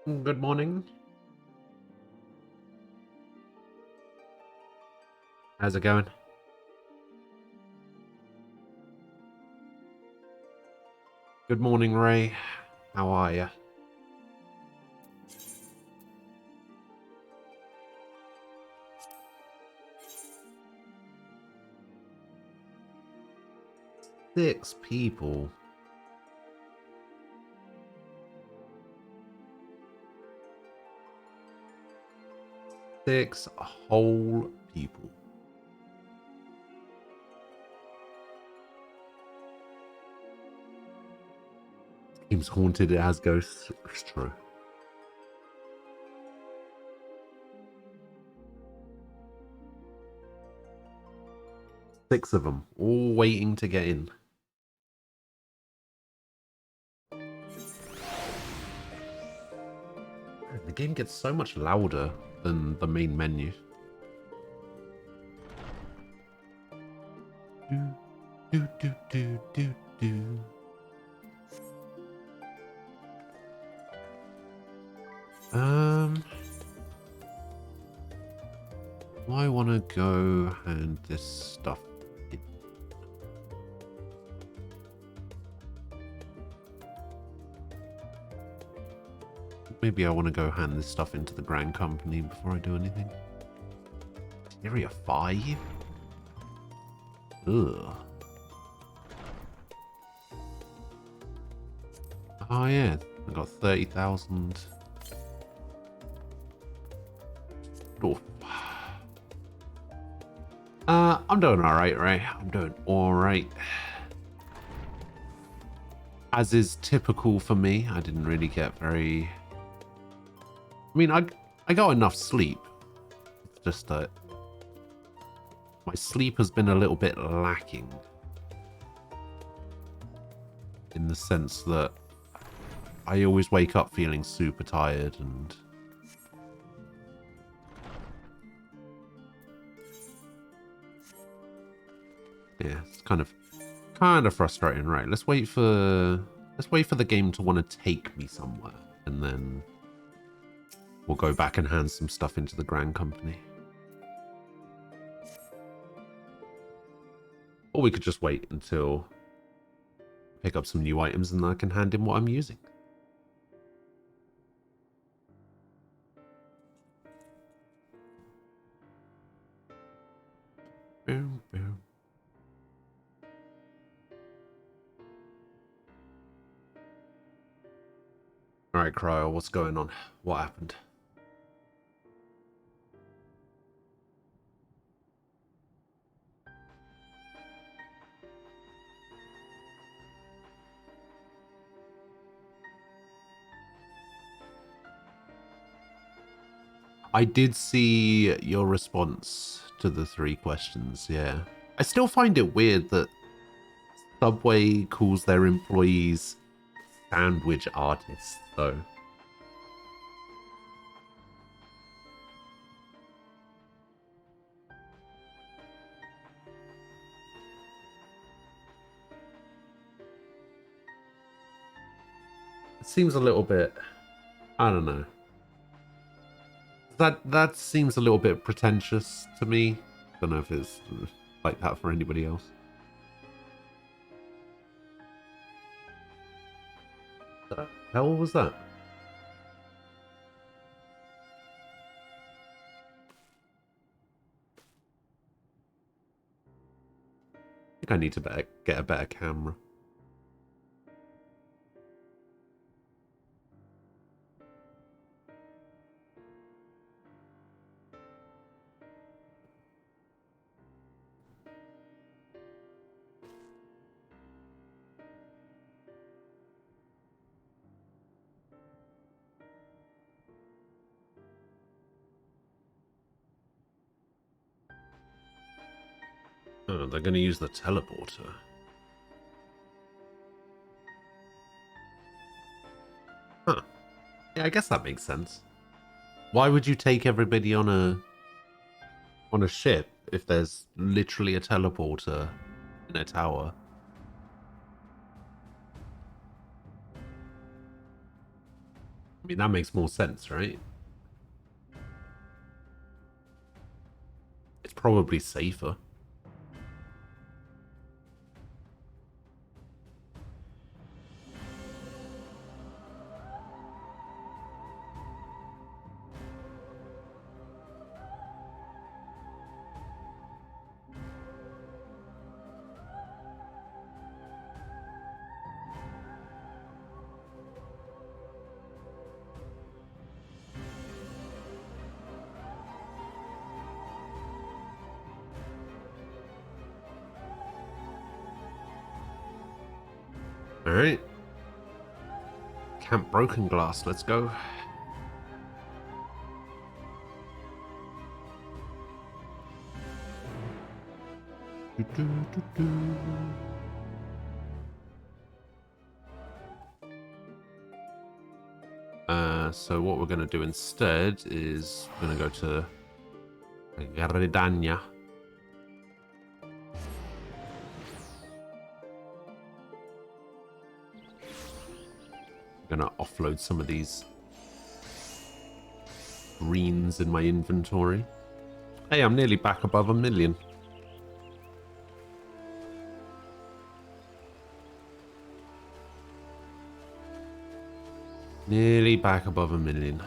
Good morning. How's it going? Good morning, Ray. How are you? Six people. Six whole people. Seems haunted, it has ghosts. It's true. Six of them, all waiting to get in. The game gets so much louder than the main menu. Do, do, do, do, do. I want to go hand this stuff in. Maybe I want to go hand this stuff into the Grand Company before I do anything. Area 5? Ugh. Oh yeah, I got 30,000. Oh. I'm doing alright, Ray. I'm doing alright. As is typical for me, I didn't really get very... I mean, I got enough sleep. It's just that my sleep has been a little bit lacking. In the sense that I always wake up feeling super tired and... yeah, it's kind of frustrating. Right, let's wait for the game to want to take me somewhere, and then we'll go back and hand some stuff into the Grand Company. Or we could just wait until pick up some new items and I can hand in what I'm using. Boom, boom. Alright, Cryo, what's going on? What happened? I did see your response to the 3 questions, yeah. I still find it weird that Subway calls their employees sandwich artists, though. It seems a little bit... I don't know. That seems a little bit pretentious to me. Don't know if it's like that for anybody else. What the hell was that? I think I need to get a better camera. Oh, they're going to use the teleporter. Huh. Yeah, I guess that makes sense. Why would you take everybody on a ship if there's literally a teleporter in a tower? I mean, that makes more sense, right? It's probably safer. All right. Camp Broken Glass, let's go. So what we're going to do instead is we're going to go to Gridania. I'm going to offload some of these greens in my inventory. Hey, I'm nearly back above 1 million. Nearly back above 1 million.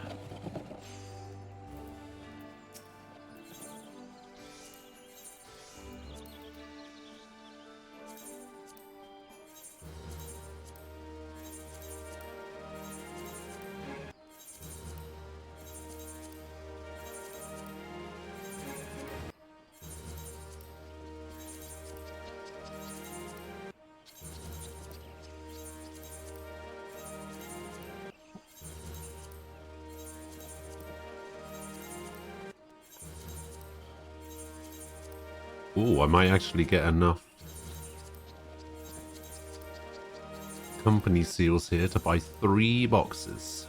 Ooh, I might actually get enough company seals here to buy 3 boxes.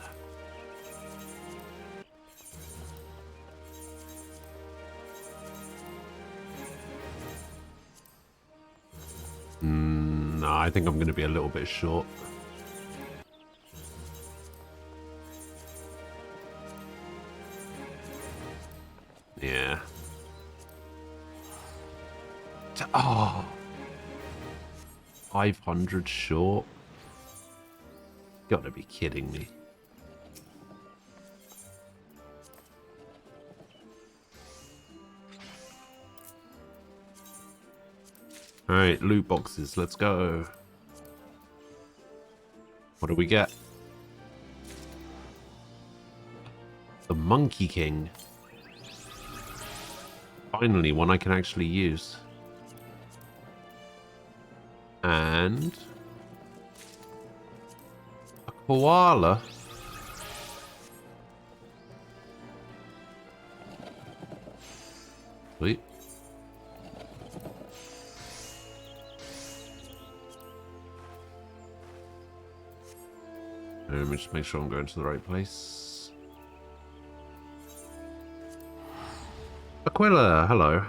No, I think I'm going to be a little bit short. Yeah. Oh, 500 short. Gotta be kidding me. Alright, loot boxes, let's go. What do we get? The Monkey King. Finally, one I can actually use. And a koala. Sweet. Let me just make sure I'm going to the right place. Aquila, hello.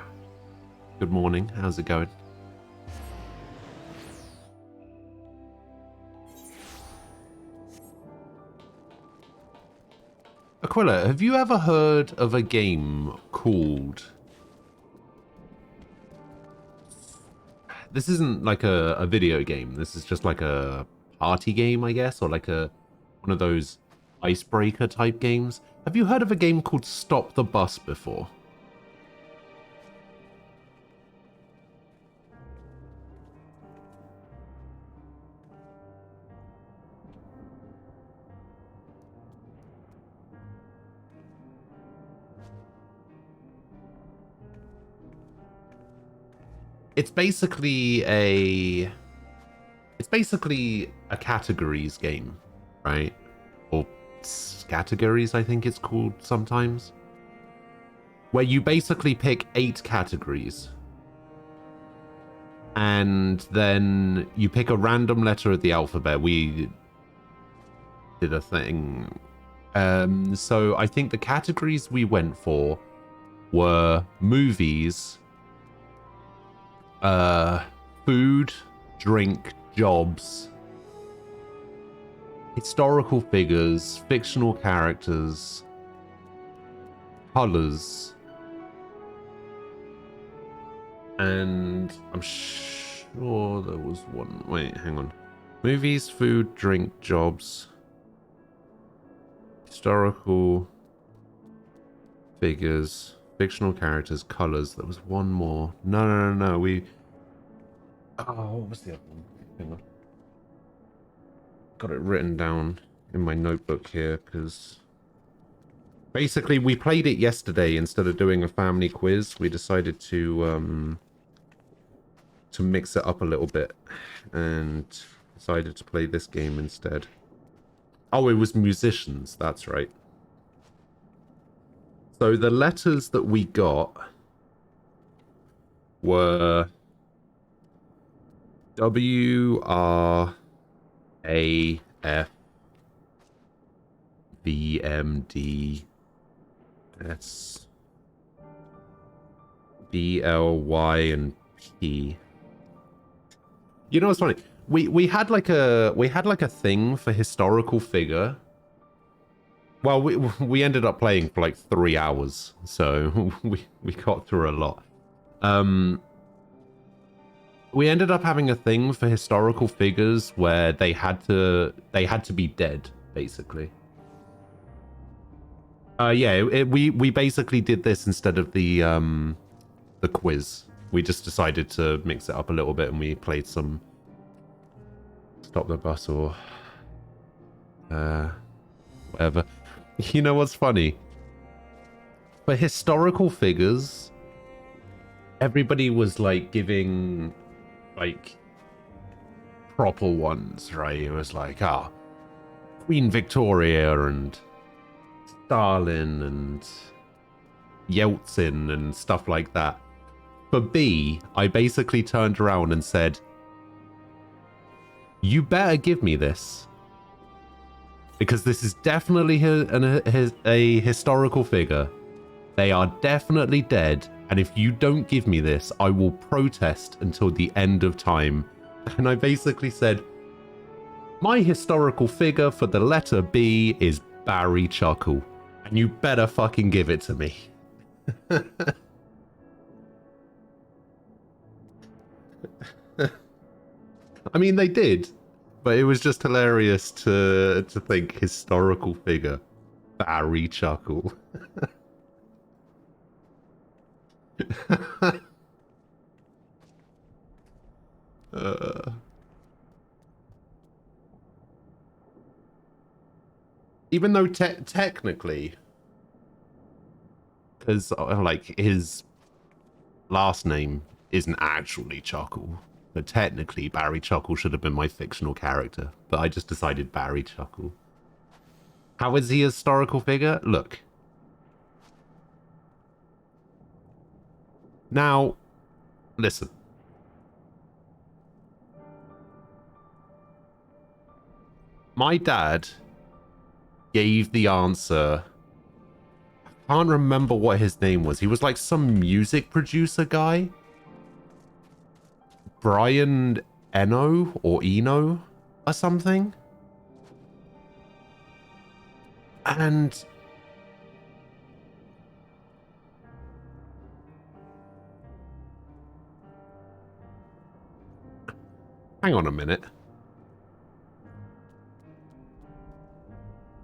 Good morning. How's it going? Aquila, have you ever heard of a game called... This isn't like a video game. This is just like a party game, I guess, or like one of those icebreaker type games. Have you heard of a game called Stop the Bus before? It's basically a categories game, right? Or categories, I think it's called sometimes. Where you basically pick 8 categories. And then you pick a random letter of the alphabet. We did a thing. So I think the categories we went for were movies, food, drink, jobs, historical figures, fictional characters, colors, and I'm sure there was one. Wait, hang on. Movies, food, drink, jobs, historical figures, fictional characters, colors. There was one more. No. What was the other one? Hang on. Got it written down in my notebook here because basically we played it yesterday instead of doing a family quiz. We decided to mix it up a little bit and decided to play this game instead. Oh, it was musicians. That's right. So the letters that we got were W, R, A, F, V, M, D, S, B, L, Y, and P. You know what's funny? We had like a thing for historical figure. Well, we ended up playing for like 3 hours, so we got through a lot. We ended up having a thing for historical figures where they had to be dead, basically. We basically did this instead of the quiz. We just decided to mix it up a little bit, and we played some Stop the Bus or whatever. You know what's funny? For historical figures, everybody was like giving like proper ones, right? It was like, Queen Victoria and Stalin and Yeltsin and stuff like that. For B, I basically turned around and said, you better give me this. Because this is definitely a historical figure. They are definitely dead. And if you don't give me this, I will protest until the end of time. And I basically said, my historical figure for the letter B is Barry Chuckle. And you better fucking give it to me. I mean, they did, but it was just hilarious to think historical figure Barry Chuckle. Even though technically, because like his last name isn't actually Chuckle. But technically, Barry Chuckle should have been my fictional character. But I just decided Barry Chuckle. How is he a historical figure? Look. Now, listen. My dad gave the answer. I can't remember what his name was. He was like some music producer guy. Brian Eno or Eno or something. And hang on a minute.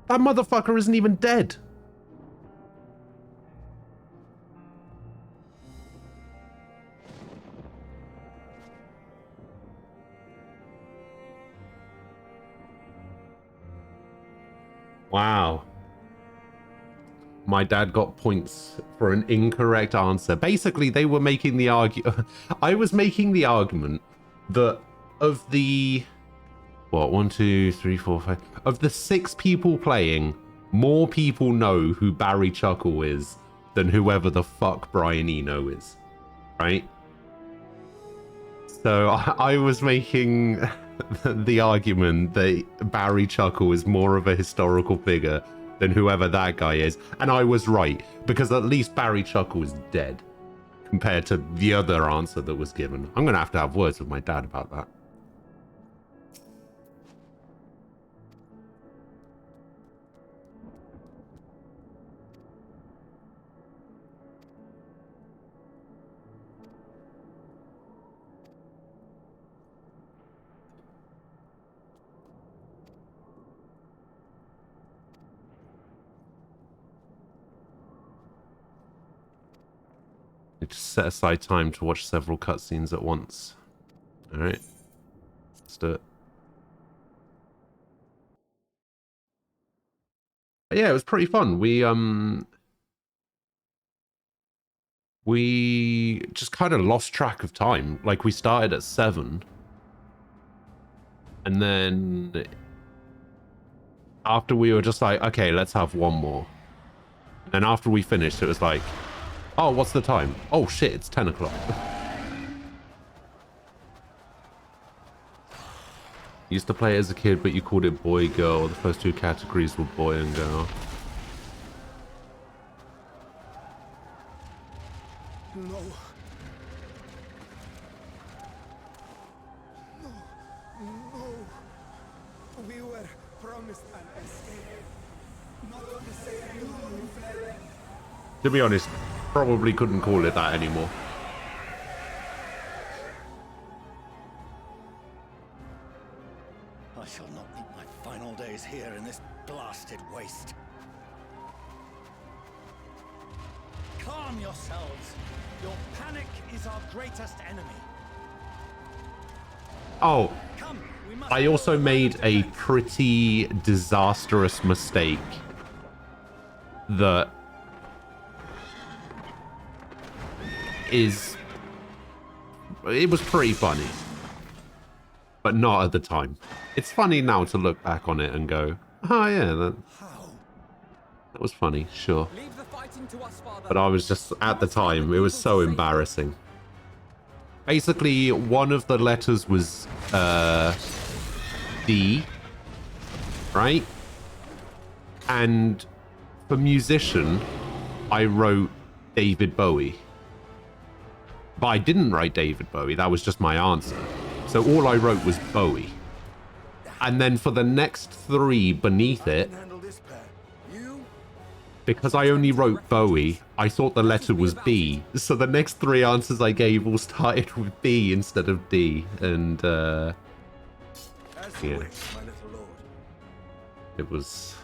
That motherfucker isn't even dead. Wow. My dad got points for an incorrect answer. Basically, they were making the argument. I was making the argument that of the... What? 1, 2, 3, 4, 5... Of the 6 people playing, more people know who Barry Chuckle is than whoever the fuck Brian Eno is. Right? So I was making the argument that Barry Chuckle is more of a historical figure than whoever that guy is. And I was right, because at least Barry Chuckle is dead compared to the other answer that was given. I'm going to have words with my dad about that. I just set aside time to watch several cutscenes at once. Alright. Let's do it. But yeah, it was pretty fun. We just kind of lost track of time. Like, we started at 7. And then after we were just like, okay, let's have one more. And then after we finished, it was like, oh, what's the time? Oh shit, it's 10 o'clock. Used to play it as a kid, but you called it boy, girl. The first 2 categories were boy and girl. No. No. No. We were promised an escape. Not on the same you fled. To be honest, probably couldn't call it that anymore. I shall not meet my final days here in this blasted waste. Calm yourselves. Your panic is our greatest enemy. Oh, Come, we must I also go made a tonight. pretty disastrous mistake that it was pretty funny, but not at the time. It's funny now to look back on it and go, oh yeah, that was funny, sure. Leave the fighting to us, Father. But I was just, at the time, it was so embarrassing. Basically, one of the letters was D, right? And for musician, I wrote David Bowie. But I didn't write David Bowie, that was just my answer. So all I wrote was Bowie. And then for the next 3 beneath it, because I only wrote Bowie, I thought the letter was B. So the next 3 answers I gave all started with B instead of D. And, yeah. It was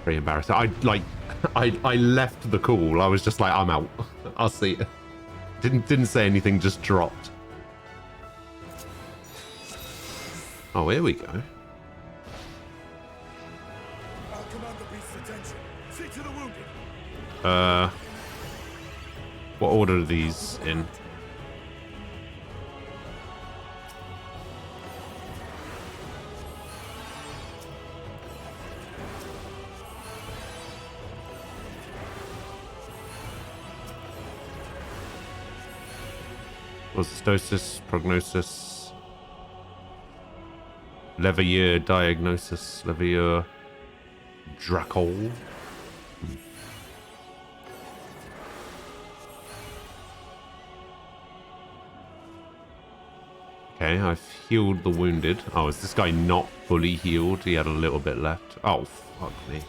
very embarrassing. I left the call. I was just like, I'm out. I'll see. Didn't say anything, just dropped. Oh, here we go. What order are these in? Stosis, prognosis, Leveilleur diagnosis, Leveilleur Dracol. Okay, I've healed the wounded. Oh, is this guy not fully healed? He had a little bit left. Oh, fuck me.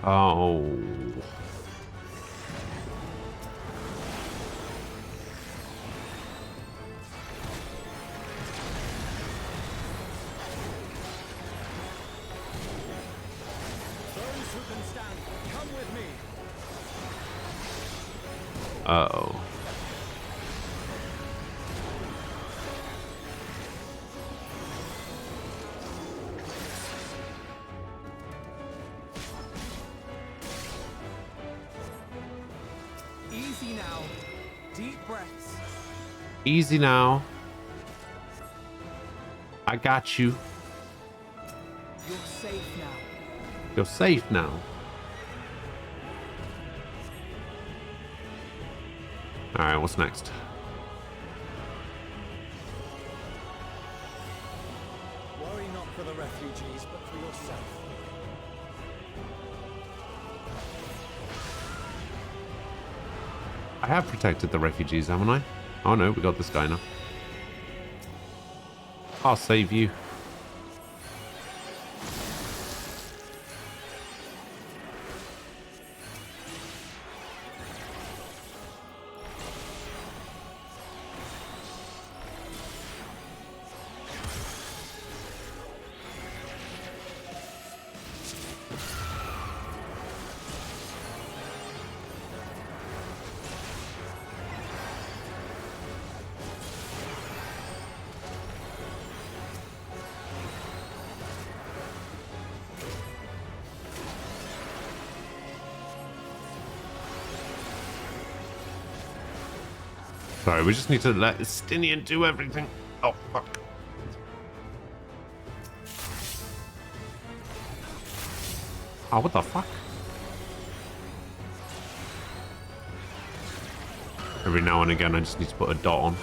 Oh. Those who can stand, come with me. Uh-oh. Easy now. Deep breaths. Easy now. I got you. You're safe now. You're safe now. Alright, what's next? Worry not for the refugees, but for yourself. I have protected the refugees, haven't I? Oh no, we got this guy now. I'll save you. Sorry, we just need to let Estinian do everything. Oh, fuck. Oh, what the fuck? Every now and again, I just need to put a dot on.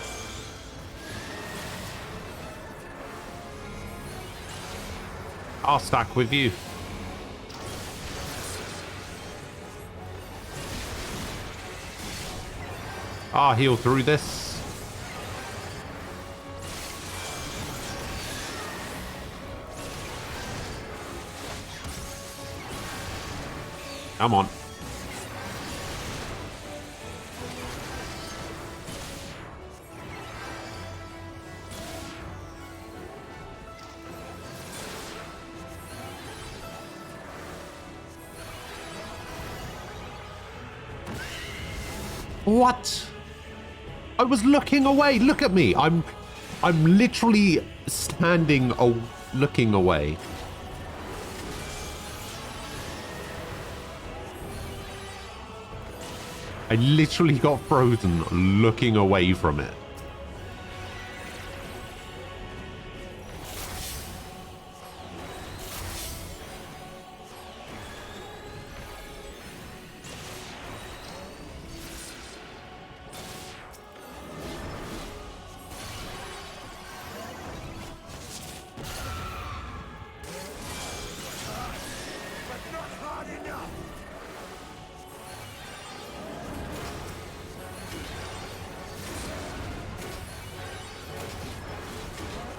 I'll stack with you. I'll heal through this. Come on. What? I was looking away. Look at me. I'm literally standing looking away. I literally got frozen looking away from it.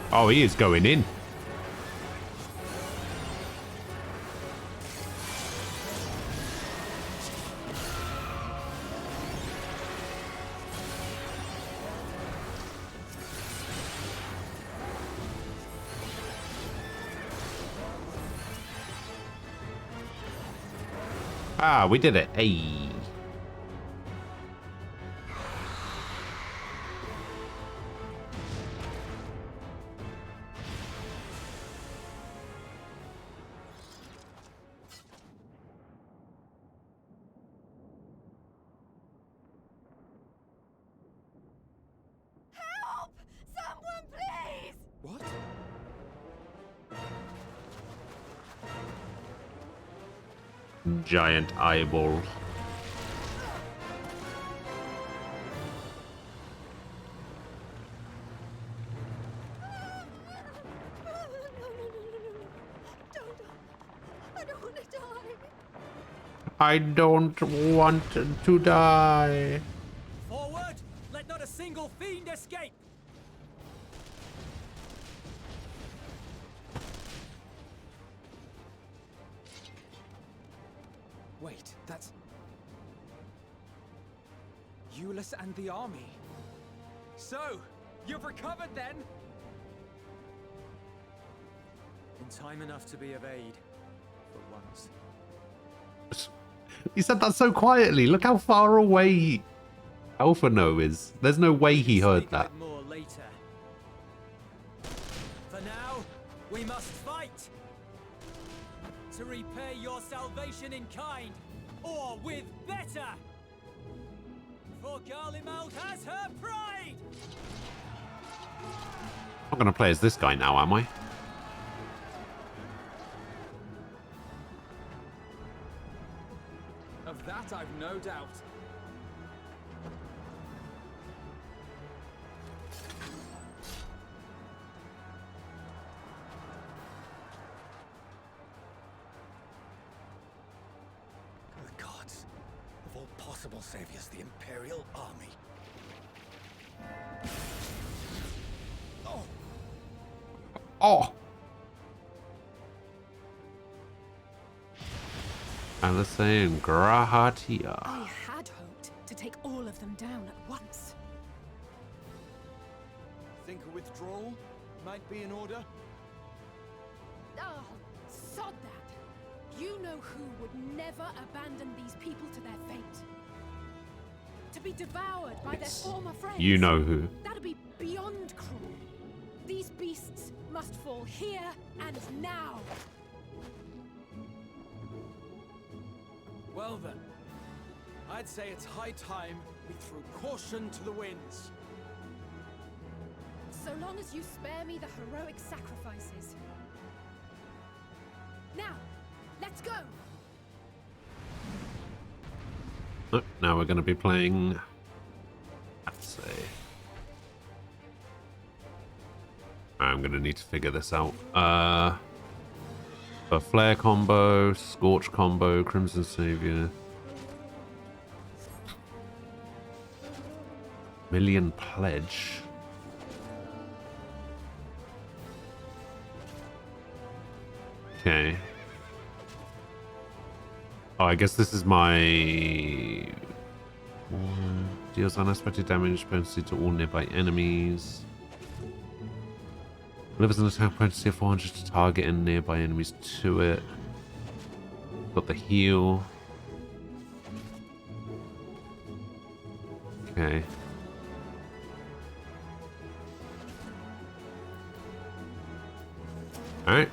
Oh, he is going in. Ah, we did it. Hey. Help! Someone, please! What? Giant eyeball. I don't want to die. I don't want to die. Forward! Let not a single fiend escape! Wait, that's... Euless and the army. So, you've recovered then? In time enough to be of aid. For once. He said that so quietly. Look how far away Alphano is. There's no way he heard Speak that. of it more later. For now, we must fight to repay your salvation in kind, or with better. For Garlemald has her pride. I'm gonna play as this guy now, am I? Of that I've no doubt. The gods, of all possible saviors, the Imperial Army. Oh, Oh! Alisei and Grahatia. I had hoped to take all of them down at once. think a withdrawal might be in order? Oh, sod that. You know who would never abandon these people to their fate. To be devoured by their former friends. You know who. That'd be beyond cruel. These beasts must fall here and now. Well then, I'd say it's high time we threw caution to the winds. So long as you spare me the heroic sacrifices. Now, let's go! Oh, now we're going to be playing Alisei. I'm going to need to figure this out. A flare combo, scorch combo, crimson savior, million pledge. Okay. Oh, I guess this is my deals unexpected damage penalty to all nearby enemies. Delivers an attack penalty of 400 to target and nearby enemies to it. Got the heal. Okay. Alright.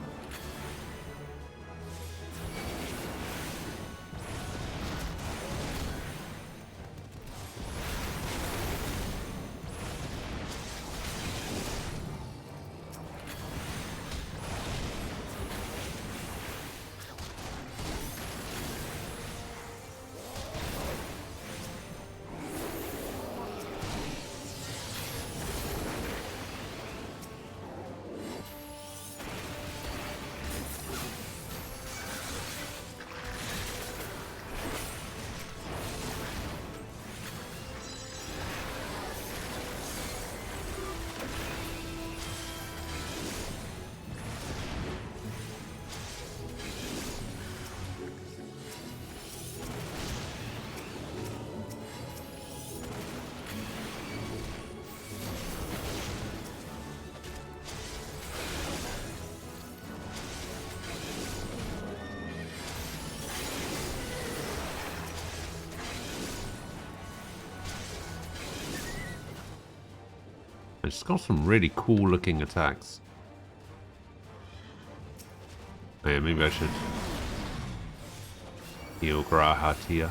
It's got some really cool looking attacks. Oh yeah, maybe I should heal Grahatia.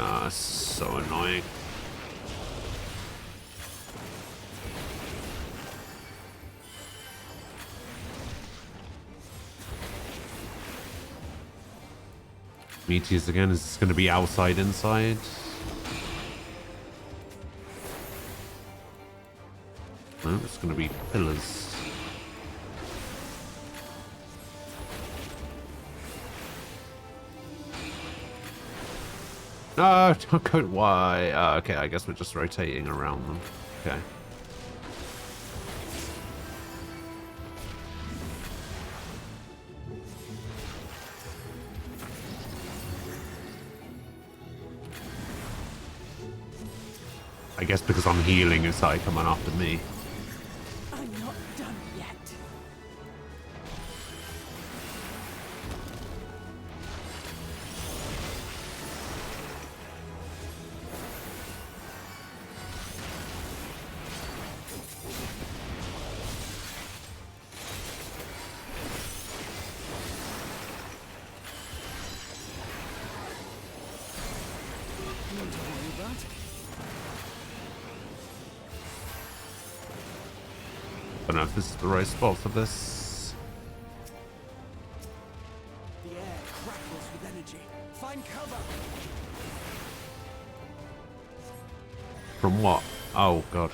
Ah, so annoying. Meteors again, is this going to be outside, inside? No, it's going to be pillars. No, don't go why. Okay, I guess we're just rotating around them. Okay. I guess because I'm healing, it's like coming after me. I'm not done yet. Don't know if this is the right spot for this. The air crackles with energy. Find cover. From what? Oh, God.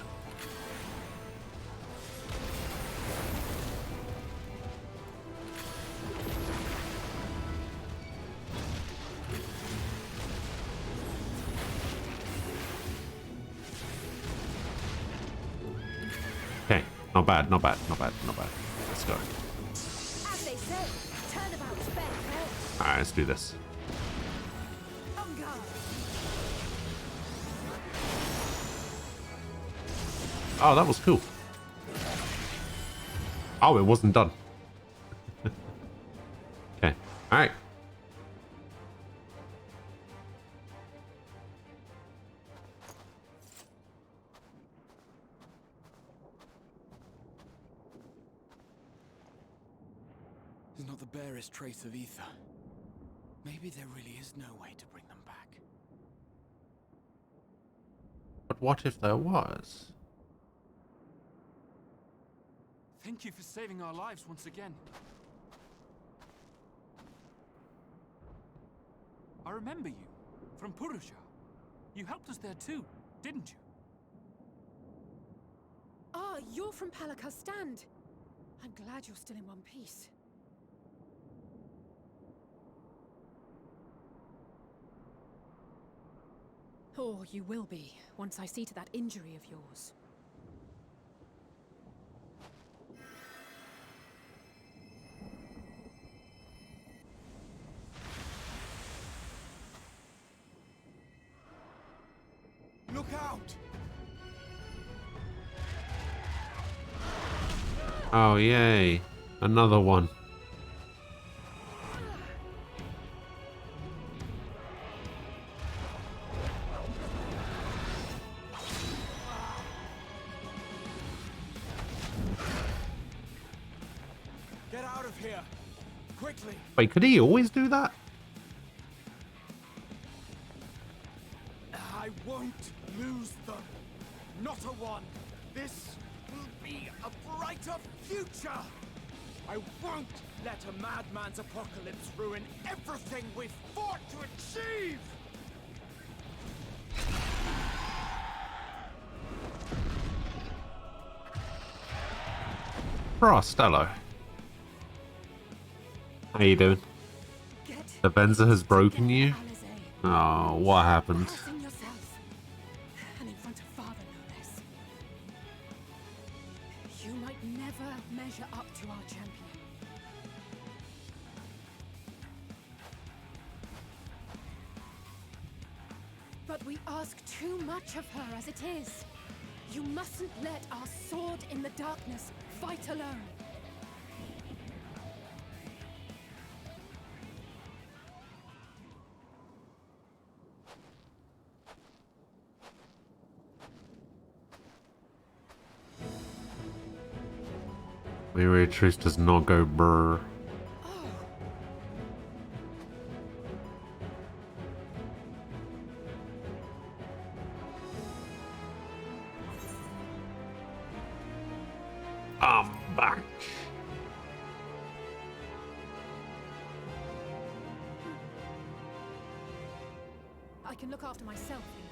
Okay, not bad, not bad, not bad, not bad. Let's go. As they say, turnabout's better. Alright, let's do this. On guard. Oh, that was cool. Oh, it wasn't done. Okay, alright. There's not the barest trace of ether. Maybe there really is no way to bring them back. But what if there was? Thank you for saving our lives once again. I remember you from Purusha. You helped us there too, didn't you? Ah, you're from Palakar's stand. I'm glad you're still in one piece. Or you will be, once I see to that injury of yours. Look out! Oh, yay. Another one. Get out of here! Quickly! Wait, could he always do that? I won't lose them! Not a one! This will be a brighter future! I won't let a madman's apocalypse ruin everything we've fought to achieve! Frostello. How you doing? Get The Venza has broken you? Alizé. Oh, what happened? Crossing yourself. And in front of father, no less. You might never measure up to our champion. But we ask too much of her as it is. You mustn't let our sword in the darkness fight alone. Meriatrice does not go brr. I'm back. I can look after myself, you know.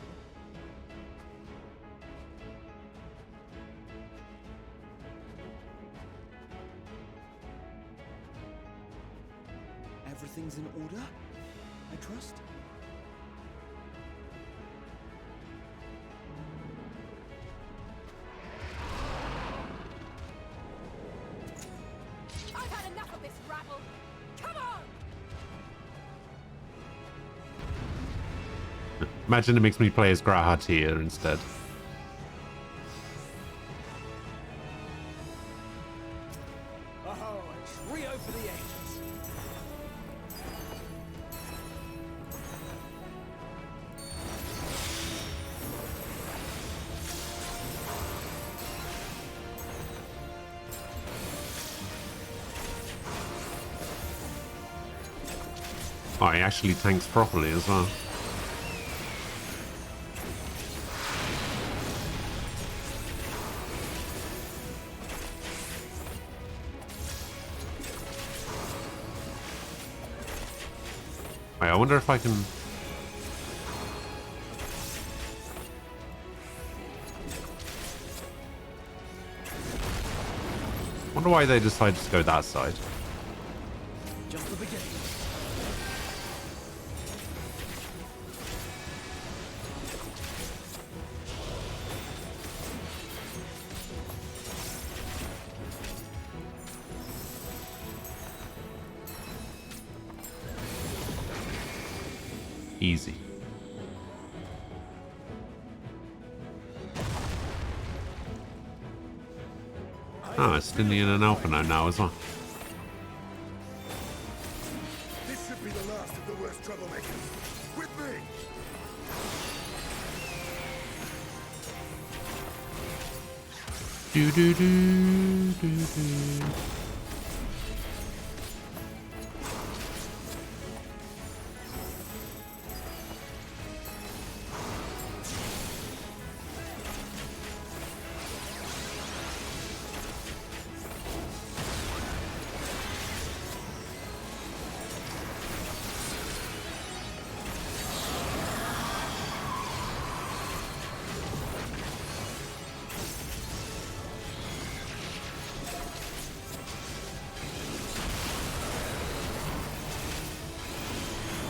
Everything's in order, I trust? I've had enough of this rabble. Come on! Imagine it makes me play as Grahat here instead. Oh, a trio for the ages. Oh, he actually tanks properly as well. Wait, I wonder if I can... wonder why they decided to go that side. Just the beginning. Easy. Ah, it's Stynian and Alphinaud now as well. This should be the last of the worst troublemakers. With me! Do do do do do.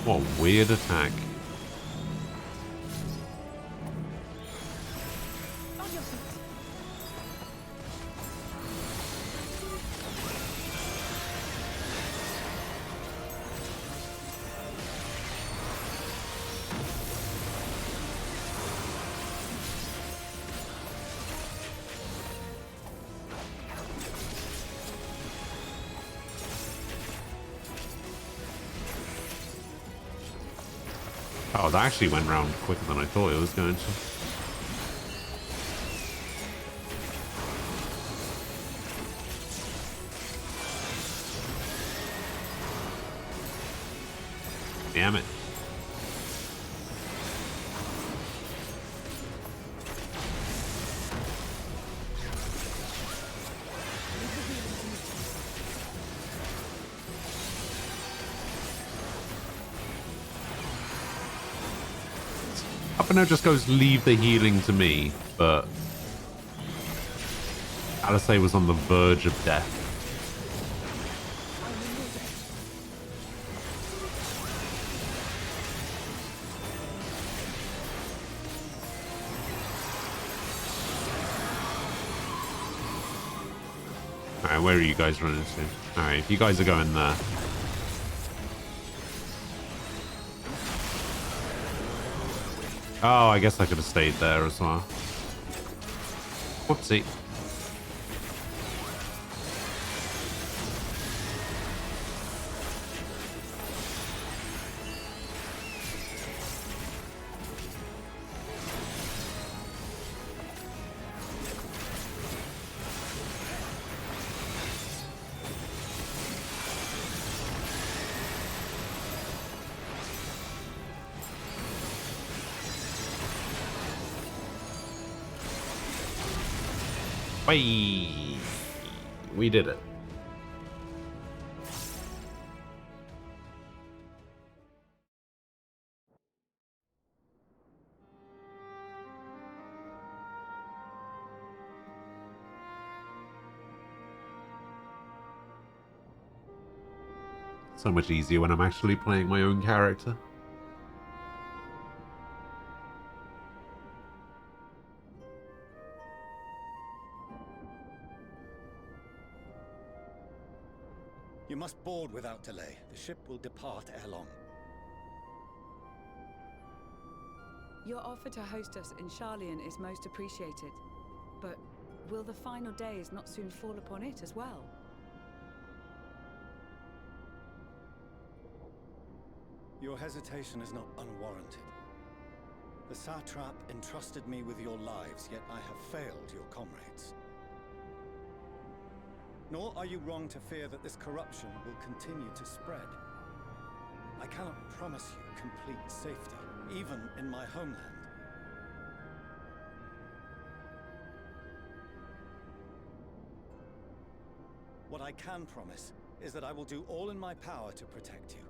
What a weird attack. On your feet. Oh, that actually went round quicker than I thought it was going to. Damn it. Alphinaud just goes, leave the healing to me, but Alisei was on the verge of death. Alright, where are you guys running to? Alright, if you guys are going there. Oh, I guess I could have stayed there as well. Whoopsie. Whee! We did it. So much easier when I'm actually playing my own character. You must board without delay. The ship will depart ere long. Your offer to host us in Sharlayan is most appreciated. But will the final days not soon fall upon it as well? Your hesitation is not unwarranted. The satrap entrusted me with your lives, yet I have failed your comrades. Nor are you wrong to fear that this corruption will continue to spread. I cannot promise you complete safety, even in my homeland. What I can promise is that I will do all in my power to protect you.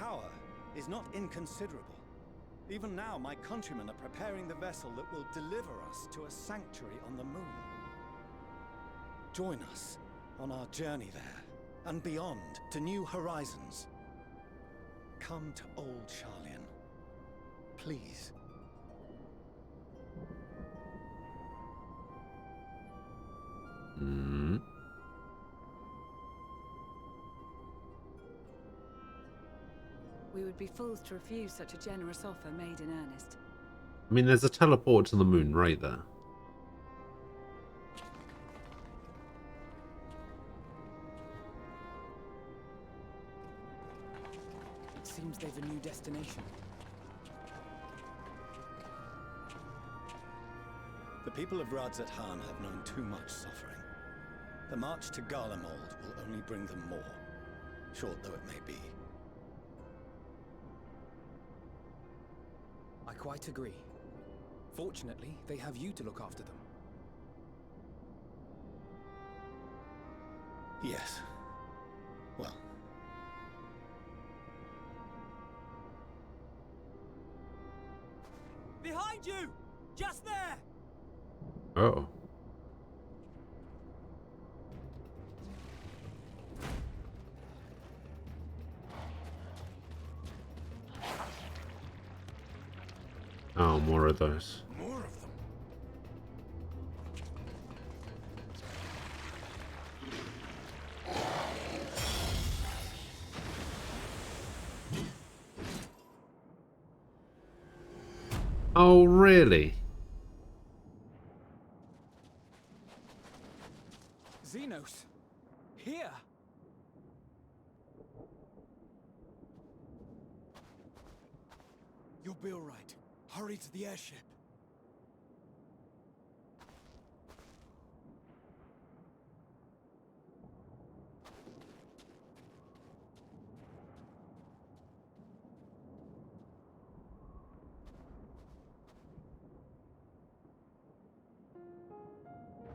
power is not inconsiderable. Even now, my countrymen are preparing the vessel that will deliver us to a sanctuary on the moon. Join us on our journey there, and beyond, to new horizons. Come to Old Sharlayan. Please. Hmm. We would be fools to refuse such a generous offer made in earnest. I mean, there's a teleport to the moon right there. It seems they've a new destination. The people of Radz-at-Han have known too much suffering. The march to Garlemald will only bring them more, short though it may be. I quite agree. Fortunately, they have you to look after them. Yes. Well. Behind you! Just there! Oh. Oh, more of those. More of them. Oh, really? Xenos! Here! You'll be all right. Hurry to the airship.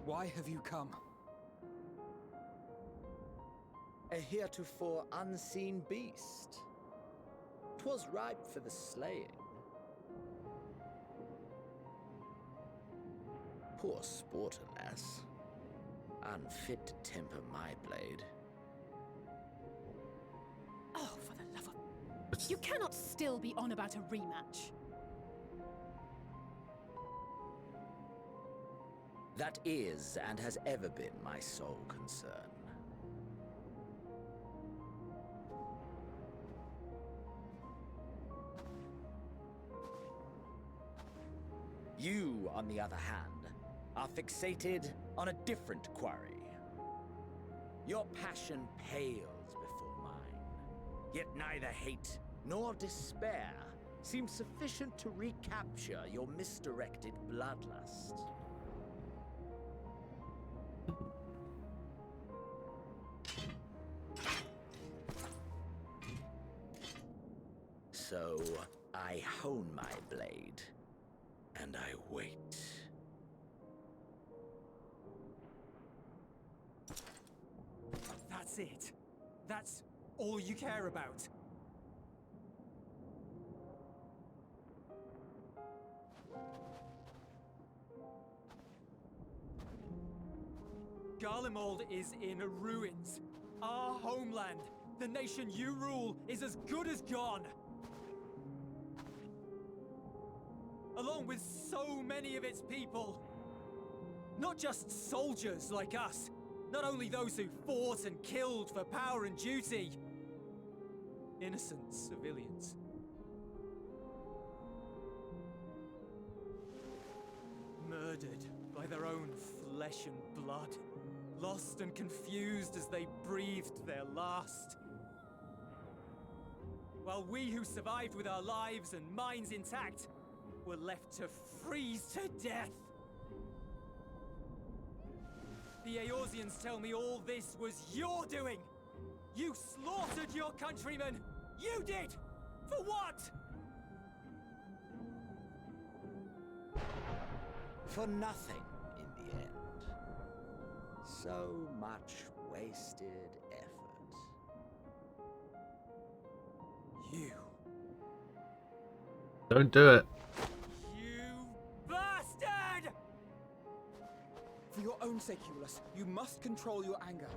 Why have you come? A heretofore unseen beast. 'Twas ripe for the slaying. Poor sport, alas. Unfit to temper my blade. Oh, for the love of... You cannot still be on about a rematch. That is, and has ever been, my sole concern. You, on the other hand, are fixated on a different quarry. Your passion pales before mine, yet neither hate nor despair seems sufficient to recapture your misdirected bloodlust. So, I hone my blade, and I wait. That's it. That's all you care about. Garlemald is in ruins. Our homeland, the nation you rule, is as good as gone. Along with so many of its people. Not just soldiers like us. Not only those who fought and killed for power and duty. Innocent civilians. Murdered by their own flesh and blood. Lost and confused as they breathed their last. While we who survived with our lives and minds intact were left to freeze to death. The Eorzeans tell me all this was your doing! You slaughtered your countrymen! You did! For what? For nothing, in the end. So much wasted effort. You. Don't do it. You bastard! For your own sake, Eulus, you must control your anger.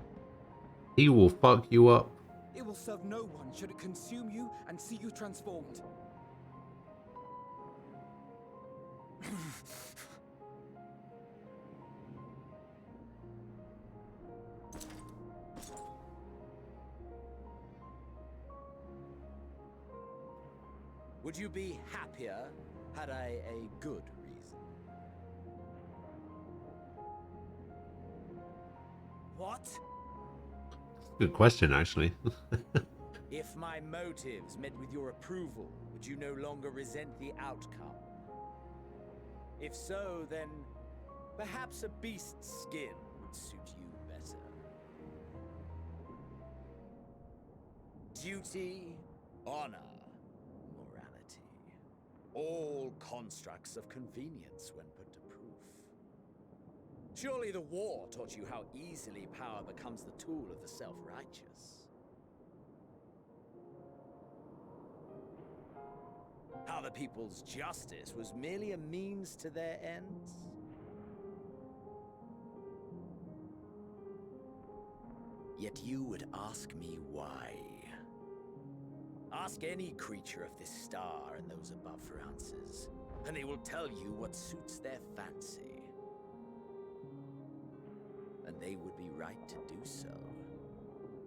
He will fuck you up. It will serve no one should it consume you and see you transformed. Would you be happier had I a good reason? What? Good question, actually. If my motives met with your approval, would you no longer resent the outcome? If so, then perhaps a beast's skin would suit you better. Duty, honor, morality. All constructs of convenience when put to proof. Surely the war taught you how easily power becomes the tool of the self-righteous. How the people's justice was merely a means to their ends? Yet you would ask me why. Ask any creature of this star and those above for answers, and they will tell you what suits their fancy. And they would be right to do so.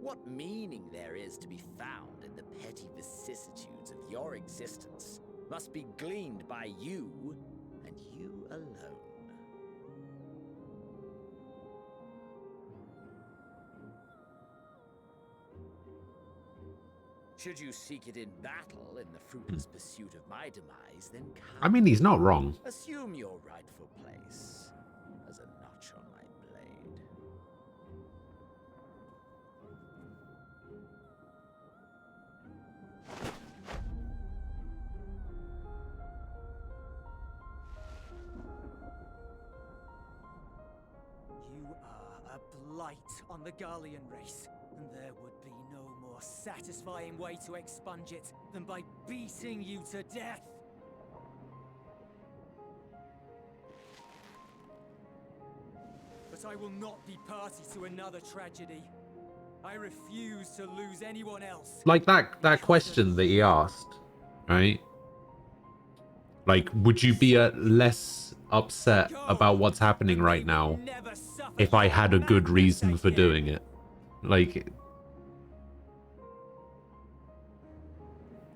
What meaning there is to be found in the petty vicissitudes of your existence must be gleaned by you, and you alone. Should you seek it in battle in the fruitless pursuit of my demise, then come. I mean, he's not wrong. Assume your rightful place as a notch on my blade. You are a blight on the Garlean race, and there would be no more satisfying way to expunge it than by beating you to death. But I will not be party to another tragedy. I refuse to lose anyone else. Like that question that he asked, right? Like, would you be less upset about what's happening right now if I had a good reason for doing it? Like,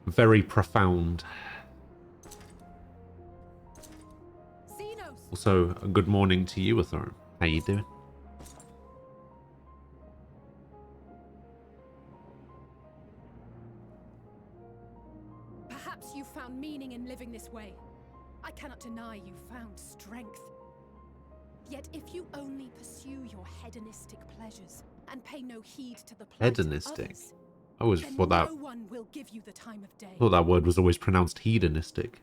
very profound. Also, a good morning to you, Athorn. How you doing? Perhaps you found meaning in living this way. I cannot deny you found strength. Yet if you only pursue your hedonistic pleasures and pay no heed to the plight of Hedonistic. others, I always then thought that no one will give you the time of day. thought that word was always pronounced hedonistic.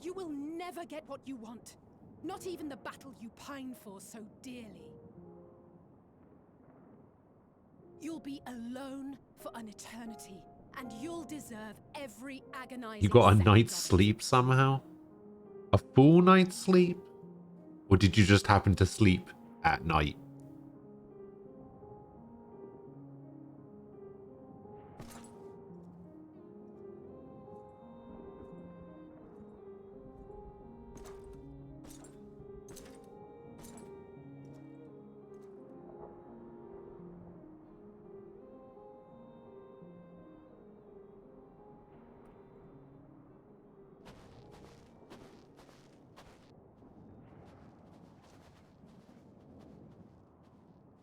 You will never get what you want. Not even the battle you pine for so dearly. You'll be alone for an eternity, and you'll deserve every agonizing You got a second night's of it. sleep somehow? A full night's sleep? Or did you just happen to sleep at night?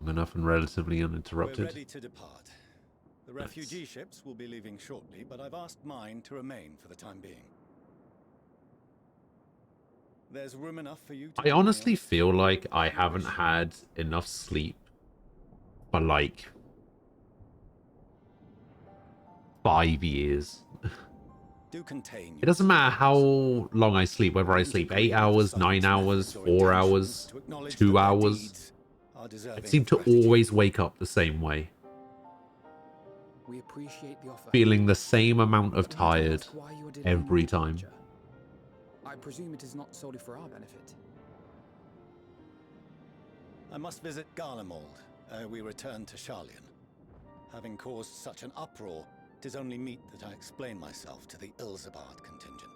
Enough and relatively We're uninterrupted. ready to depart. The refugee ships will be leaving shortly, but I've asked mine to remain for the time being. There's room enough for you to... I honestly feel like I haven't had enough sleep for like 5 years. Do contain It doesn't matter how long I sleep, whether I sleep 8 hours, 9 hours, 4 hours, 2 hours. I seem to always wake up the same way. We appreciate the offer. Feeling the same amount of But may I tired ask why you are delaying every your time. departure? I presume it is not solely for our benefit. I must visit Garlemald ere we return to Sharlayan. Having caused such an uproar, 'tis only meet that I explain myself to the Ilzabard contingent.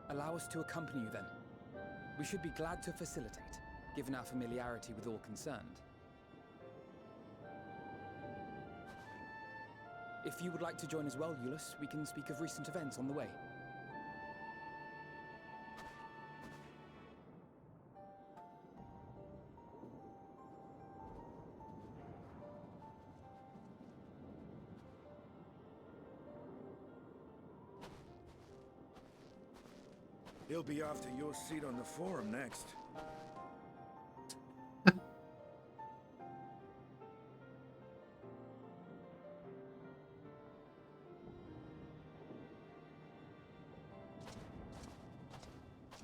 Allow us to accompany you then. We should be glad to facilitate, given our familiarity with all concerned. If you would like to join as well, Eulus, we can speak of recent events on the way. He'll be after your seat on the forum next.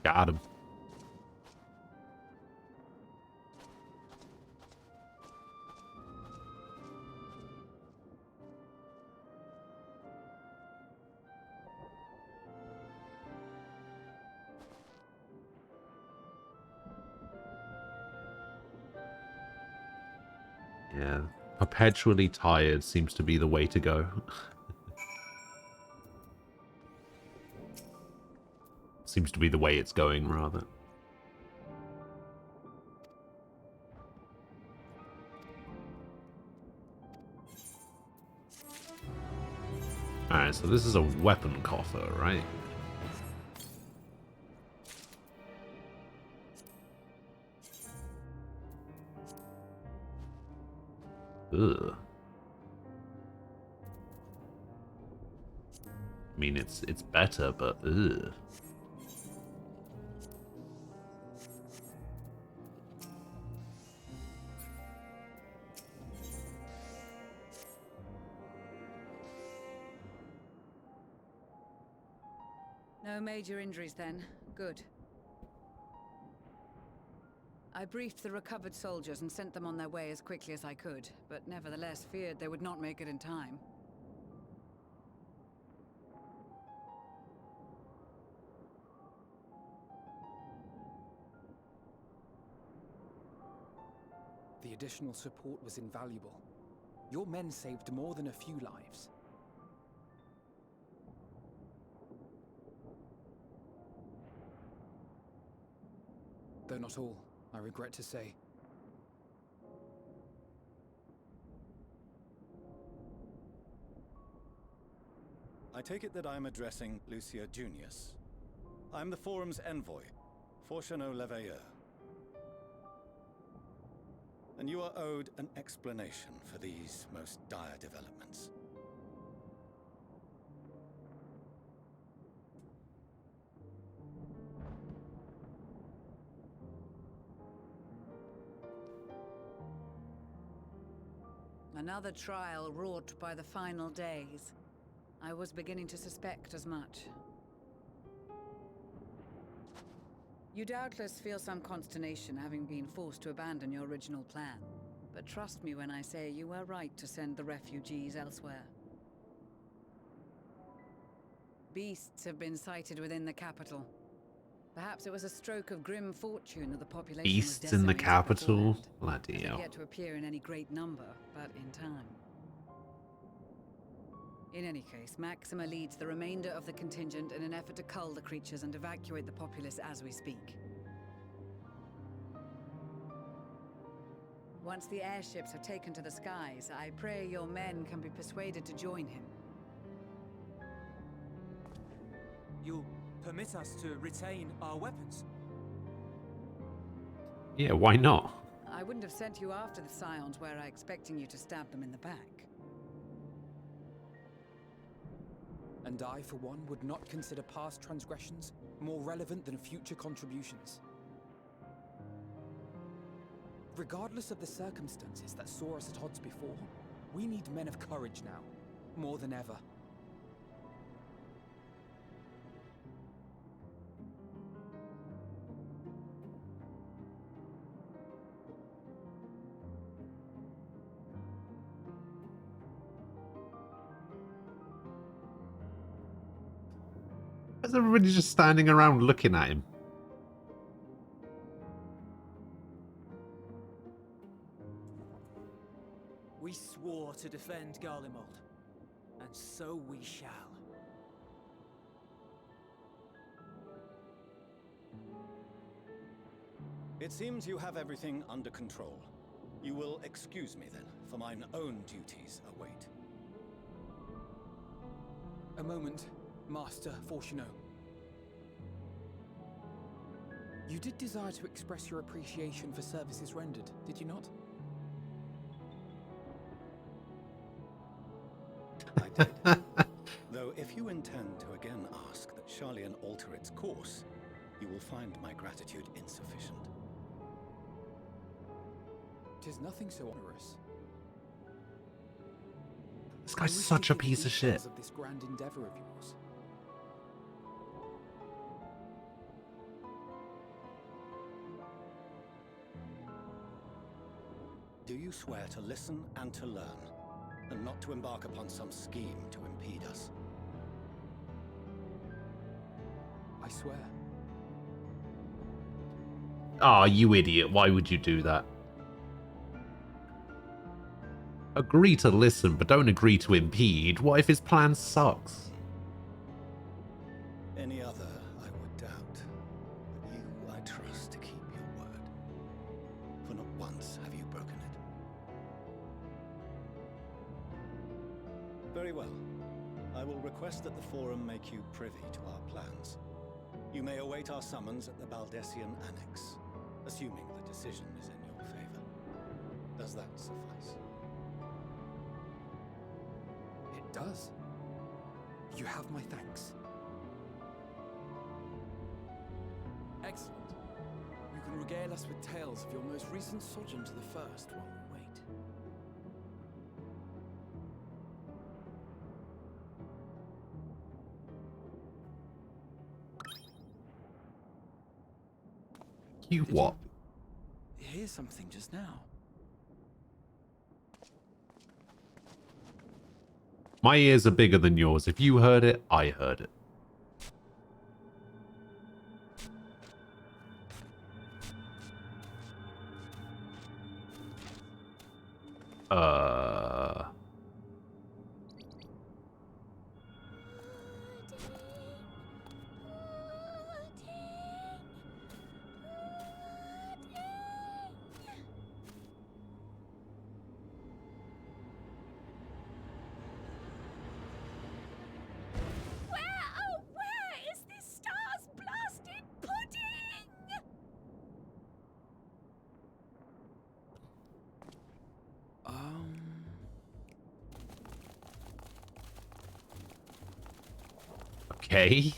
Got him. Yeah, perpetually tired seems to be the way to go. Seems to be the way it's going, rather. Alright, so this is a weapon coffer, right? Ugh. I mean, it's better, but ugh. No major injuries then. Good. I briefed the recovered soldiers and sent them on their way as quickly as I could, but nevertheless feared they would not make it in time. The additional support was invaluable. Your men saved more than a few lives. Though not all, I regret to say. I take it that I am addressing Lucia Junius. I am the Forum's envoy, Fourcheneau Leveilleur. And you are owed an explanation for these most dire developments. Another trial wrought by the final days. I was beginning to suspect as much. You doubtless feel some consternation having been forced to abandon your original plan. But trust me when I say you were right to send the refugees elsewhere. Beasts have been sighted within the capital. Perhaps it was a stroke of grim fortune that the population was Beasts in the decimated capital? beforehand. Bloody They hell. yet to appear in any great number, but in time. In any case, Maxima leads the remainder of the contingent in an effort to cull the creatures and evacuate the populace as we speak. Once the airships have taken to the skies, I pray your men can be persuaded to join him. You'll permit us to retain our weapons? Yeah, why not? I wouldn't have sent you after the Scions were I expecting you to stab them in the back. And I, for one, would not consider past transgressions more relevant than future contributions. Regardless of the circumstances that saw us at odds before, we need men of courage now, more than ever. Why's everybody just standing around looking at him? We swore to defend Garlemald, and so we shall. It seems you have everything under control. You will excuse me then, for mine own duties await. A moment, Master Fortuno. You did desire to express your appreciation for services rendered, did you not? I did. Though if you intend to again ask that Sharlayan alter its course, you will find my gratitude insufficient. 'Tis nothing so onerous. This I guy's wish such to a hear the piece of shit. details of this grand endeavor of yours. Do you swear to listen and to learn, and not to embark upon some scheme to impede us? I swear. Ah, you idiot. Why would you do that? Agree to listen, but don't agree to impede. What if his plan sucks? Any other I would doubt, but you I trust to keep your word. For not once have you broken it. Very well. I will request that the Forum make you privy to our plans. You may await our summons at the Baldessian Annex, assuming the decision is in your favor. Does that suffice? It does. You have my thanks. Excellent. You can regale us with tales of your most recent sojourn to the First while we wait. You what? Hear something just now. My ears are bigger than yours. If you heard it, I heard it. Where is this star's blasted pudding? Okay.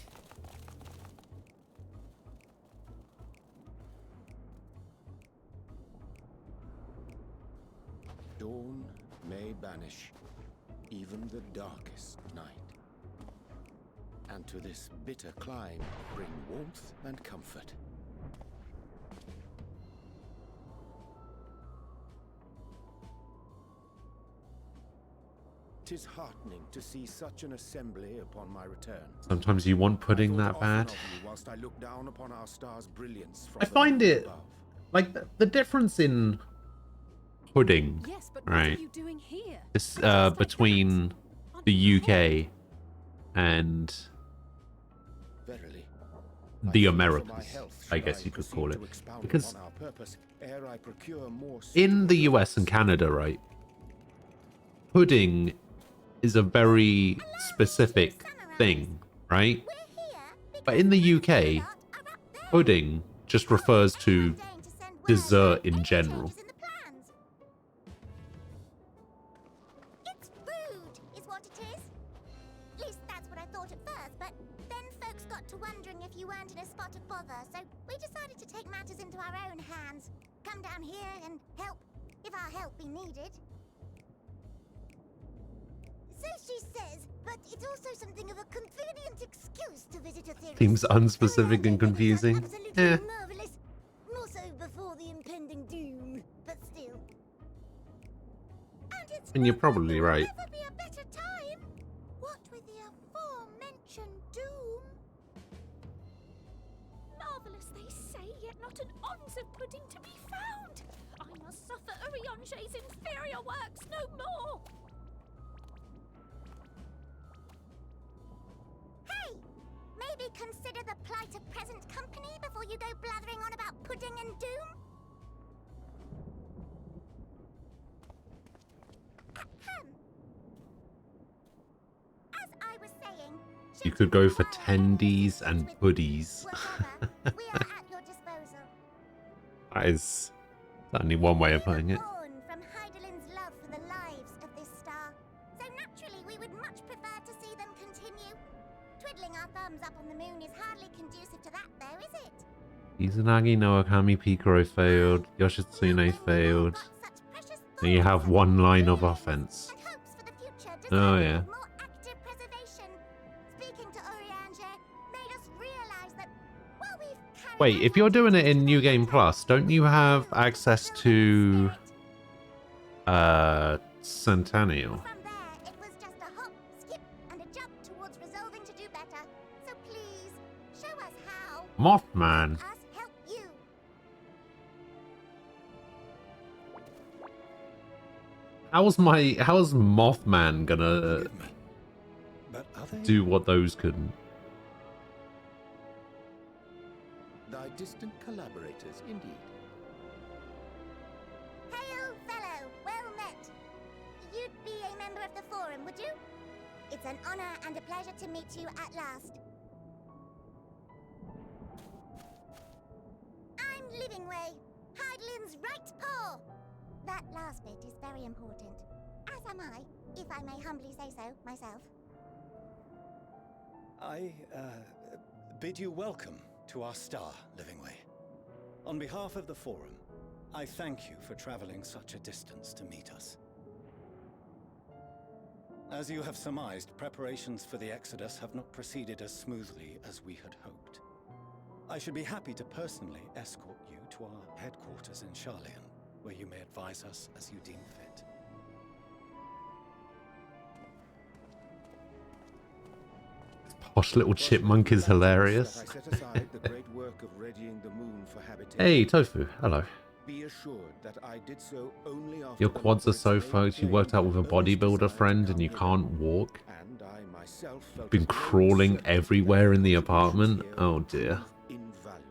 Dawn may banish even the darkest night, and to this bitter clime bring warmth and comfort. 'Tis heartening to see such an assembly upon my return. Sometimes you want pudding that bad. Whilst I look down upon our star's brilliance from I find it like the difference in pudding, Yes, but right? what are you doing here? This between the UK and Verily, the Americas, I guess you could call it, because our purpose ere I procure more in the US and Canada, right, pudding is a very specific thing, right? But in the UK, pudding just refers to dessert in general. It's rude, is what it is. At least that's what I thought at first, but then folks got to wondering if you weren't in a spot of bother, so we decided to take matters into our own hands. Come down here and help, if our help be needed. So she says, but it's also something of a convenient excuse to visit a theorist. Seems unspecific and confusing. Eh. Marvelous. More so before the impending doom, but still. And you're probably right. Never be a better time. What with the aforementioned doom? not an ounce of pudding to be found. I must suffer Urianger's inferior works no more. Hey! Maybe consider the plight of present company before you go blathering on about pudding and doom? Ahem. As I was saying, You could go for tendies and puddies. whatever, we are at your disposal. That is certainly one way of putting it. Born from Hydaelyn's love for the lives of this star, so naturally we would much prefer to see them continue. Twiddling our thumbs up on the moon is hardly conducive to that, though, is it? Izanagi no Okami Pikoro failed. Yoshitsune failed. And you have one line of offense. Oh yeah. More active preservation. Speaking to Urianger made us realize that while we've carried Wait, if you're doing it in New Game Plus, don't you have access to Centennial? from there, it was just a hop, skip, and a jump towards resolving to do better. So please, show us how. Mothman. Us help you. How's Mothman gonna But are they? do what those couldn't? Thy distant collaborators, indeed. Hail, fellow. Well met. You'd be a member of the Forum, would you? It's an honor and a pleasure to meet you at last. I'm Livingway, Hydaelyn's right paw. That last bit is very important. As am I, if I may humbly say so myself. I bid you welcome to our star, Livingway. On behalf of the Forum, I thank you for traveling such a distance to meet us. As you have surmised, preparations for the Exodus have not proceeded as smoothly as we had hoped. I should be happy to personally escort you to our headquarters in Sharlayan, where you may advise us as you deem fit. Posh little chipmunk is hilarious. I set aside the great work of readying the moon for habitation. Hey, Tofu. Hello. Be assured that I did so only after Your the quads are so Lord's fucked. You main worked out with a claim bodybuilder earnest friend desire and you to can't come walk. and I myself felt Been as though crawling certain everywhere in the that apartment. here Oh dear. is invaluable.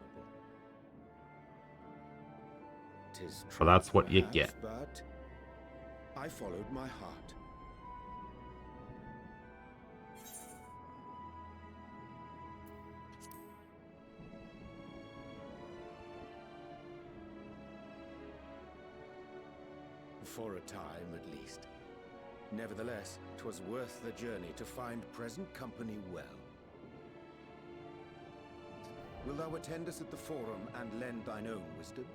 'Tis Well, that's what you perhaps, get. But I followed my heart. For a time, at least. Nevertheless, 'twas worth the journey to find present company well. Wilt thou attend us at the Forum and lend thine own wisdom?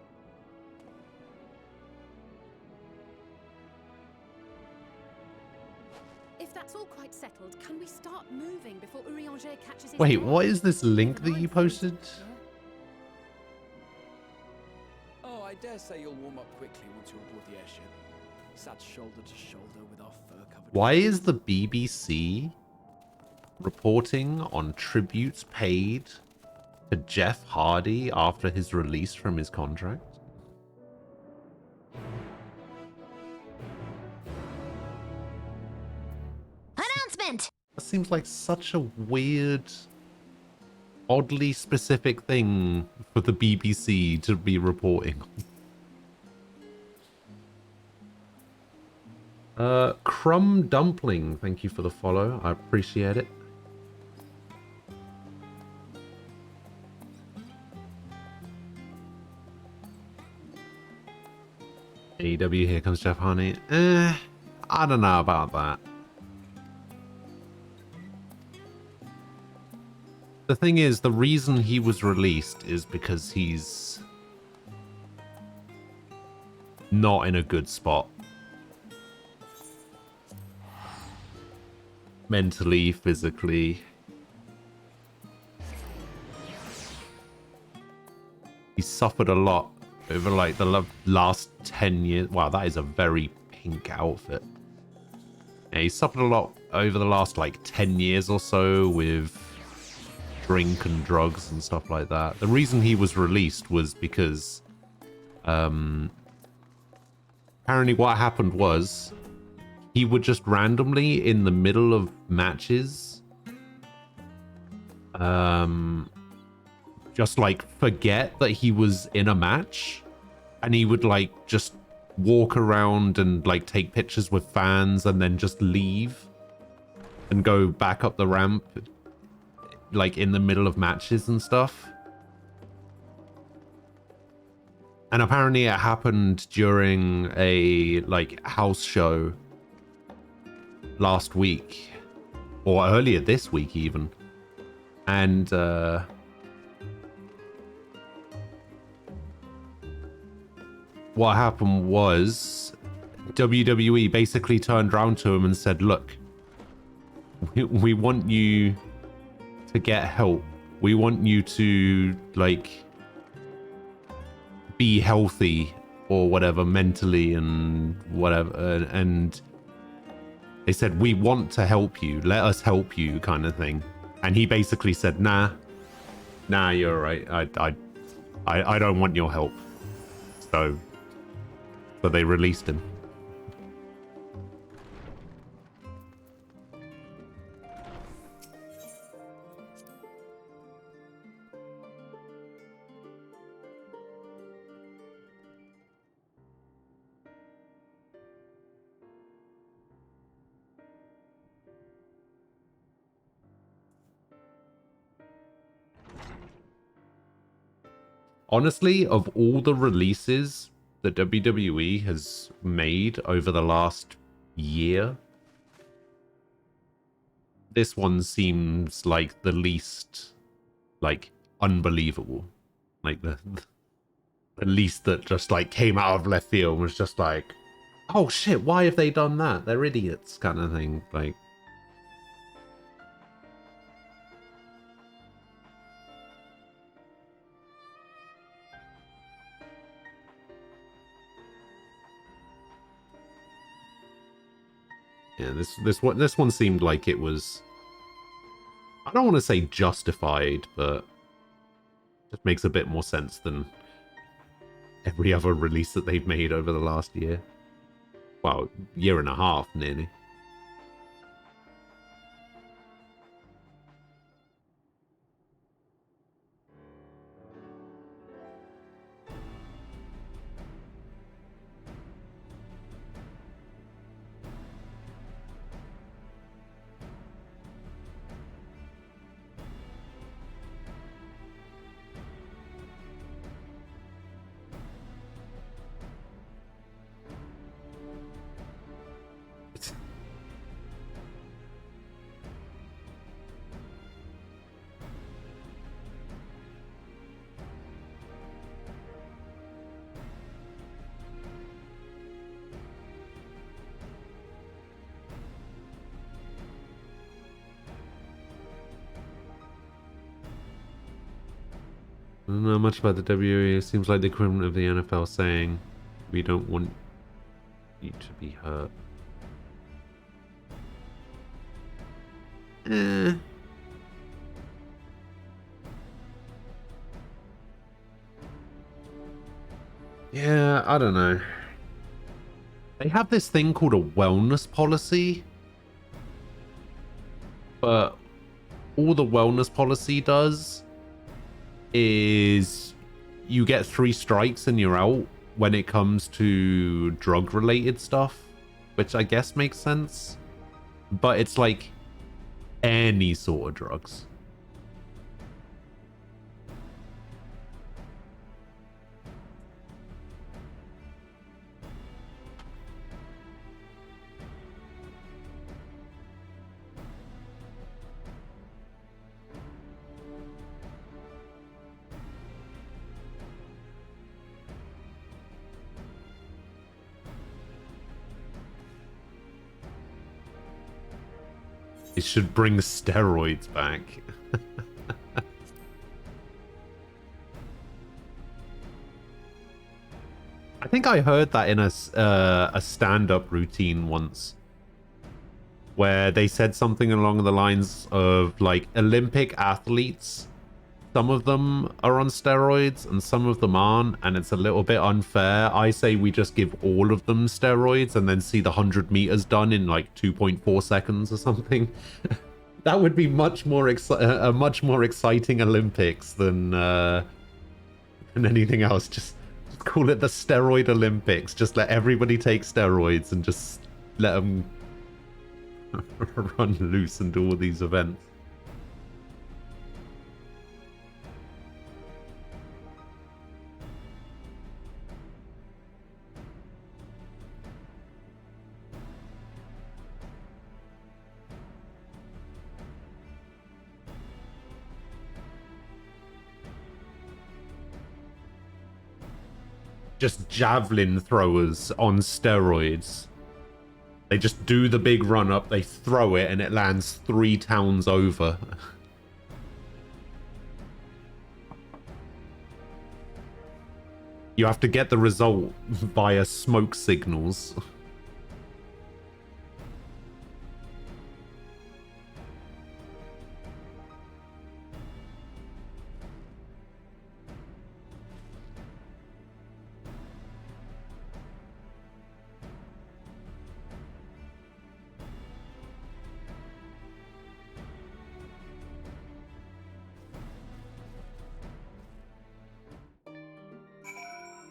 If that's all quite settled, can we start moving before Urianger catches his Wait, breath? what is this link that you posted? Oh, I dare say you'll warm up quickly once you're aboard the airship. Sat shoulder to shoulder with our fur-covered... Why is the BBC reporting on tributes paid to Jeff Hardy after his release from his contract? Announcement! That seems like such a weird, oddly specific thing for the BBC to be reporting on. Crumb Dumpling, thank you for the follow. I appreciate it. AEW, here comes Jeff Hardy. I don't know about that. The thing is, the reason he was released is because he's not in a good spot. Mentally, physically. He suffered a lot over like the last 10 years. Wow, that is a very pink outfit. Yeah, he suffered a lot over the last like 10 years or so with drink and drugs and stuff like that. The reason he was released was because apparently what happened was he would just randomly in the middle of matches just like forget that he was in a match, and he would like just walk around and like take pictures with fans and then just leave and go back up the ramp like in the middle of matches and stuff. And apparently it happened during a like house show last week or earlier this week even. And what happened was WWE basically turned around to him and said, look, we want you to get help. We want you to like be healthy or whatever mentally and whatever. And they said, we want to help you. Let us help you kind of thing. And he basically said, nah, you're right. I don't want your help. So they released him. Honestly, of all the releases that WWE has made over the last year, this one seems like the least, like, unbelievable. Like, the least that just, like, came out of left field and was just like, oh shit, why have they done that? They're idiots, kind of thing. Like, yeah, this one seemed like it was, I don't want to say justified, but just makes a bit more sense than every other release that they've made over the last year. Well, year and a half, nearly. I don't know much about the WWE. It seems like the equivalent of the NFL saying, we don't want you to be hurt. Yeah, I don't know. They have this thing called a wellness policy, but all the wellness policy does is you get 3 strikes and you're out when it comes to drug related stuff, which I guess makes sense, but it's like any sort of drugs. It should bring steroids back. I think I heard that in a stand-up routine once, where they said something along the lines of like Olympic athletes, some of them are on steroids and some of them aren't, and it's a little bit unfair. I say we just give all of them steroids and then see the 100 meters done in like 2.4 seconds or something. That would be much more a much more exciting Olympics than anything else. Just call it the Steroid Olympics. Just let everybody take steroids and just let them run loose and do all these events. Just javelin throwers on steroids. They just do the big run up, they throw it, and it lands 3 towns over. You have to get the result via smoke signals.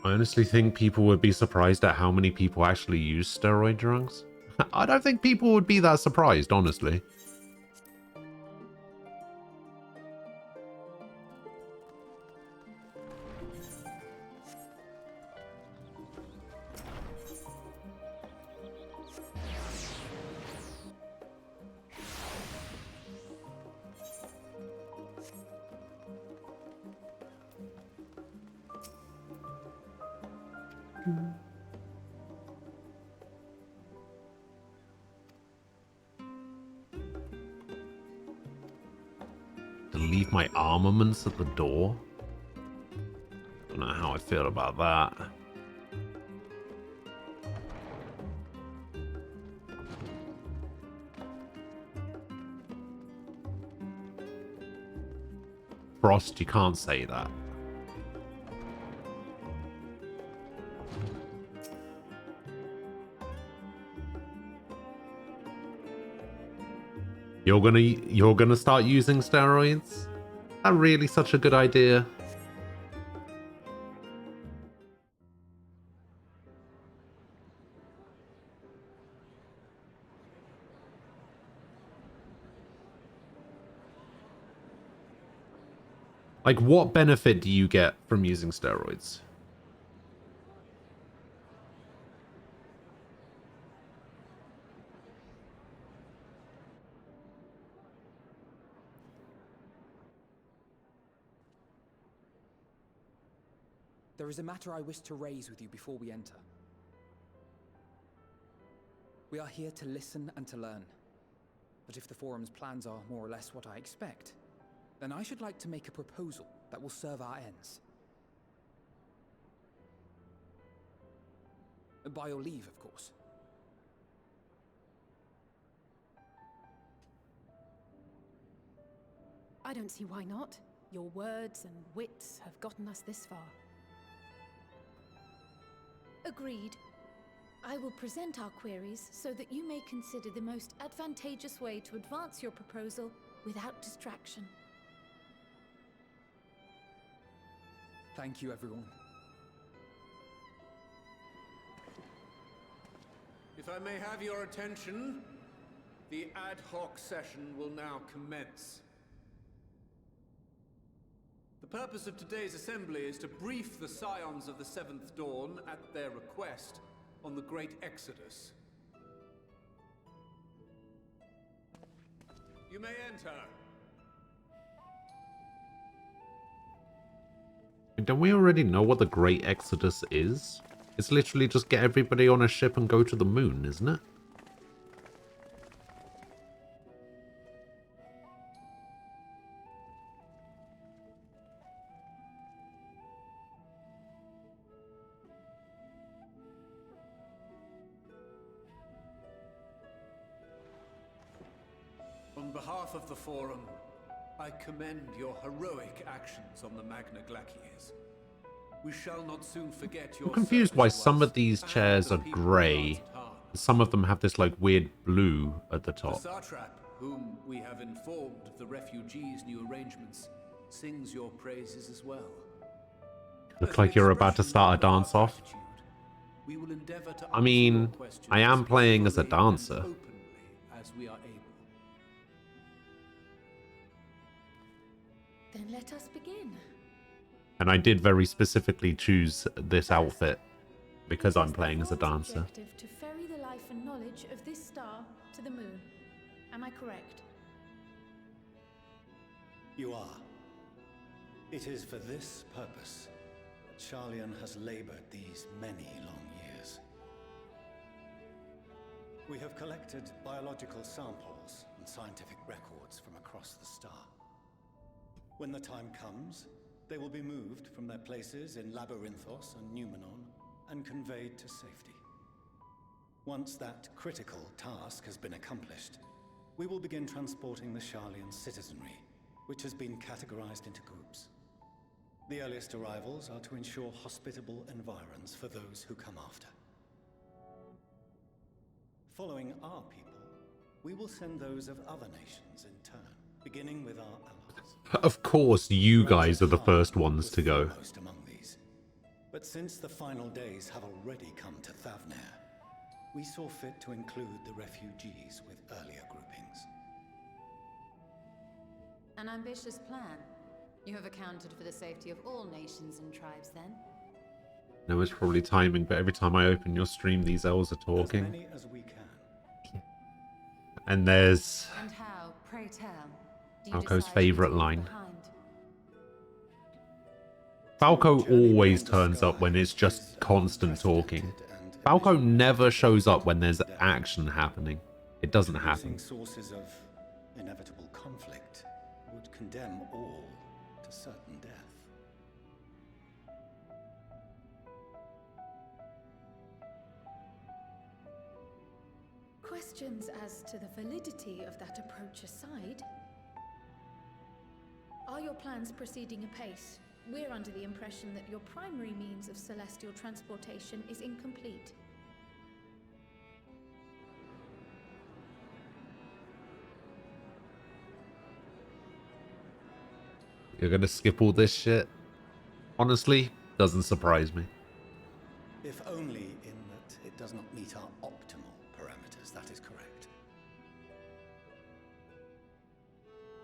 I honestly think people would be surprised at how many people actually use steroid drugs. I don't think people would be that surprised, honestly. To leave my armaments at the door? Don't know how I feel about that. Frost, you can't say that. You're gonna start using steroids? Is that really such a good idea? Like, what benefit do you get from using steroids? There is a matter I wish to raise with you before we enter. We are here to listen and to learn. But if the Forum's plans are more or less what I expect, then I should like to make a proposal that will serve our ends. By your leave, of course. I don't see why not. Your words and wits have gotten us this far. Agreed. I will present our queries so that you may consider the most advantageous way to advance your proposal without distraction. Thank you, everyone. If I may have your attention, the ad hoc session will now commence. The purpose of today's assembly is to brief the Scions of the Seventh Dawn, at their request, on the Great Exodus. You may enter. Don't we already know what the Great Exodus is? It's literally just get everybody on a ship and go to the moon, isn't it? behalf of the Forum, I commend your heroic actions on the Magna Glacies. We shall not soon forget your I'm confused why service to some us of these and chairs the are people of grey. Arndt Harm. Some of them have this like weird blue at the The top. Satrap, whom we have informed of the refugees' new arrangements, sings your praises as well. Look As like an you're about to expression start a of our dance off. gratitude, we will endeavor to I answer mean, your questions I am playing as a fully and dancer. openly as we are able. Then let us begin. And I did very specifically choose this outfit because I'm It is the playing as a Forum's dancer. objective to ferry the life and knowledge of this star to the moon. Am I correct? You are. It is for this purpose that Sharlayan has labored these many long years. We have collected biological samples and scientific records from across the star. When the time comes, they will be moved from their places in Labyrinthos and Numenon and conveyed to safety. Once that critical task has been accomplished, we will begin transporting the Sharlayan citizenry, which has been categorized into groups. The earliest arrivals are to ensure hospitable environs for those who come after. Following our people, we will send those of other nations in turn, beginning with our allies. Of course, you guys are the first ones to go. Foremost among these. But since the final days have already come to Thavnair, we saw fit to include the refugees with earlier groupings. An ambitious plan. You have accounted for the safety of all nations and tribes, then? No, it's probably timing, but every time I open your stream, these elves are As talking. many as we can. And there's And how, pray tell, do you Falco's decide favourite to leave line. behind? Falco always turns up when it's just constant talking. Falco never shows up when there's action happening. It doesn't happen. Introducing sources of inevitable conflict would condemn all to certain death. Questions as to the validity of that approach aside, are your plans proceeding apace? We're under the impression that your primary means of celestial transportation is incomplete. You're gonna skip all this shit? Honestly, doesn't surprise me. If only in that it does not meet our optimal parameters, that is correct.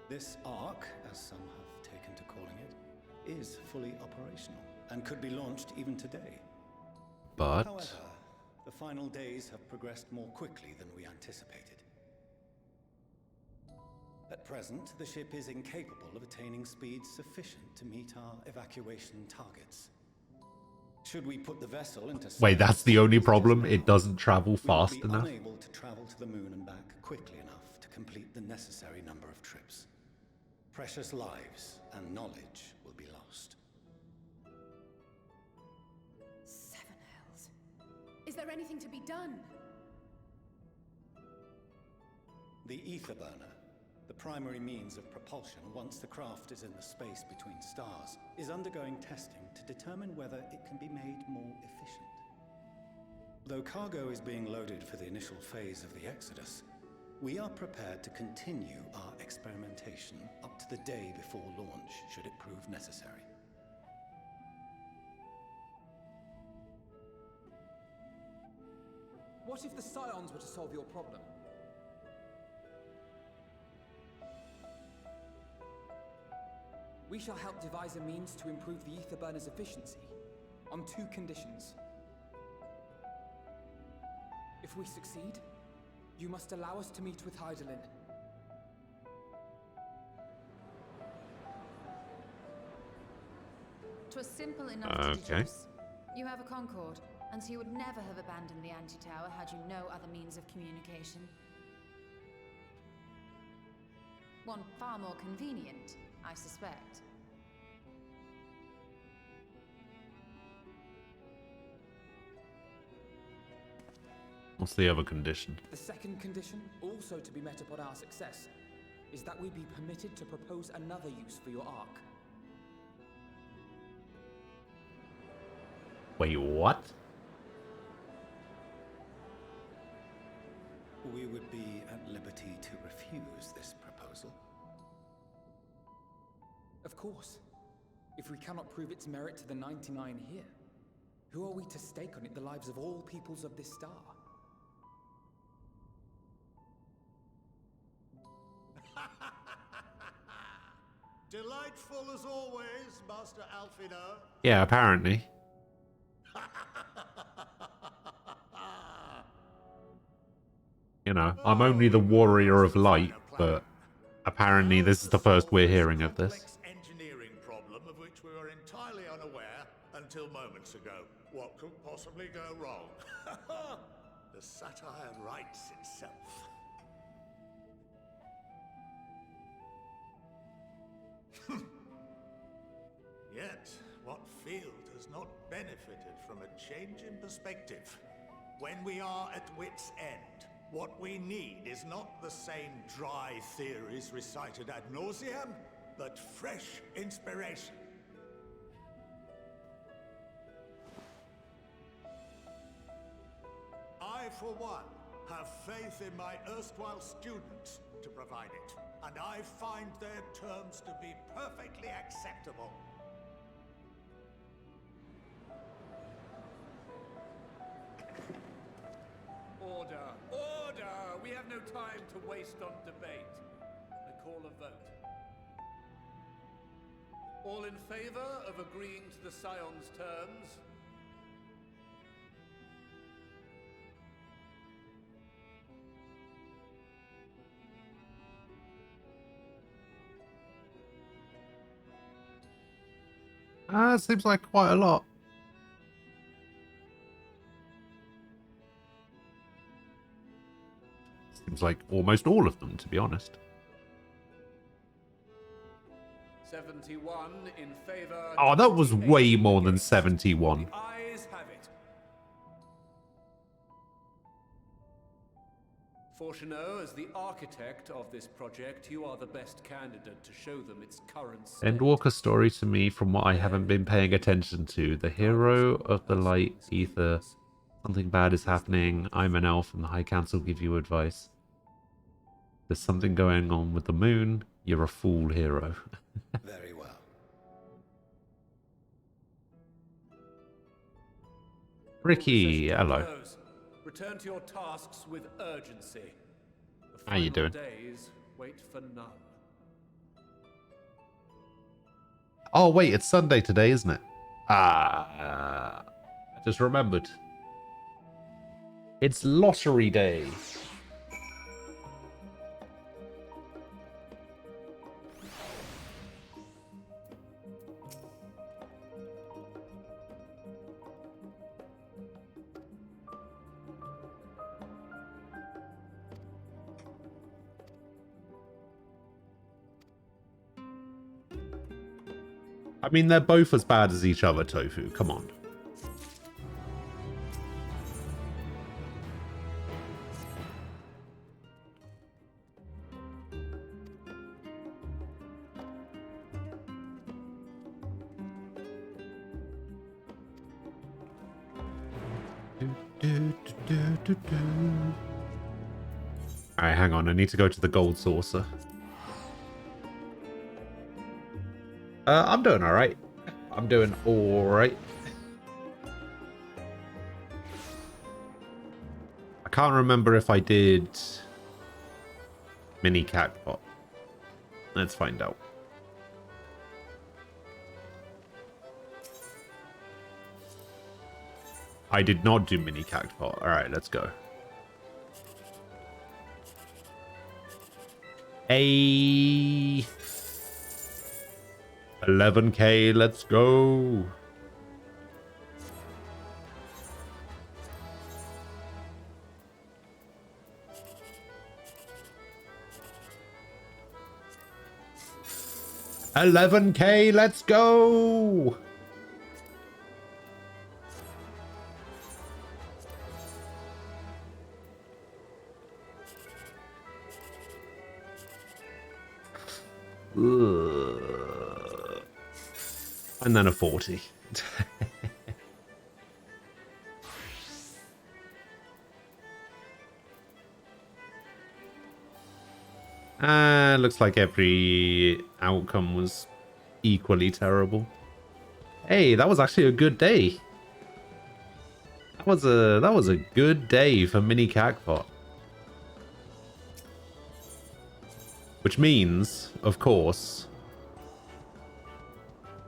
This arc, as some have taken to calling it, is fully operational and could be launched even today. But However, the final days have progressed more quickly than we anticipated. At present, the ship is incapable of attaining speeds sufficient to meet our evacuation targets. Should we put the vessel into wait, that's the only problem? It doesn't travel we would fast be enough? unable to travel to the moon and back quickly enough to complete the necessary number of trips. Precious lives and knowledge will be lost. Seven hells. Is there anything to be done? The ether burner, the primary means of propulsion once the craft is in the space between stars, is undergoing testing to determine whether it can be made more efficient. Though cargo is being loaded for the initial phase of the Exodus, we are prepared to continue our experimentation up to the day before launch, should it prove necessary. What if the Scions were to solve your problem? We shall help devise a means to improve the ether burner's efficiency on 2 conditions. If we succeed, you must allow us to meet with Hydaelyn. "'Twas simple enough to deduce. You have a Concord, and so you would never have abandoned the Anti-Tower had you no other means of communication. One far more convenient, I suspect. What's the other condition? The second condition, also to be met upon our success, is that we be permitted to propose another use for your ark. Wait, what? We would be at liberty to refuse this proposal. Of course. If we cannot prove its merit to the 99 here, who are we to stake on it the lives of all peoples of this star? Delightful as always, Master Alfino. Yeah, apparently. You know, I'm only the warrior of light, but apparently this is the first we're hearing of this. Engineering problem of which we were entirely unaware until moments ago. What could possibly go wrong? The satire writes itself. Yet, what field has not benefited from a change in perspective? When we are at wit's end, what we need is not the same dry theories recited ad nauseam, but fresh inspiration. I, for one, have faith in my erstwhile students to provide it, and I find their terms to be perfectly acceptable. Order! Order! We have no time to waste on debate. I call a vote. All in favor of agreeing to the Scion's terms? Seems like quite a lot. Seems like almost all of them, to be honest. 71 in favor. Oh, that was way more than 71. The ayes have it. Fortuneau, as the architect of this project, you are the best candidate to show them its current state. End walk a story to me from what I haven't been paying attention to. The hero of the light ether. Something bad is happening. I'm an elf and the High Council give you advice. There's something going on with the moon. You're a fool, hero. Very well. Ricky, hello. Return to your tasks with urgency. The How you final doing? Days wait for none. Oh, wait, it's Sunday today, isn't it? I just remembered. It's lottery day. I mean, they're both as bad as each other, Tofu. Come on. Alright, hang on. I need to go to the gold saucer. I'm doing alright. I'm doing alright. I can't remember if I did mini cactbot. Let's find out. I did not do mini cactbot. Alright, let's go. 11K, let's go. $11K, let's go. Ugh. And then a 40. Looks like every outcome was equally terrible. Hey, that was actually a good day. That was a good day for Mini Cagpot. Which means, of course,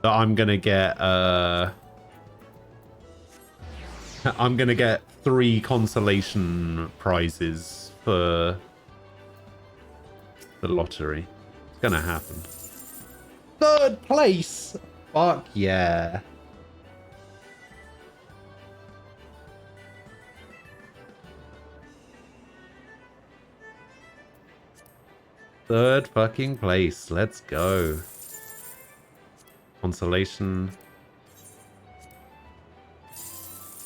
that I'm gonna get I'm gonna get 3 consolation prizes for the lottery. It's gonna happen. 3rd place! Fuck yeah. Third fucking place. Let's go. Consolation.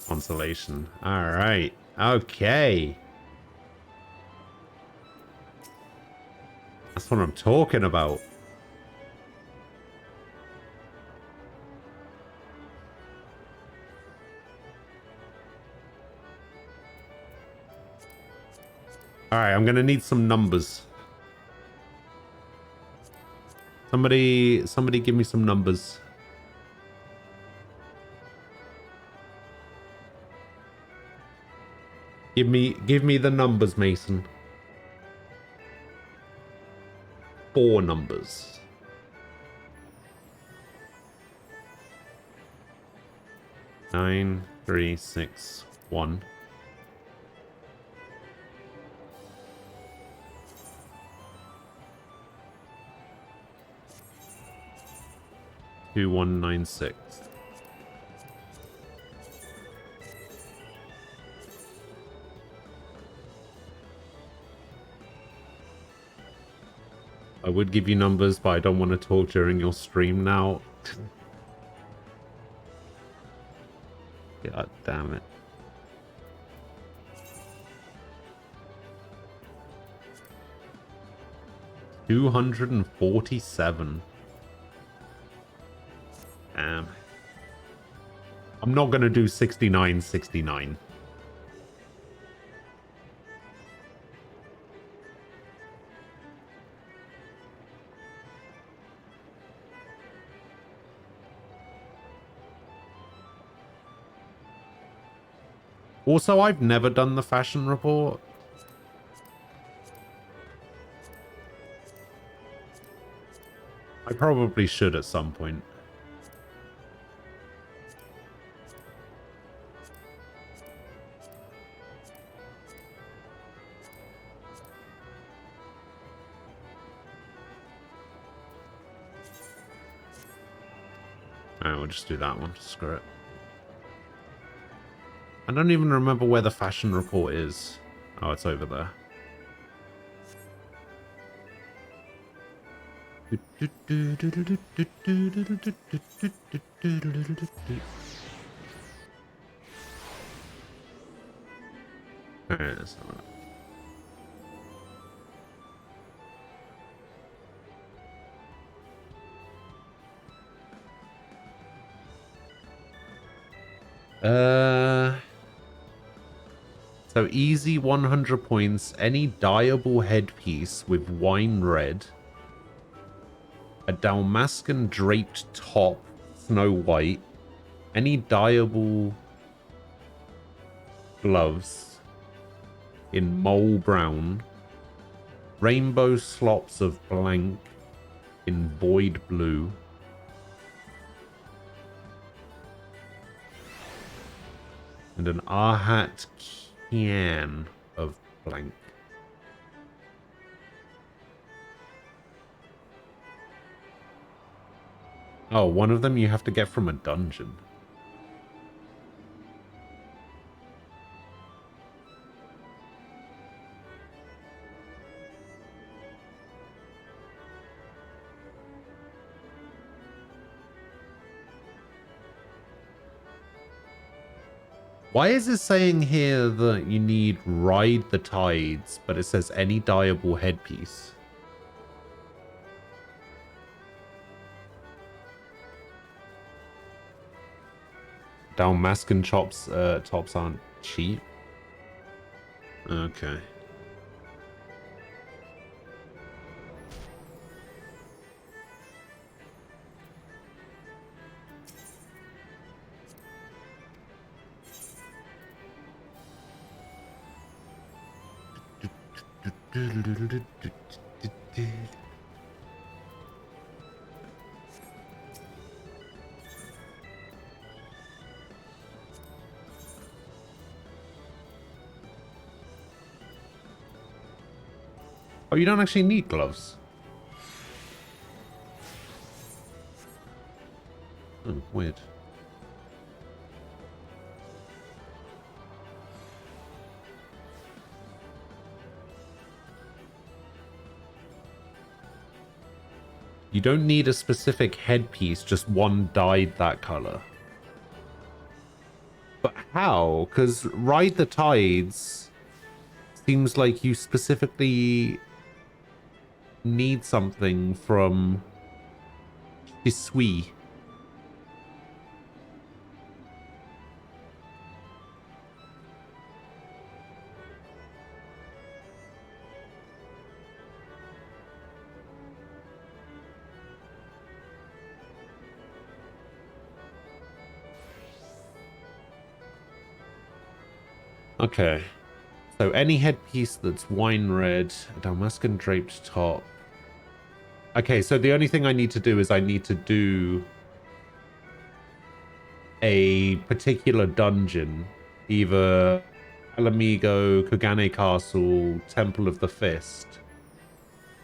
Consolation. Alright. Okay. That's what I'm talking about. Alright, I'm gonna need some numbers. Somebody give me some numbers. Give me the numbers, Mason. 4 numbers. Nine, 3, 6, 1. Two, 1, 9, 6. I would give you numbers, but I don't want to talk during your stream now. God damn it. $247. Damn. I'm not gonna do 69.69. Also, I've never done the fashion report. I probably should at some point. Alright, we'll just do that one. Screw it. I don't even remember where the fashion report is. Oh, it's over there. Alright, that's not right. So easy 100 points. Any dyeable headpiece with wine red. A Dalmascan draped top, Snow White. Any dyeable gloves in mole brown. Rainbow slops of blank in void blue. And an Arhat can of blank. Oh, one of them you have to get from a dungeon. Why is it saying here that you need Ride the Tides, but it says any dyeable headpiece? Dalmascan tops aren't cheap. Okay. Oh, you don't actually need gloves. Oh, weird. You don't need a specific headpiece, just one dyed that color. But how? Because Ride the Tides seems like you specifically need something from Hisui. Okay. So any headpiece that's wine red, a Dalmascan draped top. Okay, so the only thing I need to do is I need to do a particular dungeon. Either Alamigo, Kogane Castle, Temple of the Fist.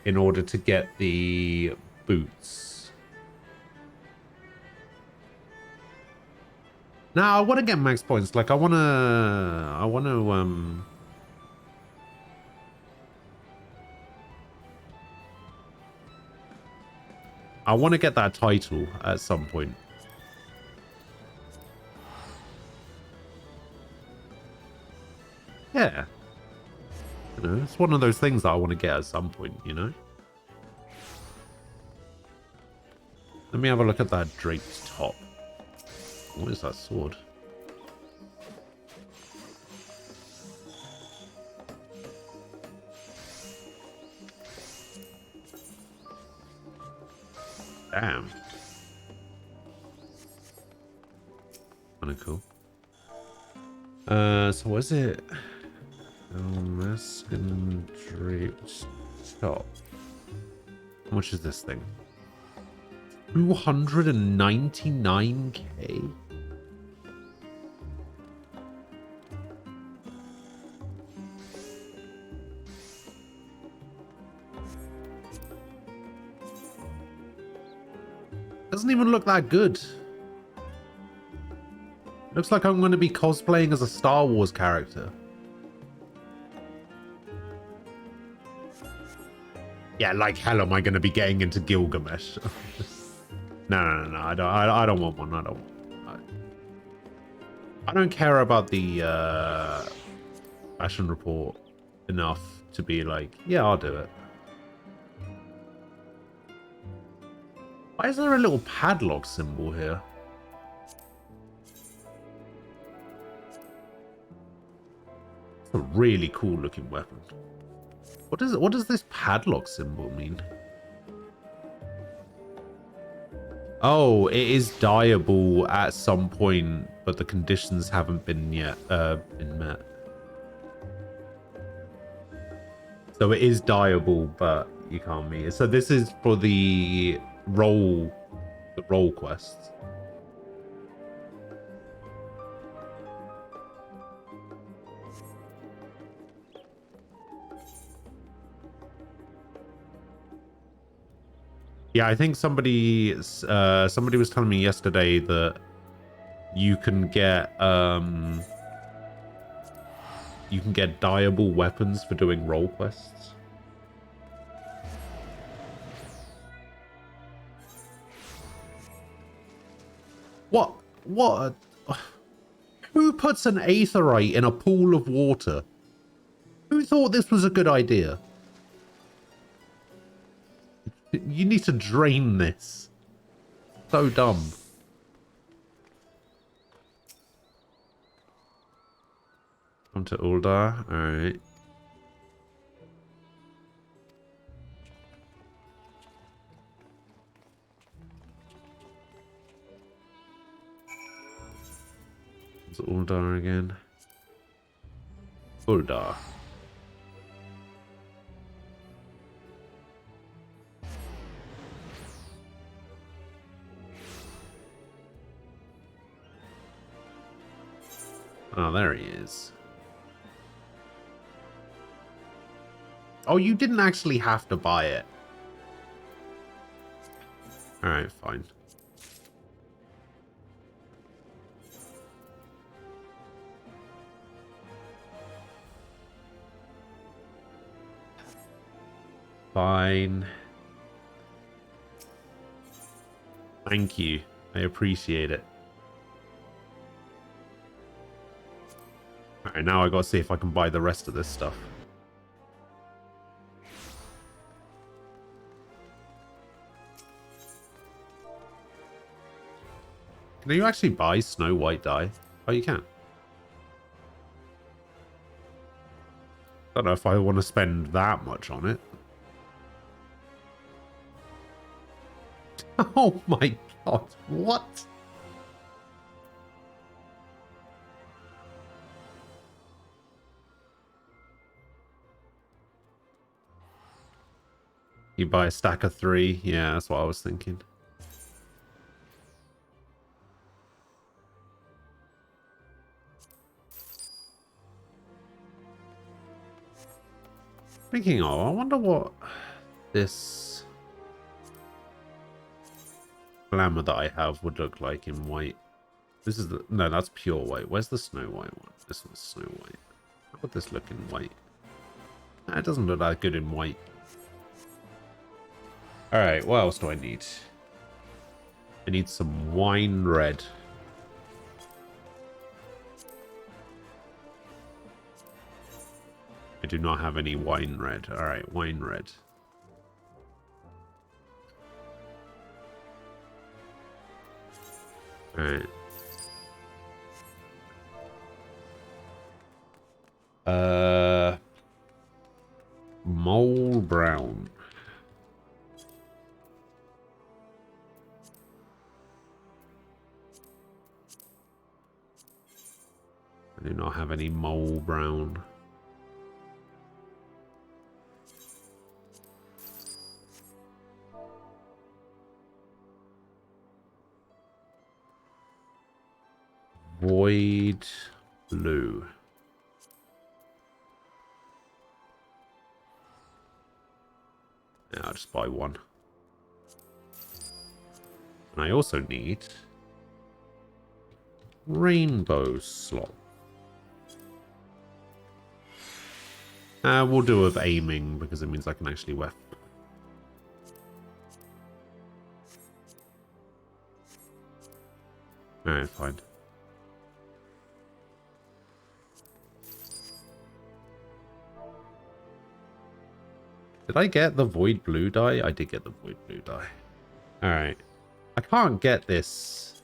In order to get the boots. Now, I want to get max points. Like, I want to get that title at some point. Yeah. You know, it's one of those things that I want to get at some point, you know? Let me have a look at that draped top. What is that sword? Damn. Kind of cool. So was it? Dalmascan draped top. How much is this thing? 299k? Doesn't even look that good. Looks like I'm going to be cosplaying as a Star Wars character. Yeah, like hell am I going to be getting into Gilgamesh? No, I don't want one. I don't care about the fashion report enough to be like, yeah, I'll do it. Why is there a little padlock symbol here? It's a really cool looking weapon. What does this padlock symbol mean? Oh, it is dyeable at some point, but the conditions haven't been met. So it is dyeable, but you can't meet it. So this is for the role quests. Yeah, I think somebody was telling me yesterday that you can get dyeable weapons for doing role quests. What? Who puts an aetheryte in a pool of water? Who thought this was a good idea? You need to drain this. So dumb. Come to Uldar. Alright. It's Uldar again. Uldar. Oh, there he is. Oh, you didn't actually have to buy it. Alright, fine. Fine. Thank you. I appreciate it. Alright, now I gotta see if I can buy the rest of this stuff. Can you actually buy Snow White dye? Oh, you can. Don't know if I want to spend that much on it. Oh my god, what? You buy a stack of 3? Yeah, that's what I was thinking. Speaking of, I wonder what this glamour that I have would look like in white. This is the... No, that's pure white. Where's the Snow White one? This one's Snow White. How would this look in white? It doesn't look that good in white. Alright, what else do I need? I need some wine red. I do not have any wine red. Alright, wine red. Alright. Mole brown. I do not have any mole brown. Void blue. Yeah, I'll just buy one. And I also need rainbow slot. We'll do with aiming because it means I can actually weapon. Alright, fine. Did I get the void blue dye? I did get the void blue dye. Alright. I can't get this.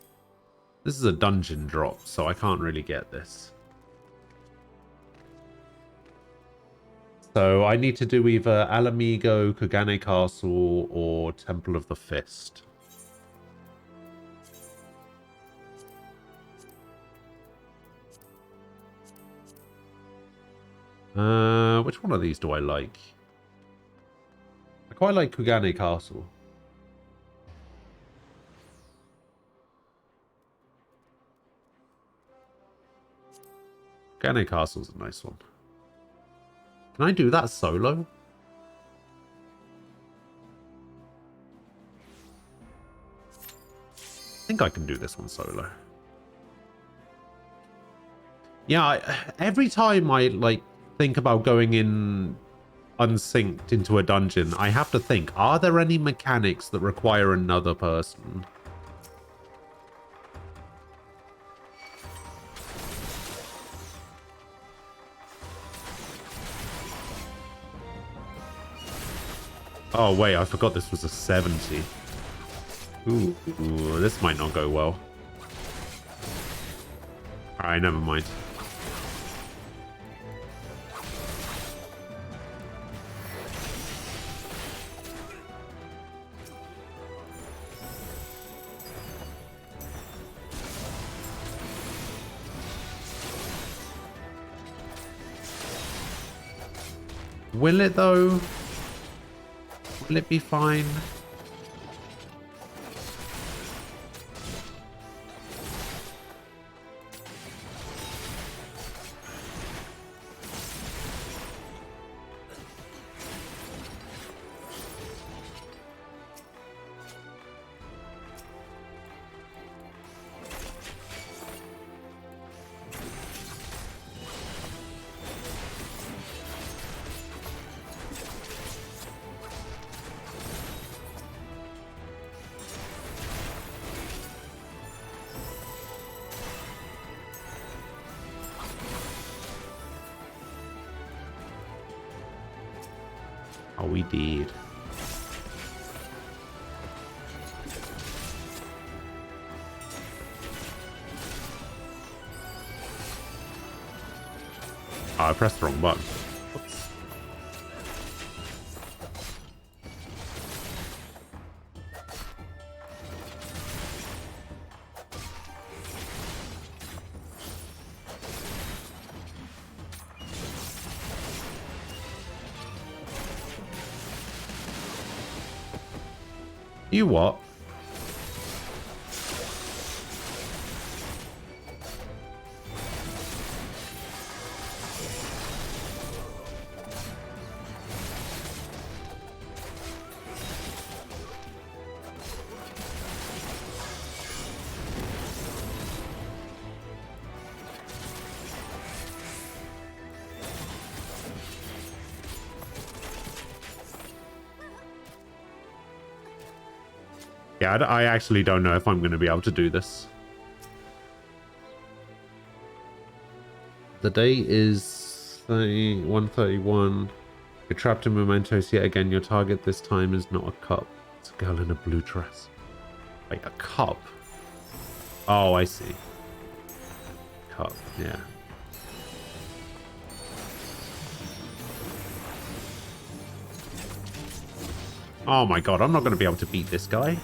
This is a dungeon drop, so I can't really get this. So I need to do either Ala Mhigo, Kugane Castle, or Temple of the Fist. Which one of these do I like? I quite like Kugane Castle. Kugane Castle's a nice one. Can I do that solo? I think I can do this one solo. Yeah, every time I like think about going in unsynced into a dungeon, I have to think, are there any mechanics that require another person? Oh, wait, I forgot this was a 70. Ooh, this might not go well. Alright, never mind. Will it though? Will it be fine? Oh, we did. Oh, I pressed the wrong button. Whoops. You what? Yeah, I actually don't know if I'm going to be able to do this. The day is 1:31. You're trapped in Mementos yet again. Your target this time is not a cup. It's a girl in a blue dress. Wait, a cup? Oh, I see. Cup, yeah. Oh my god, I'm not going to be able to beat this guy.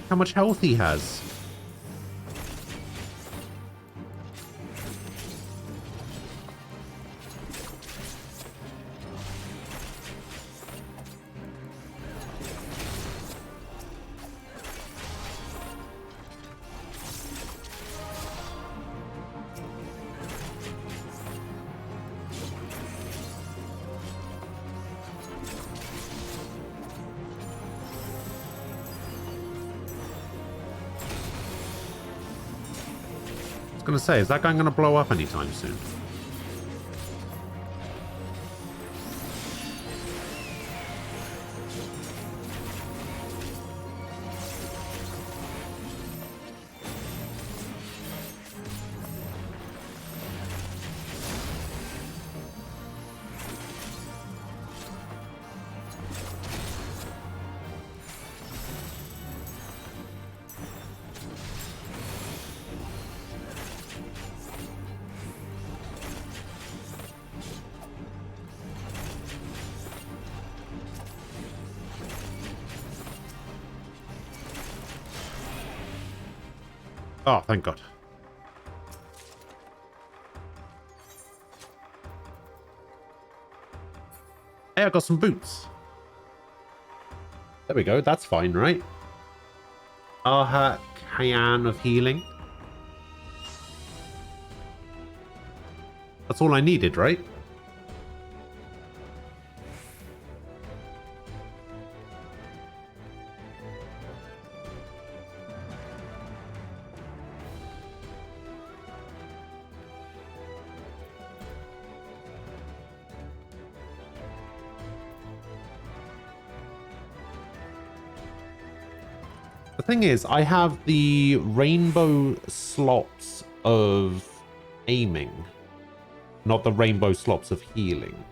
How much health he has. I was gonna say, is that guy gonna blow up anytime soon? Oh, thank God. Hey, I got some boots. There we go. That's fine, right? Aha, Kayan of healing. That's all I needed, right? The thing is, I have the rainbow slots of aiming, not the rainbow slots of healing.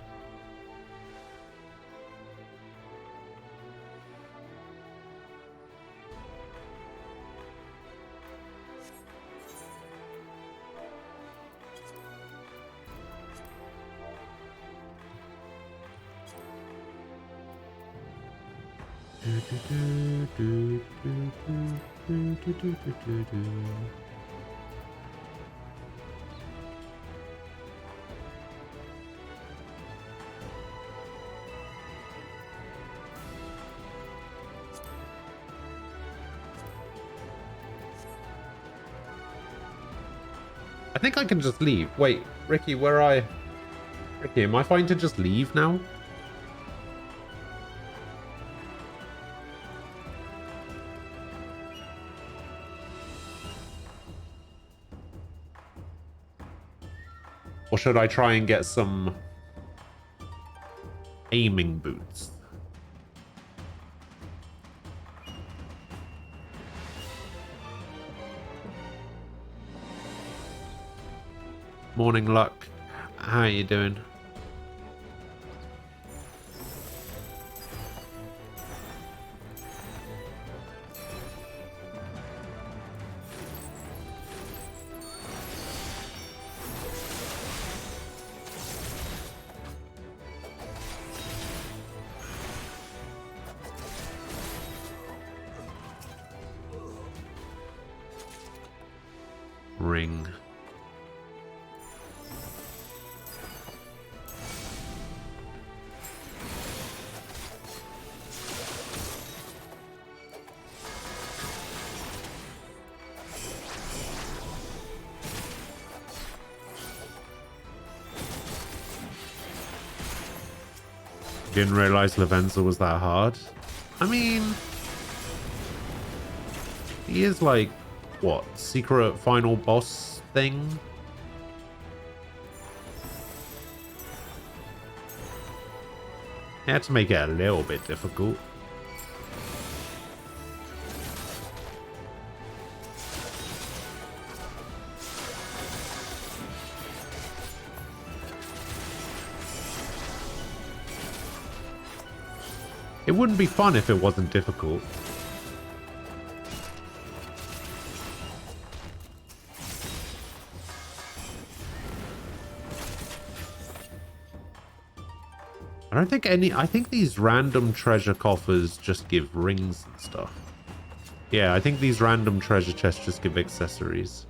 I think I can just leave. Wait, Ricky, where are I? Ricky, am I fine to just leave now? Or should I try and get some aiming boots? Morning, Luck. How are you doing? Ring. Didn't realize Lavenza was that hard. I mean, he is like, what, secret final boss thing? He had to make it a little bit difficult. It wouldn't be fun if it wasn't difficult. I think these random treasure coffers just give rings and stuff. Yeah, I think these random treasure chests just give accessories.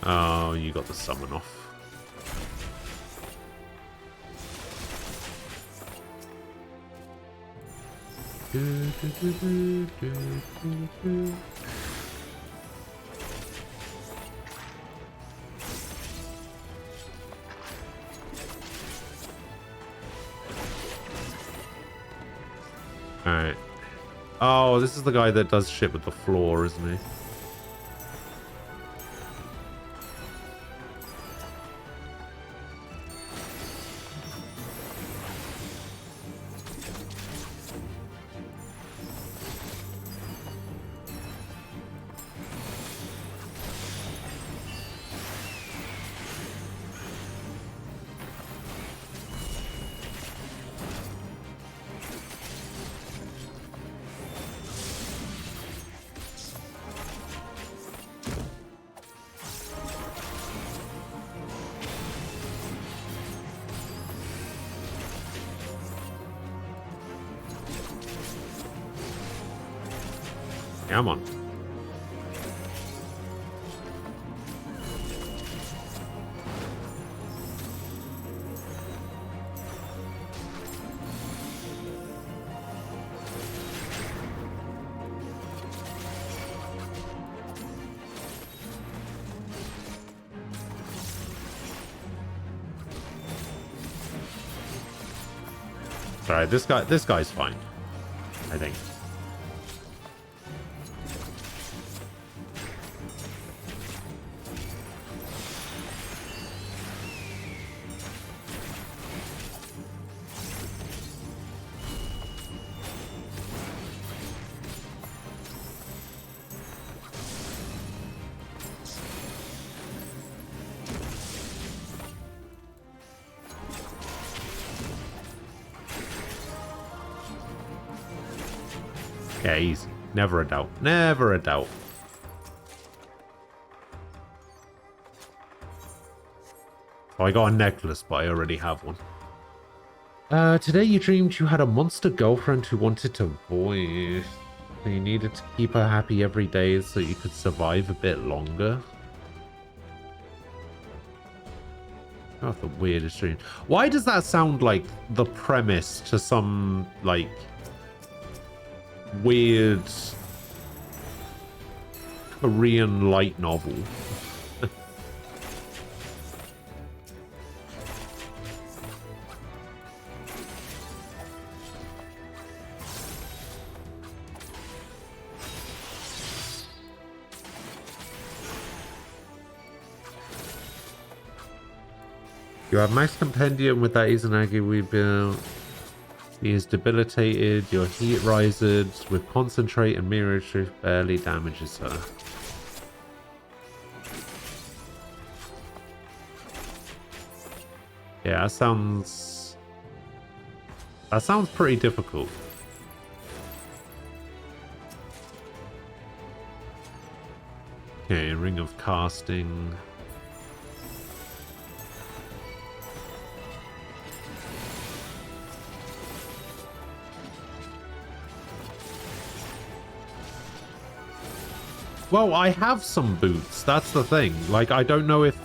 Oh, you got the summon off. Alright. Oh, this is the guy that does shit with the floor, isn't he? Come on. Alright, this guy's fine, I think. Yeah, easy. Never a doubt. Never a doubt. Oh, I got a necklace, but I already have one. Today you dreamed you had a monster girlfriend who wanted to voice. You needed to keep her happy every day so you could survive a bit longer. Oh, the weirdest dream. Why does that sound like the premise to some, like, weird Korean light novel? You have max compendium with that Izanagi we built. He is debilitated. Your heat rises with concentrate and mirror truth barely damages her. Yeah, that sounds pretty difficult. Okay, Ring of Casting. Well, I have some boots. That's the thing. Like, I don't know if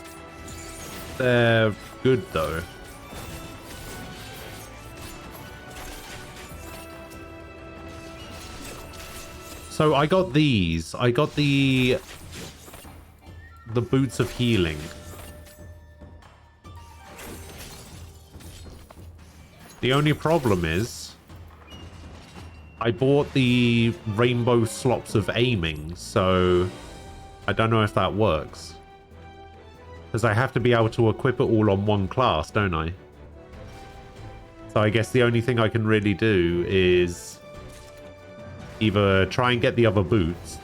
they're good, though. So I got these. I got the boots of healing. The only problem is I bought the rainbow slops of aiming, so I don't know if that works. Because I have to be able to equip it all on one class, don't I? So I guess the only thing I can really do is either try and get the other boots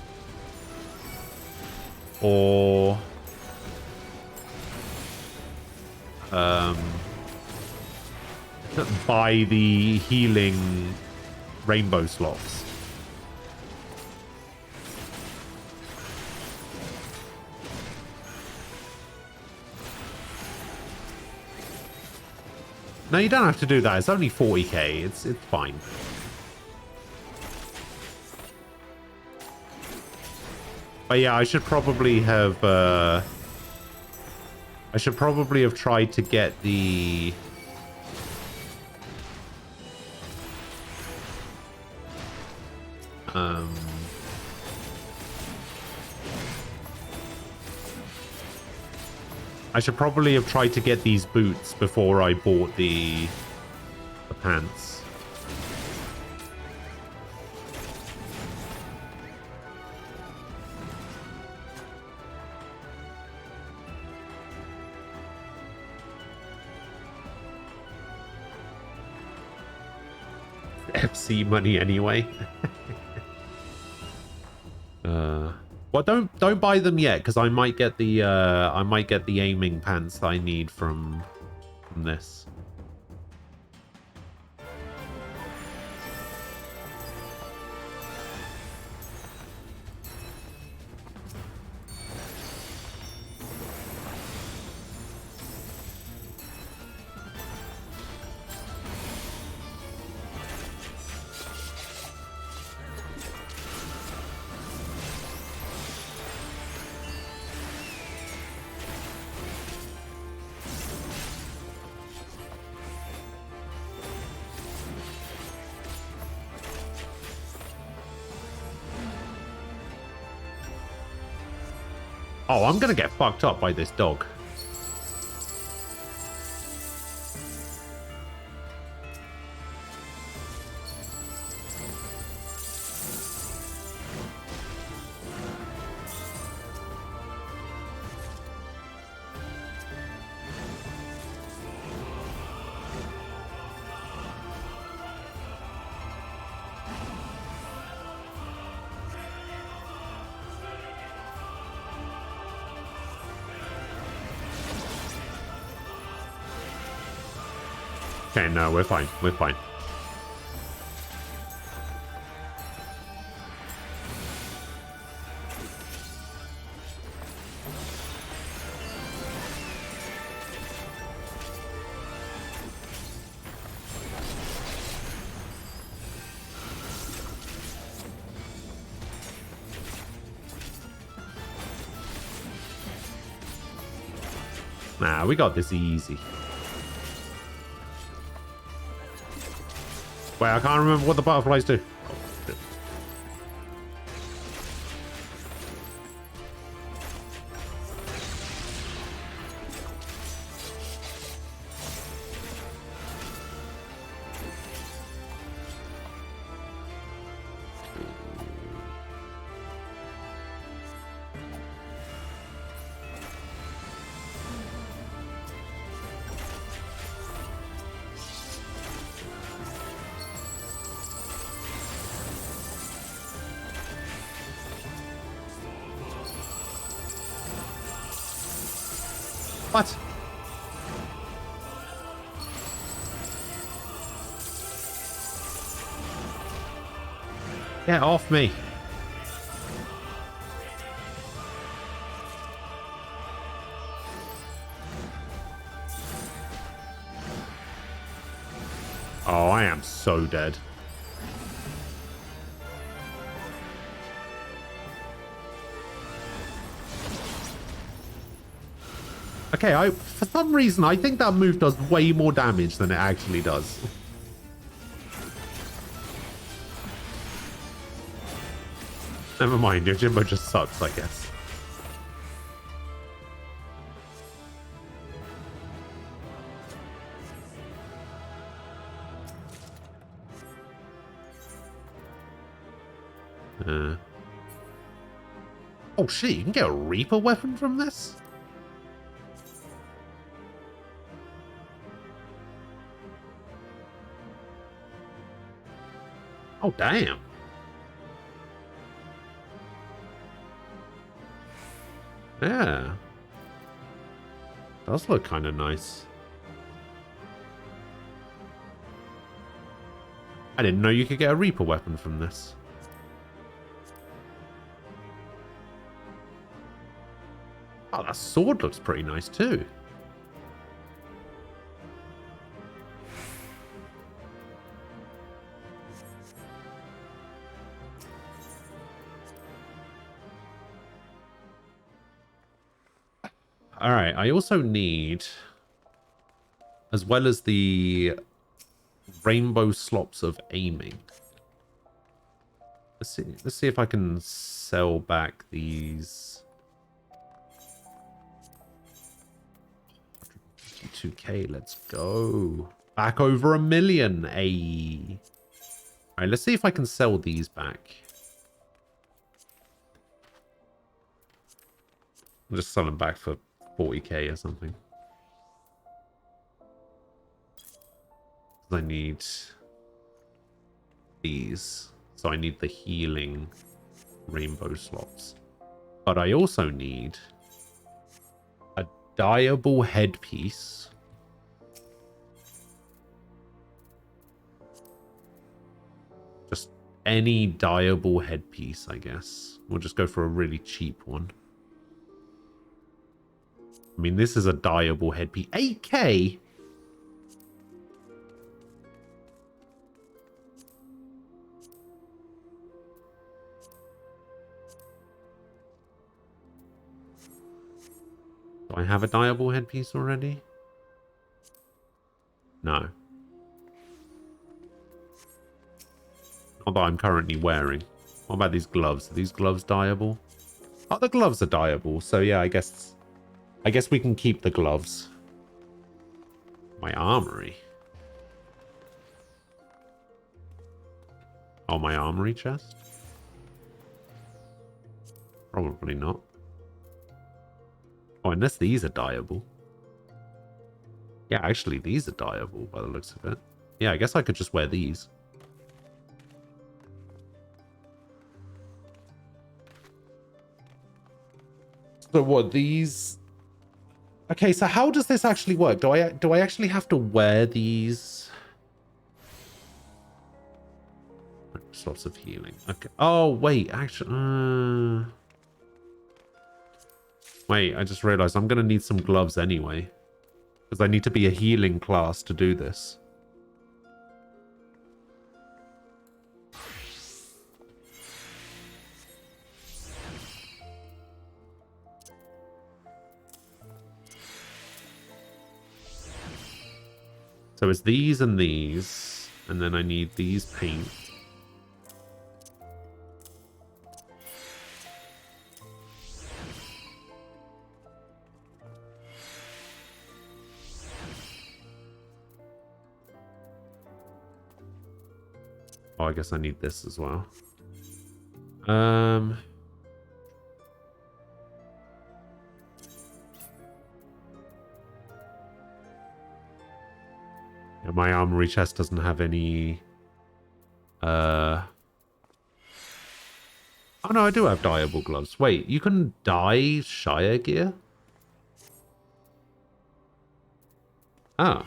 or buy the healing rainbow slots. No, you don't have to do that. It's only 40k. It's fine. But yeah, I should probably have tried to get the I should probably have tried to get these boots before I bought the pants. FC money anyway. Well, don't buy them yet, because I might get the aiming pants that I need from this. Oh, I'm gonna get fucked up by this dog. Okay, no, we're fine. We're fine. Nah, we got this easy. Wait, I can't remember what the butterflies do. Oh, shit. What? Get off me. Oh, I am so dead. Okay, for some reason, I think that move does way more damage than it actually does. Never mind, your Jimbo just sucks, I guess. Oh shit, you can get a Reaper weapon from this? Oh, damn. Yeah. Does look kind of nice. I didn't know you could get a Reaper weapon from this. Oh, that sword looks pretty nice too. Alright, I also need, as well as the rainbow slops of aiming. Let's see if I can sell back these 2K. Let's go. Back over 1 million. Ayy. Alright, let's see if I can sell these back. I'll just sell them back for 40k or something. I need these. So I need the healing rainbow slots. But I also need a dyeable headpiece. Just any dyeable headpiece, I guess. We'll just go for a really cheap one. I mean, this is a dyeable headpiece. 8k? Do I have a dyeable headpiece already? No. Not that I'm currently wearing. What about these gloves? Are these gloves dyeable? Oh, the gloves are dyeable. So yeah, I guess we can keep the gloves. My armory. Oh, my armory chest? Probably not. Oh, unless these are dyeable. Yeah, actually, these are dyeable by the looks of it. Yeah, I guess I could just wear these. So what, these... Okay, so how does this actually work? Do I actually have to wear these? Slots of healing. Okay. Oh, wait, actually... Wait, I just realized I'm going to need some gloves anyway. Because I need to be a healing class to do this. So it's these and these, and then I need these paint. Oh, I guess I need this as well. Yeah, my armory chest doesn't have any... Oh no, I do have dyeable gloves. Wait, you can dye Shire gear? Ah.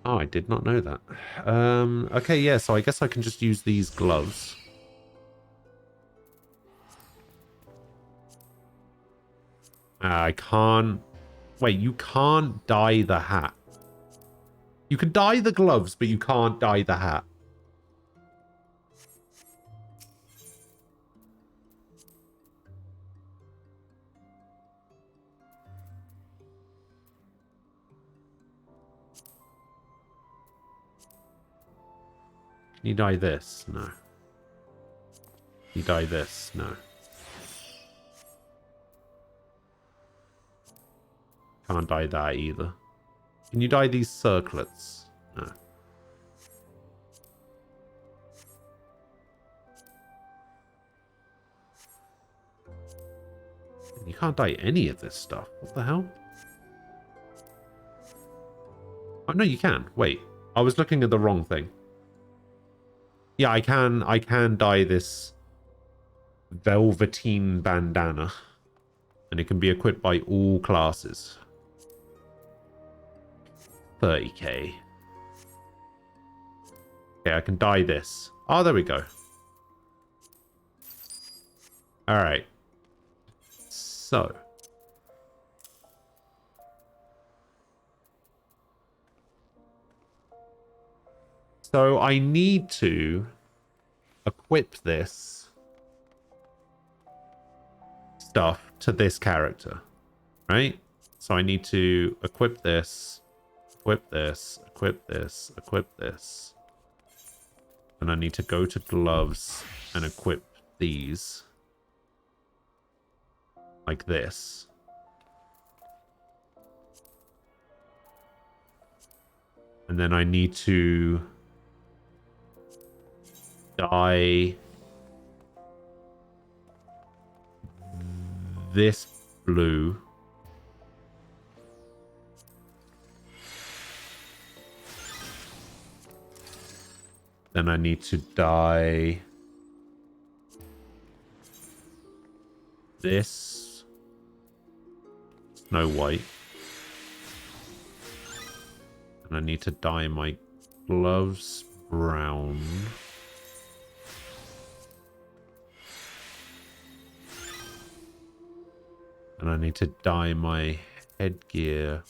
Oh, I did not know that. Okay, yeah, so I guess I can just use these gloves. I can't... Wait, you can't dye the hat. You can dye the gloves, but you can't dye the hat. Can you dye this? No. Can you dye this? No. Can't dye that either. Can you dye these circlets? No. You can't dye any of this stuff. What the hell? Oh, no, you can. Wait. I was looking at the wrong thing. Yeah, I can dye this velveteen bandana. And it can be equipped by all classes. 30k. Okay, I can dye this. Oh, there we go. Alright. So. So I need to equip this stuff to this character, right? So I need to equip this, equip this, equip this, equip this. And I need to go to gloves and equip these. Like this. And then I need to dye this blue. Then I need to dye this Snow White. And I need to dye my gloves brown. And I need to dye my headgear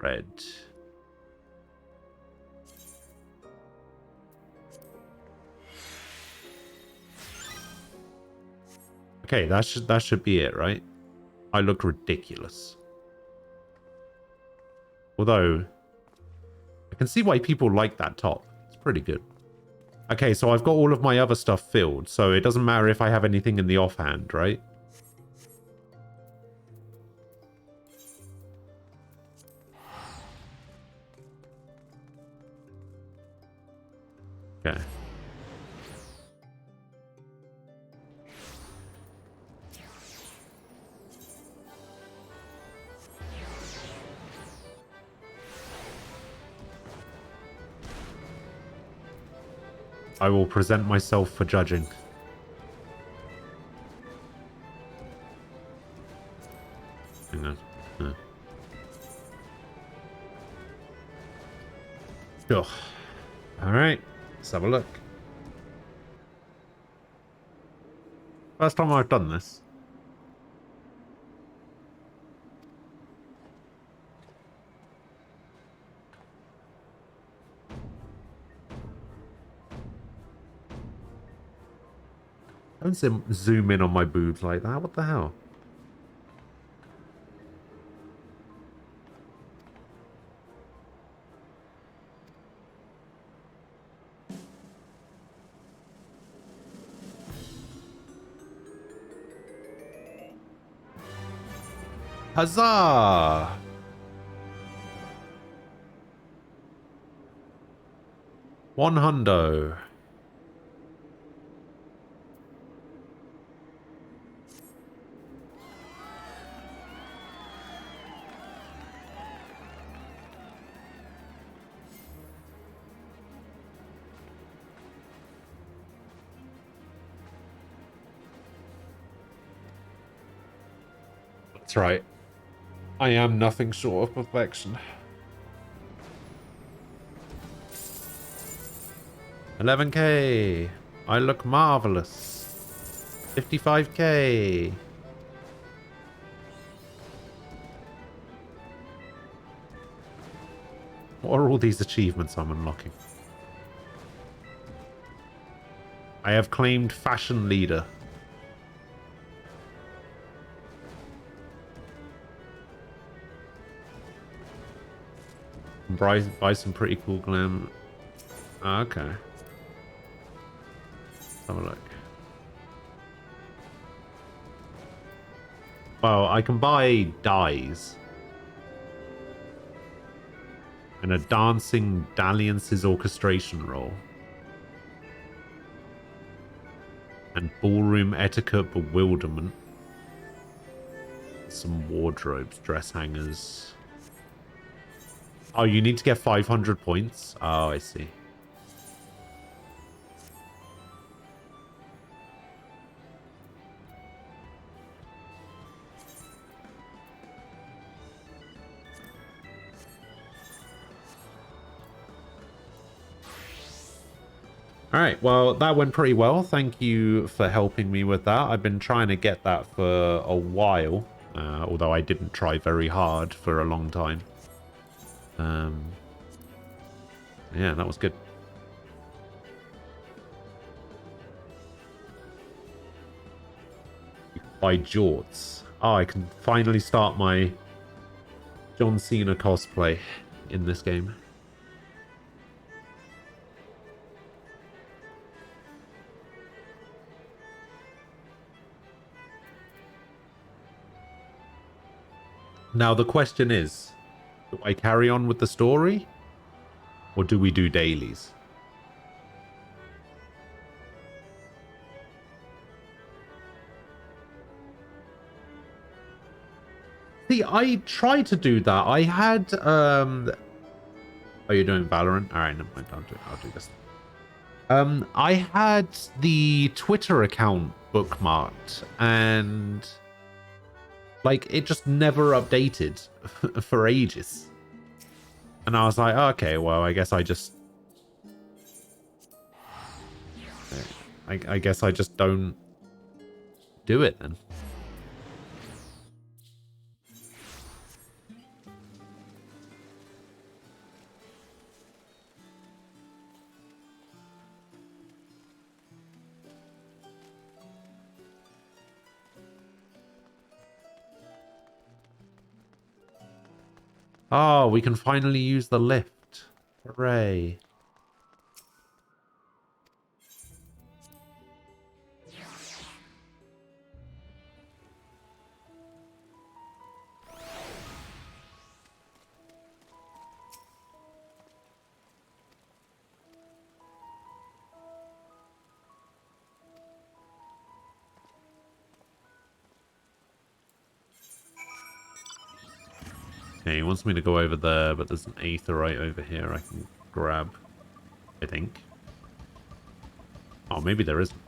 red. Okay, that should be it, right? I look ridiculous. Although, I can see why people like that top. It's pretty good. Okay, so I've got all of my other stuff filled, so it doesn't matter if I have anything in the offhand, right? Okay. I will present myself for judging. Hang on. No. Sure. Alright. Let's have a look. First time I've done this. Don't zoom in on my boobs like that. What the hell? Huzzah! $100. That's right. I am nothing short of perfection. 11k. I look marvelous. 55k. What are all these achievements I'm unlocking? I have claimed fashion leader. Buy some pretty cool glam. Ah, okay. Let's have a look. Well, I can buy dyes. And a dancing dalliances orchestration roll. And ballroom etiquette bewilderment. Some wardrobes, dress hangers. Oh, you need to get 500 points? Oh, I see. Alright, well, that went pretty well. Thank you for helping me with that. I've been trying to get that for a while, although I didn't try very hard for a long time. Yeah, that was good. By Jorts. Oh, I can finally start my John Cena cosplay in this game. Now the question is, do I carry on with the story? Or do we do dailies? See, I tried to do that. I had oh, you're doing Valorant? Alright, never mind, I'll do this. I had the Twitter account bookmarked and like it just never updated for ages. And I was like, okay, well, I guess I just... I guess I just don't do it then. Oh, we can finally use the lift. Hooray. Okay, he wants me to go over there, but there's an aetheryte over here I can grab, I think. Oh, maybe there isn't.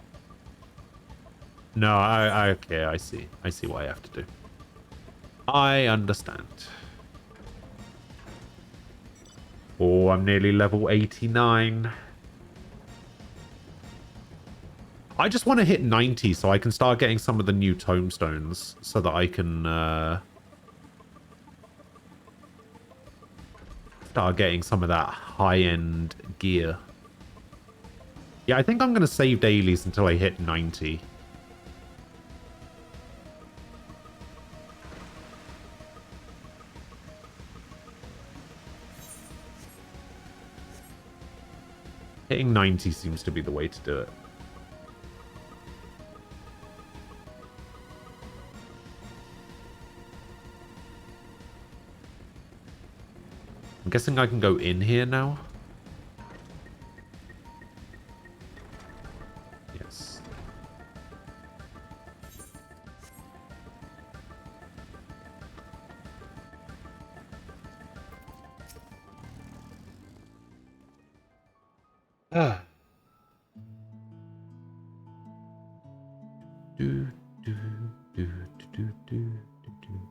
No, okay, I see. I see what I have to do. I understand. Oh, I'm nearly level 89. I just want to hit 90 so I can start getting some of the new tomestones so that I can start getting some of that high-end gear. Yeah, I think I'm going to save dailies until I hit 90. Hitting 90 seems to be the way to do it. I'm guessing I can go in here now. Yes. Ah. Do do do do do do do.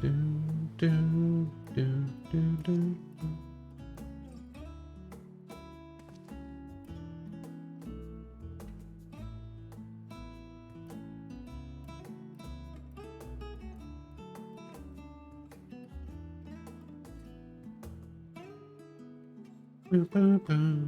Do, do, do, do. Boo, boo, boo.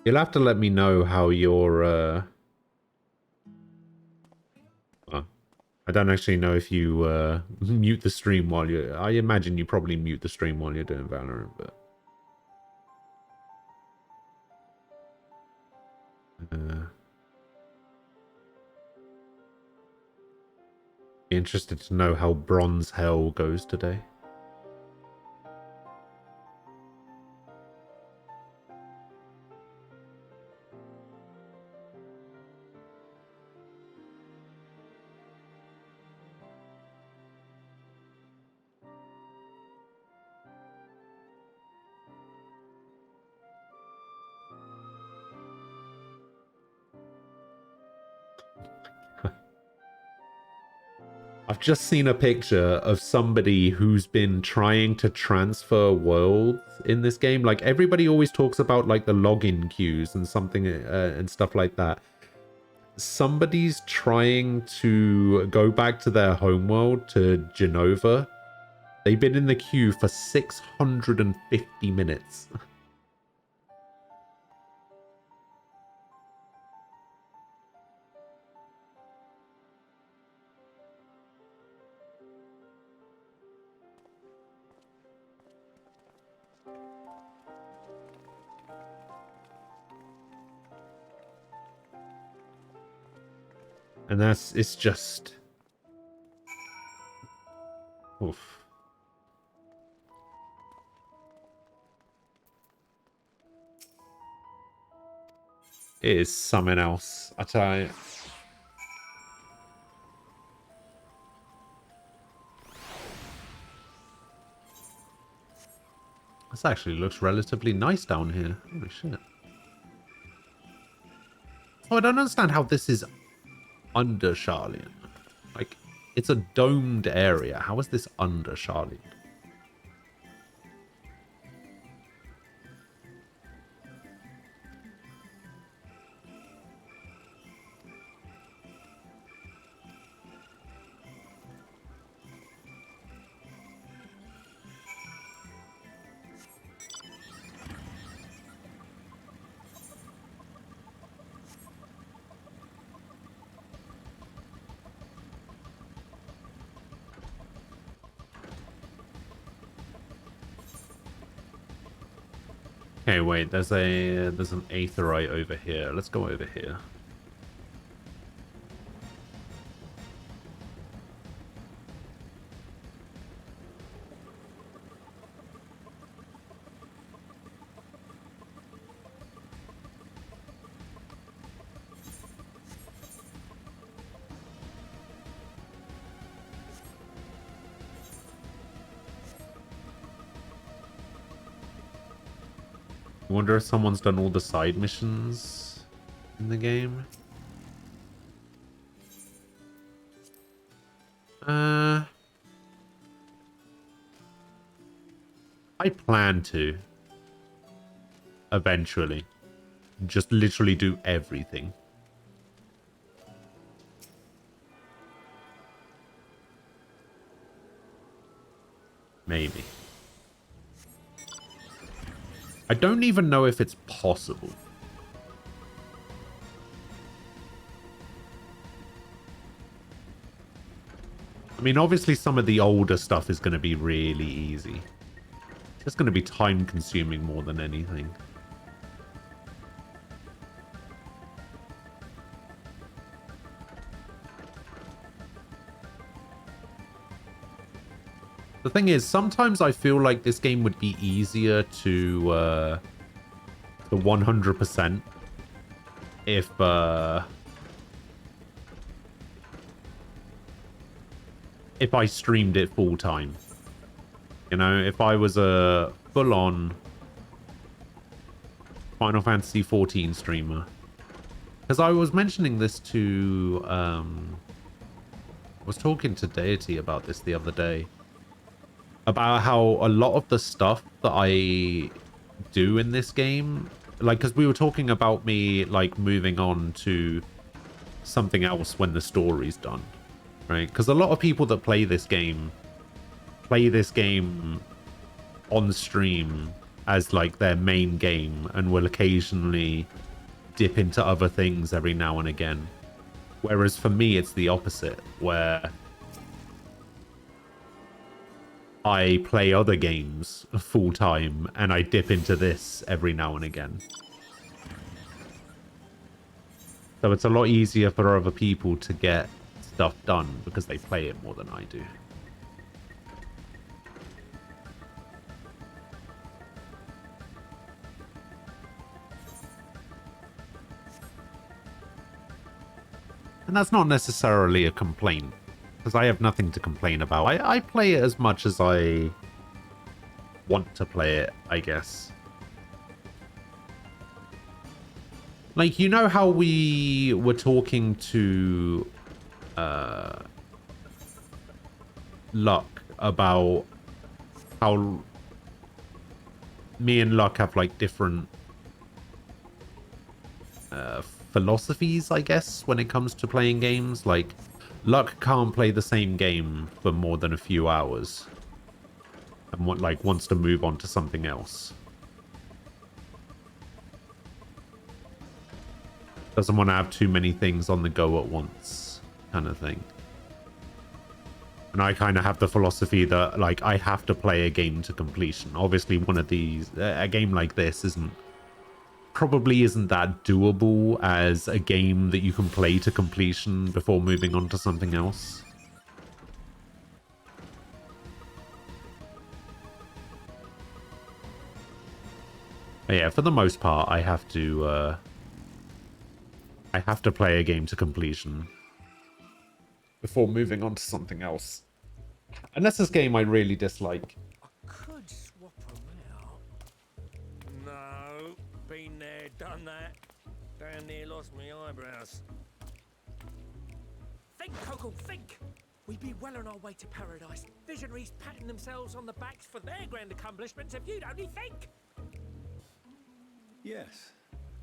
You'll have to let me know how your well, I don't actually know if you mute the stream while you I imagine you probably mute the stream while you're doing Valorant, but be interested to know how Bronze Hell goes today. I've just seen a picture of somebody who's been trying to transfer worlds in this game. Like, everybody always talks about, like, the login queues and something and stuff like that. Somebody's trying to go back to their homeworld, to Genova. They've been in the queue for 650 minutes. And it's just... Oof. It is something else, I tell you. This actually looks relatively nice down here. Holy shit. Oh, I don't understand how this is under Sharlayan. Like, it's a domed area. How is this under Sharlayan? Okay, wait, there's an aetheryte over here. Let's go over here. I wonder if someone's done all the side missions in the game. I plan to. Eventually. Just literally do everything. Maybe. I don't even know if it's possible. I mean, obviously some of the older stuff is going to be really easy. It's just going to be time consuming more than anything. The thing is, sometimes I feel like this game would be easier to 100% if I streamed it full time. You know, if I was a full-on Final Fantasy XIV streamer. Because I was mentioning this to I was talking to Deity about this the other day. About how a lot of the stuff that I do in this game, like, because we were talking about me, like, moving on to something else when the story's done, right? Because a lot of people that play this game on stream as, like, their main game and will occasionally dip into other things every now and again. Whereas for me, it's the opposite, where I play other games full time and I dip into this every now and again. So it's a lot easier for other people to get stuff done because they play it more than I do. And that's not necessarily a complaint, because I have nothing to complain about. I play it as much as I want to play it, I guess. Like, you know how we were talking to Luck about how me and Luck have, like, different philosophies, I guess, when it comes to playing games. Like, Luck can't play the same game for more than a few hours and wants to move on to something else. Doesn't want to have too many things on the go at once, kind of thing. And I kind of have the philosophy that, like, I have to play a game to completion. Obviously, one of these, a game like this probably isn't that doable as a game that you can play to completion before moving on to something else. But yeah, for the most part, I have to play a game to completion before moving on to something else. Unless this game I really dislike. Could swap around. No, been there, done that. Down near lost my eyebrows. Think, Coco, think! We'd be well on our way to paradise. Visionaries patting themselves on the backs for their grand accomplishments if you'd only think! Yes,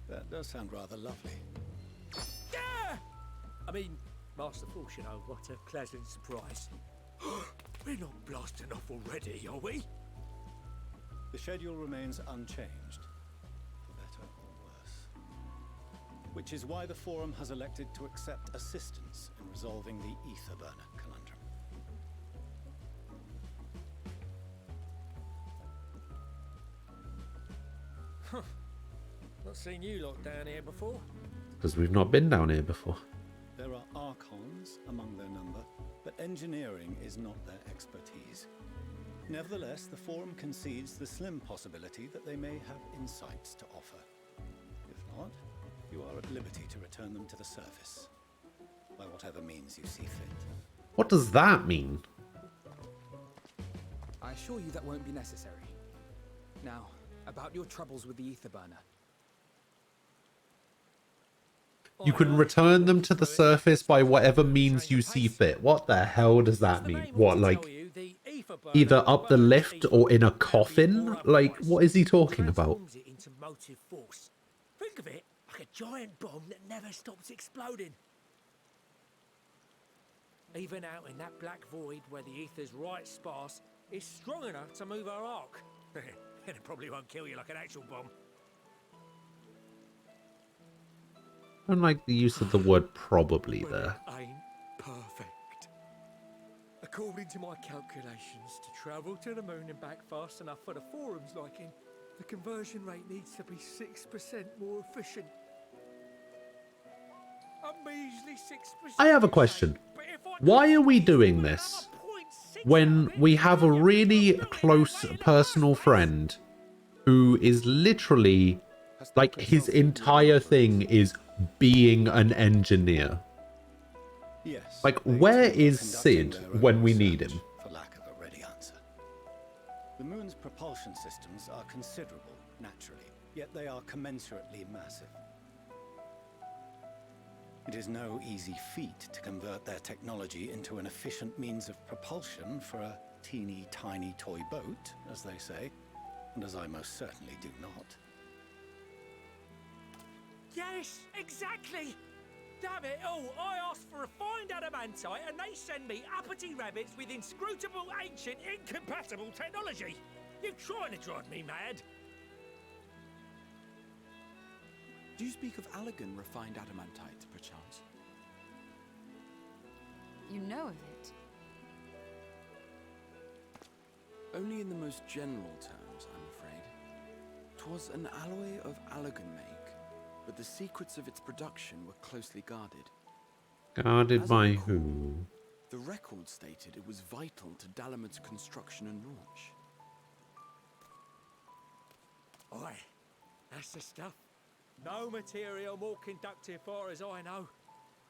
that does sound rather lovely. Yeah! I mean, Master Force, you know, what a pleasant surprise. We're not blasting off already, are we? The schedule remains unchanged, for better or worse. Which is why the Forum has elected to accept assistance in resolving the Etherburner conundrum. Huh. Not seen you lot down here before. Because we've not been down here before. There are Archons among their number, but engineering is not their expertise. Nevertheless, the Forum concedes the slim possibility that they may have insights to offer. If not, you are at liberty to return them to the surface, by whatever means you see fit. What does that mean? I assure you that won't be necessary. Now, About your troubles with the ether burner. You can return them to the surface by whatever means you see fit. What the hell does that mean? What, like, either up the lift or in a coffin? Like, what is he talking about? It into motive force. Think of it like a giant bomb that never stops exploding. Even out in that black void where the ether's right sparse, it's strong enough to move our arc. And it probably won't kill you like an actual bomb. I don't like the use of the word probably there. Ain't perfect. According to my calculations, to travel to the moon and back fast enough for the forum's liking, the conversion rate needs to be 6% more efficient. A measly 6%. I have a question. Why are we doing this when we have a really close personal friend who is literally, like, his entire thing is being an engineer? Yes. Like, where is Sid when we need him? For lack of a ready answer. The moon's propulsion systems are considerable, naturally, yet they are commensurately massive. It is no easy feat to convert their technology into an efficient means of propulsion for a teeny tiny toy boat, as they say, and as I most certainly do not. Yes, exactly! Damn it all, I asked for refined adamantite and they send me uppity rabbits with inscrutable, ancient, incompatible technology! You're trying to drive me mad! Do you speak of Allagan refined adamantite, perchance? You know of it? Only in the most general terms, I'm afraid. 'Twas an alloy of Allagan make, but the secrets of its production were closely guarded. Guarded by who? The record stated it was vital to Dalamud's construction and launch. Aye, that's the stuff. No material more conductive far as I know.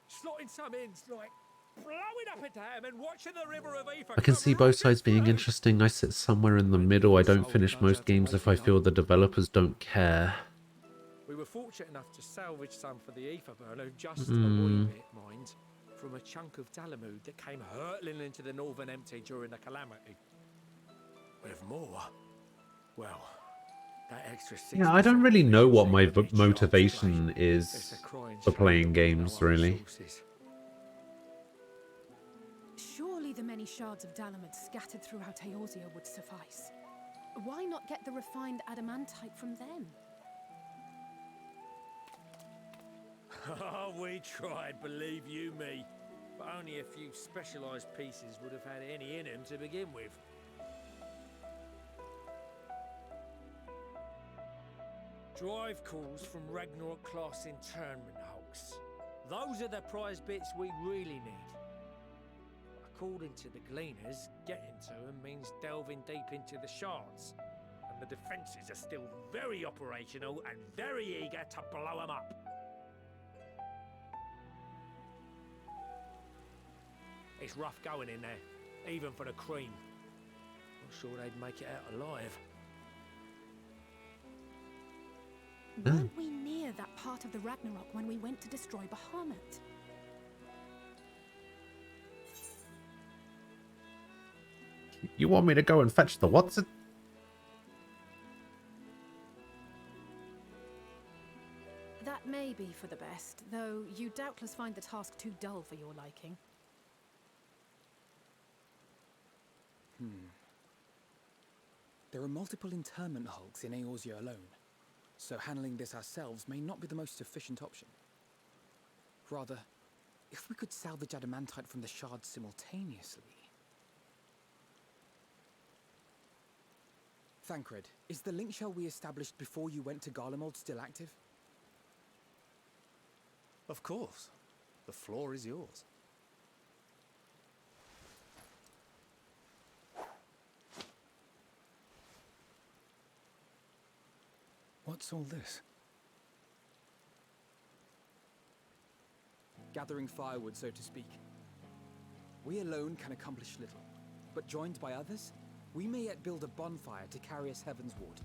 Slotting some ends like blowing up a dam and watching the river of ether. I can see both sides being interesting. I sit somewhere in the middle. I don't finish most games if I feel the developers don't care. We were fortunate enough to salvage some for the ether burner, just a wee bit, mind, from a chunk of Dalamud that came hurtling into the northern empty during the calamity. With more, well, that extra 6%. Yeah, I don't really know what my motivation is for playing games, really. Surely the many shards of Dalamud scattered throughout Eorzea would suffice. Why not get the refined adamantite from them? Oh, we tried, believe you me. But only a few specialised pieces would have had any in them to begin with. Drive cores from Ragnarok-class internment hulks. Those are the prize bits we really need. According to the Gleaners, getting to them means delving deep into the shards. And the defences are still very operational and very eager to blow them up. It's rough going in there, even for the cream. Not sure they'd make it out alive. Weren't we near that part of the Ragnarok when we went to destroy Bahamut? You want me to go and fetch the Watson? That may be for the best, though you doubtless find the task too dull for your liking. There are multiple internment hulks in Eorzea alone, so handling this ourselves may not be the most efficient option. Rather, if we could salvage adamantite from the shards simultaneously... Thancred, is the link shell we established before you went to Garlemald still active? Of course. The floor is yours. What's all this? Gathering firewood, so to speak. We alone can accomplish little, but joined by others, we may yet build a bonfire to carry us heavenward.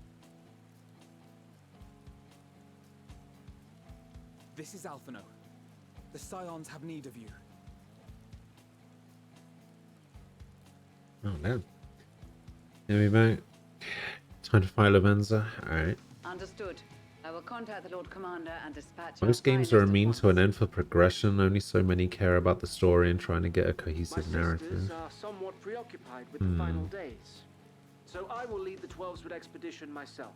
This is Alphino. The Scions have need of you. Oh no. Here we go. Time to fight Lavenza. Alright. Understood. I will contact the Lord Commander and dispatch. Most games are a mean to an end for progression. Only so many care about the story and trying to get a cohesive narrative. My sisters are somewhat preoccupied with the final days, so I will lead the 12-Wood expedition myself.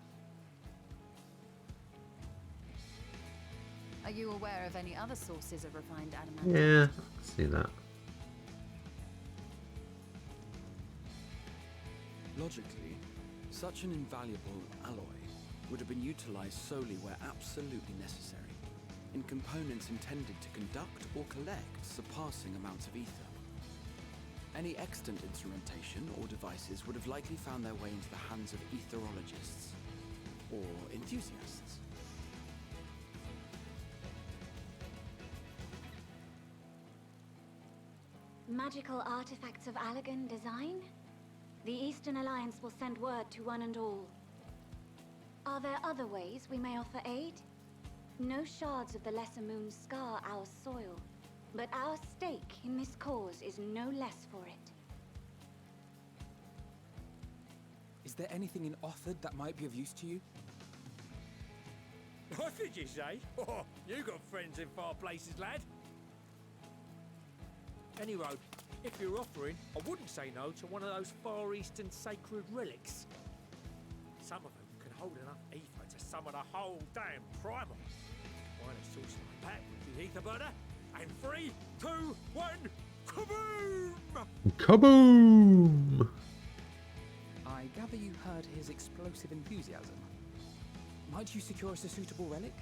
Are you aware of any other sources of refined adamant? Yeah, I see that. Logically, such an invaluable alloy would have been utilized solely where absolutely necessary, in components intended to conduct or collect surpassing amounts of ether. Any extant instrumentation or devices would have likely found their way into the hands of etherologists or enthusiasts. Magical artifacts of Allagan design? The Eastern Alliance will send word to one and all. Are there other ways we may offer aid? No shards of the Lesser Moon scar our soil, but our stake in this cause is no less for it. Is there anything in Othard that might be of use to you? What did you say? Oh, you got friends in far places, lad. Anyway, if you're offering, I wouldn't say no to one of those Far Eastern sacred relics. Some of them can hold enough ether to summon a whole damn primal. Why a source like that with the ether burner? And 3, 2, 1, kaboom! Kaboom! I gather you heard his explosive enthusiasm. Might you secure us a suitable relic?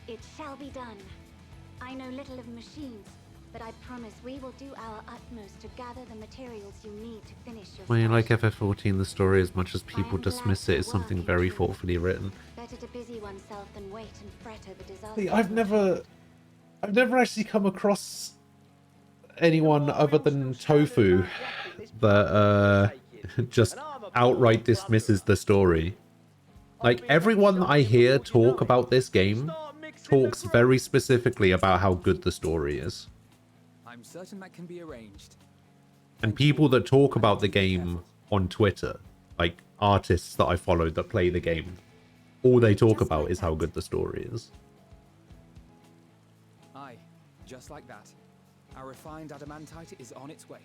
It shall be done. I know little of machines, but I promise we will do our utmost to gather the materials you need to finish your Well, you like study. FF14, the story, as much as people am glad dismiss it, your is something work very includes. thoughtfully written. Better to busy oneself than wait and fret over disaster. See, I've never actually come across anyone other than Tofu that just outright dismisses the story. Like, everyone that I hear talk about this game talks very specifically about how good the story is. I'm certain that can be arranged. And people that talk about the game on Twitter, like artists that I follow that play the game, all they talk about is how good the story is. Aye, just like that. Our refined adamantite is on its way.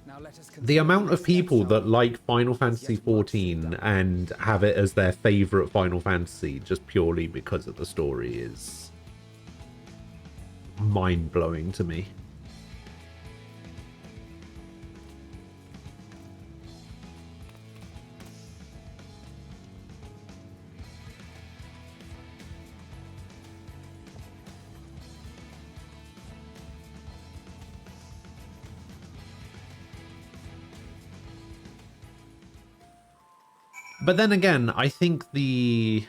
Now let us The amount of people that like Final Fantasy XIV and have it as their favorite Final Fantasy just purely because of the story is mind-blowing to me. But then again, I think I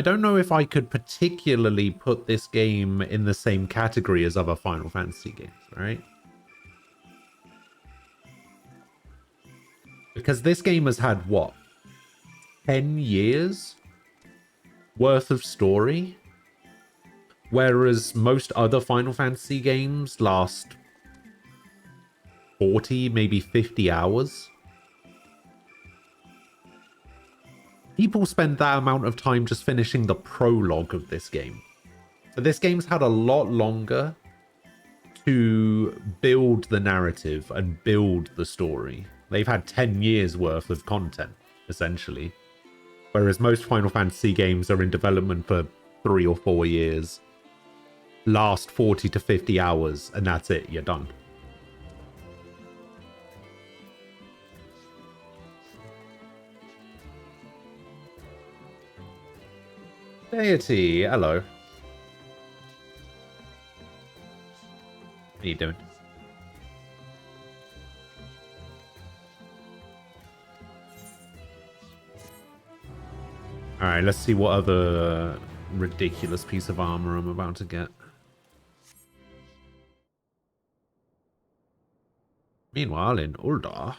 don't know if I could particularly put this game in the same category as other Final Fantasy games, right? Because this game has had, what, 10 years worth of story? Whereas most other Final Fantasy games last 40, maybe 50 hours. People spend that amount of time just finishing the prologue of this game. So this game's had a lot longer to build the narrative and build the story. They've had 10 years worth of content, essentially. Whereas most Final Fantasy games are in development for 3 or 4 years. Last 40 to 50 hours, and that's it, you're done. Deity, hello. What are you doing? Alright, let's see what other ridiculous piece of armor I'm about to get. Meanwhile, in Ul'dah.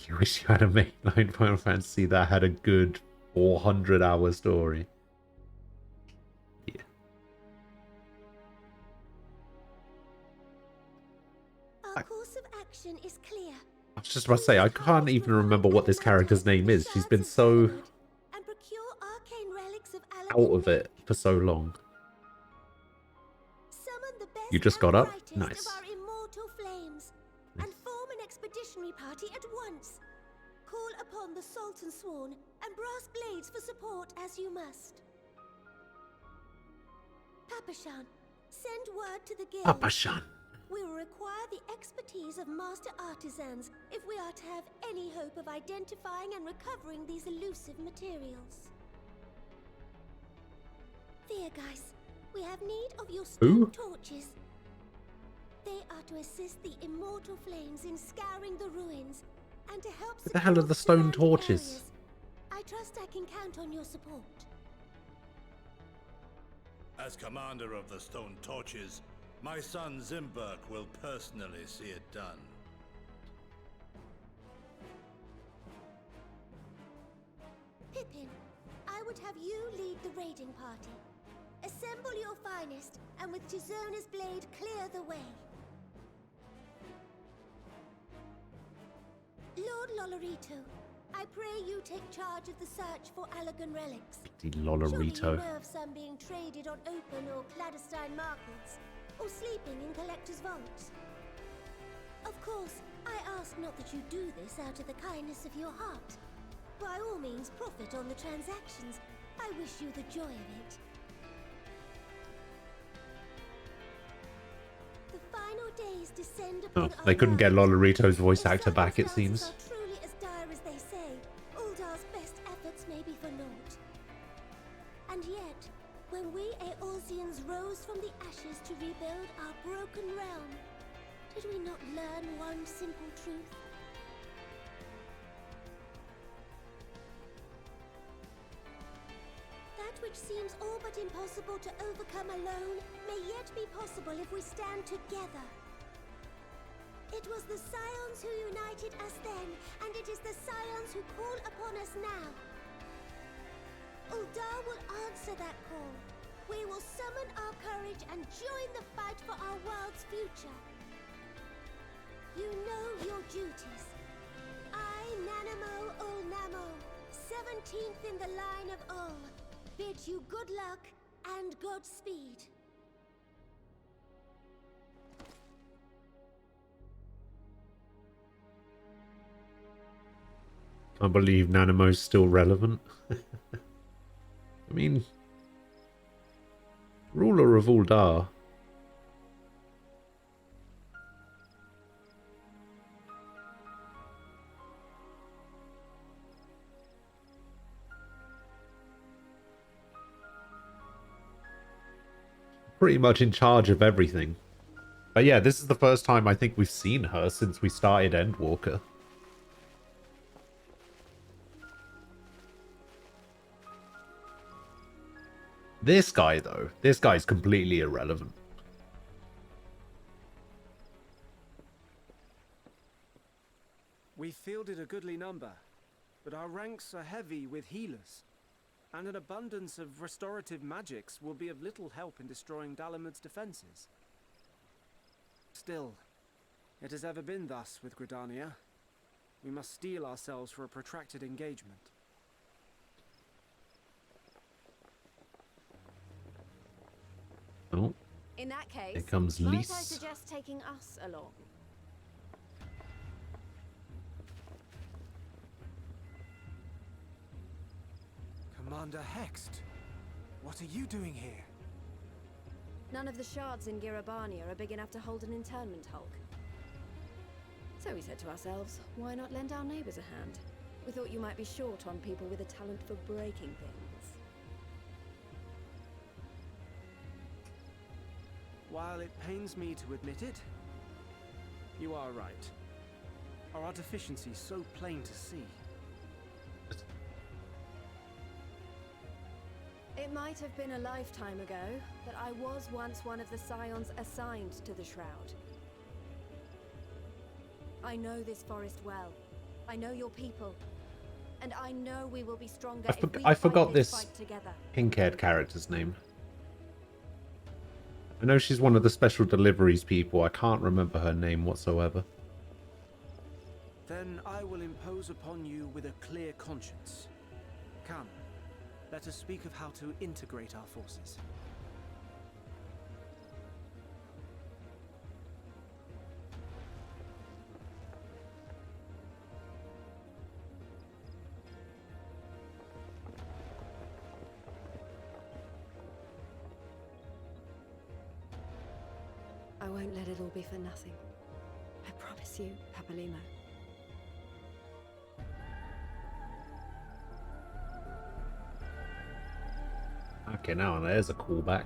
You wish you had a mainline Final Fantasy that had a good 400-hour story. Yeah. Our course of action is clear. I was just about to say, I can't even remember what this character's name is. She's been so And procure arcane relics of out of it for so long. Summon the best You just got up? brightest Nice. of our immortal flames, and form an expeditionary party at once. Call upon the Sultan Sworn and Brass Blades for support as you must. Papashan, send word to the guild. Papashan. We will require the expertise of master artisans if we are to have any hope of identifying and recovering these elusive materials. Viergeist, we have need of your stone torches. They are to assist the immortal flames in scouring the ruins and to help. What the hell are the stone torches? Areas. I trust I can count on your support. As commander of the Stone Torches, my son Zimberk will personally see it done. Pippin, I would have you lead the raiding party. Assemble your finest, and with Tizona's blade clear the way. Lord Lolorito, I pray you take charge of the search for Allagan relics. The Surely Lolorito. you know of some being traded on open or clandestine markets, or sleeping in collectors' vaults. Of course, I ask not that you do this out of the kindness of your heart. By all means, profit on the transactions. I wish you the joy of it. The final days descend upon Oh, they couldn't get Lolorito's voice actor back, it seems. are truly as dire as they say. Uldar's best efforts may be for naught. And yet, when we Eorzeans rose from the ashes to rebuild our broken realm, did we not learn one simple truth? That which seems all but impossible to overcome alone may yet be possible if we stand together. It was the Scions who united us then, and it is the Scions who call upon us now. Uldar will answer that call. We will summon our courage and join the fight for our world's future. You know your duties. I, Nanamo Ulnamo, 17th in the line of Ul, bid you good luck and Godspeed. Can't believe Nanamo's still relevant. I mean, ruler of Uldar. Pretty much in charge of everything. But yeah, this is the first time I think we've seen her since we started Endwalker. This guy, though, this guy's completely irrelevant. We fielded a goodly number, but our ranks are heavy with healers, and an abundance of restorative magics will be of little help in destroying Dalamud's defenses. Still, it has ever been thus with Gridania. We must steel ourselves for a protracted engagement. Oh, In that case, here comes might I Lys. suggest taking us along? Commander Hext, what are you doing here? None of the shards in Girabania are big enough to hold an internment hulk. So we said to ourselves, why not lend our neighbors a hand? We thought you might be short on people with a talent for breaking things. While it pains me to admit it, you are right. Our deficiency so plain to see. It might have been a lifetime ago, but I was once one of the Scions assigned to the Shroud. I know this forest well. I know your people. And I know we will be stronger if we I fight forgot this this fight together. pink-haired character's name. I know she's one of the special deliveries people. I can't remember her name whatsoever. Then I will impose upon you with a clear conscience. Come, let us speak of how to integrate our forces. I won't let it all be for nothing. I promise you, Papalymo. Okay, now there's a callback.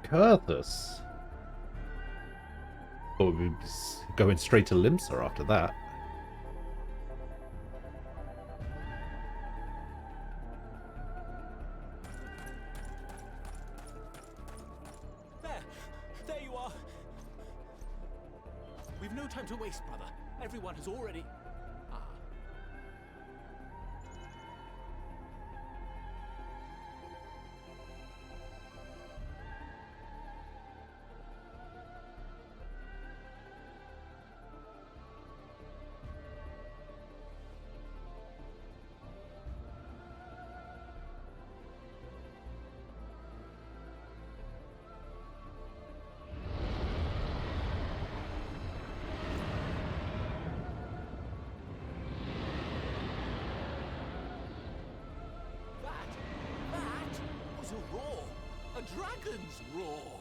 Kurthus. Oh, we'll be going straight to Limsa after that. There you are. We've no time to waste, brother. Everyone has already... a roar! A dragon's roar!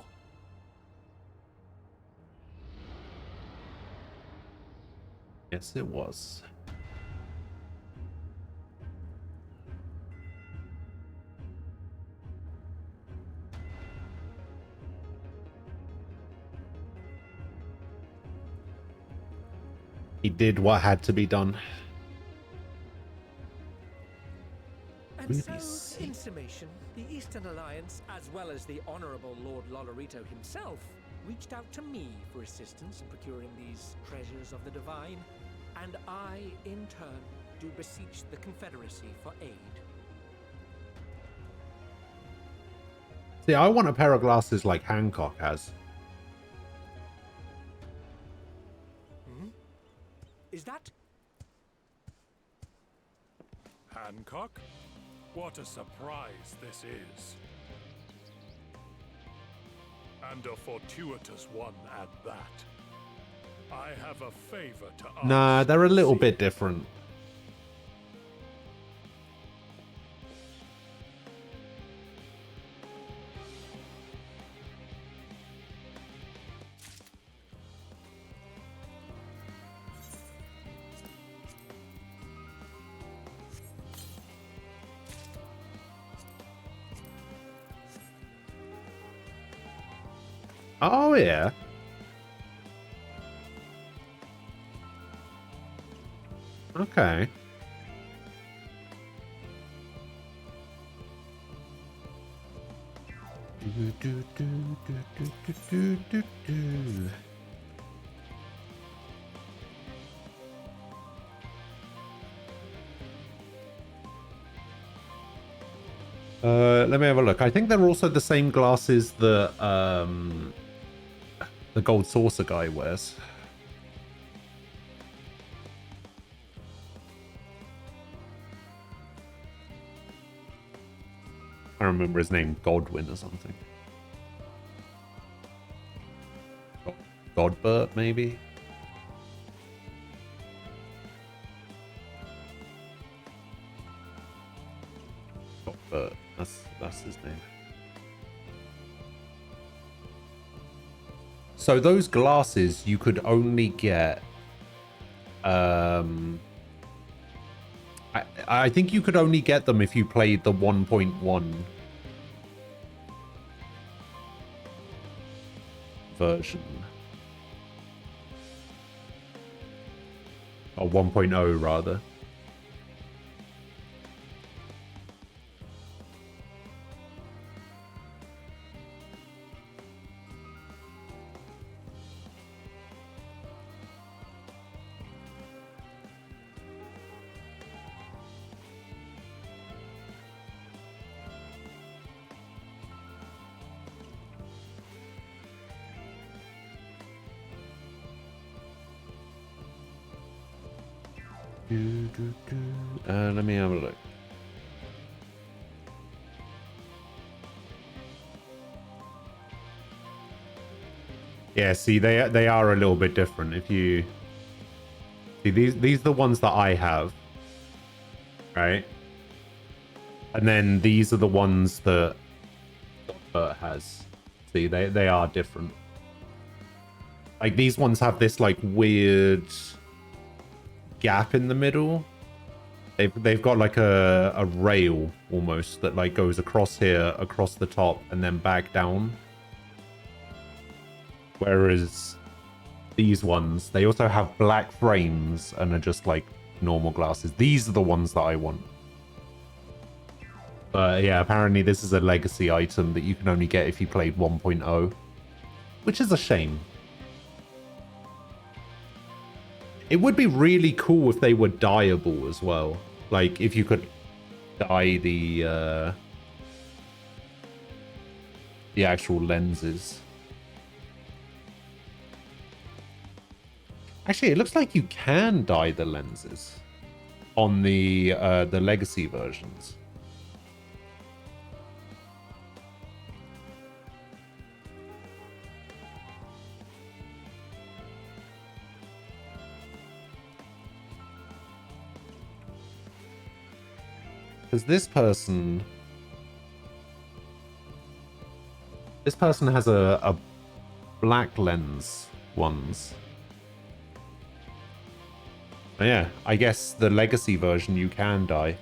Yes, it was. He did what had to be done. And so, in summation, the Eastern Alliance, as well as the Honorable Lord Lolorito himself, reached out to me for assistance in procuring these treasures of the divine, and I, in turn, do beseech the Confederacy for aid. See, I want a pair of glasses like Hancock has. Hmm? Is that... Hancock? What a surprise this is. And a fortuitous one at that. I have a favor to ask. Nah, they're a little bit different. Oh, yeah. Okay. Let me have a look. I think they're also the same glasses that the gold saucer guy wears. I remember his name, Godwin or something. Godbert, maybe? Godbert, that's his name. So those glasses you could only get I think you could only get them if you played the 1.1 version. Or 1.0 rather. Let me have a look. Yeah, see, they are a little bit different. If you see these are the ones that I have, right? And then these are the ones that Bert has. See, they are different. Like these ones have this like weird gap in the middle. They've got like a rail almost that like goes across here, across the top, and then back down. Whereas these ones, they also have black frames and are just like normal glasses. These are the ones that I want. But yeah, apparently this is a legacy item that you can only get if you played 1.0, which is a shame. It would be really cool if they were dyeable as well. Like if you could dye the actual lenses. Actually, it looks like you can dye the lenses on the legacy versions. Because this person has a black lens ones. But yeah, I guess the legacy version you can dye.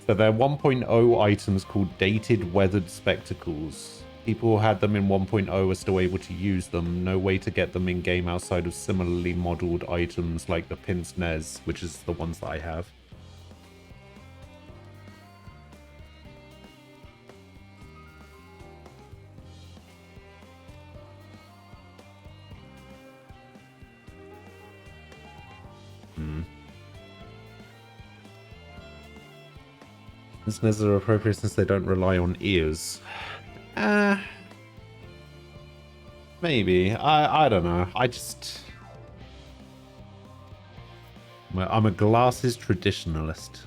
So they're 1.0 items called dated weathered spectacles. People who had them in 1.0 are still able to use them. No way to get them in game outside of similarly modeled items like the pince nez, which is the ones that I have. Pince-nez are appropriate since they don't rely on ears. Maybe. I don't know. I'm a glasses traditionalist.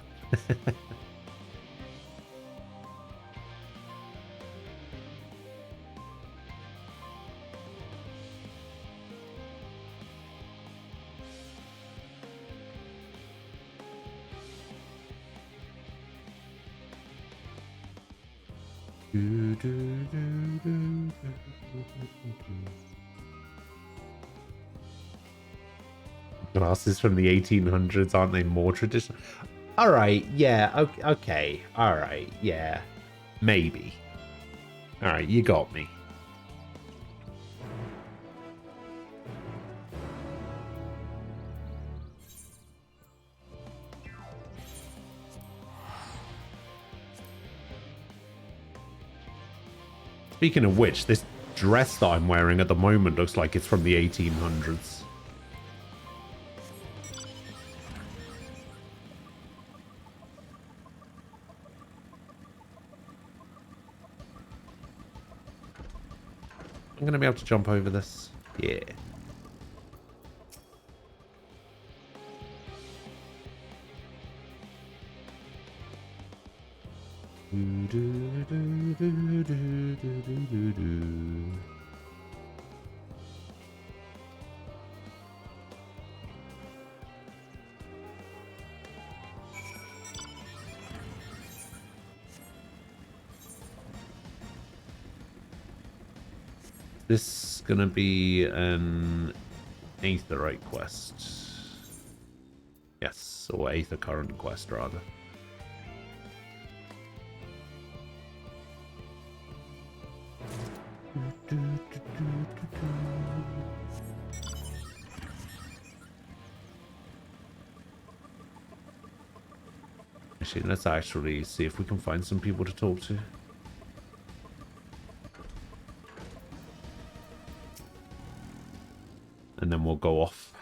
Glasses from the 1800s, aren't they more traditional? All right, yeah, okay, all right, yeah, maybe. All right, you got me. Speaking of which, this dress that I'm wearing at the moment looks like it's from the 1800s. I'm going to be able to jump over this. Yeah. This is gonna be an Aetheryte quest. Yes, or Aether Current quest rather. Actually, let's actually see if we can find some people to talk to. And then we'll go off.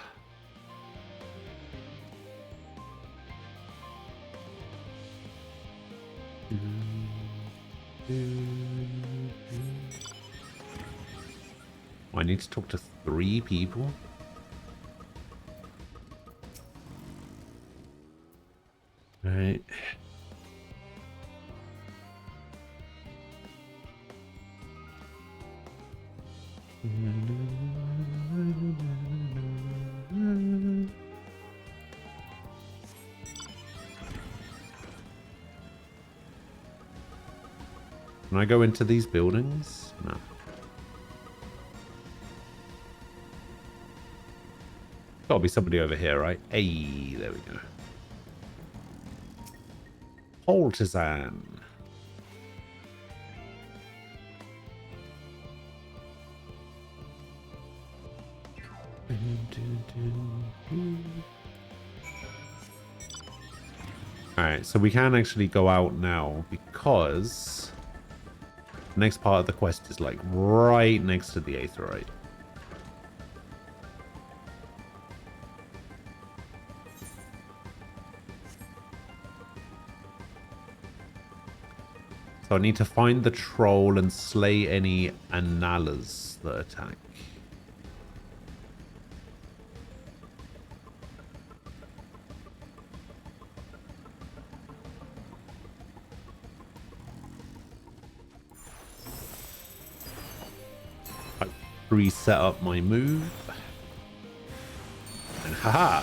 I need to talk to 3 people. Right. Can I go into these buildings? No. Gotta be somebody over here, right? Hey, there we go. Partisan. Alright, so we can actually go out now because the next part of the quest is like right next to the Aetheryte. So I need to find the troll and slay any Analas that attack. I reset up my move. And haha!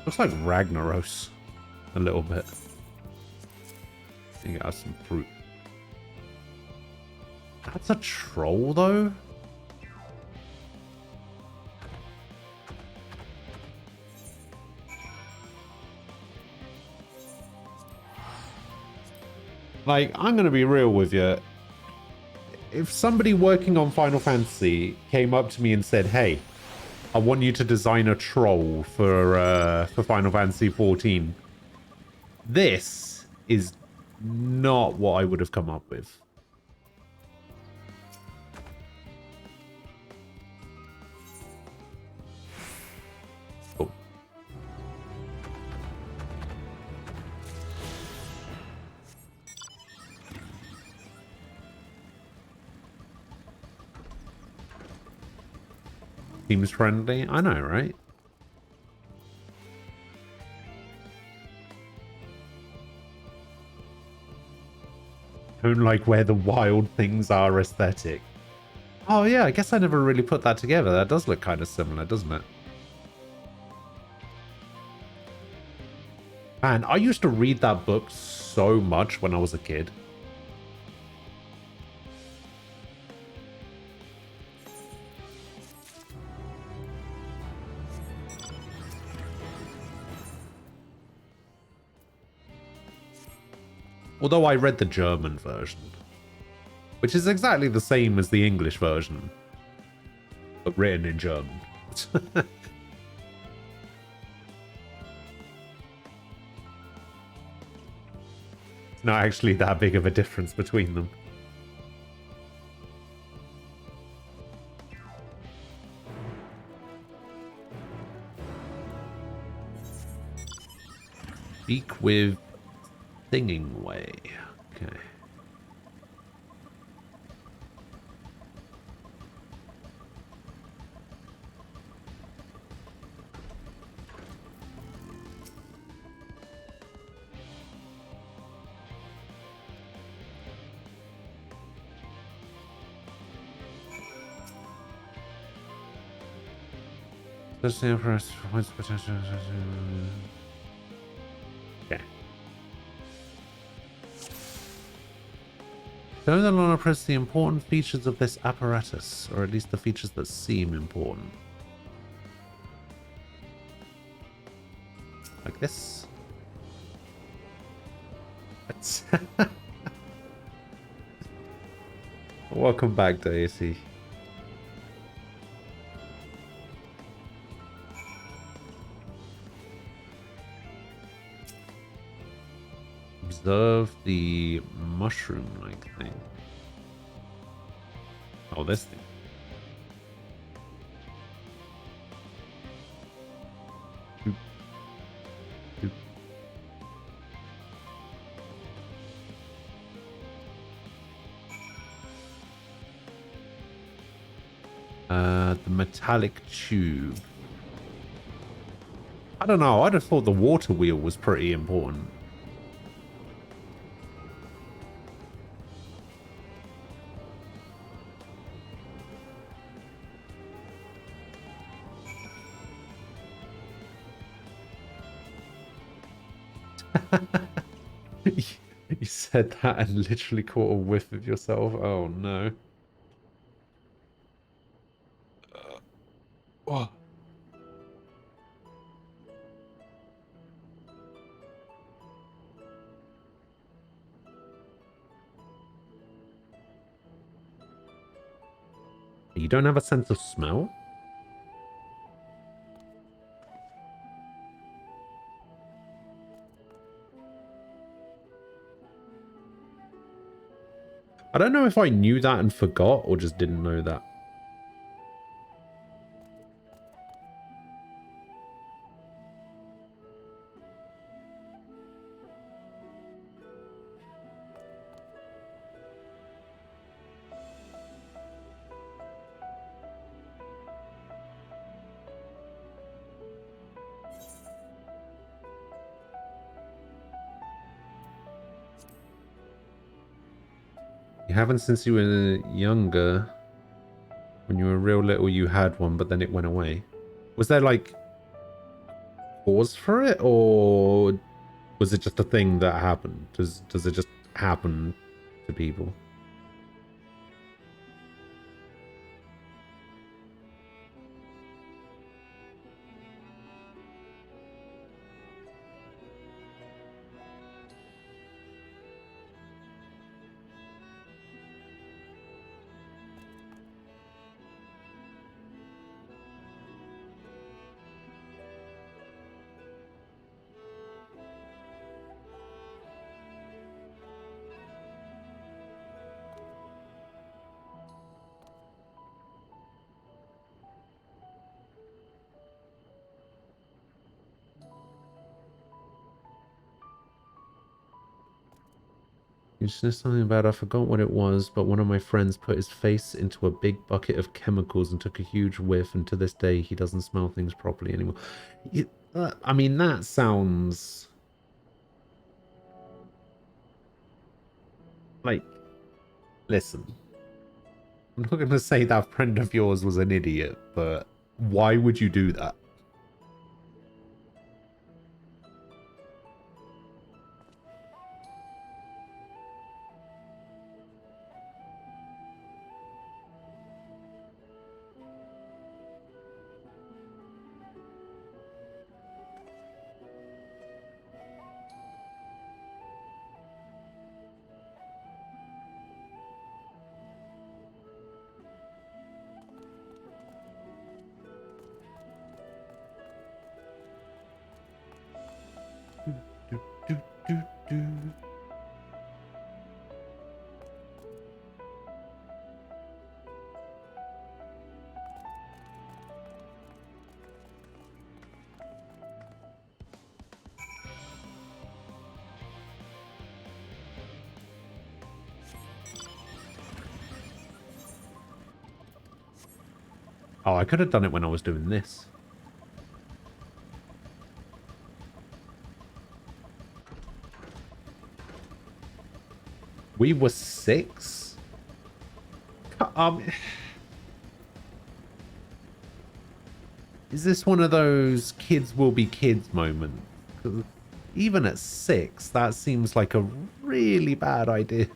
Looks like Ragnaros a little bit. I think it has some fruit. That's a troll though? Like, I'm gonna be real with you. If somebody working on Final Fantasy came up to me and said, hey, I want you to design a troll for Final Fantasy 14. This is not what I would have come up with. Oh. Seems friendly. I know, right? Don't like where the wild things are aesthetic. Oh yeah, I guess I never really put that together. That does look kind of similar, doesn't it? Man, I used to read that book so much when I was a kid. Although I read the German version, which is exactly the same as the English version, but written in German. It's not actually that big of a difference between them. Speak with Singing Way. Okay. Okay. Show the Lorna Press the important features of this apparatus, or at least the features that seem important. Like this. Welcome back, Daisy. Observe the mushroom-like thing. Oh, this thing. The metallic tube. I don't know. I'd have thought the water wheel was pretty important. You said that and literally caught a whiff of yourself. Oh no. Oh. You don't have a sense of smell? I don't know if I knew that and forgot or just didn't know that. You haven't since you were younger. When you were real little, you had one, but then it went away. Was there like cause for it, or was it just a thing that happened? Does it just happen to people? You said something about, I forgot what it was, but one of my friends put his face into a big bucket of chemicals and took a huge whiff, and to this day he doesn't smell things properly anymore. I mean, that sounds like, listen, I'm not going to say that friend of yours was an idiot, but why would you do that? Oh, I could have done it when I was doing this. We were 6? Is this one of those kids will be kids moments? 'Cause even at 6, that seems like a really bad idea.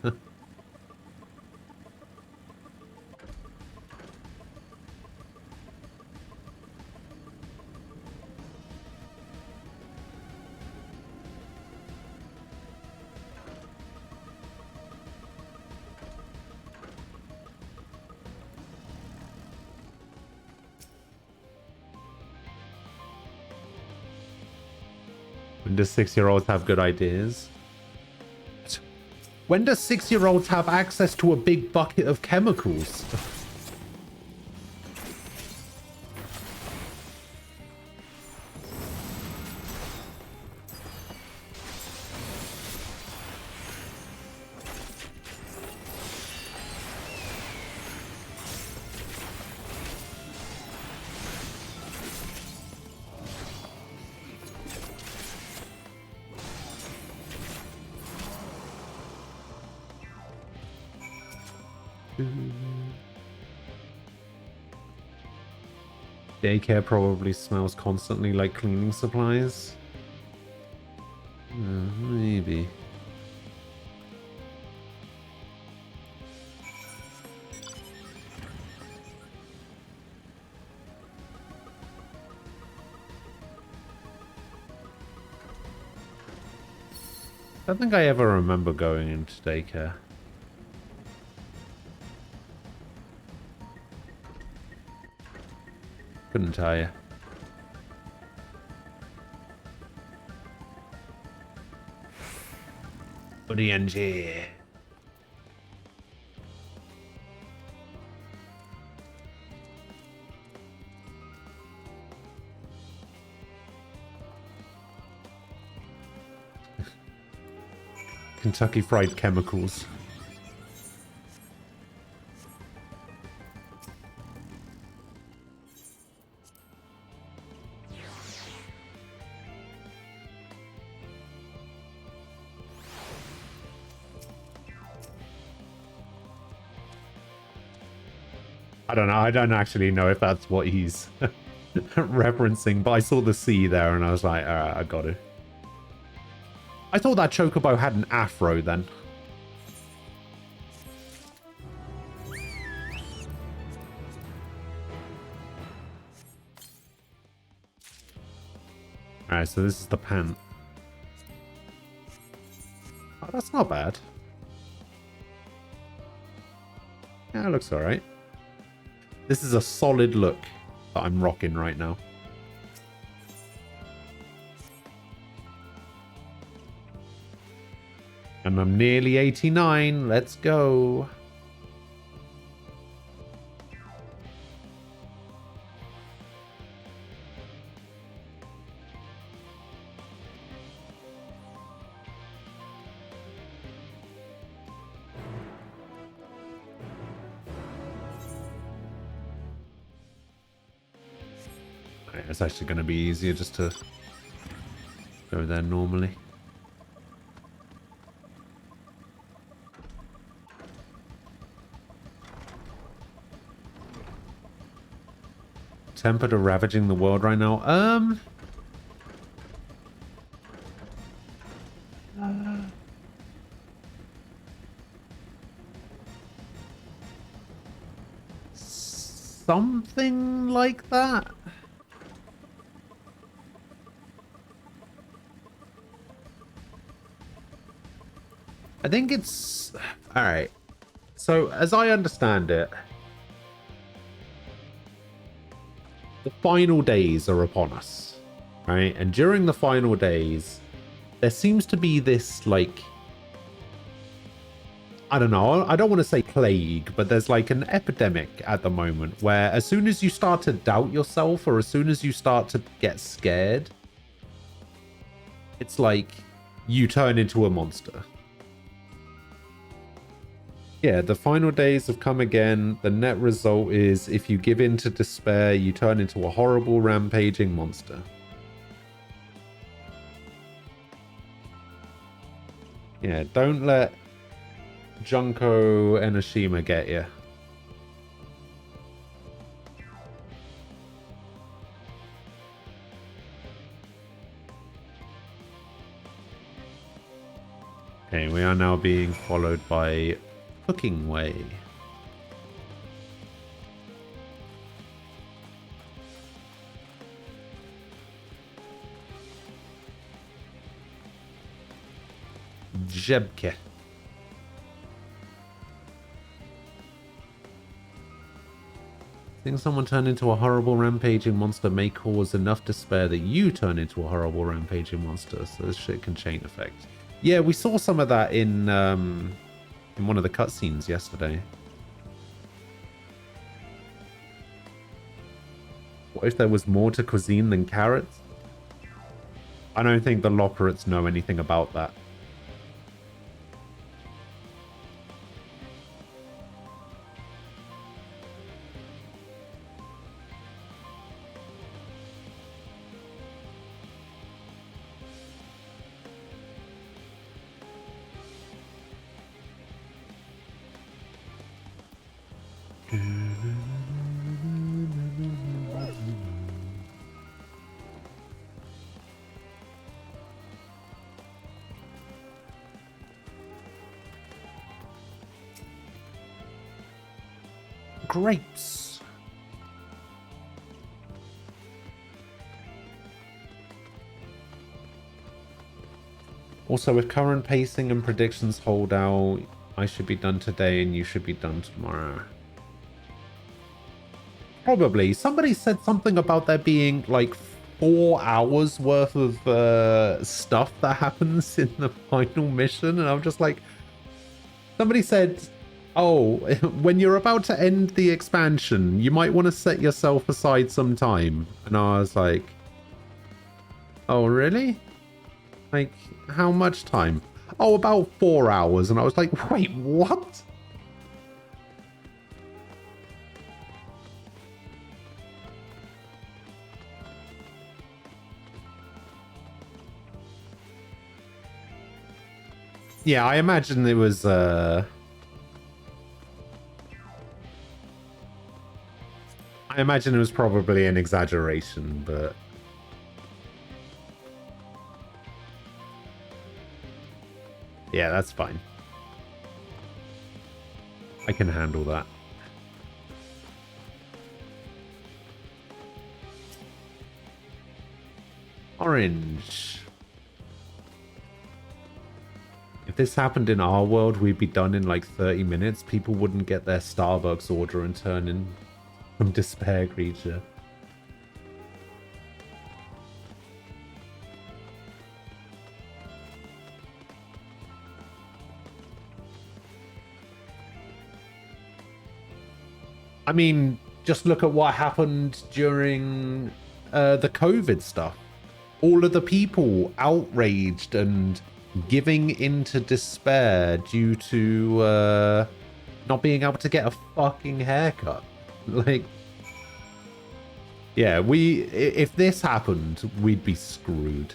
When do 6-year-olds have good ideas? When do 6-year-olds have access to a big bucket of chemicals? Daycare probably smells constantly like cleaning supplies. Maybe. I don't think I ever remember going into daycare. Couldn't tell you. Buddy NG. Kentucky Fried Chemicals. I don't know. I don't actually know if that's what he's referencing, but I saw the C there and I was like, alright, I got it. I thought that Chocobo had an afro then. Alright, so this is the pant. Oh, that's not bad. Yeah, it looks alright. This is a solid look that I'm rocking right now. And I'm nearly 89. Let's go. Right, it's actually going to be easier just to go there normally. Tempered are ravaging the world right now. Something like that. I think it's all right. So as I understand it, the final days are upon us, right? And during the final days, there seems to be this, like, I don't know, I don't want to say plague, but there's like an epidemic at the moment where as soon as you start to doubt yourself or as soon as you start to get scared, it's like you turn into a monster. Yeah, the final days have come again. The net result is if you give in to despair, you turn into a horrible rampaging monster. Yeah, don't let Junko Enoshima get you. Okay, we are now being followed by Cooking Way. Jebke. I think someone turned into a horrible rampaging monster may cause enough despair that you turn into a horrible rampaging monster, so this shit can chain effect. Yeah, we saw some of that in one of the cutscenes yesterday. What if there was more to cuisine than carrots? I don't think the Loporrits know anything about that. grapes. Also, if current pacing and predictions hold out, I should be done today and you should be done tomorrow. Probably. Somebody said something about there being like 4 hours worth of stuff that happens in the final mission, and I'm just like, somebody said, oh, when you're about to end the expansion, you might want to set yourself aside some time. And I was like, oh, really? Like, how much time? Oh, about 4 hours. And I was like, wait, what? Yeah, I imagine it was, I imagine it was probably an exaggeration, but... yeah, that's fine. I can handle that. Orange. If this happened in our world, we'd be done in like 30 minutes. People wouldn't get their Starbucks order and turn in from Despair Creature. I mean, just look at what happened during the COVID stuff. All of the people outraged and giving into despair due to not being able to get a fucking haircut. Like, yeah, if this happened, we'd be screwed.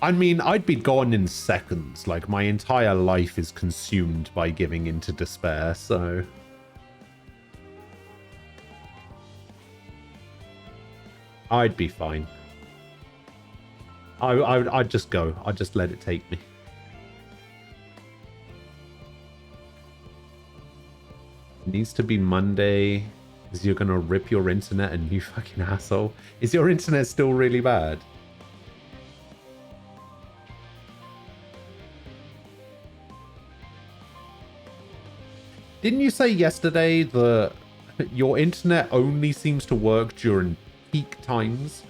I mean, I'd be gone in seconds. Like, my entire life is consumed by giving into despair, so... I'd be fine. I'd just go. I'd just let it take me. It needs to be Monday, because you're gonna rip your internet and you fucking asshole. Is your internet still really bad? Didn't you say yesterday that your internet only seems to work during peak times?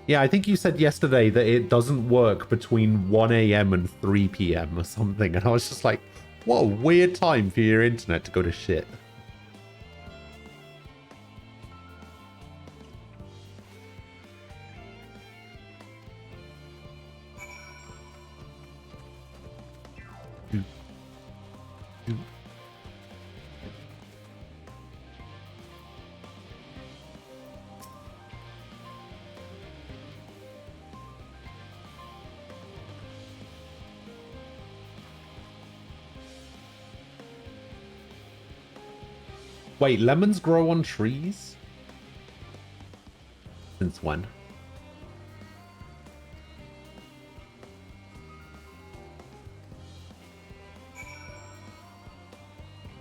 Yeah, I think you said yesterday that it doesn't work between 1 AM and 3 PM or something, and I was just like, what a weird time for your internet to go to shit. Wait, lemons grow on trees? Since when?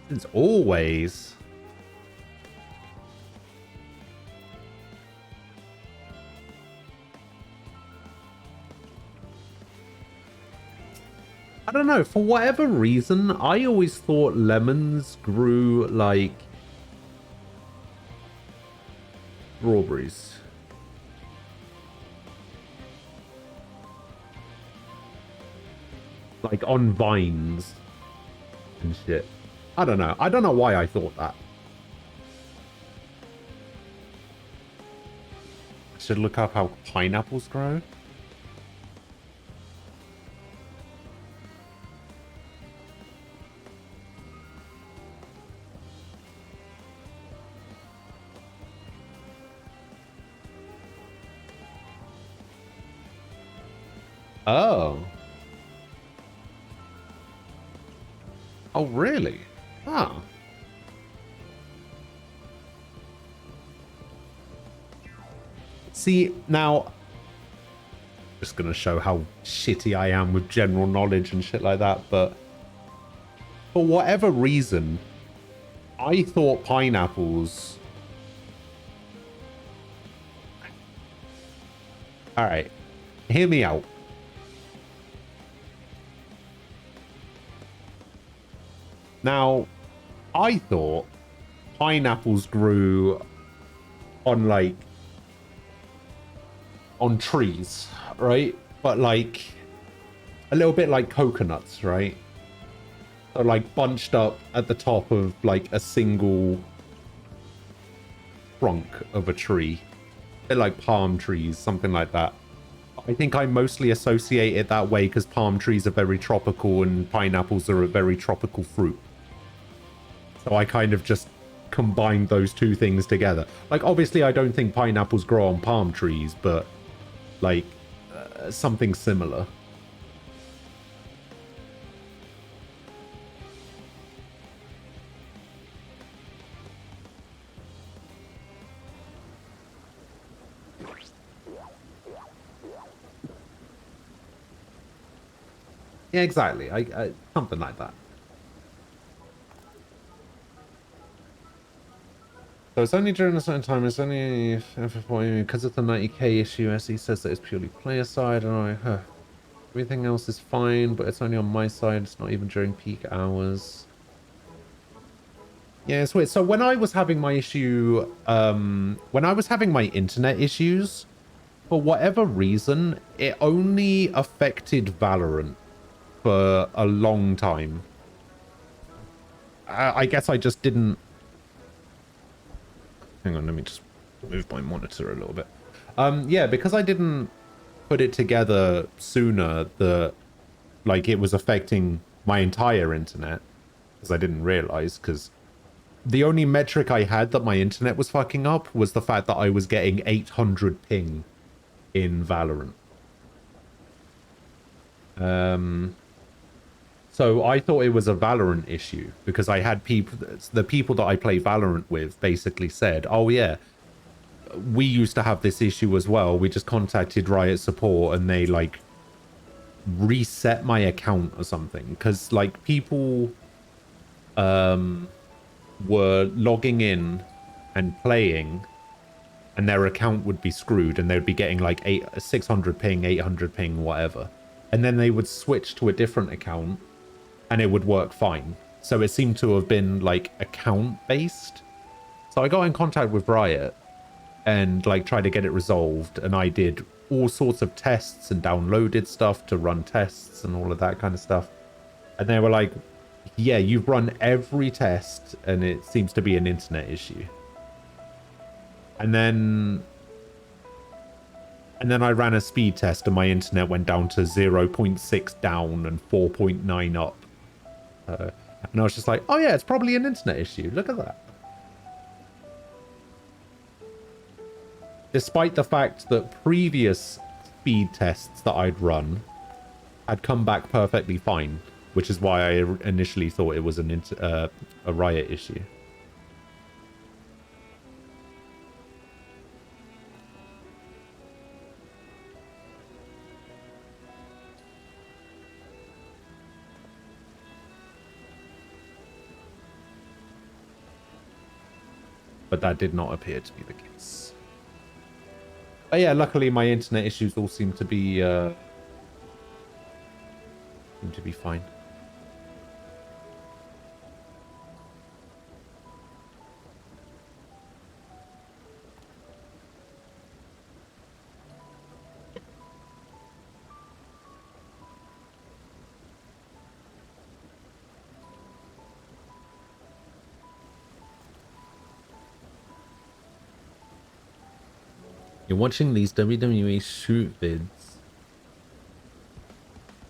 Since always. I don't know, for whatever reason, I always thought lemons grew like strawberries. Like on vines and shit. I don't know. I don't know why I thought that. I should look up how pineapples grow. Oh. Oh, really? Ah. See, now, just gonna show how shitty I am with general knowledge and shit like that, but for whatever reason, I thought pineapples... Alright, hear me out. Now, I thought pineapples grew on, like, on trees, right? But, like, a little bit like coconuts, right? So, like, bunched up at the top of, like, a single trunk of a tree. A bit like palm trees, something like that. I think I mostly associate it that way because palm trees are very tropical and pineapples are a very tropical fruit. So I kind of just combined those two things together. Like, obviously, I don't think pineapples grow on palm trees, but, like, something similar. Yeah, exactly. Something like that. So it's only during a certain time. It's only because of the 90k issue. SE says that it's purely player side, and everything else is fine, but it's only on my side. It's not even during peak hours. Yeah, it's weird. So when I was having my issue, when I was having my internet issues, for whatever reason, it only affected Valorant for a long time. I guess I just didn't... Hang on, let me just move my monitor a little bit. Yeah, because I didn't put it together sooner that, like, it was affecting my entire internet, because I didn't realize, because the only metric I had that my internet was fucking up was the fact that I was getting 800 ping in Valorant. So I thought it was a Valorant issue because I had the people that I play Valorant with basically said, oh yeah, we used to have this issue as well. We just contacted Riot support and they like reset my account or something. Because like people were logging in and playing and their account would be screwed and they'd be getting like 600 ping, 800 ping, whatever. And then they would switch to a different account and it would work fine. So it seemed to have been like account based. So I got in contact with Riot and like tried to get it resolved, and I did all sorts of tests and downloaded stuff to run tests and all of that kind of stuff. And they were like, yeah, you've run every test and it seems to be an internet issue. And then I ran a speed test and my internet went down to 0.6 down and 4.9 up. And I was just like, oh yeah, it's probably an internet issue. Look at that. Despite the fact that previous speed tests that I'd run had come back perfectly fine, which is why I initially thought it was a Riot issue. But that did not appear to be the case. But yeah, luckily my internet issues all seem to be fine. You're watching these WWE shoot vids.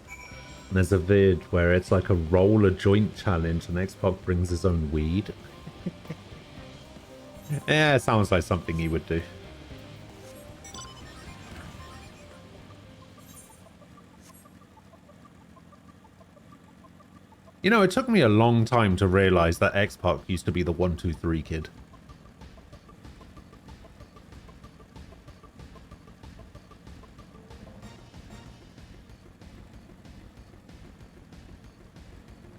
And there's a vid where it's like a roll a joint challenge and X-Pac brings his own weed. Yeah, it sounds like something he would do. You know, it took me a long time to realize that X-Pac used to be the 1-2-3 kid.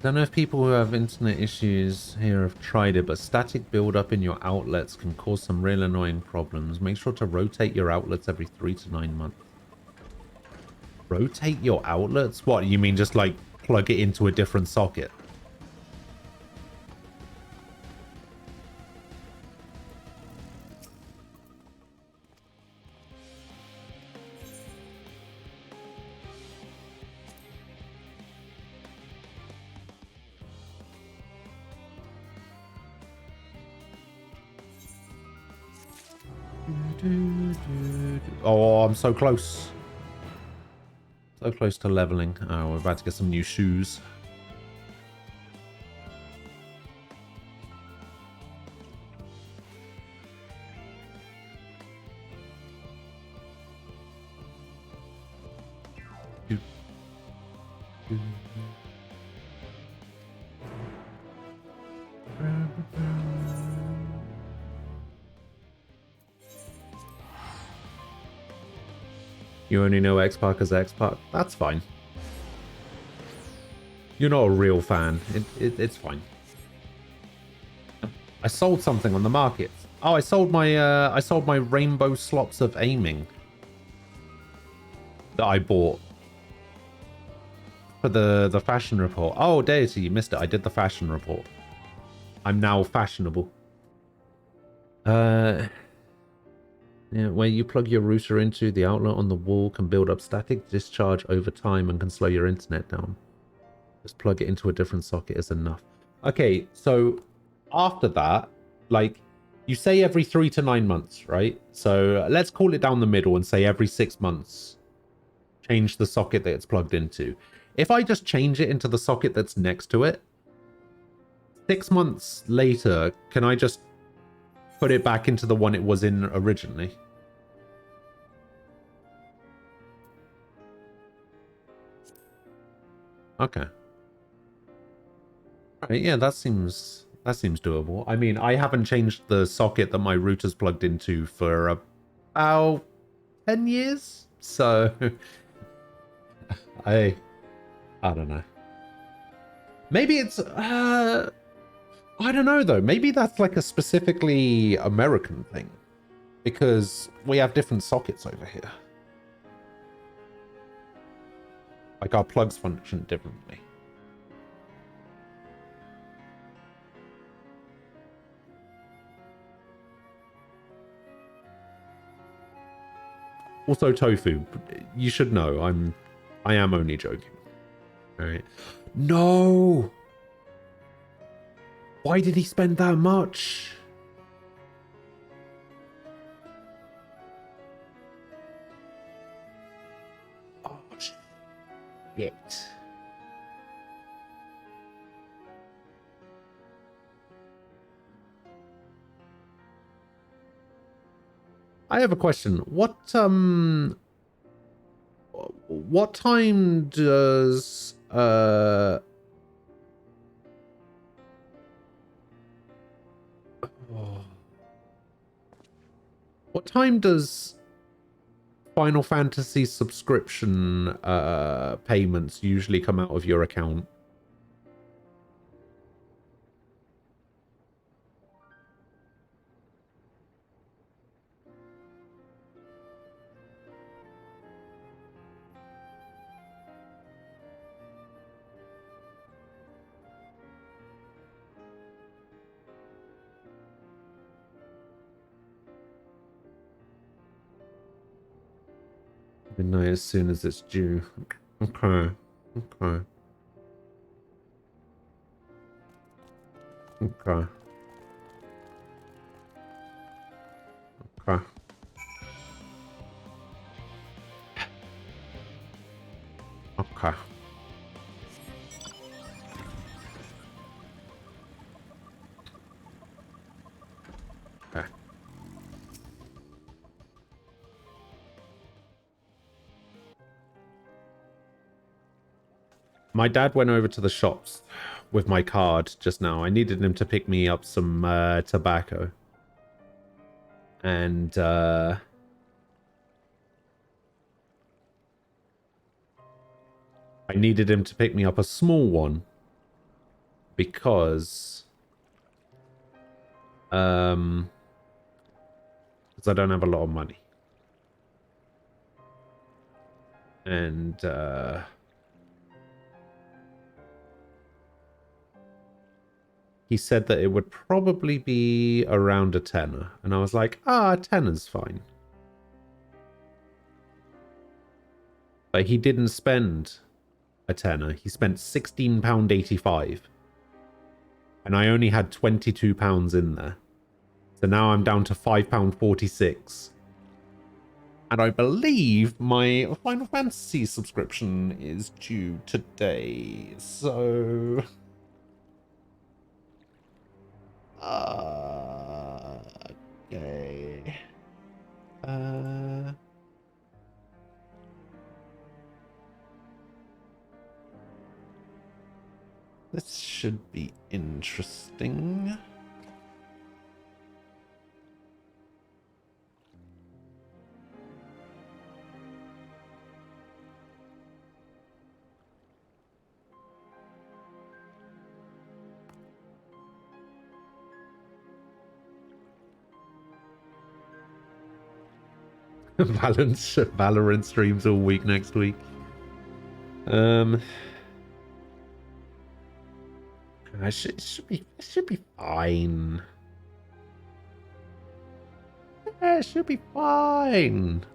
Don't know if people who have internet issues here have tried it, but static build-up in your outlets can cause some real annoying problems. Make sure to rotate your outlets every 3 to 9 months. Rotate your outlets? What, you mean just like plug it into a different socket? Oh, I'm so close. So close to leveling. Oh, we're about to get some new shoes. You only know X-Pac as X-Pac? That's fine. You're not a real fan. It's fine. I sold something on the market. Oh, I sold my rainbow slops of aiming that I bought for the fashion report. Oh, Deity, you missed it. I did the fashion report. I'm now fashionable. Yeah, where you plug your router into, the outlet on the wall can build up static discharge over time and can slow your internet down. Just plug it into a different socket is enough. Okay, so after that, like, you say every 3 to 9 months, right? So let's call it down the middle and say every 6 months, change the socket that it's plugged into. If I just change it into the socket that's next to it, 6 months later, can I just put it back into the one it was in originally? Okay. Alright, yeah, that seems doable. I mean, I haven't changed the socket that my router's plugged into for about 10 years, so I don't know. Maybe it's I don't know though. Maybe that's like a specifically American thing, because we have different sockets over here. Like our plugs function differently. Also, Tofu, you should know I am only joking. All right. No. Why did he spend that much? Oh, shit. I have a question. What time does what time does Final Fantasy subscription payments usually come out of your account? Midnight as soon as it's due. Okay. Okay. Okay. Okay. Okay. Okay. My dad went over to the shops with my card just now. I needed him to pick me up some tobacco. And I needed him to pick me up a small one because I don't have a lot of money. And he said that it would probably be around a tenner. And I was like, a tenner's fine. But he didn't spend a tenner. He spent £16.85. And I only had £22 in there. So now I'm down to £5.46. And I believe my Final Fantasy subscription is due today. So... okay. This should be interesting. Valorant streams all week next week. It should be fine. Yeah, it should be fine.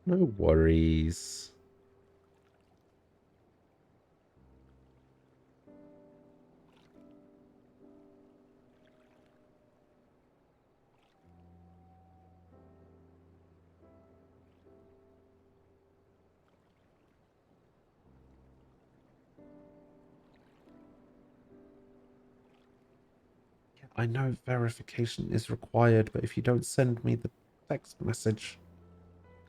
No worries. I know verification is required, but if you don't send me the text message,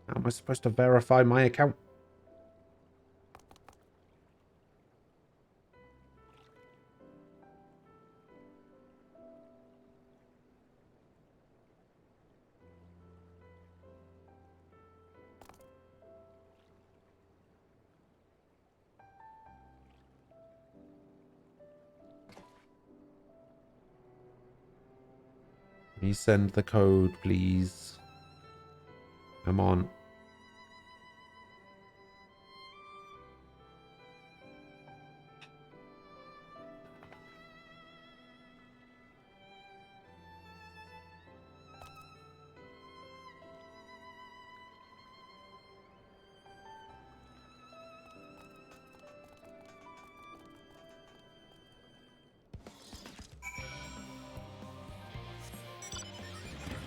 how am I supposed to verify my account? Can you send the code, please? Come on.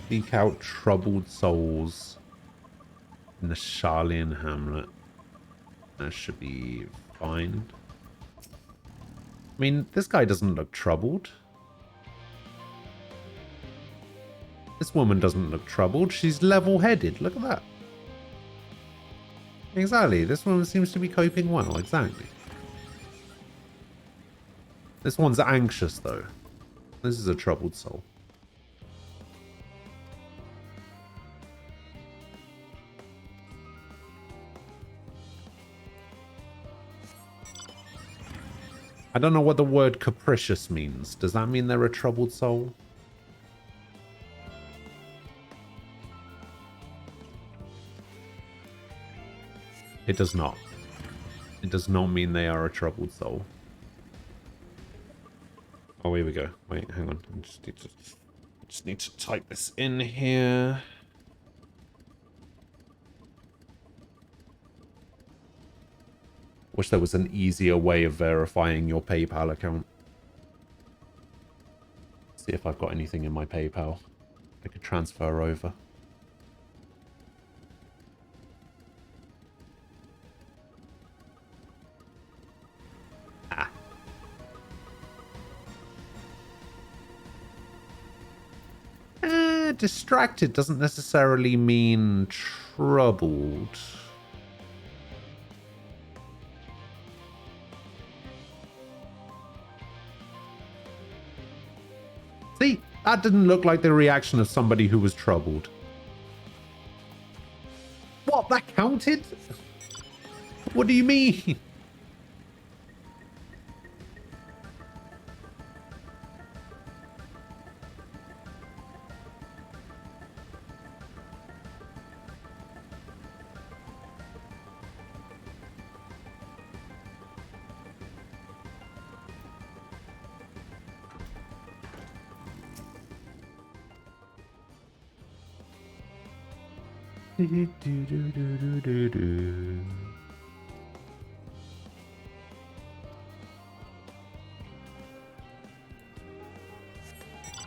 Seek out troubled souls in the Sharlayan hamlet. That should be fine. I mean, this guy doesn't look troubled. This woman doesn't look troubled. She's level-headed. Look at that. Exactly. This woman seems to be coping well. Exactly. This one's anxious, though. This is a troubled soul. I don't know what the word capricious means. Does that mean they're a troubled soul? It does not. It does not mean they are a troubled soul. Oh, here we go. Wait, hang on. I just need to type this in here. Wish there was an easier way of verifying your PayPal account. See if I've got anything in my PayPal I could transfer over. Distracted doesn't necessarily mean troubled. See, that didn't look like the reaction of somebody who was troubled. What? That counted? What do you mean?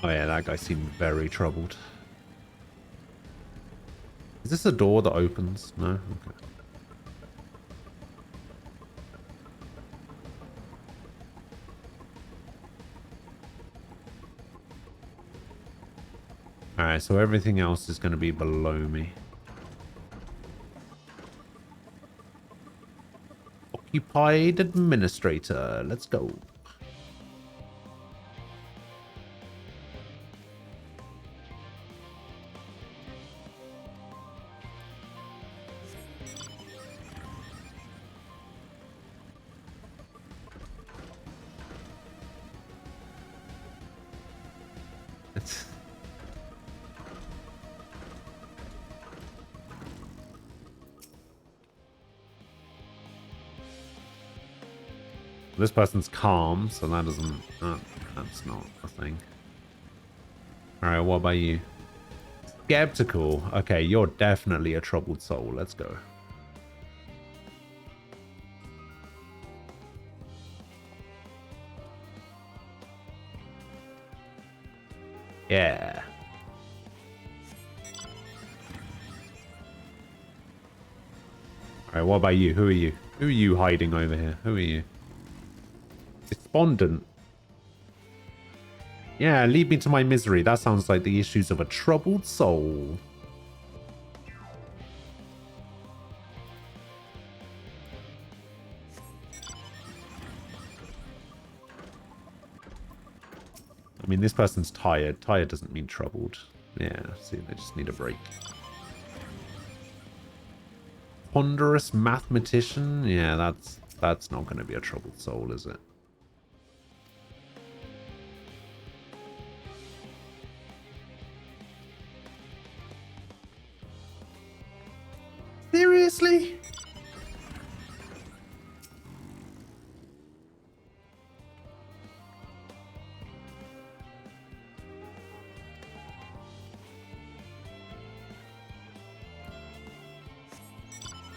Oh yeah, that guy seemed very troubled. Is this a door that opens? No? Okay. Alright, so everything else is going to be below me. Occupied administrator. Let's go. This person's calm, so that doesn't... that's not a thing. Alright, what about you? Skeptical. Okay, you're definitely a troubled soul. Let's go. Yeah. Alright, what about you? Who are you? Who are you hiding over here? Who are you? Despondent. Yeah, lead me to my misery. That sounds like the issues of a troubled soul. I mean, this person's tired. Tired doesn't mean troubled. Yeah, see, they just need a break. Ponderous mathematician? Yeah, that's not going to be a troubled soul, is it? Seriously?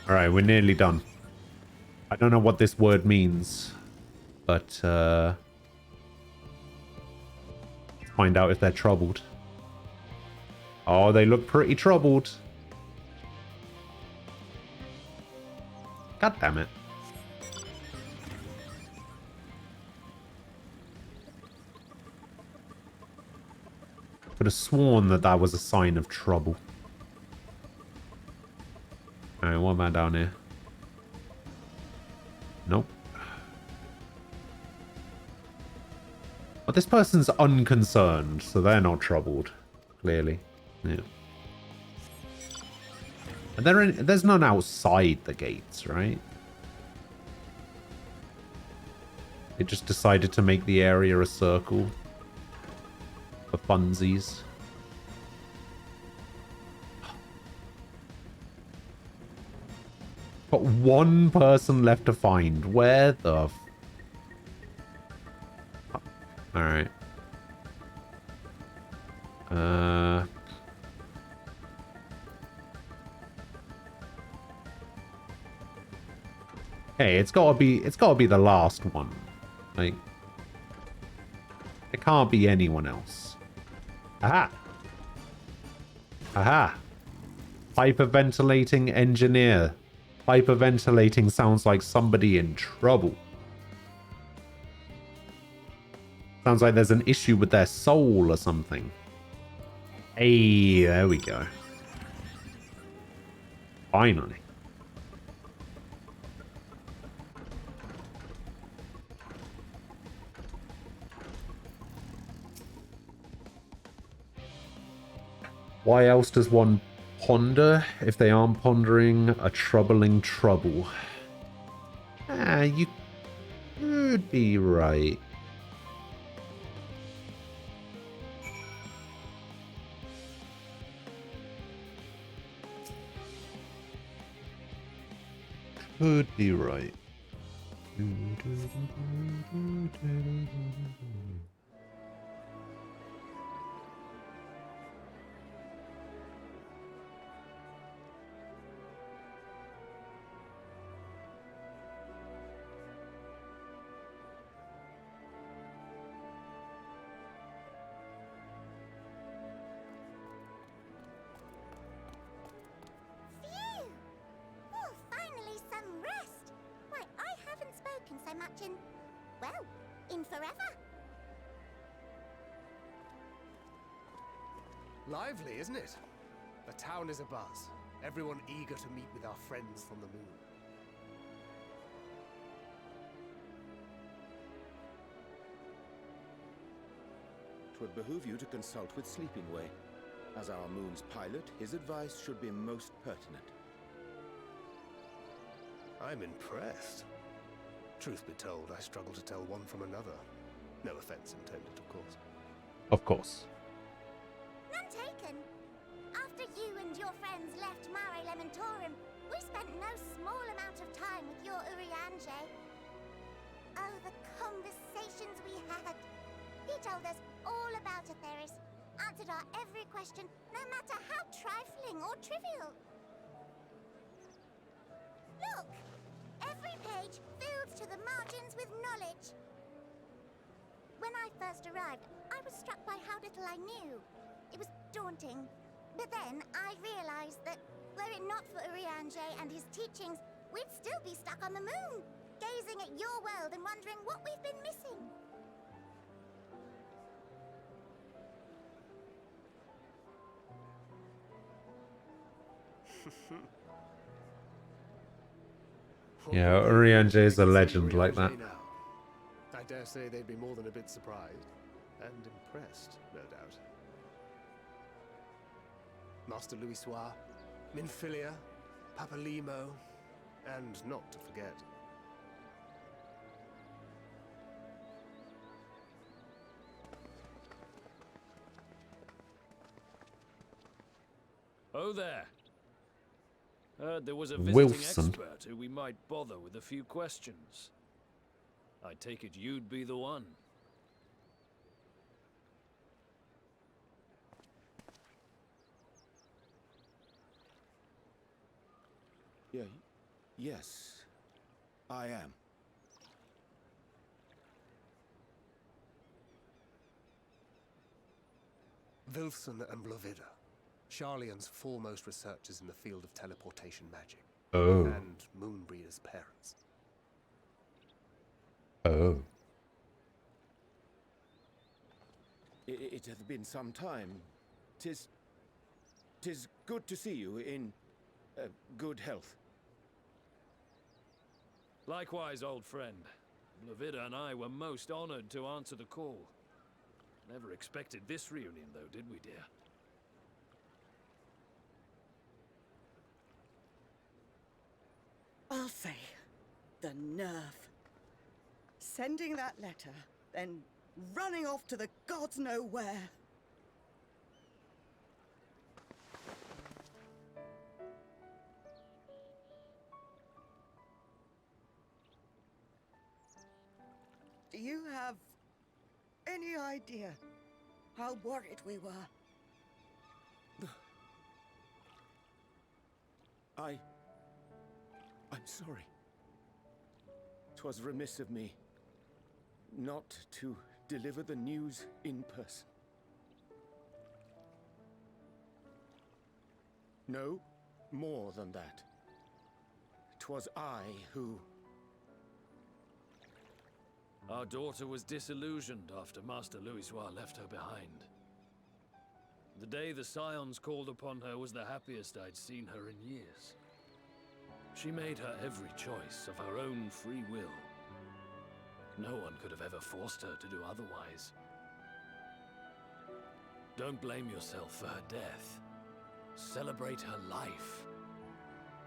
Alright, we're nearly done. I don't know what this word means, but let's find out if they're troubled. Oh, they look pretty troubled. God damn it. Could have sworn that that was a sign of trouble. Alright, what about down here? Nope. But this person's unconcerned, so they're not troubled. Clearly. Yeah. And there's none outside the gates, right? They just decided to make the area a circle. For funsies. Got one person left to find. Where the f... Alright. Hey, it's gotta be the last one. Like, it can't be anyone else. Aha! Aha! Hyperventilating engineer. Hyperventilating sounds like somebody in trouble. Sounds like there's an issue with their soul or something. Hey, there we go. Finally. Why else does one ponder if they aren't pondering a troubling trouble. You could be right. Could be right. So much in, well, in forever. Lively, isn't it? The town is abuzz. Everyone eager to meet with our friends from the moon. Twould behoove you to consult with Sleeping Way. As our moon's pilot, his advice should be most pertinent. I'm impressed. Truth be told, I struggle to tell one from another. No offense intended, of course. Of course. None taken. After you and your friends left Mare Elementorum, we spent no small amount of time with your Urianger. Oh, the conversations we had. He told us all about Atheris, answered our every question, no matter how trifling or trivial. Look! Every page filled to the margins with knowledge. When I first arrived, I was struck by how little I knew. It was daunting. But then I realized that were it not for Urianger and his teachings, we'd still be stuck on the moon, gazing at your world and wondering what we've been missing. Yeah, Urianger is a legend like that. I dare say they'd be more than a bit surprised and impressed, no doubt. Master Louisoix, Minfilia, Papalimo, and not to forget. Oh there. Heard there was a visiting Wilson. expert who we might bother with a few questions. I take it you'd be the one. Yes, I am. Wilson and Blovida, Sharlayan's foremost researchers in the field of teleportation magic. Oh. And Moonbreeder's parents. Oh. It hath been some time. Tis good to see you in good health. Likewise, old friend. Blovida and I were most honored to answer the call. Never expected this reunion, though, did we, dear? Alfei, the nerve. Sending that letter, then running off to the gods know where. Do you have any idea how worried we were? I'm sorry. 'Twas remiss of me not to deliver the news in person. No, more than that. 'Twas I who... Our daughter was disillusioned after Master Louisoix left her behind. The day the Scions called upon her was the happiest I'd seen her in years. She made her every choice of her own free will. No one could have ever forced her to do otherwise. Don't blame yourself for her death. Celebrate her life.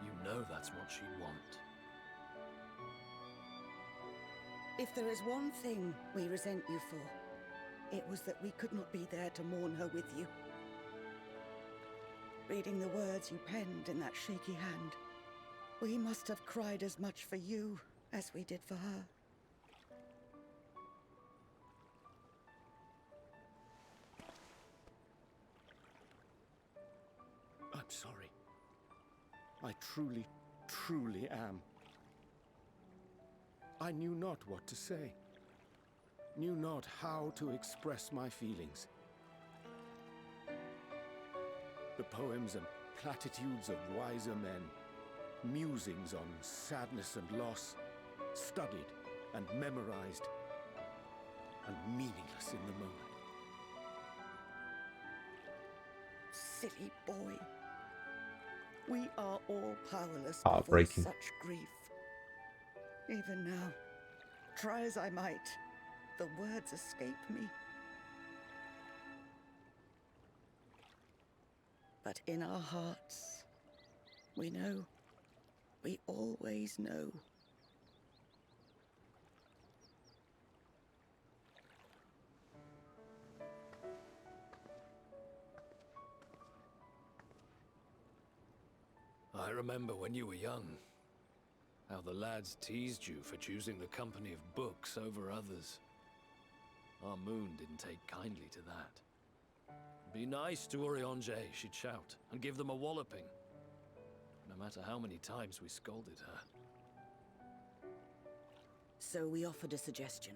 You know that's what she'd want. If there is one thing we resent you for, it was that we could not be there to mourn her with you. Reading the words you penned in that shaky hand, we must have cried as much for you as we did for her. I'm sorry. I truly, truly am. I knew not what to say. Knew not how to express my feelings. The poems and platitudes of wiser men, musings on sadness and loss, studied and memorized, and meaningless in the moment. Silly boy. We are all powerless before Heartbreaking. such grief. Even now, try as I might, the words escape me. But in our hearts, we know. We always know. I remember when you were young, how the lads teased you for choosing the company of books over others. Our moon didn't take kindly to that. Be nice to Urianger, she'd shout, and give them a walloping. No matter how many times we scolded her. So we offered a suggestion.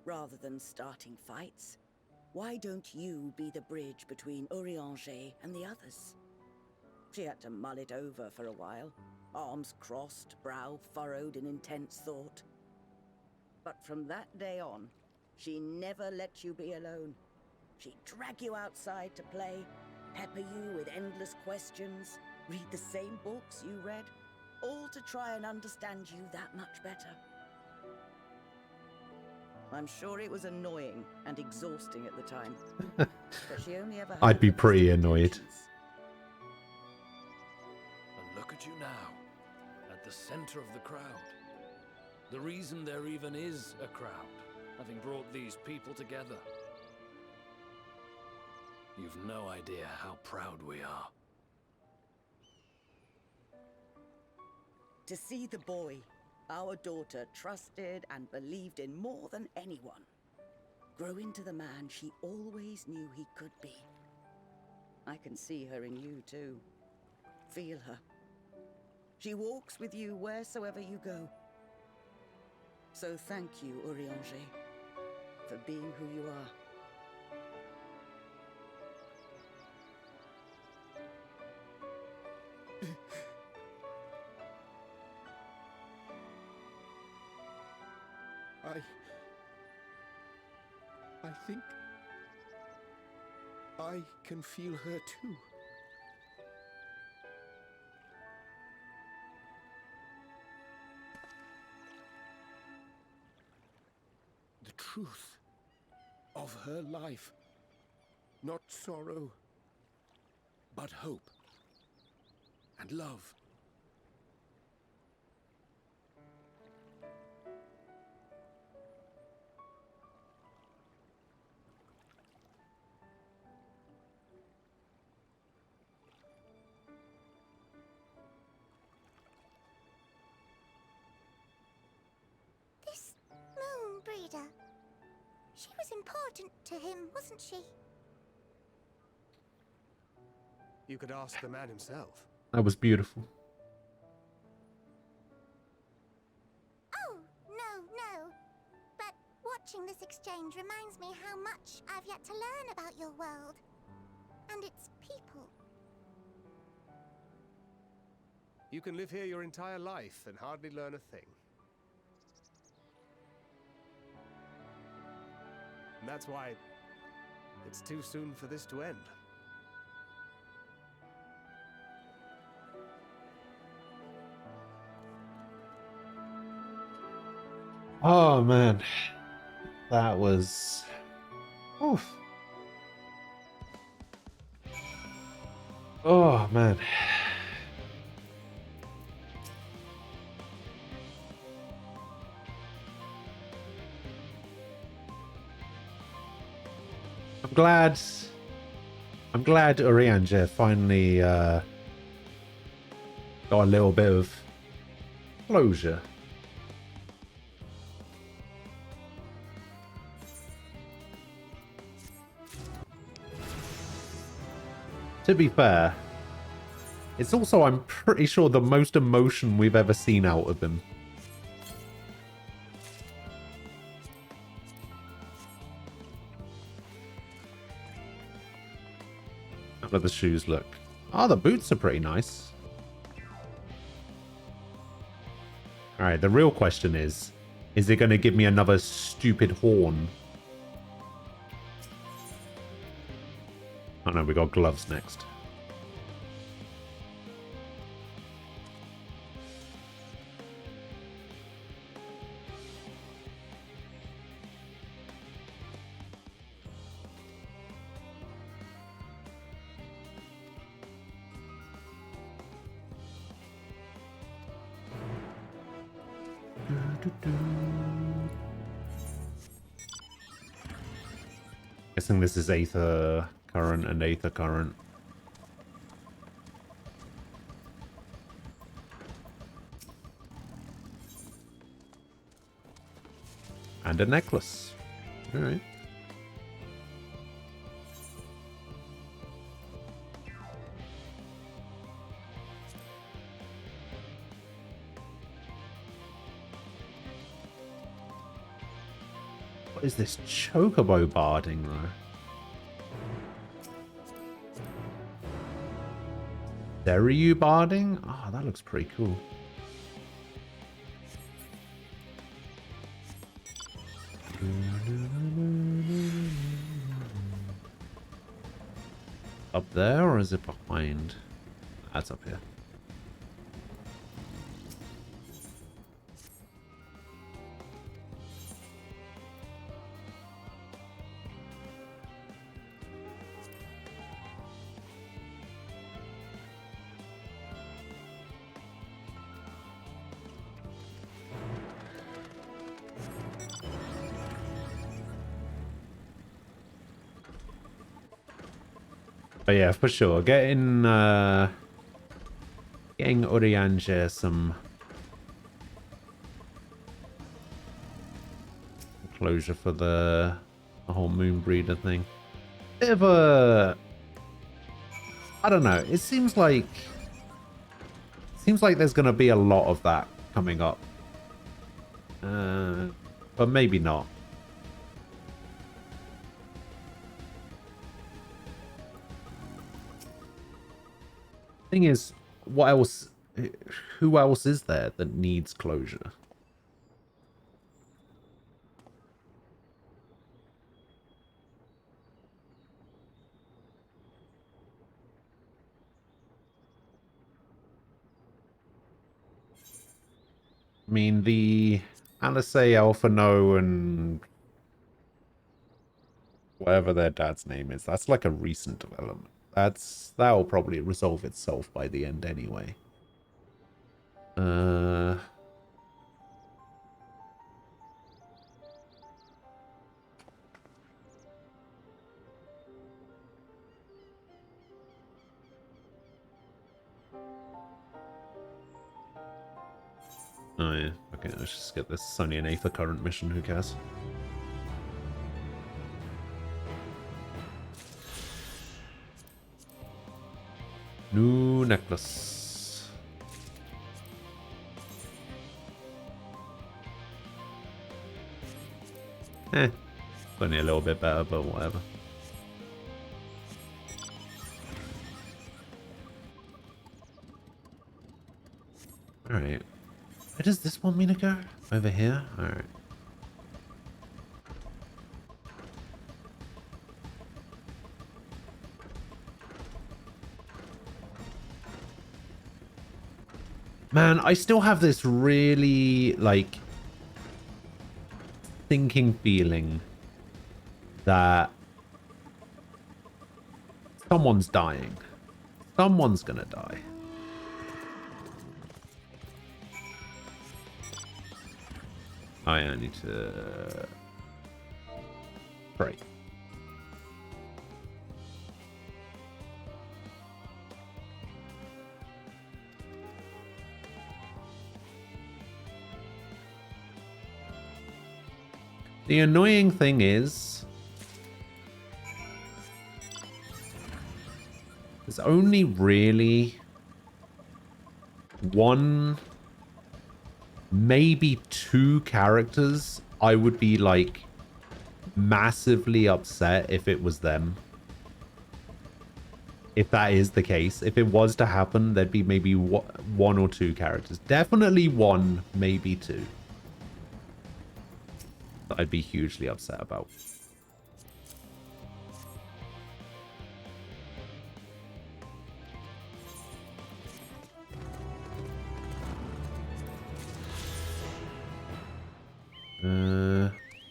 Rather than starting fights, why don't you be the bridge between Urianger and the others? She had to mull it over for a while, arms crossed, brow furrowed in intense thought. But from that day on, she never let you be alone. She'd drag you outside to play, pepper you with endless questions, read the same books you read, all to try and understand you that much better. I'm sure it was annoying and exhausting at the time, but she only ever had I'd be pretty annoyed. And look at you now, at the center of the crowd. The reason there even is a crowd, having brought these people together. You've no idea how proud we are. To see the boy, our daughter, trusted and believed in more than anyone, grow into the man she always knew he could be. I can see her in you too. Feel her. She walks with you wheresoever you go. So thank you, Urianger, for being who you are. I think I can feel her too. The truth of her life. Not sorrow, but hope and love. Breeder. She was important to him, wasn't she? You could ask the man himself. That was beautiful. Oh, no. But watching this exchange reminds me how much I've yet to learn about your world and its people. You can live here your entire life and hardly learn a thing. And that's why it's too soon for this to end. Oh man, that was. Oof. Oh, man. I'm glad Urianger finally got a little bit of closure. To be fair, it's also, I'm pretty sure, the most emotion we've ever seen out of him. How do the shoes look? Oh, the boots are pretty nice. Alright, the real question is it going to give me another stupid horn? Oh no, we got gloves next. Guessing this is Aether Current and Aether Current. And a necklace. Alright. What is this chocobo barding though? Derryu barding? Oh, that looks pretty cool. Up there, or is it behind? That's up here. But yeah, for sure, getting Urianger some closure for the whole Moonbreeder thing. Bit of a, I don't know. It seems like there's gonna be a lot of that coming up, but maybe not. Thing is, what else? Who else is there that needs closure? I mean, the Alisei, Alphano, and whatever their dad's name is, that's like a recent development. That'll probably resolve itself by the end anyway. Oh yeah, okay, let's just get this Sony and Aether Current mission, who cares? New necklace. Only a little bit better, but whatever. Alright. Where does this want me to go? Over here? Alright. Man, I still have this really, like, thinking feeling that someone's dying. Someone's gonna die. I need to pray. The annoying thing is, there's only really one, maybe two characters I would be like massively upset if it was them. If that is the case, if it was to happen, there'd be maybe one or two characters. Definitely one, maybe two. That I'd be hugely upset about.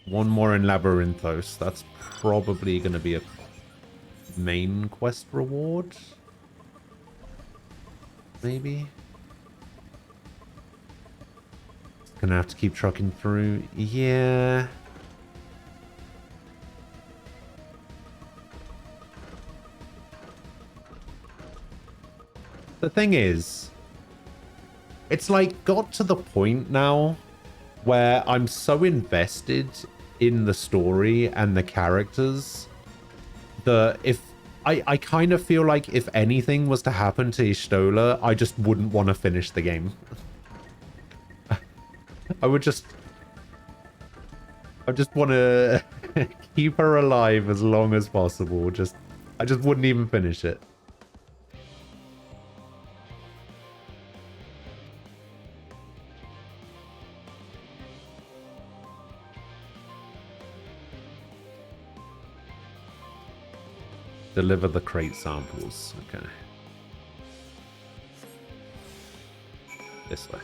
One more in Labyrinthos. That's probably going to be a main quest reward. Maybe. Gonna have to keep trucking through. Yeah. The thing is, it's like got to the point now where I'm so invested in the story and the characters that if I kind of feel like if anything was to happen to Y'shtola, I just wouldn't want to finish the game. I just want to keep her alive as long as possible. I just wouldn't even finish it. Deliver the crate samples. Okay. This way.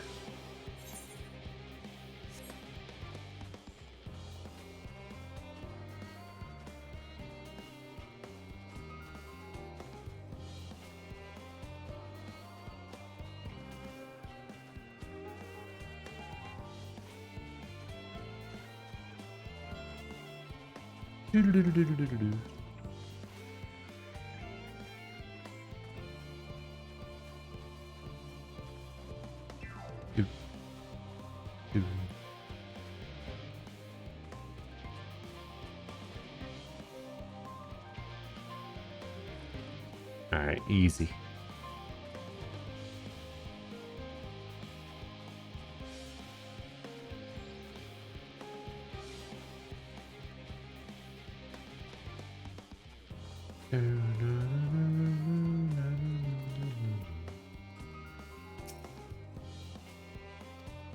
All right, easy.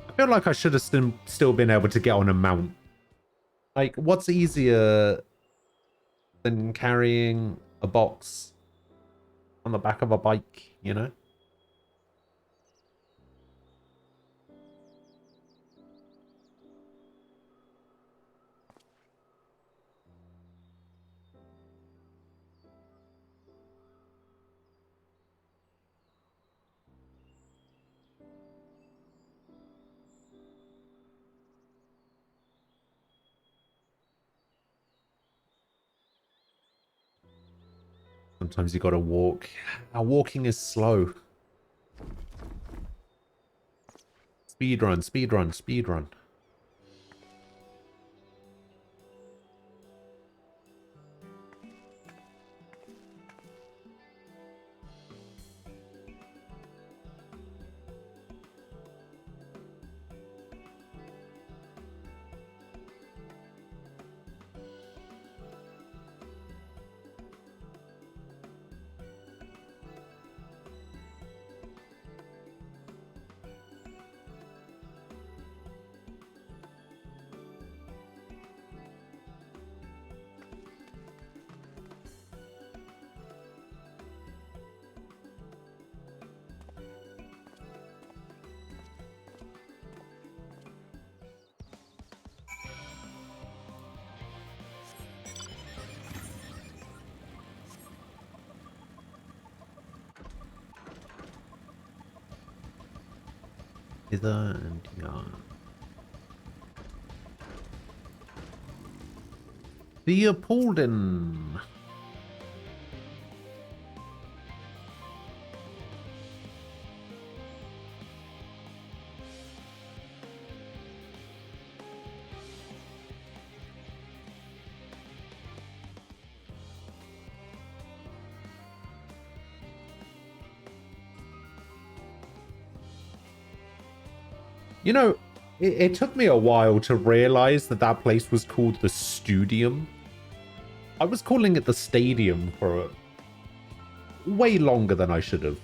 I feel like I should have still been able to get on a mount. Like, what's easier than carrying a box on the back of a bike, you know? Sometimes you gotta walk. Our walking is slow. Speed run, speed run, speed run. Hither and yon. The Appalden. You know, it took me a while to realize that that place was called the Studium. I was calling it the Stadium for way longer than I should have.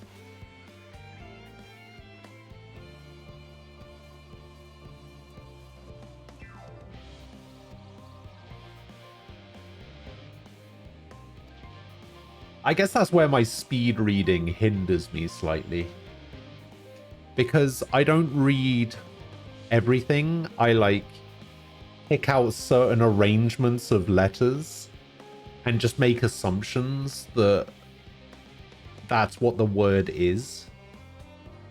I guess that's where my speed reading hinders me slightly. Because I don't read everything. I like pick out certain arrangements of letters and just make assumptions that that's what the word is.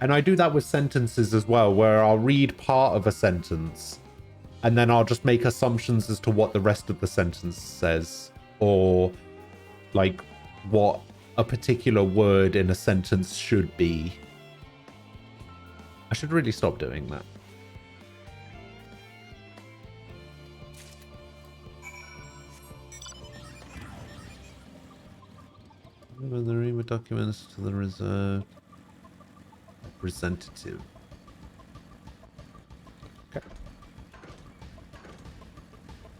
And I do that with sentences as well, where I'll read part of a sentence and then I'll just make assumptions as to what the rest of the sentence says, or like what a particular word in a sentence should be. I should really stop doing that. Remember the Rima documents to the reserve representative. Okay.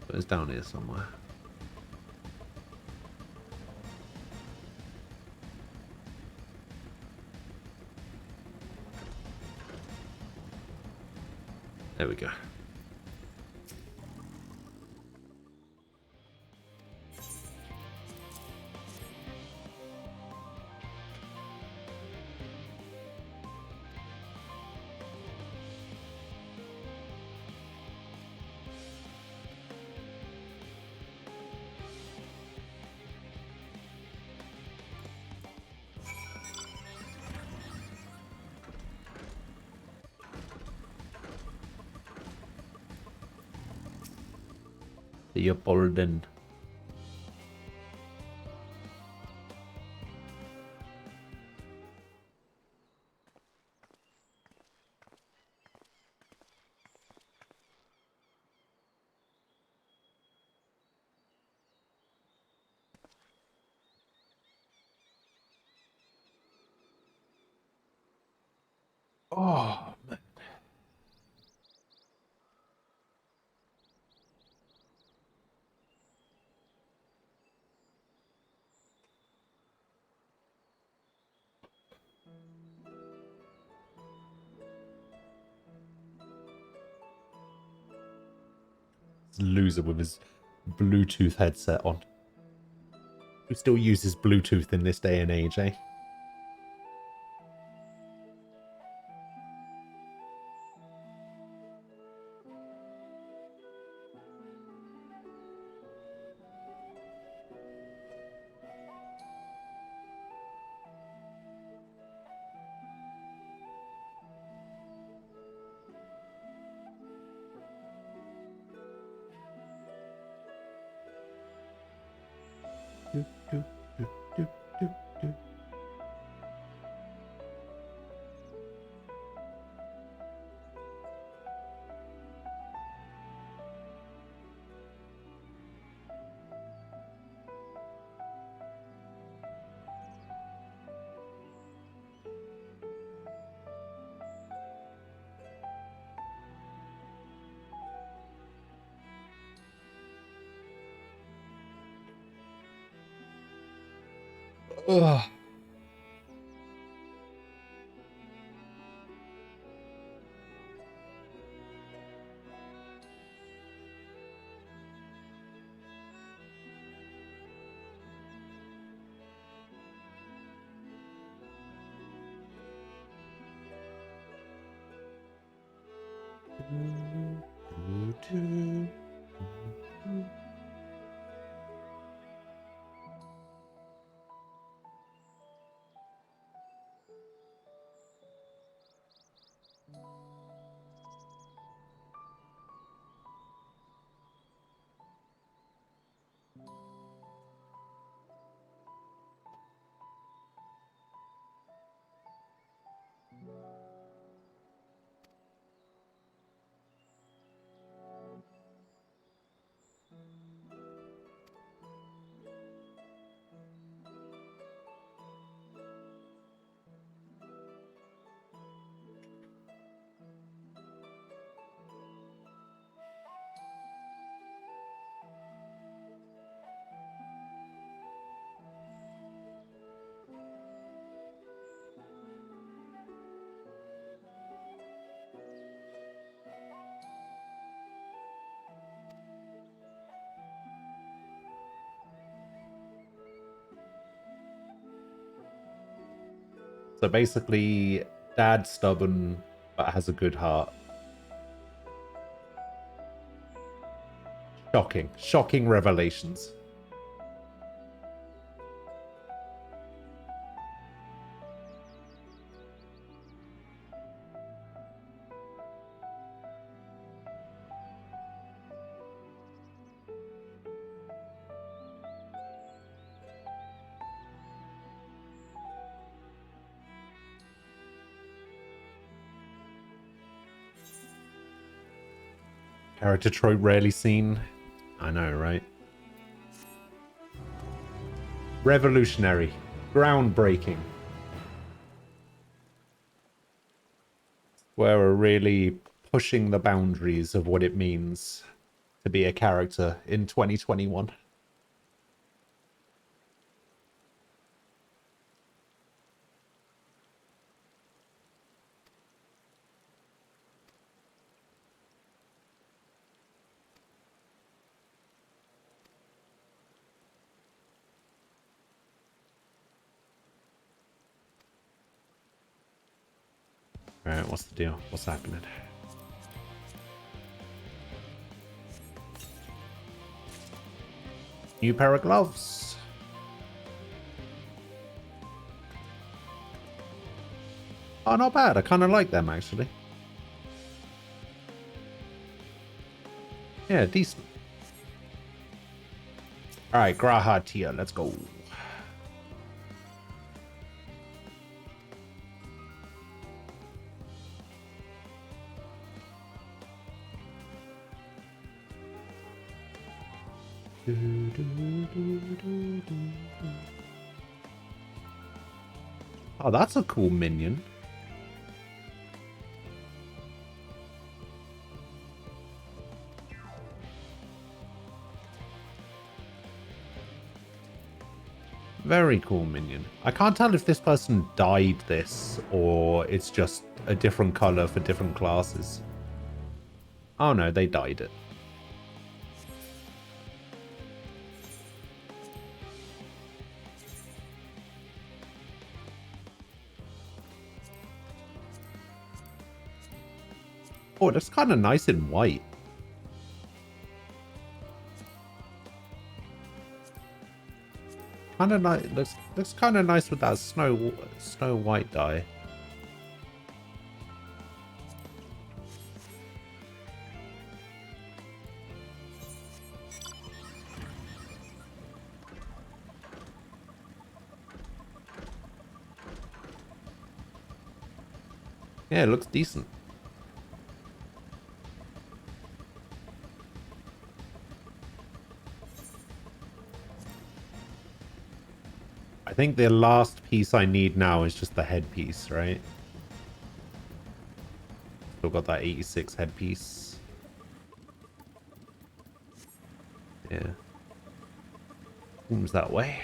So it's down here somewhere. There we go. The Appalden. Oh, man. Loser with his Bluetooth headset on. Who still uses Bluetooth in this day and age, eh? Ugh. So basically, dad's stubborn but has a good heart. Shocking. Shocking revelations. Character trope rarely seen. I know, right? Revolutionary. Groundbreaking. Where we're really pushing the boundaries of what it means to be a character in 2021. Alright, what's the deal? What's happening? New pair of gloves. Oh, not bad. I kind of like them, actually. Yeah, decent. Alright, Graha Tia, let's go. Oh, that's a cool minion. Very cool minion. I can't tell if this person dyed this or it's just a different color for different classes. Oh no, they dyed it. Oh, it looks kind of nice in white. Kind of nice. Looks kind of nice with that snow white dye. Yeah, it looks decent. I think the last piece I need now is just the headpiece, right? Still got that 86 headpiece. Yeah. Seems that way.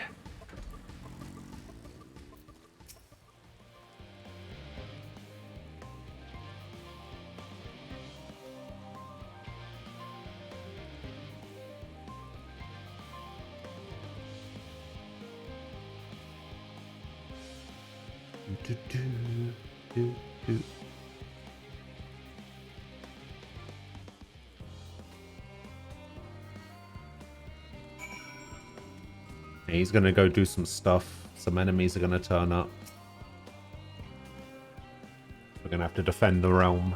Yeah, he's gonna go do some stuff. Some enemies are gonna turn up. We're gonna have to defend the realm.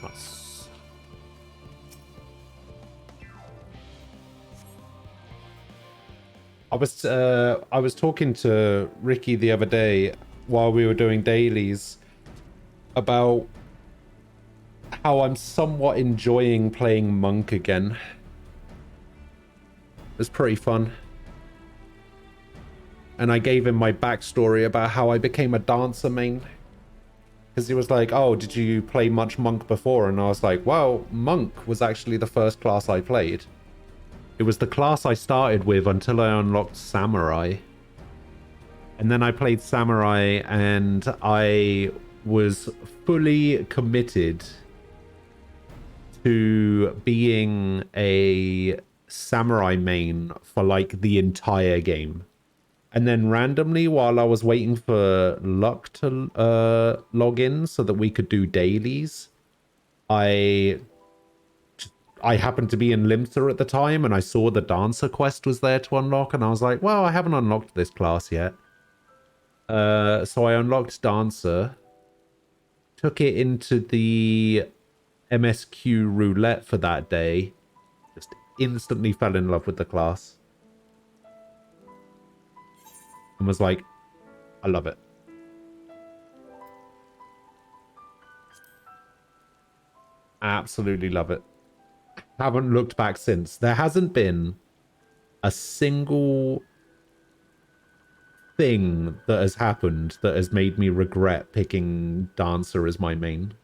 That's... I was talking to Ricky the other day while we were doing dailies about how I'm somewhat enjoying playing Monk again. It's pretty fun. And I gave him my backstory about how I became a dancer main. Because he was like, oh, did you play much Monk before? And I was like, well, Monk was actually the first class I played. It was the class I started with until I unlocked Samurai. And then I played Samurai and I was fully committed to being a Samurai main for like the entire game. And then randomly, while I was waiting for luck to log in so that we could do dailies, I happened to be in Limsa at the time, and I saw the Dancer quest was there to unlock, and I was like, well, I haven't unlocked this class yet. So I unlocked Dancer, took it into the MSQ roulette for that day, just instantly fell in love with the class. And was like, I love it. Absolutely love it. Haven't looked back since. There hasn't been a single thing that has happened that has made me regret picking Dancer as my main.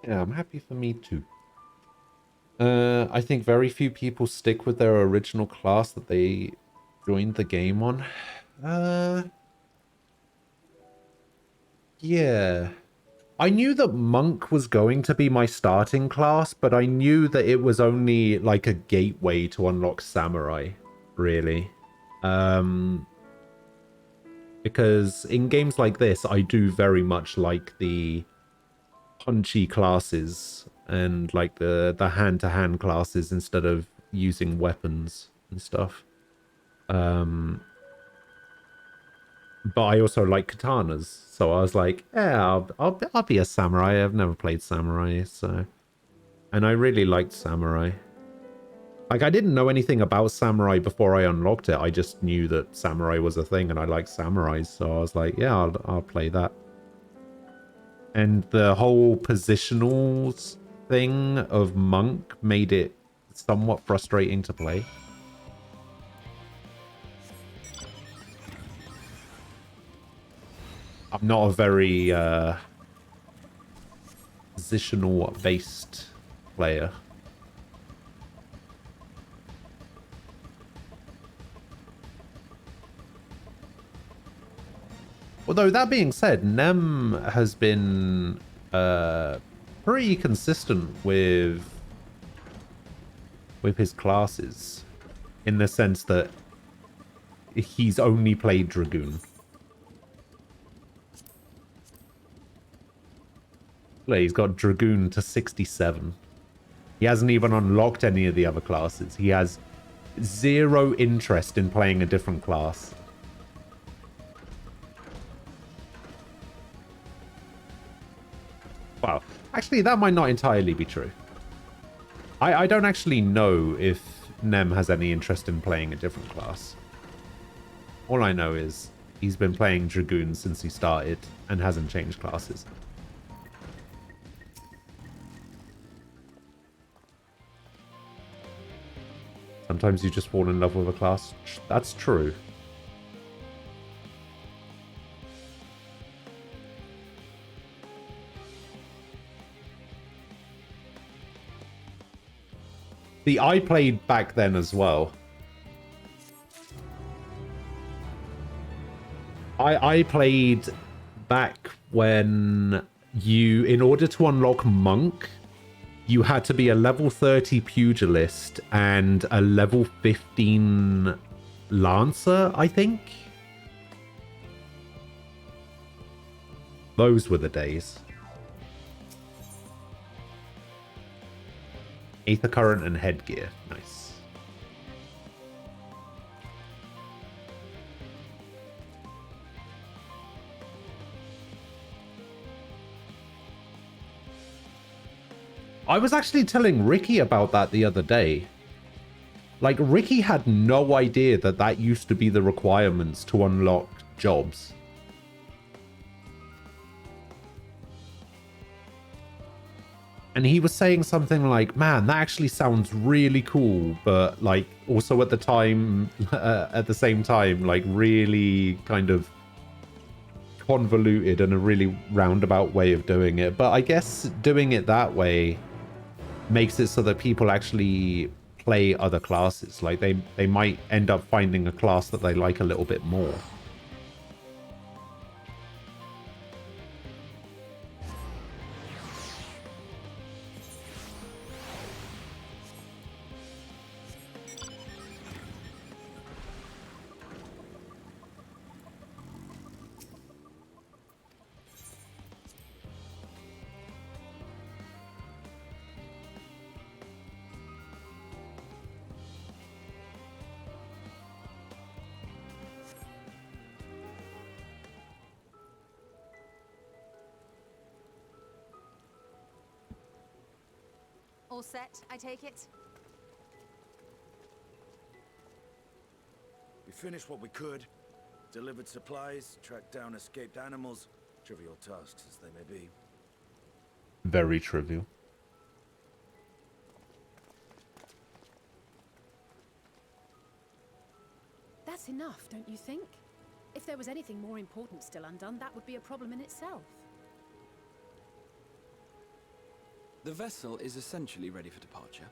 Yeah, I'm happy for me too. I think very few people stick with their original class that they joined the game on. Yeah. I knew that Monk was going to be my starting class, but I knew that it was only like a gateway to unlock Samurai, really. Because in games like this, I do very much like the punchy classes and like the hand-to-hand classes instead of using weapons and stuff. But I also like katanas, so I was like, yeah, I'll be a samurai. I've never played samurai, so... And I really liked samurai. Like, I didn't know anything about samurai before I unlocked it. I just knew that samurai was a thing and I liked samurais, so I was like, yeah, I'll play that. And the whole positional thing of Monk made it somewhat frustrating to play. I'm not a very positional based player. Although, that being said, Nem has been pretty consistent with his classes, in the sense that he's only played Dragoon. He's got Dragoon to 67. He hasn't even unlocked any of the other classes. He has zero interest in playing a different class. Well, actually, that might not entirely be true. I don't actually know if Nem has any interest in playing a different class. All I know is he's been playing Dragoon since he started and hasn't changed classes. Sometimes you just fall in love with a class. That's true. See, I played back then as well. I played back when you, in order to unlock Monk, you had to be a level 30 pugilist and a level 15 lancer, I think. Those were the days. Aether current and headgear. Nice. I was actually telling Ricky about that the other day. Like, Ricky had no idea that that used to be the requirements to unlock jobs. And he was saying something like, man, that actually sounds really cool, but like also at the time, at the same time, like really kind of convoluted and a really roundabout way of doing it. But I guess doing it that way makes it so that people actually play other classes. Like they might end up finding a class that they like a little bit more. All set, I take it? We finished what we could, delivered supplies, tracked down escaped animals, trivial tasks as they may be. Very trivial. That's enough, don't you think? If there was anything more important still undone, that would be a problem in itself. The vessel is essentially ready for departure.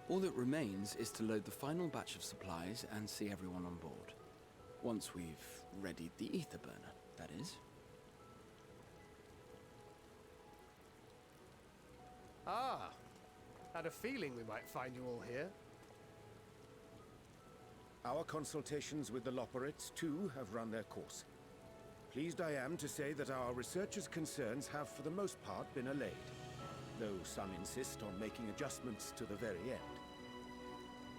All that remains is to load the final batch of supplies and see everyone on board. Once we've readied the ether burner, that is. Ah, had a feeling we might find you all here. Our consultations with the Loperites, too, have run their course. Pleased I am to say that our researchers' concerns have, for the most part, been allayed, though some insist on making adjustments to the very end.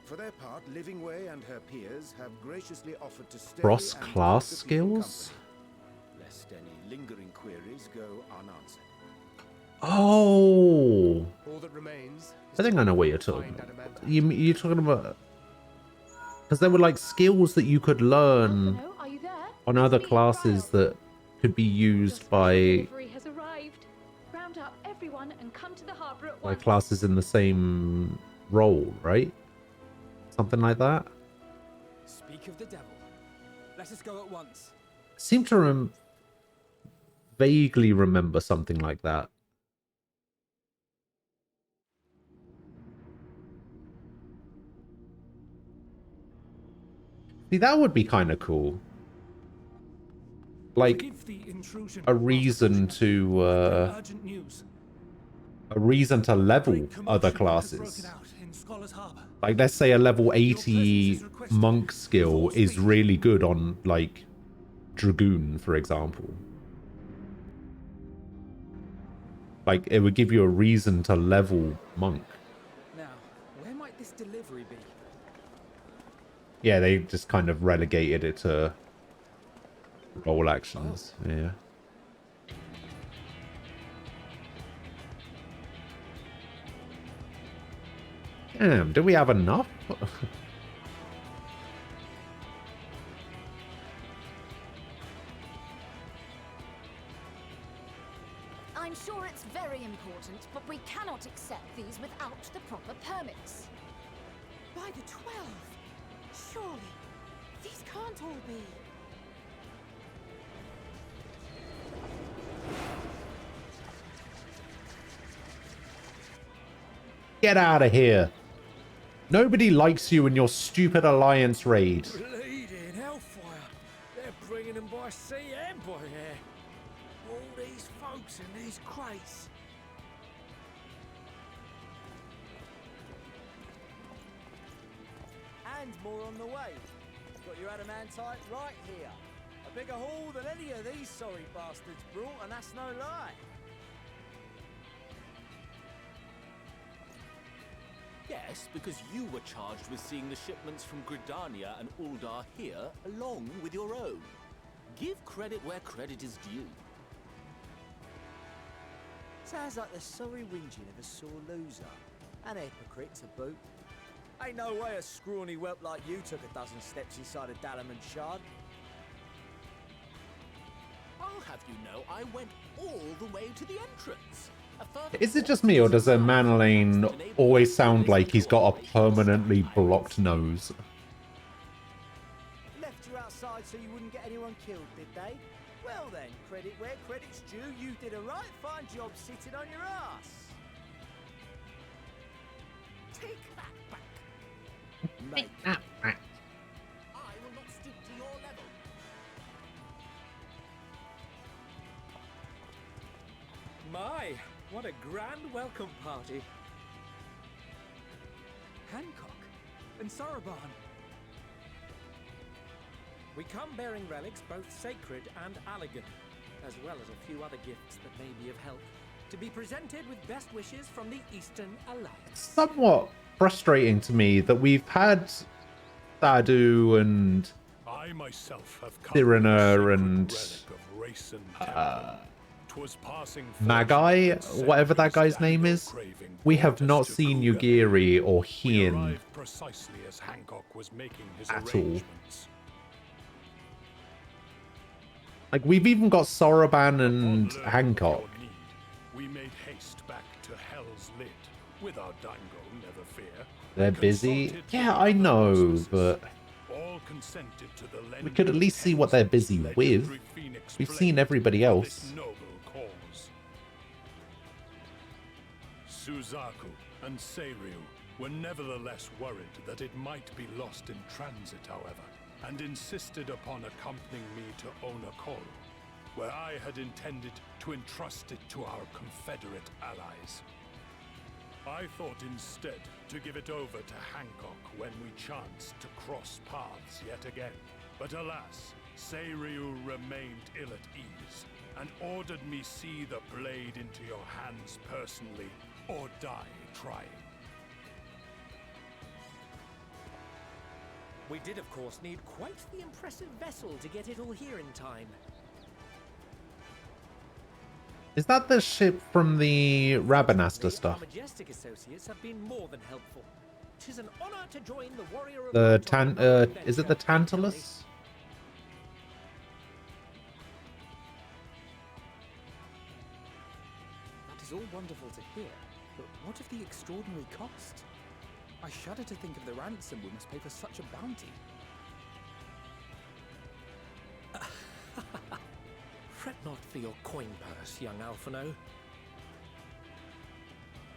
For their part, Livingway and her peers have graciously offered to stay Cross-class and keep the people skills? company, lest any lingering queries go unanswered. Oh, All that remains I think I know what you're talking about. You're talking about, because there were like skills that you could learn on other classes that could be used by Delivery has arrived. Round up everyone and come to the harbor at once. classes in the same role, right? Something like that. Speak of the devil. Let us go at once. Seem to vaguely remember something like that. See, that would be kind of cool. Like a reason to level other classes. Like, let's say a level 80 monk skill is really good on like Dragoon, for example. Like, it would give you a reason to level monk. Now, where might this delivery be? Yeah, they just kind of relegated it to role actions. Yeah. Damn, do we have enough? I'm sure it's very important, but we cannot accept these without the proper permits. By the 12! Surely, these can't all be. Get out of here. Nobody likes you in your stupid alliance raid. Bleeding hellfire. They're bringing them by sea and by air. All these folks in these crates. And more on the way. Got your adamantite right here. A bigger haul than any of these sorry bastards brought, and that's no lie. Yes, because you were charged with seeing the shipments from Gridania and Uldar here, along with your own. Give credit where credit is due. Sounds like the sorry whinging of a sore loser. An hypocrite to boot. Ain't no way a scrawny whelp like you took a dozen steps inside a Dalamud shard. I'll have you know I went all the way to the entrance. Is it just me, or does Manolane always sound like he's got a permanently blocked nose? Left you outside so you wouldn't get anyone killed, did they? Well then, credit where credit's due. You did a right fine job sitting on your ass. Take that back. Mate. I will not stoop to your level. My, what a grand welcome party. Hancock and Soroban. We come bearing relics both sacred and elegant, as well as a few other gifts that may be of help, to be presented with best wishes from the Eastern Alliance. Somewhat frustrating to me that we've had Thadu and I myself have Cyrena and Magi, whatever that guy's name is. We have not seen Yugiri or Hien precisely as Hancock was making his at all. arrangements. Like, we've even got Soroban and Hancock. We made haste back to Hell's Lid with our Dango, never fear. They're busy. Yeah, I know, but All consented to the we could at least see what they're busy with. We've seen everybody else. noble cause. Suzaku and Seiryu were nevertheless worried that it might be lost in transit, however, and insisted upon accompanying me to Onokoro, where I had intended to entrust it to our Confederate allies. I thought instead to give it over to Hancock when we chanced to cross paths yet again. But alas, Seiryu remained ill at ease, and ordered me see the blade into your hands personally, or die trying. We did, of course, need quite the impressive vessel to get it all here in time. Is that the ship from the Rabanasta stuff? Our Majestic associates have been more than helpful. 'Tis an honor to join the warrior of The is it the Tantalus? That is all wonderful to hear, but what of the extraordinary cost? I shudder to think of the ransom we must pay for such a bounty. Fret not for your coin purse, young Alphino.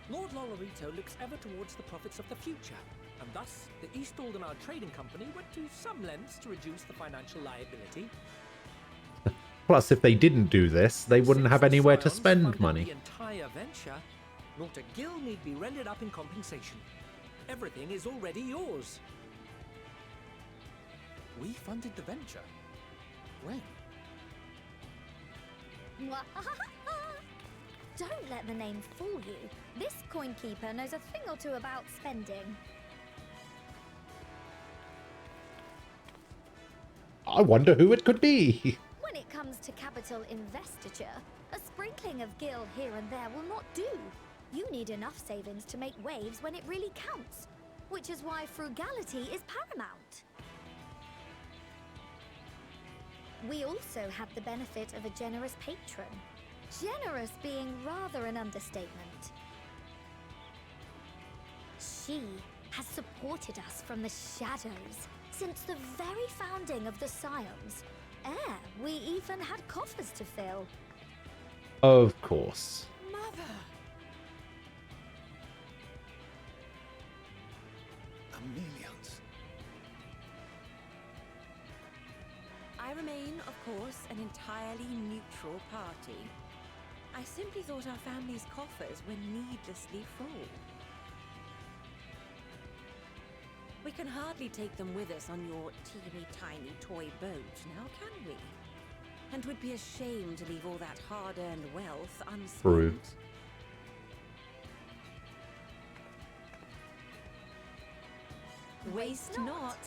Lord Lolorito looks ever towards the profits of the future, and thus the East Aldenar Trading Company went to some lengths to reduce the financial liability. Plus, if they didn't do this, they wouldn't have anywhere to spend The money. entire venture, not a gill need be rendered up in compensation. Everything is already yours. We funded the venture. When? Don't let the name fool you. This coin keeper knows a thing or two about spending. I wonder who it could be. When it comes to capital investiture, a sprinkling of gil here and there will not do. You need enough savings to make waves when it really counts, which is why frugality is paramount. We also had the benefit of a generous patron. Generous being rather an understatement. She has supported us from the shadows since the very founding of the Scions. We even had coffers to fill. Of course. Mother! I remain, of course, an entirely neutral party. I simply thought our family's coffers were needlessly full. We can hardly take them with us on your teeny-tiny toy boat, now can we? And would be ashamed to leave all that hard-earned wealth unspent. True. Waste not.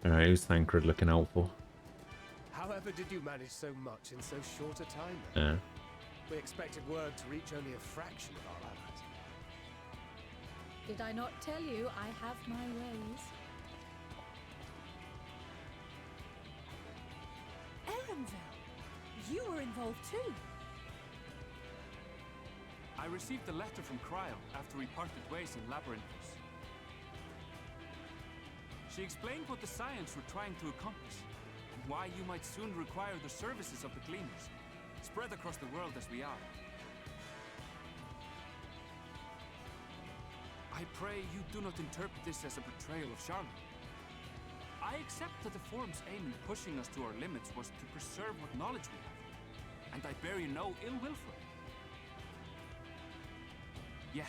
Alright, who's Thancred looking out for? However did you manage so much in so short a time? Yeah. We expected word to reach only a fraction of our allies. Did I not tell you I have my ways? Erenville, you were involved too. I received a letter from Cryo after we parted ways in Labyrinthus. She explained what the Scions were trying to accomplish, and why you might soon require the services of the Gleaners, spread across the world as we are. I pray you do not interpret this as a betrayal of Charlotte. I accept that the Forum's aim in pushing us to our limits was to preserve what knowledge we have, and I bear you no ill will for it. Yet,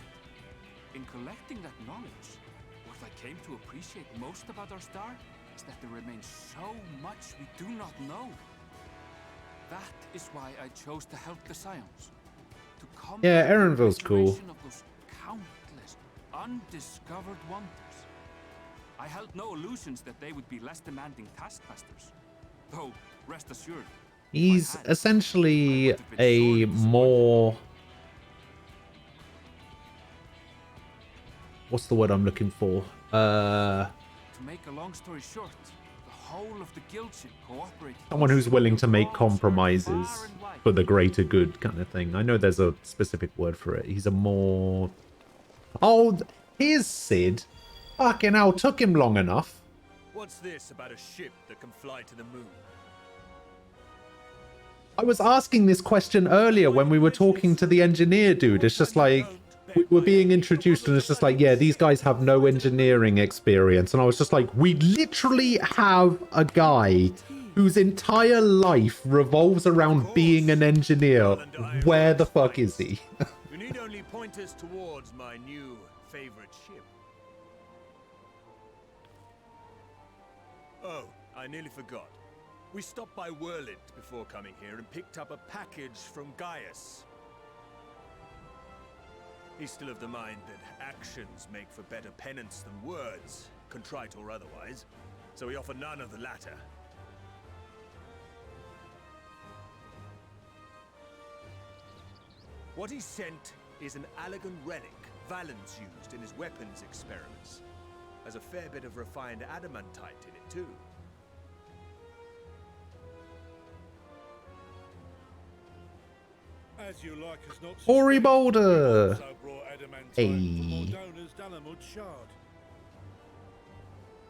in collecting that knowledge, what I came to appreciate most about our star is that there remains so much we do not know. That is why I chose to help the Scions. To come Yeah, Erenville's cool. of those countless undiscovered wonders. I held no illusions that they would be less demanding taskmasters. Though, rest assured, He's essentially a more... What's the word I'm looking for? to make a long story short, the whole of the guildship cooperated. Someone who's willing to make compromises for the greater good kind of thing. I know there's a specific word for it. He's a more... Oh, here's Sid. Fucking hell, took him long enough. What's this about a ship that can fly to the moon? I was asking this question earlier when we were talking to the engineer dude. It's just like, we were being introduced and it's just like, yeah, these guys have no engineering experience. And I was just like, we literally have a guy whose entire life revolves around being an engineer. Where the fuck is he? You need only point us towards my new favorite ship. Oh, I nearly forgot. We stopped by Whirlint before coming here and picked up a package from Gaius. He's still of the mind that actions make for better penance than words, contrite or otherwise, so we offer none of the latter. What he sent is an Allagan relic Valens used in his weapons experiments. Has a fair bit of refined adamantite in it too. As you like us not Ori Boulder. also brought adamantite Hey. from Mordona's Dalamud Shard.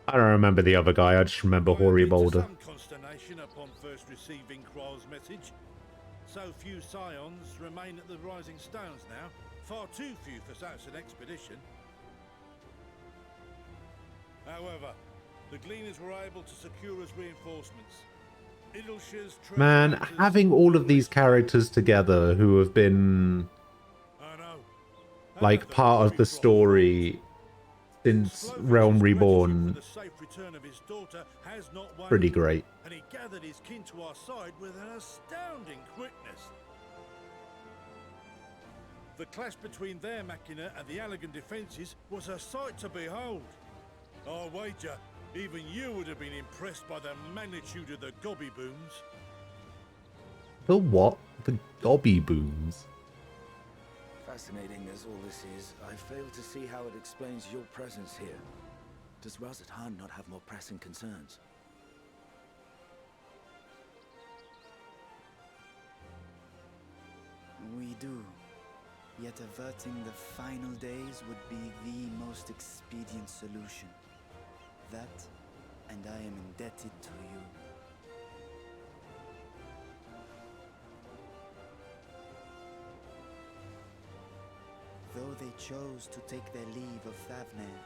I don't remember the other guy. I just remember Hoary Boulder. Some consternation upon first receiving Kral's message. So few Scions remain at the Rising Stones now. Far too few for such an expedition. However, the Gleaners were able to secure us reinforcements. Idleshire's Man, having all of these characters together who have been like part of the story since Realm Reborn, the safe return of his daughter has not wavered, pretty great. and he gathered his kin to our side with an astounding quickness. The clash between their machina and the Allagan defences was a sight to behold. I wager even you would have been impressed by the magnitude of the gobby booms. The what? The gobby booms. Fascinating as all this is, I fail to see how it explains your presence here. Does Razat-Han not have more pressing concerns? We do. Yet averting the final days would be the most expedient solution. That, and I am indebted to you. though they chose to take their leave of Thavnair,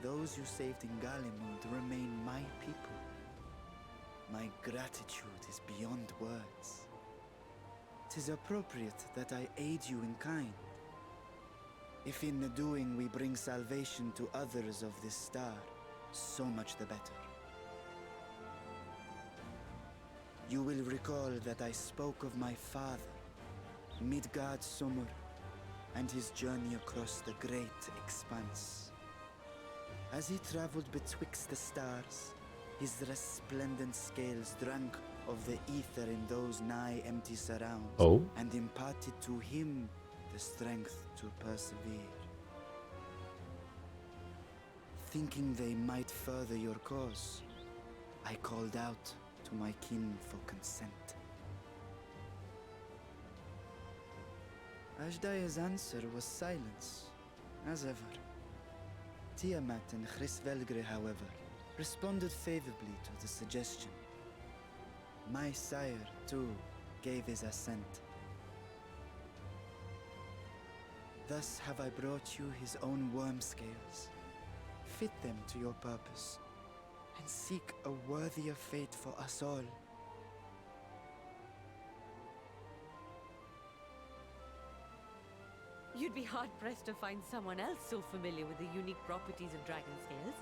those you saved in Galimund remain my people. My gratitude is beyond words. 'Tis appropriate that I aid you in kind. If in the doing we bring salvation to others of this star, so much the better. You will recall that I spoke of my father, Midgard Sumur, and his journey across the great expanse. As he traveled betwixt the stars, his resplendent scales drank of the ether in those nigh empty surrounds, and imparted to him the strength to persevere. Thinking they might further your cause, I called out to my kin for consent. Ajdaya's answer was silence, as ever. Tiamat and Hrisvelgre, however, responded favorably to the suggestion. My sire, too, gave his assent. Thus have I brought you his own worm scales. Fit them to your purpose, and seek a worthier fate for us all. You'd be hard-pressed to find someone else so familiar with the unique properties of dragon scales.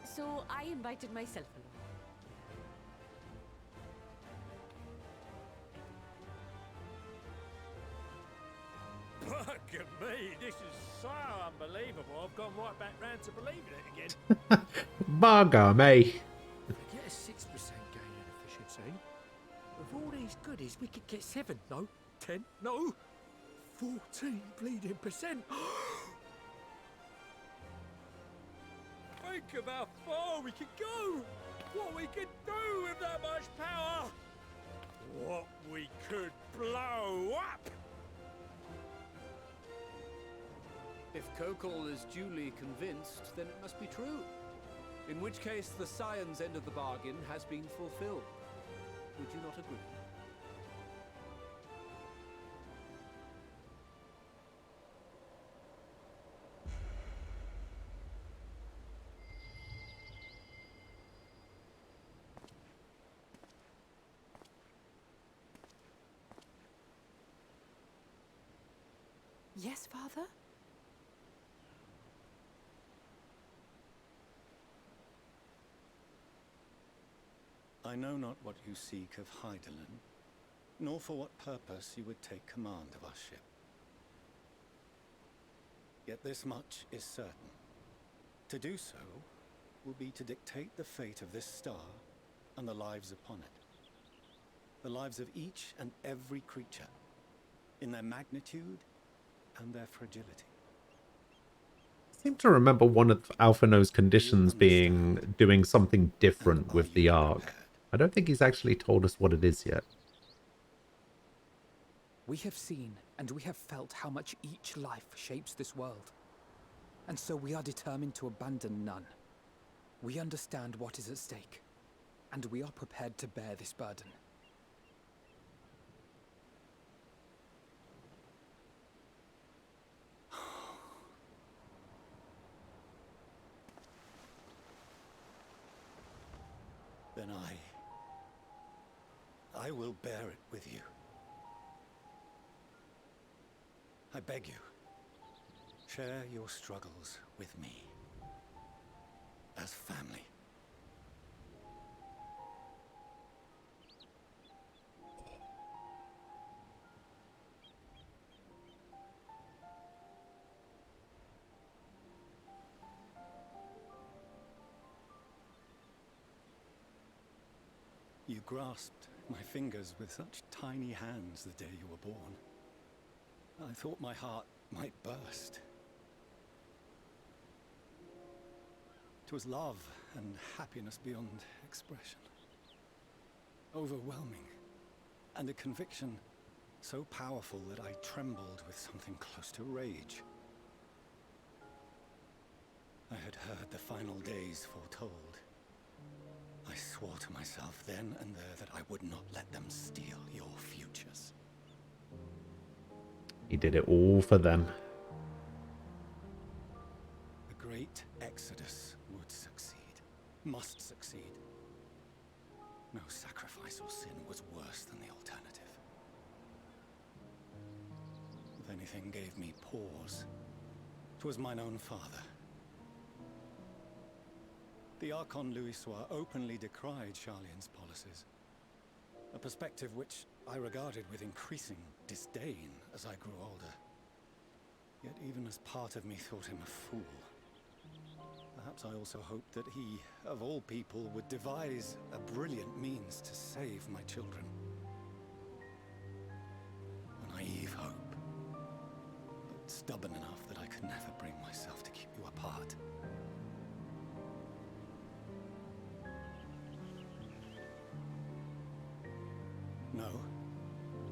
So I invited myself along. Look at me, this is so unbelievable. I've gone right back round to believing it again. Bugger me. Get a 6% gain in efficiency. With all these goodies, we could get 7, no, 10, no, 14 bleeding percent. Think of how far we could go. What we could do with that much power. What we could blow up. If Kokol is duly convinced, then it must be true. In which case, the Scion's end of the bargain has been fulfilled. Would you not agree? Yes, Father? I know not what you seek of Hydaelyn, nor for what purpose you would take command of our ship. Yet this much is certain. To do so will be to dictate the fate of this star and the lives upon it. The lives of each and every creature, in their magnitude and their fragility. I seem to remember one of Alphinaud's conditions being doing something different with the Ark. I don't think he's actually told us what it is yet. We have seen and we have felt how much each life shapes this world. And so we are determined to abandon none. We understand what is at stake, and we are prepared to bear this burden. Then I will bear it with you. I beg you, share your struggles with me, as family. You grasped my fingers with such tiny hands the day you were born. I thought my heart might burst. It was love and happiness beyond expression. Overwhelming. And a conviction so powerful that I trembled with something close to rage. I had heard the final days foretold. I swore to myself then and there that I would not let them steal your futures. He did it all for them. must succeed. No sacrifice or sin was worse than the alternative. If anything gave me pause, 'twas mine own father. The Archon Louisoix openly decried Charlian's policies, a perspective which I regarded with increasing disdain as I grew older. Yet even as part of me thought him a fool, perhaps I also hoped that he, of all people, would devise a brilliant means to save my children. A naive hope, but stubborn enough that I could never bring myself to keep you apart. No,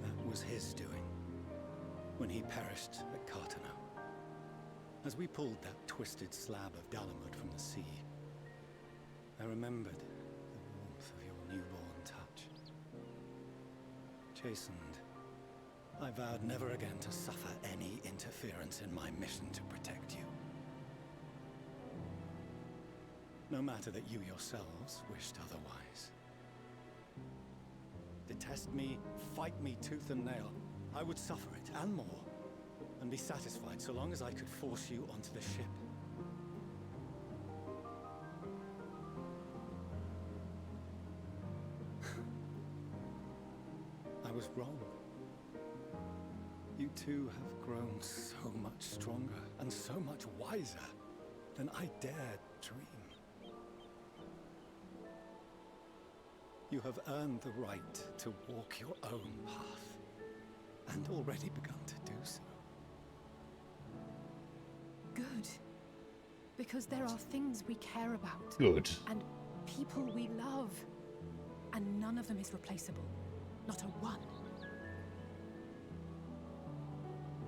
that was his doing, when he perished at Carteneau. As we pulled that twisted slab of Dalamud from the sea, I remembered the warmth of your newborn touch. Chastened, I vowed never again to suffer any interference in my mission to protect you. No matter that you yourselves wished otherwise. Detest me, fight me tooth and nail, I would suffer it, and more, and be satisfied so long as I could force you onto the ship. I was wrong. You two have grown so much stronger and so much wiser than I dared dream. You have earned the right to walk your own path, and already begun to do so. Good. Because there are things we care about. Good. And people we love. And none of them is replaceable. Not a one.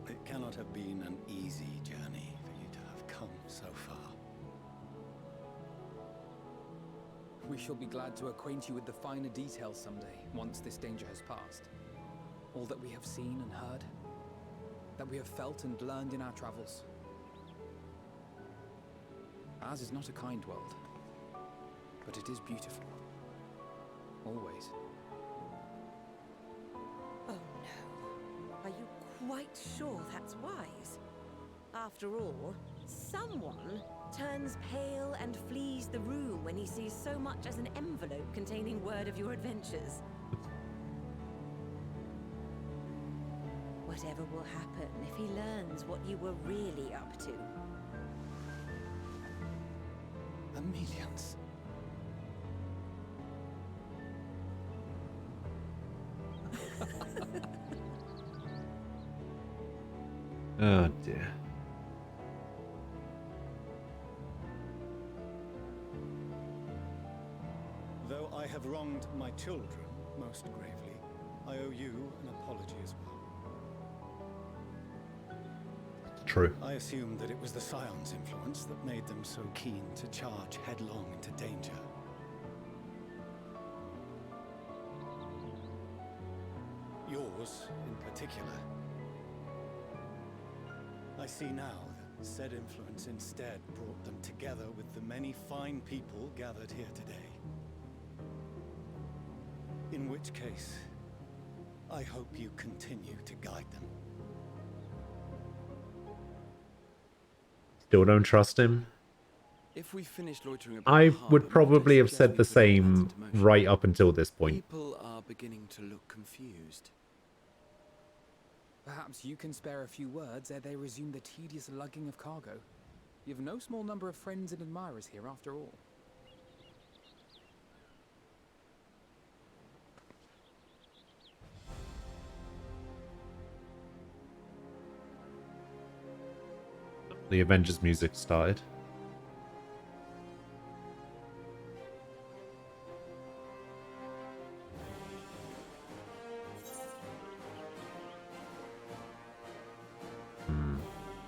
It cannot have been an easy journey for you to have come so far. We shall be glad to acquaint you with the finer details someday, once this danger has passed. All that we have seen and heard, that we have felt and learned in our travels. Ours is not a kind world, but it is beautiful. Always. Oh no. Are you quite sure that's wise? After all, someone turns pale and flees the room when he sees so much as an envelope containing word of your adventures. Whatever will happen if he learns what you were really up to? Amelians. Oh dear. Though I have wronged my children most gravely, I owe you an apology as well. True. I assumed that it was the Scion's influence that made them so keen to charge headlong into danger. Yours, in particular. I see now that said influence instead brought them together with the many fine people gathered here today. In which case, I hope you continue to guide them. Still don't trust him. If we finish loitering about I the harbor, would might probably have suggest said we the put our plans same into motion? right up until this point. People are beginning to look confused. Perhaps you can spare a few words ere they resume the tedious lugging of cargo. You've no small number of friends and admirers here after all. The Avengers music started.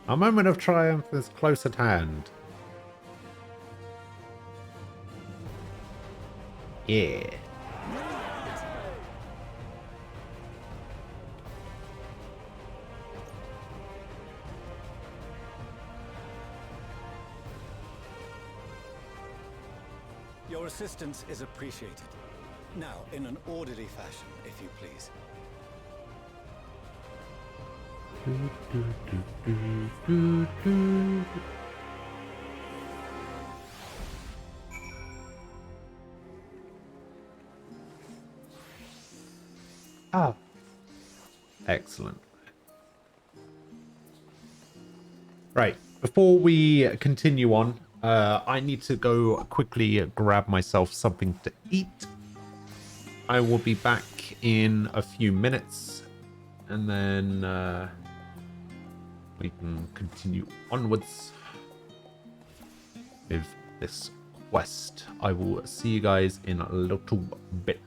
A moment of triumph is close at hand. Yeah. Your assistance is appreciated. Now, in an orderly fashion, if you please. Ah. Excellent. Right, before we continue on, I need to go quickly grab myself something to eat. I will be back in a few minutes, and then we can continue onwards with this quest. I will see you guys in a little bit.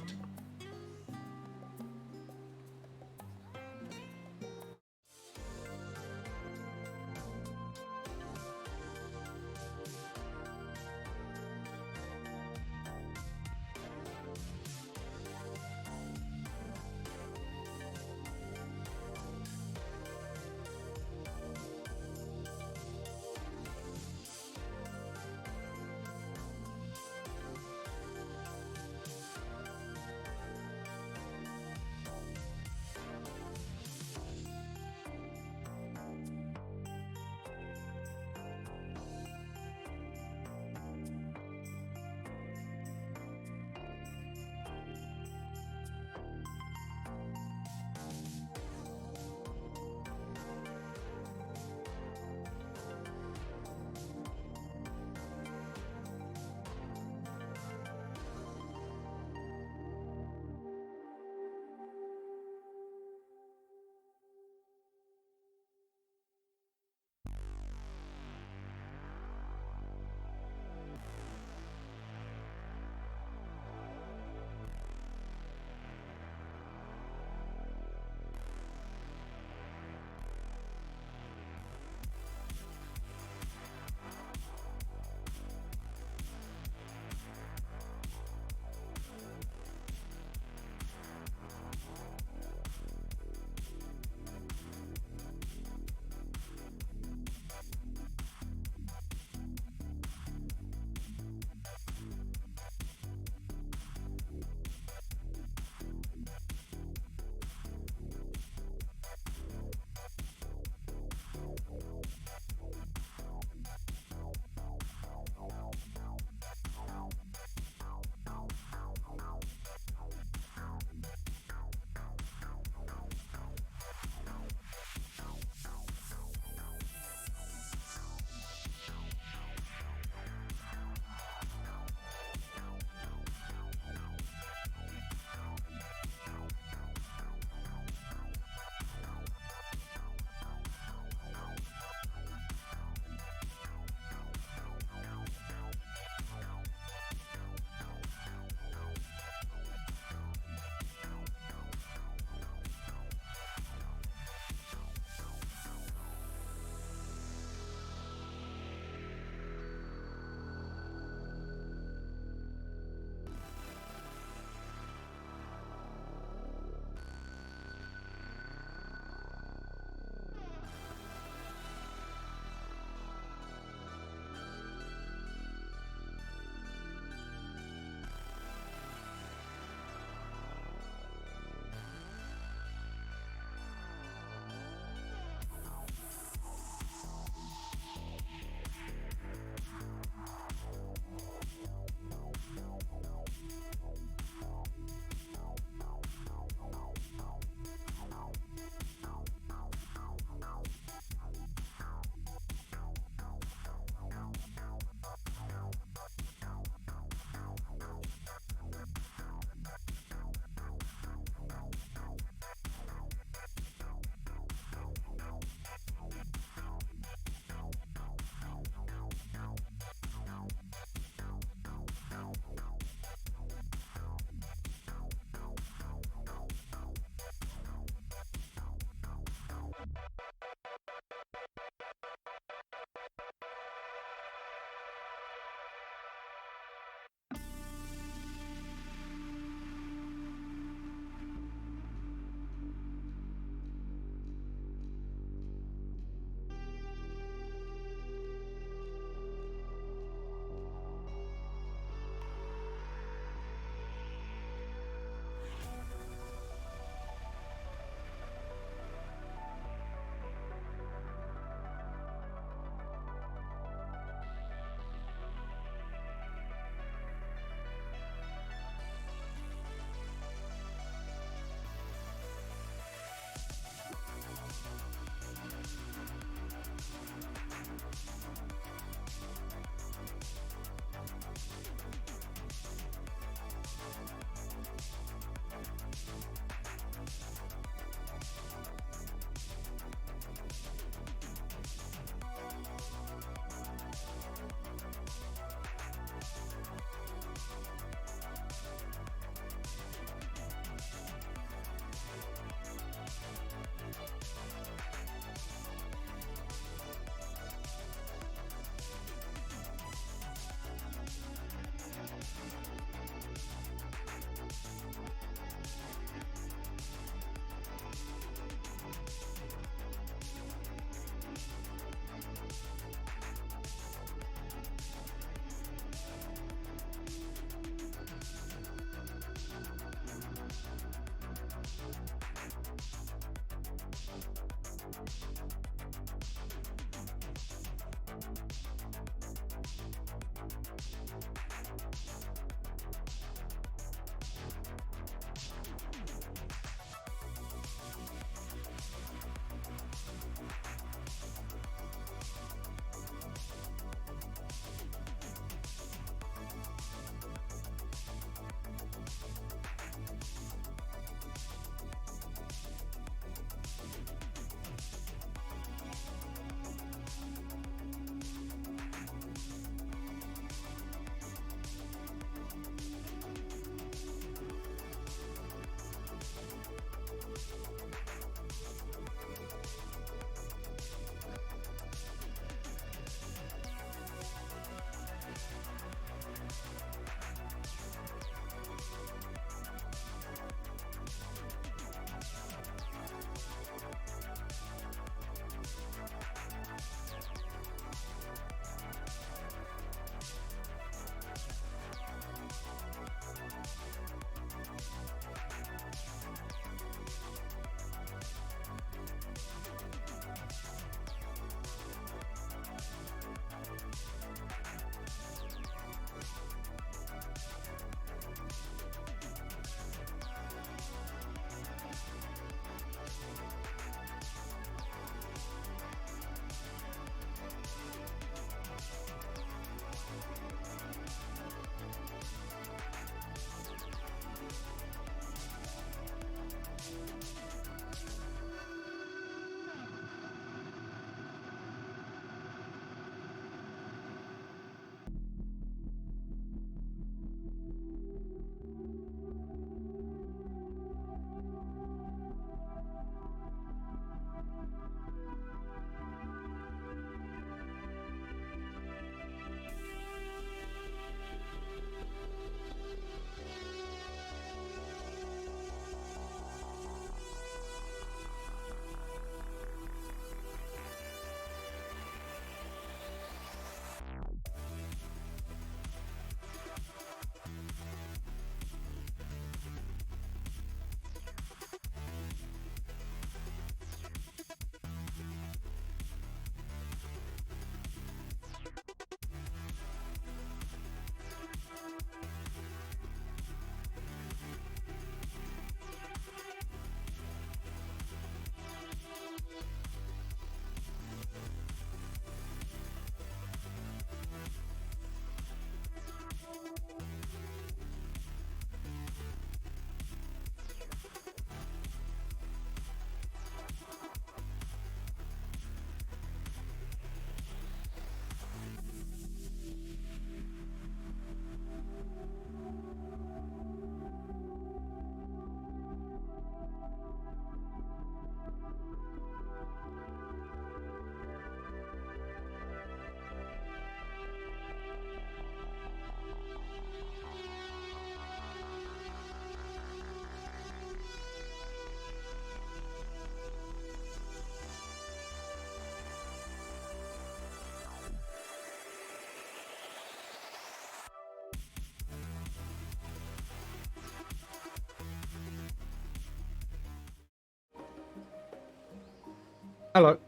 Hello.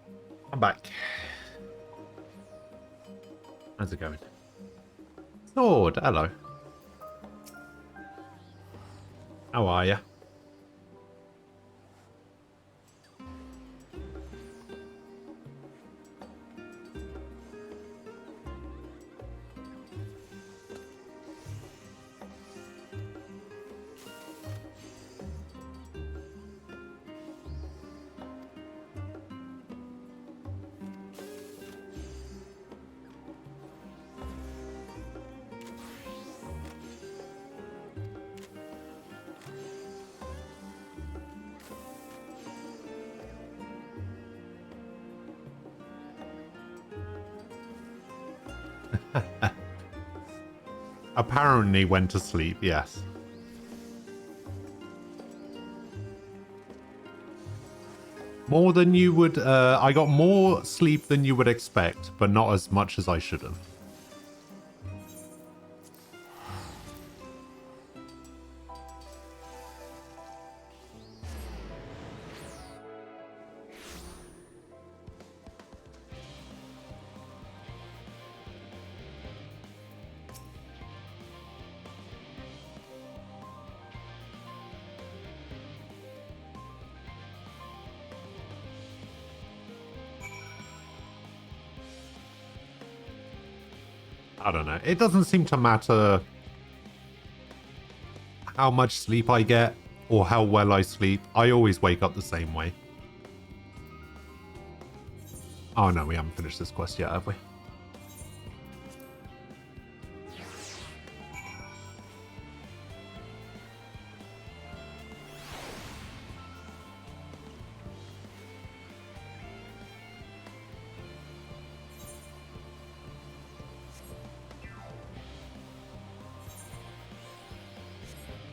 I'm back. How's it going? Sword, hello. How are you? Apparently went to sleep, yes. More than you would, I got more sleep than you would expect, but not as much as I should have. I don't know. It doesn't seem to matter how much sleep I get or how well I sleep. I always wake up the same way. Oh no, we haven't finished this quest yet, have we?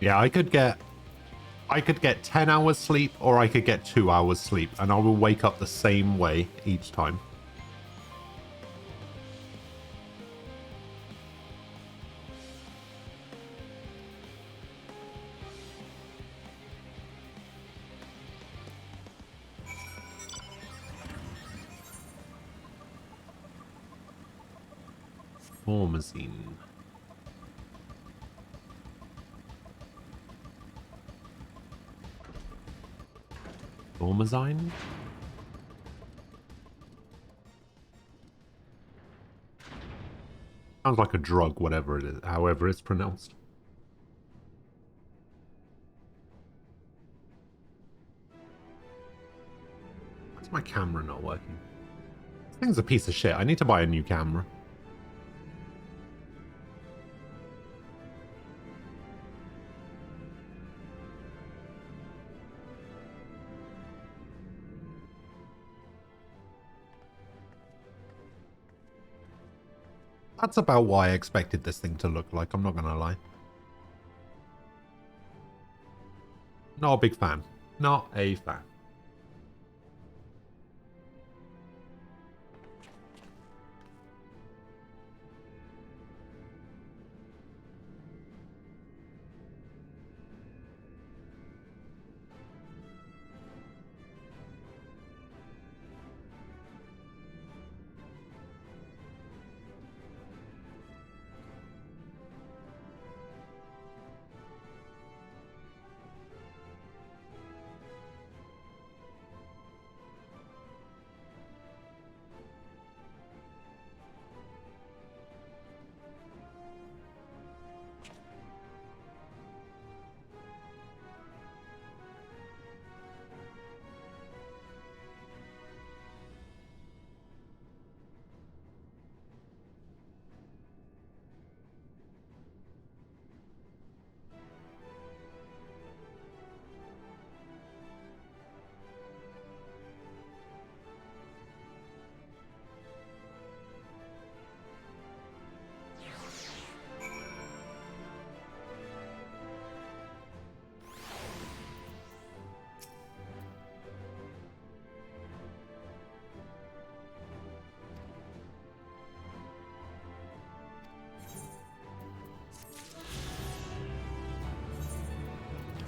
Yeah, I could get 10 hours sleep or I could get 2 hours sleep and I will wake up the same way each time. Formazine. Formazine? Sounds like a drug, whatever it is, however it's pronounced. Why's my camera not working? This thing's a piece of shit. I need to buy a new camera. That's about what I expected this thing to look like, I'm not gonna lie. Not a big fan. Not a fan.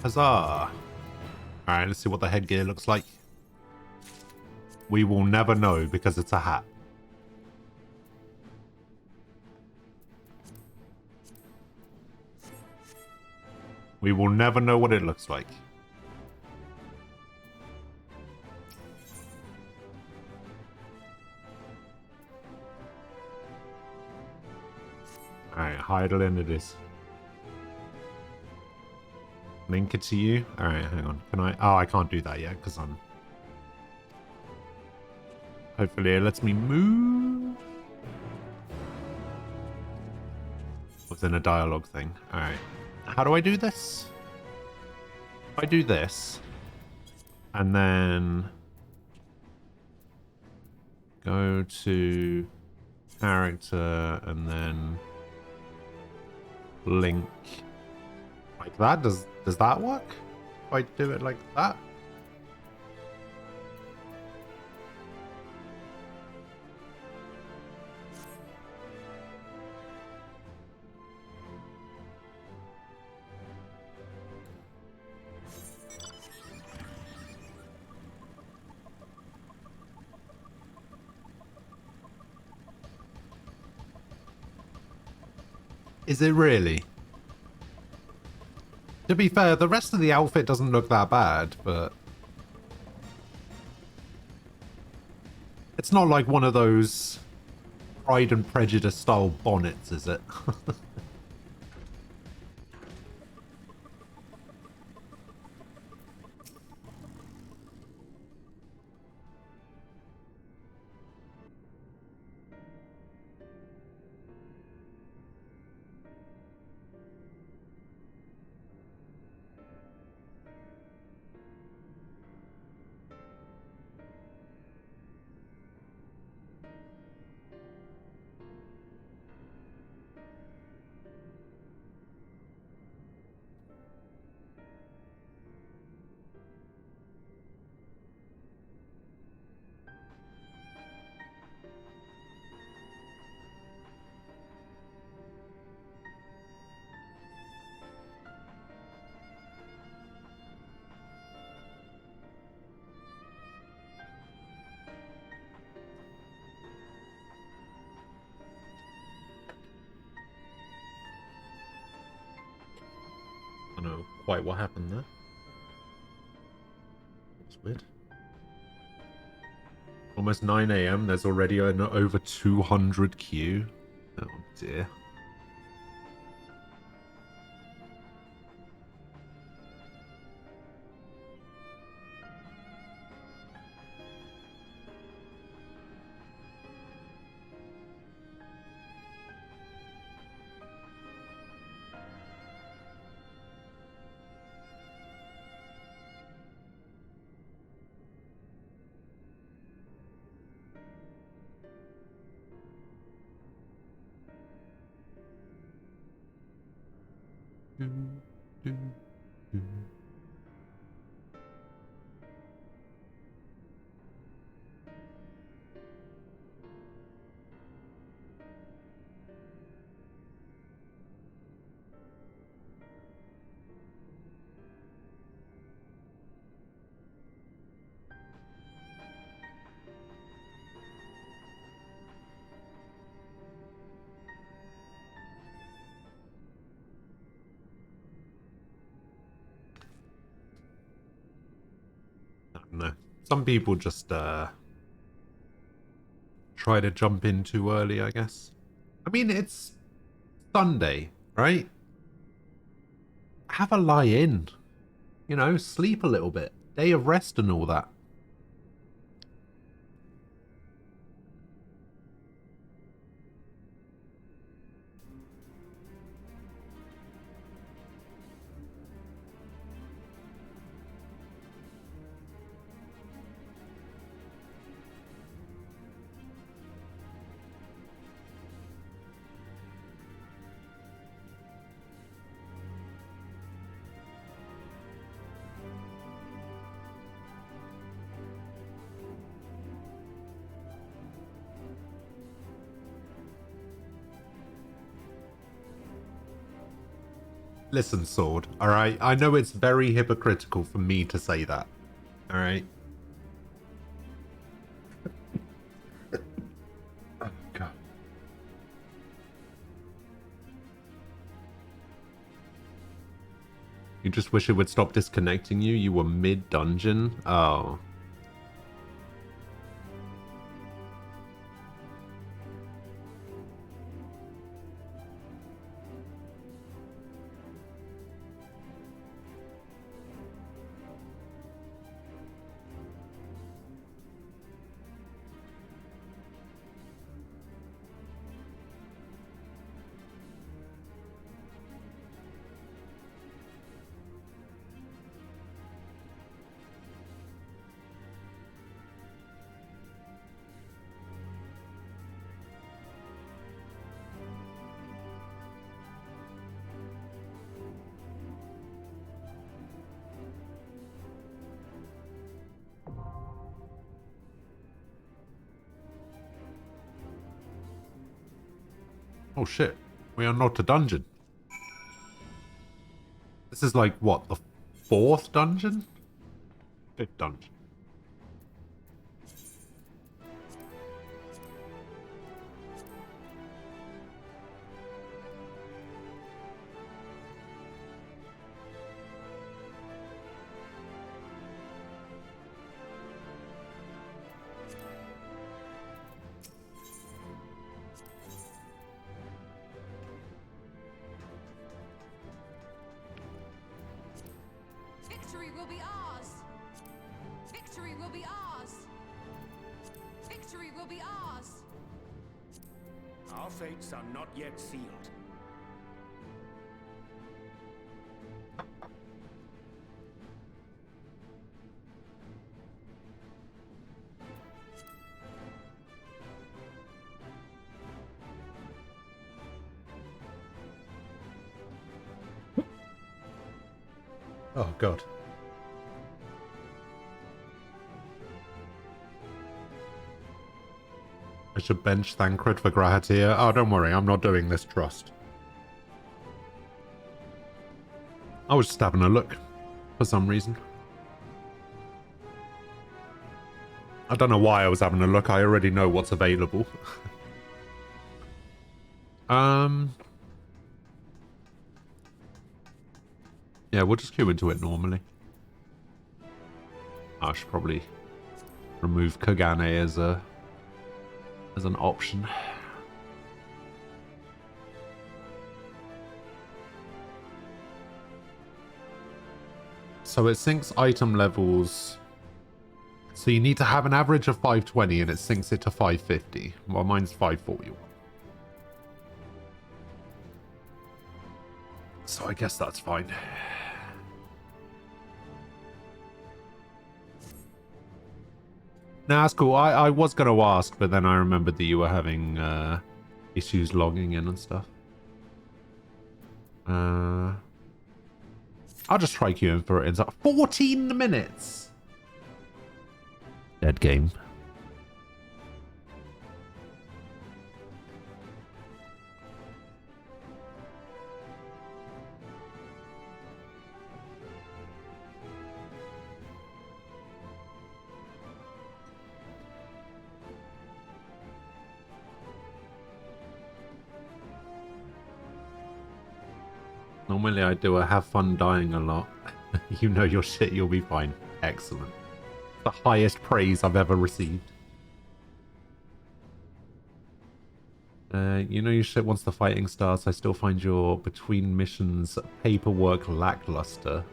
Huzzah! Alright, let's see what the headgear looks like. We will never know because it's a hat. We will never know what it looks like. Alright, Heidelin it is. Link it to you? Alright, hang on. Can I? Oh, I can't do that yet because I'm... Hopefully it lets me move. Within a dialogue thing. Alright. How do I do this? If I do this, and then go to character, and then link like that. Does that work? If I do it like that? Is it really? To be fair, the rest of the outfit doesn't look that bad, but... It's not like one of those Pride and Prejudice style bonnets, is it? I don't know quite what happened there. It's weird. Almost 9 AM, there's already an over 200 queue. Oh dear. No. Some people just try to jump in too early, I guess. I mean, it's Sunday, right? Have a lie in. You know, sleep a little bit. Day of rest and all that. Listen, Sword, alright? I know it's very hypocritical for me to say that, alright? You just wish it would stop disconnecting you? You were mid-dungeon? Oh. Oh shit, we unlocked a dungeon. This is like, what, the 4th dungeon? 5th dungeon. Victory will be ours! Victory will be ours! Victory will be ours! Our fates are not yet sealed. Oh god. I should bench Thancred for Grahatir. Oh, don't worry, I'm not doing this trust. I was just having a look, for some reason. I don't know why I was having a look, I already know what's available. Yeah, we'll just queue into it normally. I should probably remove Kagane as an option. So it syncs item levels. So you need to have an average of 520 and it syncs it to 550. Well, mine's 541. So I guess that's fine. Nah, that's cool. I was going to ask, but then I remembered that you were having issues logging in and stuff. I'll just try queuing for it in 14 minutes! Dead game. Normally I do a have fun dying a lot. You know your shit, you'll be fine. Excellent. The highest praise I've ever received. You know your shit once the fighting starts. I still find your between missions paperwork lackluster.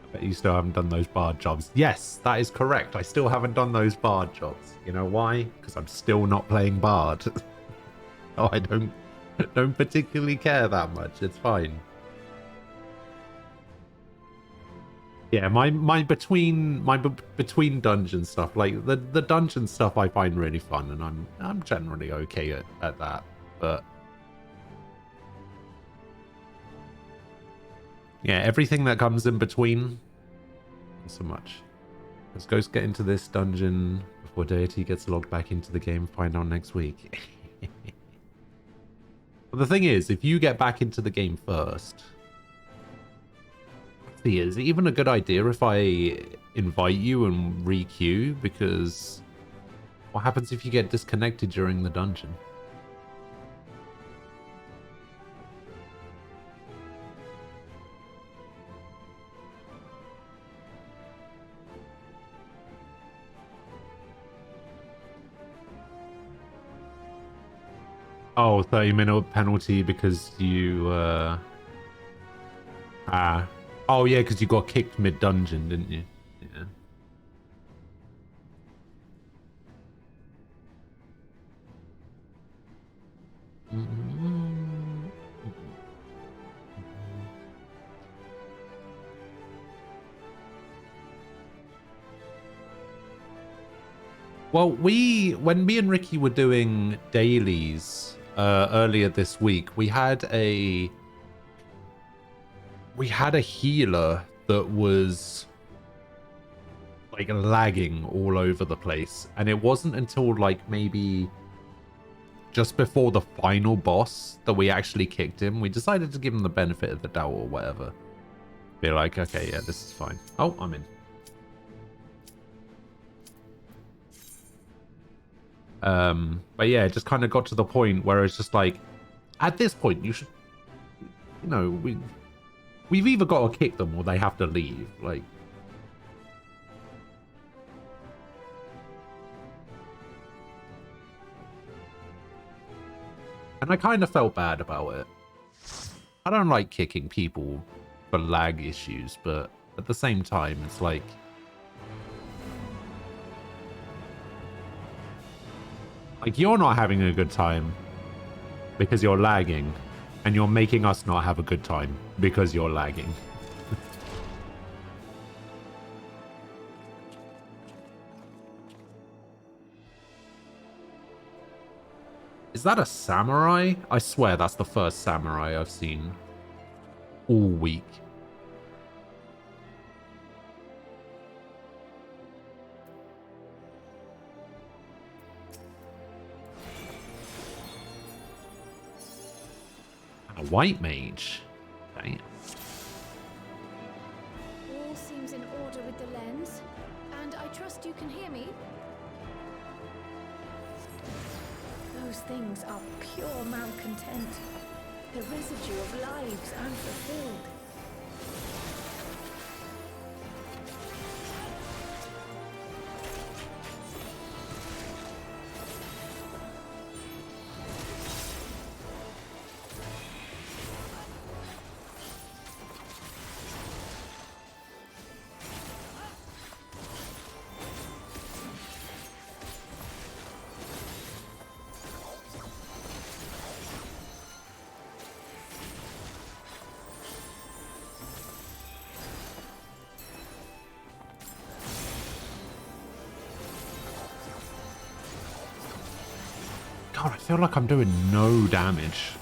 I bet you still haven't done those bard jobs. Yes, that is correct. I still haven't done those bard jobs. You know why? Because I'm still not playing bard. Oh, I don't particularly care that much. It's fine. Yeah, my between dungeon stuff, like the dungeon stuff, I find really fun, and I'm generally okay at that. But yeah, everything that comes in between, not so much. Let's go get into this dungeon before Deity gets logged back into the game. Find out next week. But the thing is, if you get back into the game first. Is it even a good idea if I invite you and re-queue? Because what happens if you get disconnected during the dungeon? Oh, 30-minute penalty because you, Oh, yeah, because you got kicked mid-dungeon, didn't you? Yeah. Well, when me and Ricky were doing dailies earlier this week, we had a healer that was like lagging all over the place, and it wasn't until like maybe just before the final boss that we actually kicked him. We decided to give him the benefit of the doubt or whatever. Be like, okay, yeah, this is fine. Oh, I'm in. But yeah, it just kind of got to the point where it's just like, at this point, you should, you know, we've either got to kick them or they have to leave. Like, and I kind of felt bad about it. I don't like kicking people for lag issues, but at the same time, it's like, you're not having a good time because you're lagging, and you're making us not have a good time because you're lagging. Is that a samurai? I swear that's the first samurai I've seen all week. A white mage. Damn. All seems in order with the lens, and I trust you can hear me. Those things are pure malcontent, the residue of lives unfulfilled. God, I feel like I'm doing no damage.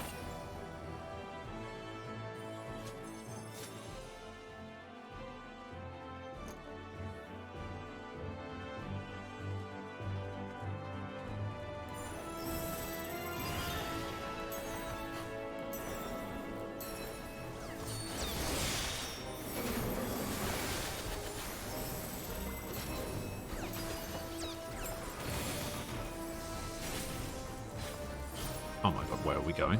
Oh my god, where are we going?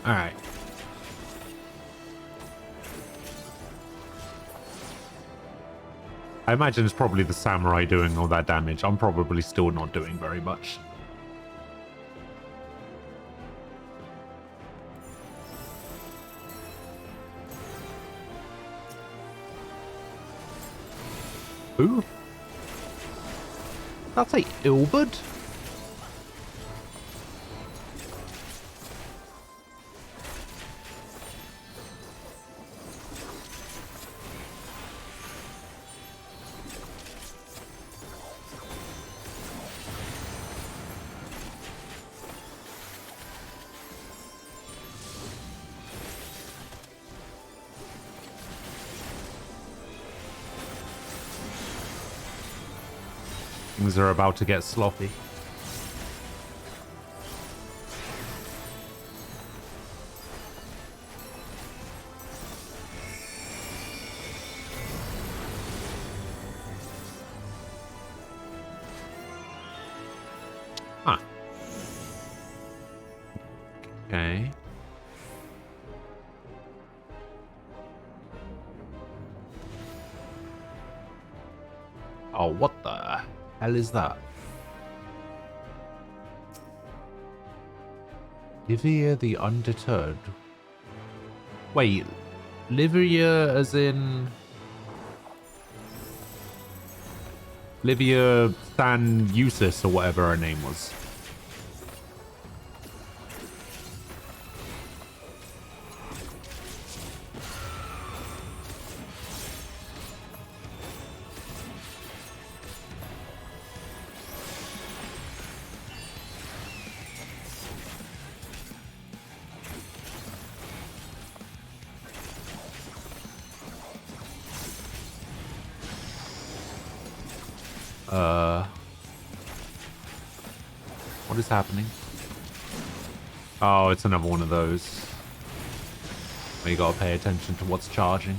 Alright. I imagine it's probably the samurai doing all that damage. I'm probably still not doing very much. Who? That's a Ilbud? Things are about to get sloppy. Huh. Okay. Oh, what the hell is that? Livia the Undeterred. Wait, Livia as in... Livia San Eusis or whatever her name was. What is happening? Oh, it's another one of those. Where you gotta pay attention to what's charging.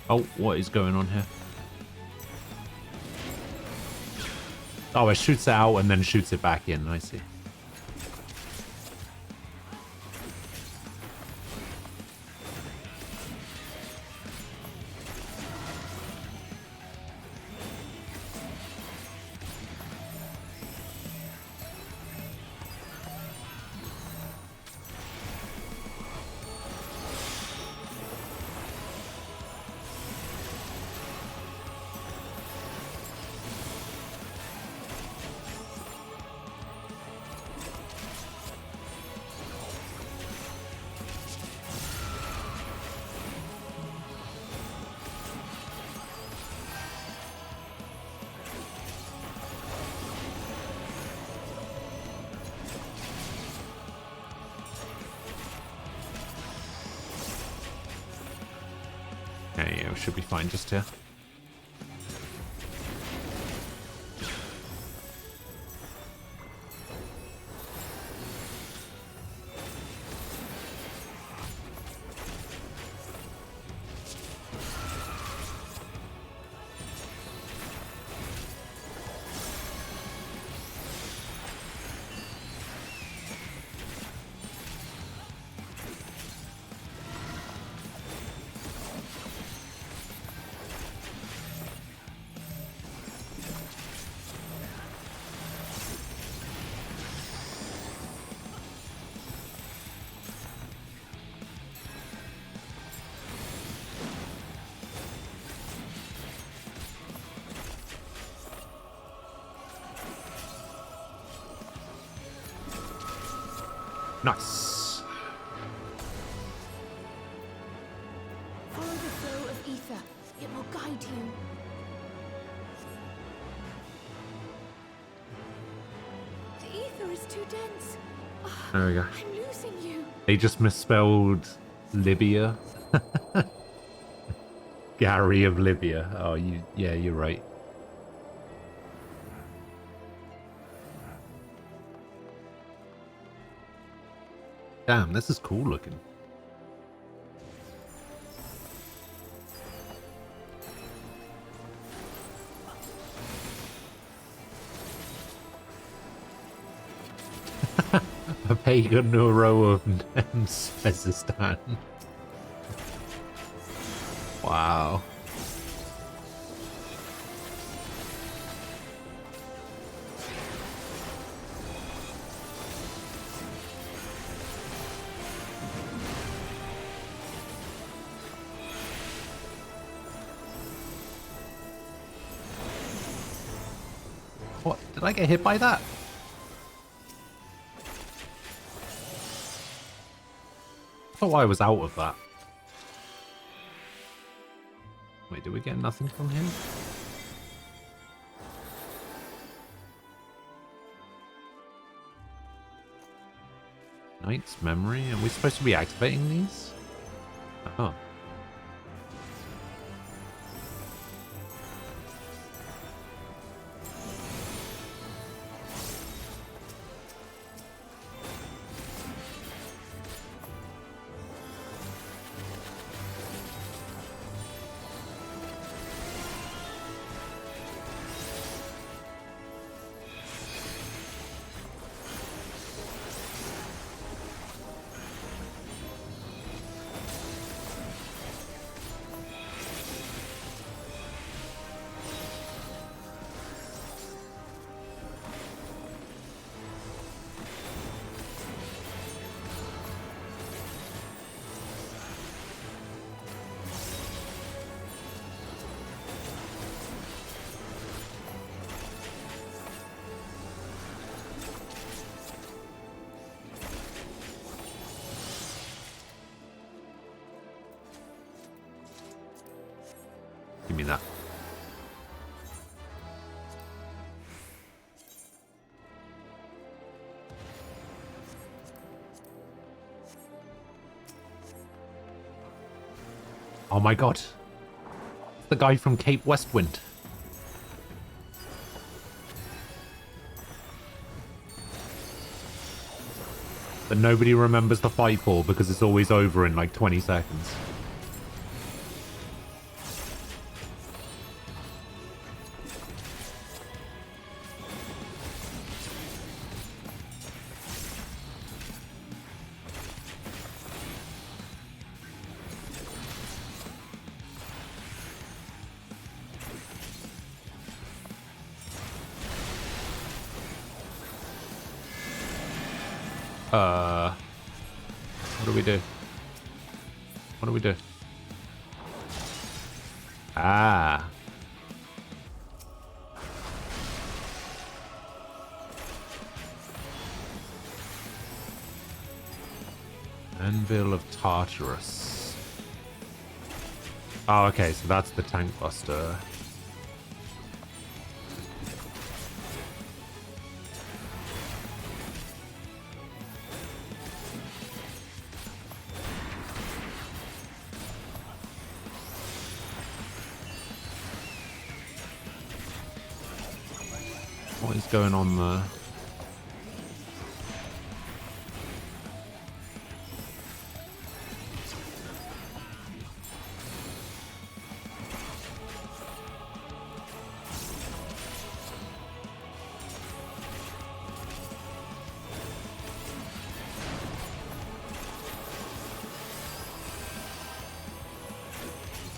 Oh, what is going on here? Oh, it shoots it out and then shoots it back in. I see. Okay, yeah, we should be fine just here. Nice. Follow the flow of ether. It will guide you. The ether is too dense. There we go. I'm losing you. They just misspelled Libya. Gary of Libya. Oh, yeah, you're right. Damn, this is cool looking. A pagan neuro of Nezistan. Wow. What? Did I get hit by that? I thought I was out of that. Wait, did we get nothing from him? Knight's memory? Are we supposed to be activating these? Oh. Give me that. Oh my god. It's the guy from Cape Westwind. That nobody remembers the fight for because it's always over in like 20 seconds. What do we do? What do we do? Ah. Anvil of Tartarus. Oh, okay, so that's the tank buster. What is going on there?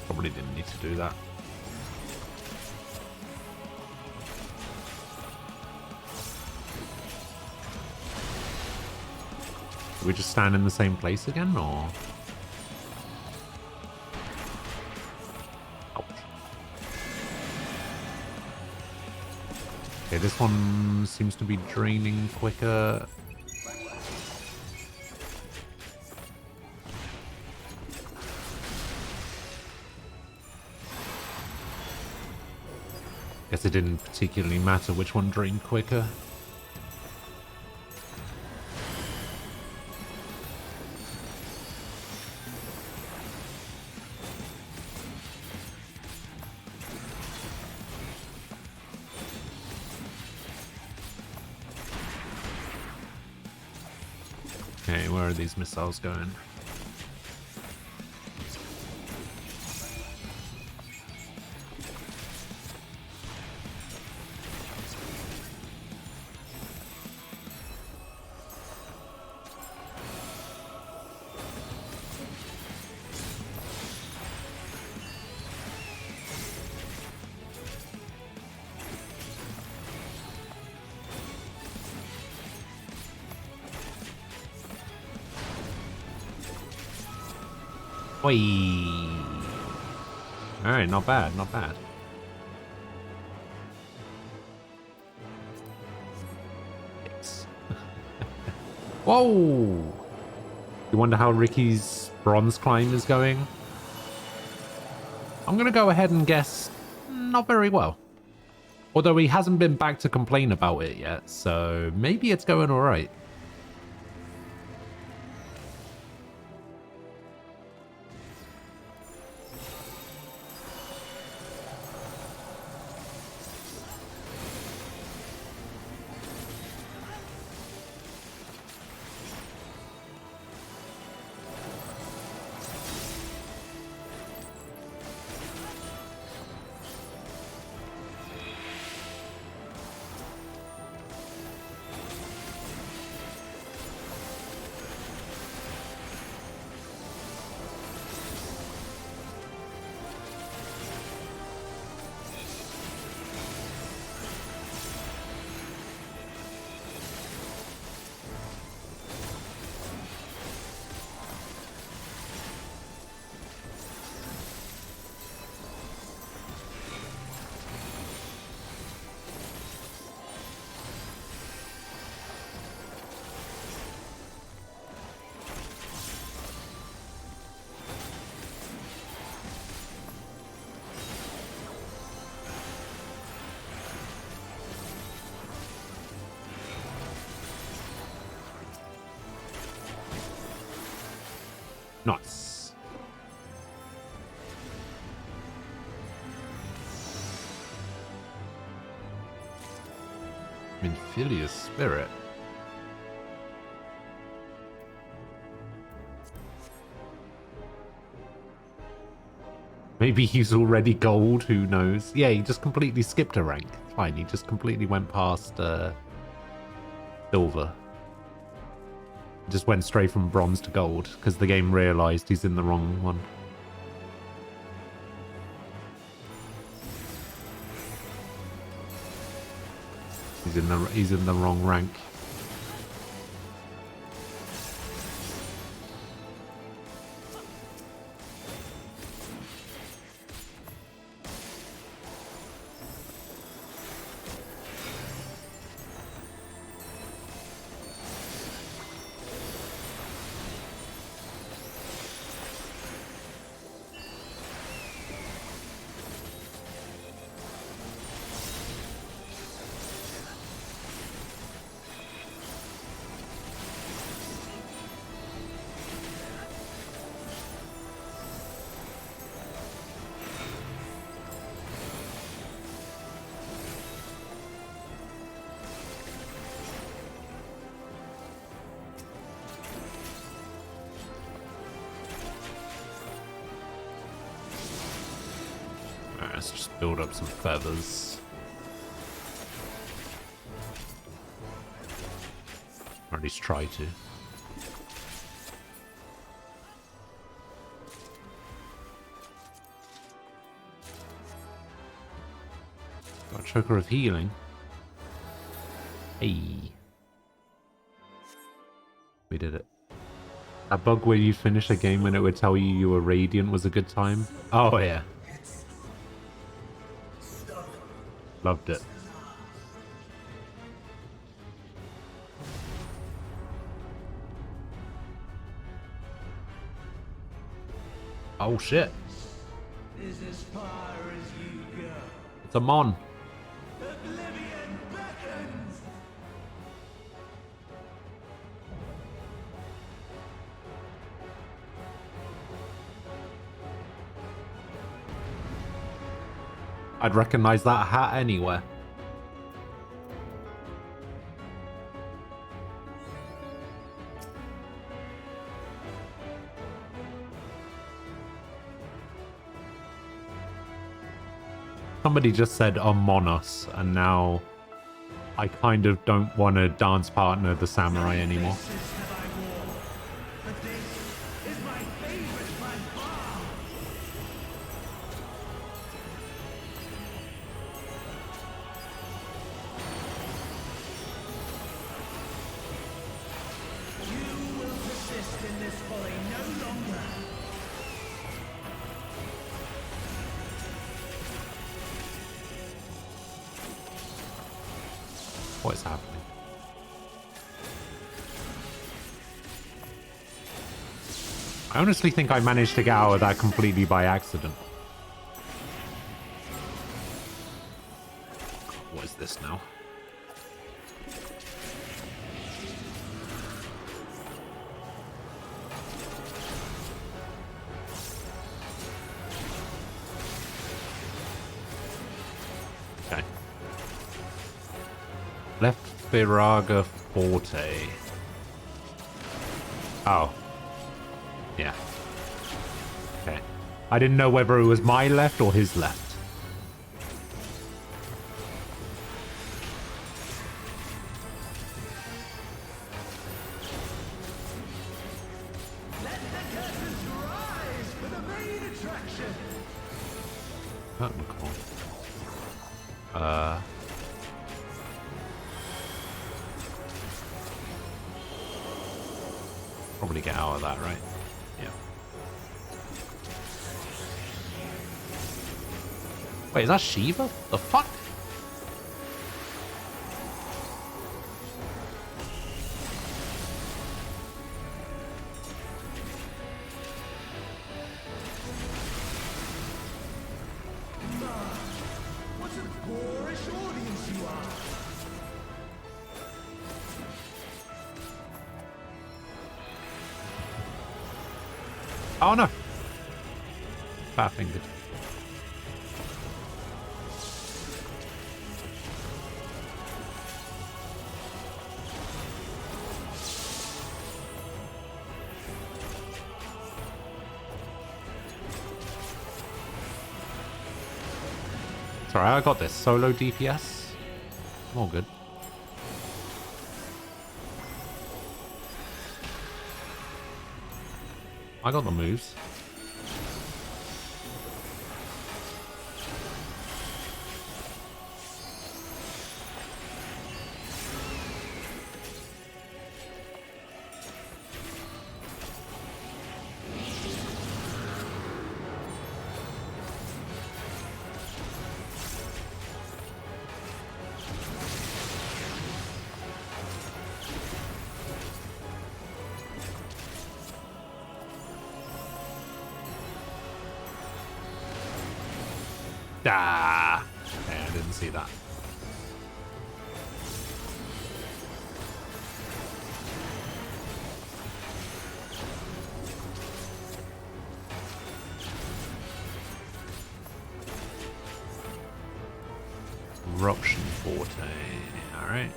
Probably didn't need to do that. Do we just stand in the same place again, or? Ouch. Okay, this one seems to be draining quicker. Guess it didn't particularly matter which one drained quicker. Okay, where are these missiles going? Oi. Alright, not bad, not bad. Whoa! You wonder how Ricky's bronze climb is going? I'm going to go ahead and guess not very well. Although he hasn't been back to complain about it yet, so maybe it's going all right. Nice. Minfilia's Spirit. Maybe he's already gold, who knows? Yeah, he just completely skipped a rank. Fine, he just completely went past silver. Just went straight from bronze to gold because the game realized he's in the wrong one. He's in the wrong rank. Let's just build up some feathers. Or at least try to. Got a choker of healing. Hey. We did it. A bug where you finish a game when it would tell you were radiant was a good time. Oh yeah. Loved it. Oh shit. Is as far as you go. It's a mon. Oblivion beckons. I'd recognize that hat anywhere. Somebody just said Among Us, and now I kind of don't want to dance partner the samurai anymore. What is happening? I honestly think I managed to get out of that completely by accident. close now. Okay. Left Viraga Forte. Oh. Yeah. Okay. I didn't know whether it was my left or his left. Let the curtains rise for the main attraction. Curtain call. Probably get out of that, right? Yeah. Wait, is that Shiva? The fuck? What a boorish audience you are. Oh no! Fat fingered. Sorry, I got this. Solo DPS. I'm all good. I got the moves. Ah, okay, I didn't see that. Eruption Forte. Alright.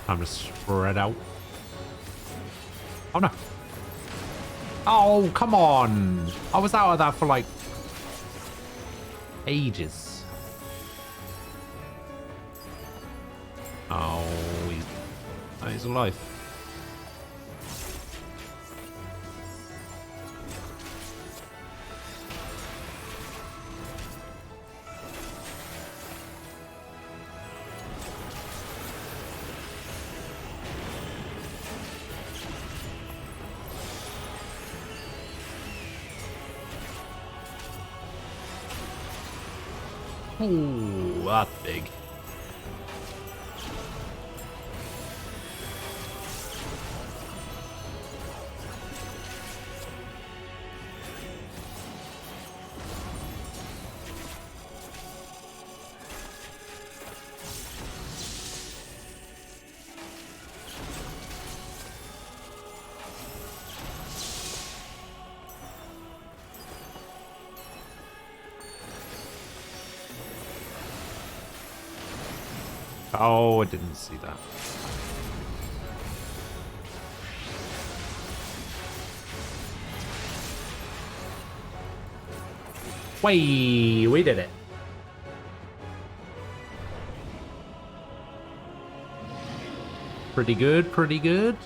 Time to spread out. Oh no. Oh, come on. I was out of that for like ages. Oh, he's alive. Ooh, that's big. Oh, I didn't see that. Wait, we did it. Pretty good, pretty good.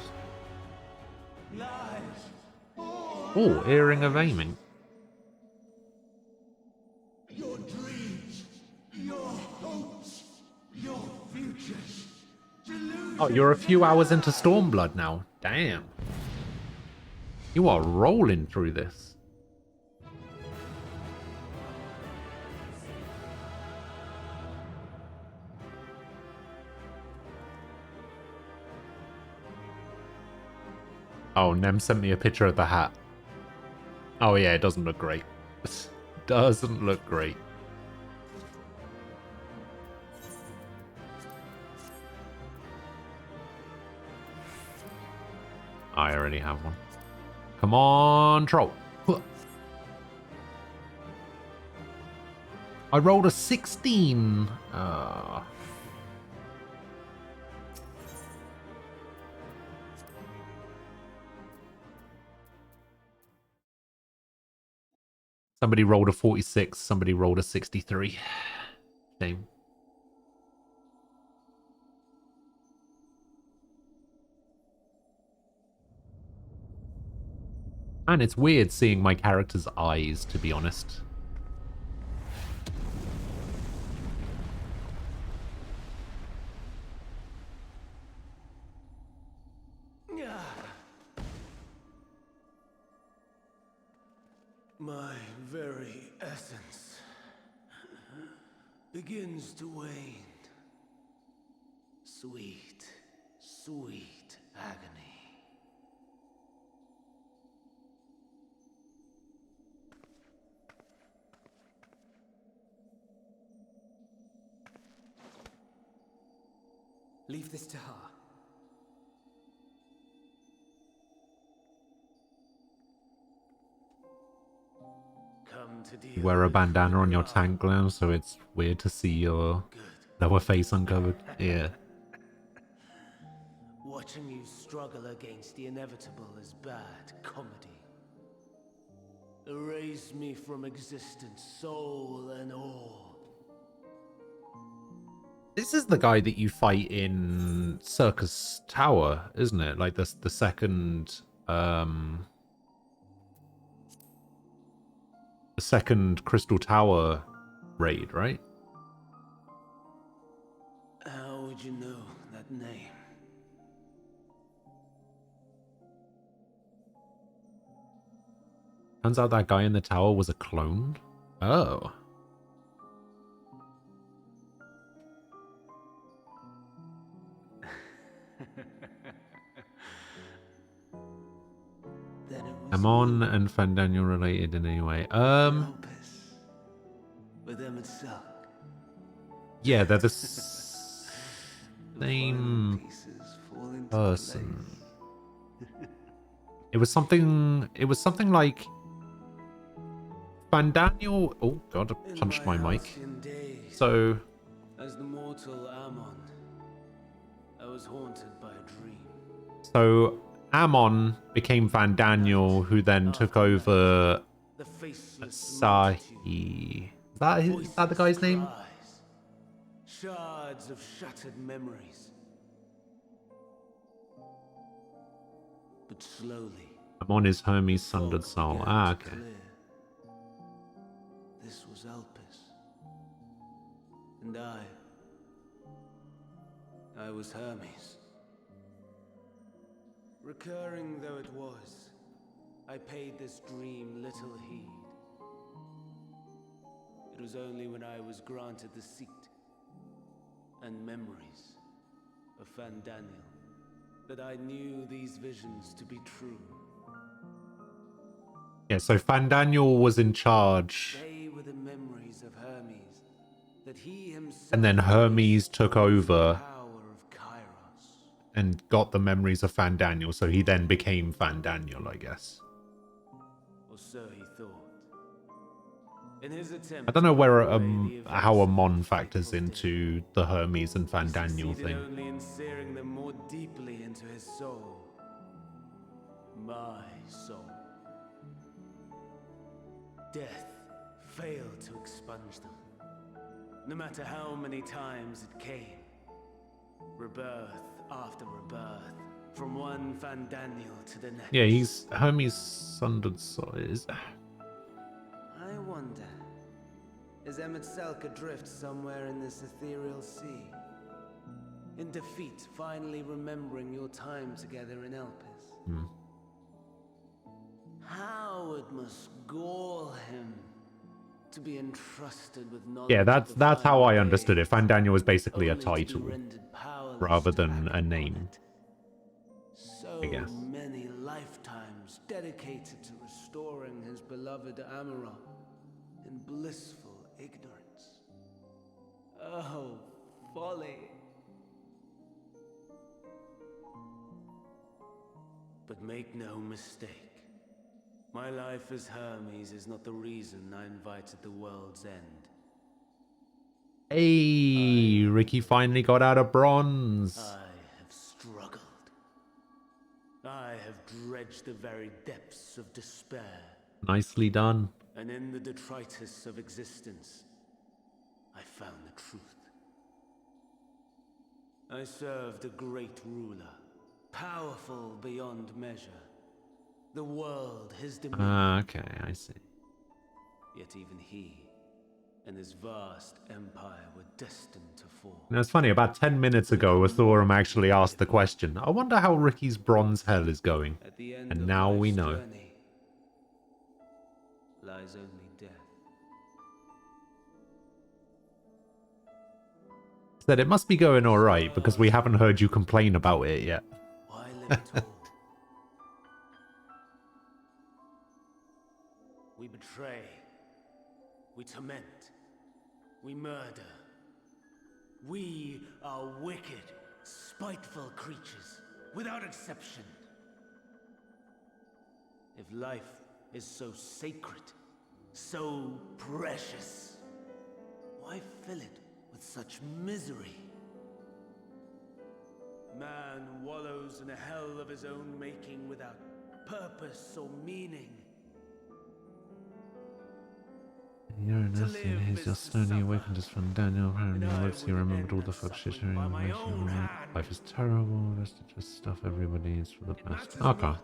Oh, Earring of Aiming. Your dreams, your hopes, your futures. Oh, you're a few hours into Stormblood now. Damn. You are rolling through this. Oh, Nem sent me a picture of the hat. Oh yeah, it doesn't look great. Doesn't look great. I already have one. Come on, troll. I rolled a 16. Somebody rolled a 46. Somebody rolled a 63. Shame. And it's weird seeing my character's eyes, to be honest. My very essence begins to wane. Sweet, sweet agony. Leave this to her. You wear a bandana on your tank glow, so it's weird to see your lower face uncovered. Yeah. Watching you struggle against the inevitable is bad comedy. Erase me from existence, soul and all. This is the guy that you fight in Circus Tower, isn't it? Like the second the second Crystal Tower raid, right? How would you know that name? Turns out that guy in the tower was a clone. Oh. Amon and Fandango related in any way? With them itself. Yeah, they're the same person. It was something like Fandango. Oh god, I punched my mic. So As the mortal Amon, I was haunted by a dream. So Amon became Fandango, who then took over Asahi. Is that the guy's name? Shards of shattered memories. But slowly. Amon is Hermes' sundered soul. Ah, okay. This was Elpis. And I was Hermes. Recurring though it was, I paid this dream little heed. It was only when I was granted the seat and memories of Fandaniel that I knew these visions to be true. Yeah, so Fandaniel was in charge. They were the memories of Hermes that he himself. And then Hermes took over and got the memories of Fandaniel, so he then became Fandaniel, I guess. Or so he thought. In his attempt I don't know where how Amon factors into the Hermes and Fandaniel thing. Only in searing them more deeply into his soul. My soul. Death failed to expunge them. No matter how many times it came. Rebirth after rebirth. From one Fandaniel to the next. Yeah, he's Hermes' sundered soul. I wonder, is Emet-Selch adrift somewhere in this ethereal sea? In defeat, finally remembering your time together in Elpis? How it must gall him to be entrusted with knowledge. Yeah, that's how I understood it. Fandaniel was basically a title rather than a name. So I guess. many lifetimes dedicated to restore restoring his beloved Amaral in blissful ignorance. Oh, folly. But make no mistake, my life as Hermes is not the reason I invited the world's end. Hey, Ricky finally got out of bronze. I have struggled. I have dredged the very depths of despair. Nicely done. And in the detritus of existence, I found the truth. I served a great ruler, powerful beyond measure. The world, his dominion. Okay, I see. Yet even he and his vast empire were destined to fall. Now, it's funny, about 10 minutes ago, Athorum actually asked the question, I wonder how Ricky's bronze hell is going. At the end And of now we life's know. journey lies only death. Said it must be going alright, because we haven't heard you complain about it yet. Why live at all? We betray. We torment. We murder. We are wicked, spiteful creatures, without exception. If life is so sacred, so precious, why fill it with such misery? Man wallows in a hell of his own making without purpose or meaning. You're nothing, he's just slowly awakened us from Daniel. Apparently, he remembered all the fuck shit. Life is terrible, that's just stuff everybody is for the best. Okay.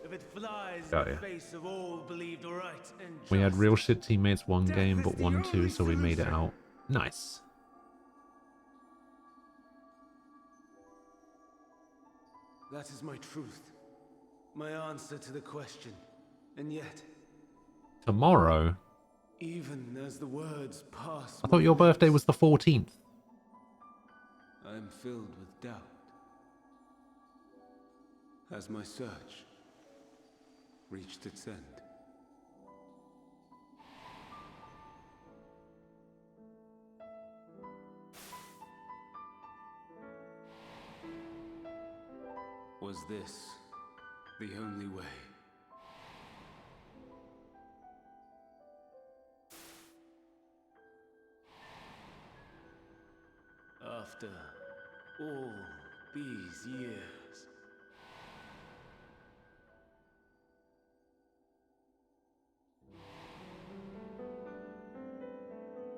If it flies Got in ya. the face of all believed right and We had just, real shit teammates one game, but won two, so we made it out. Nice. that is my truth, my answer to the question. And yet, Tomorrow? even as the words pass, I thought your birthday was the 14th. I am filled with doubt. Has my search reached its end? Was this the only way? After all these years,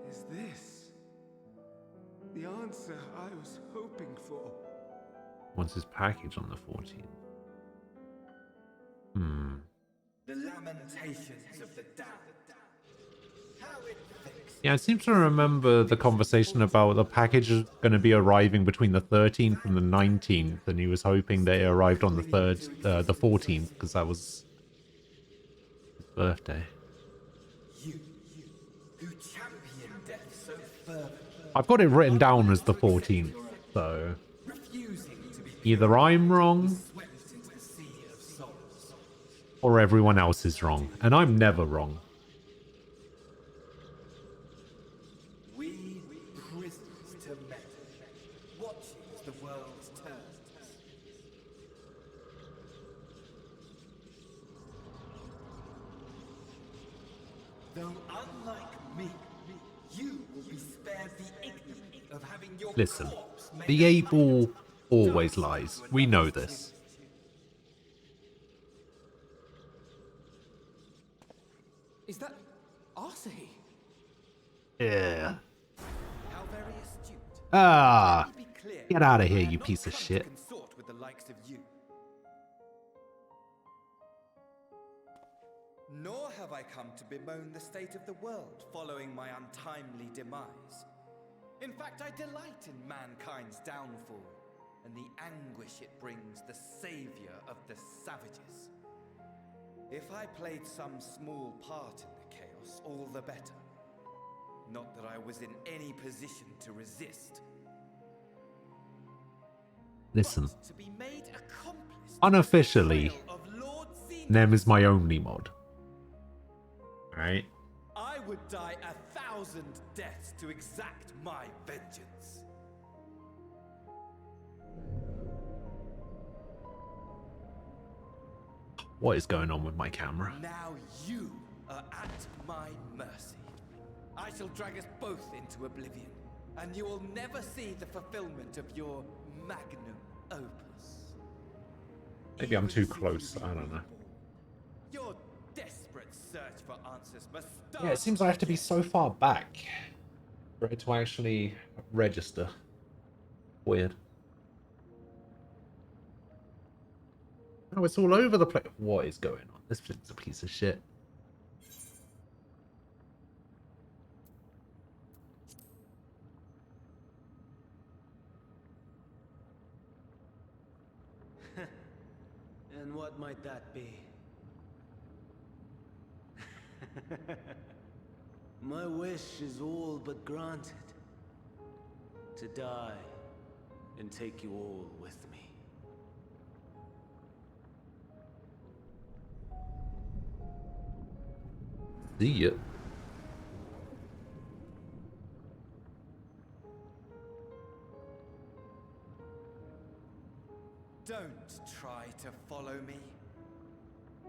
is this the answer I was hoping for? What's his package on the 14th? The lamentations of the damned. How it fixed. Yeah, I seem to remember the conversation about the package is going to be arriving between the 13th and the 19th, and he was hoping that it arrived on the 14th, because that was his birthday. You who champion death so fervently. I've got it written down as the 14th, so Refusing to be either I'm wrong swept into the sea of souls. or everyone else is wrong, and I'm never wrong. We prisoners to men, watching as the world turns. Though unlike me, you will be spared the ignominy of having your Listen, corpse made the 8 ball always lies. We know this. Is that Arcee? Yeah. How very astute. Ah, Let me be clear, get out of here, I have you not piece of come to shit. consort with the likes of you. Nor have I come to bemoan the state of the world following my untimely demise. In fact, I delight in mankind's downfall and the anguish it brings the savior of the savages. If I played some small part in the chaos, all the better. Not that I was in any position to resist. Listen, To be made accomplice unofficially, Nem is my only mod. Alright. I would die 1,000 deaths to exact my vengeance. What is going on with my camera? Now you are at my mercy. I shall drag us both into oblivion, and you will never see the fulfillment of your magnum opus. Maybe I'm too close. I don't know. Your desperate search for answers must start. Yeah, it seems I have to be so far back for it to actually register. Weird. Oh, it's all over the place. What is going on? This thing's a piece of shit. And what might that be? My wish is all but granted. To die and take you all with me. See ya. Don't try to follow me.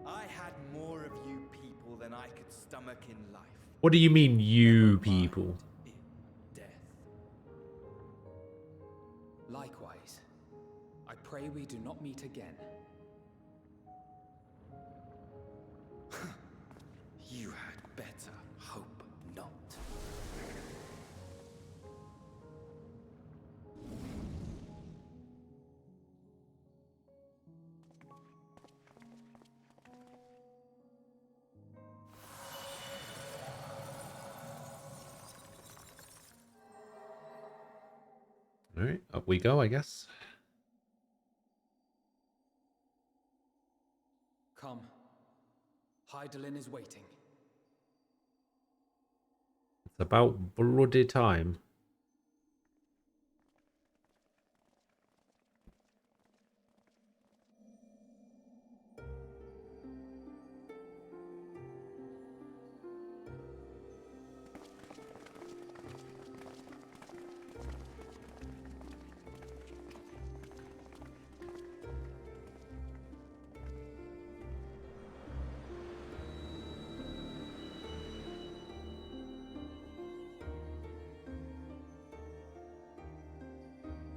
I had more of you people than I could stomach in life. What do you mean, you people? Likewise, I pray we do not meet again. You had better hope not. Alright, up we go, I guess. Come. Hydaelyn is waiting. It's about bloody time.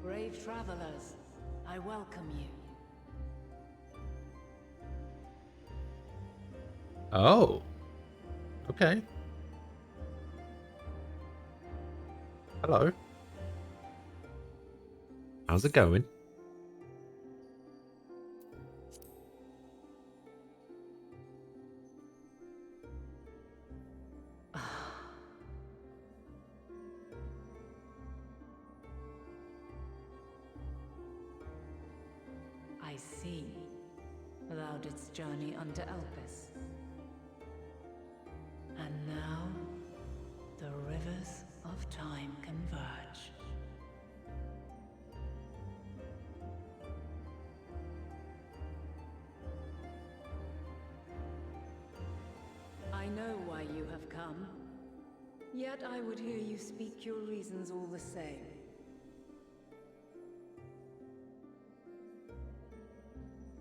Brave travelers, I welcome you. Oh. Okay. Hello. How's it going? I see. Thou didst journey unto Elpis. And now, the rivers of time converge. I know why you have come. Yet I would hear you speak your reasons all the same.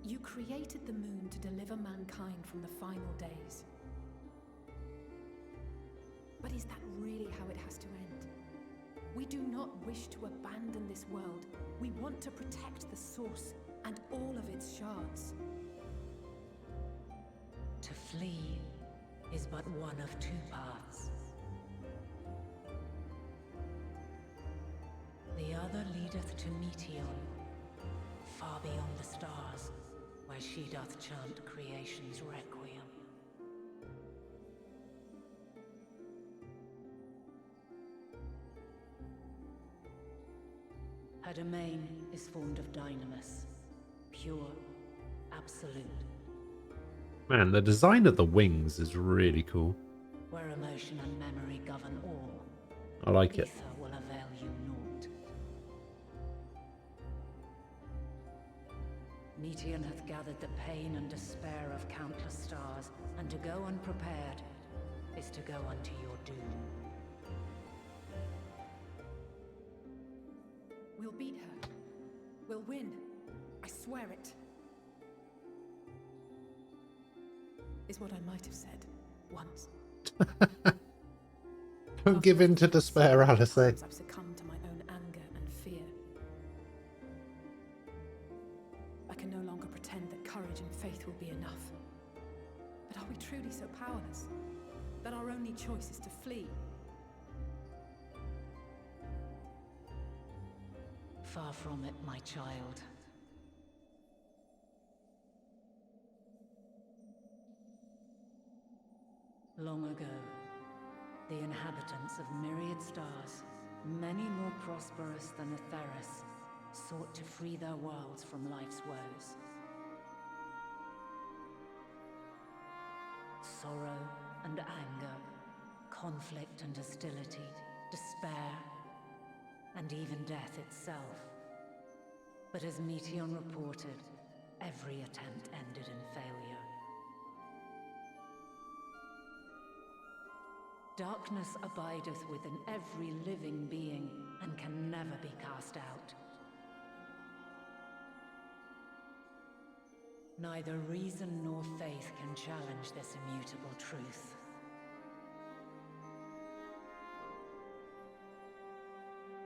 You created the moon to deliver mankind from the final days. But is that really how it has to end? We do not wish to abandon this world. We want to protect the source and all of its shards. To flee is but one of two paths. The other leadeth to Meteion, far beyond the stars, where she doth chant creation's requiem. Her domain is formed of dynamis, pure, absolute, Man, the design of the wings is really cool. where emotion and memory govern all. I like it. Ether will avail you naught. Meteion hath gathered the pain and despair of countless stars, and to go unprepared is to go unto your doom. We'll beat her. We'll win. I swear it. Is what I might have said once. Don't give in to despair, Alice. I've succumbed to my own anger and fear. I can no longer pretend that courage and faith will be enough. But are we truly so powerless that our only choice is to flee? Far from it, my child. Long ago, the inhabitants of myriad stars, many more prosperous than Atheris, sought to free their worlds from life's woes. Sorrow and anger, conflict and hostility, despair, and even death itself. But as Meteion reported, every attempt ended in failure. Darkness abideth within every living being and can never be cast out. Neither reason nor faith can challenge this immutable truth.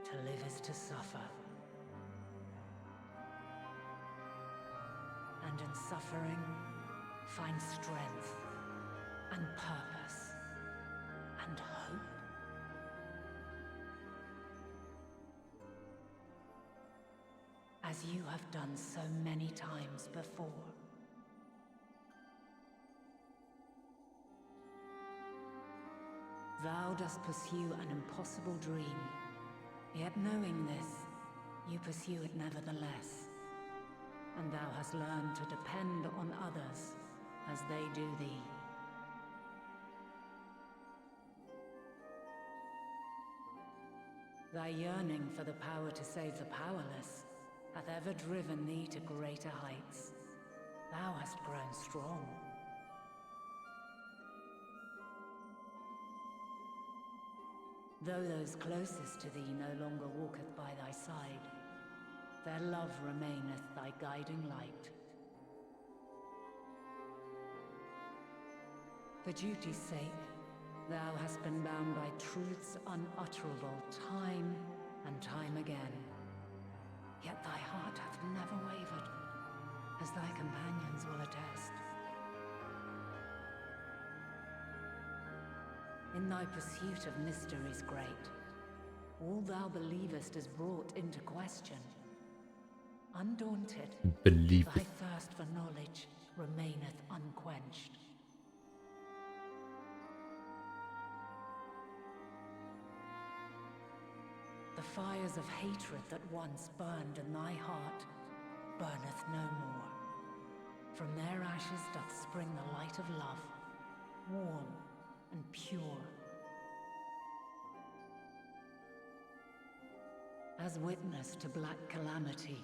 To live is to suffer. And in suffering, find strength and purpose and hope. As you have done so many times before. Thou dost pursue an impossible dream, yet knowing this, you pursue it nevertheless. And thou hast learned to depend on others as they do thee. Thy yearning for the power to save the powerless hath ever driven thee to greater heights. Thou hast grown strong. Though those closest to thee no longer walketh by thy side, their love remaineth thy guiding light. For duty's sake, thou hast been bound by truths unutterable time and time again. Yet thy heart hath never wavered, as thy companions will attest. In thy pursuit of mysteries great, all thou believest is brought into question. Undaunted, Believe thy it. thirst for knowledge remaineth unquenched. The fires of hatred that once burned in thy heart burneth no more. From their ashes doth spring the light of love, warm and pure. As witness to black calamity,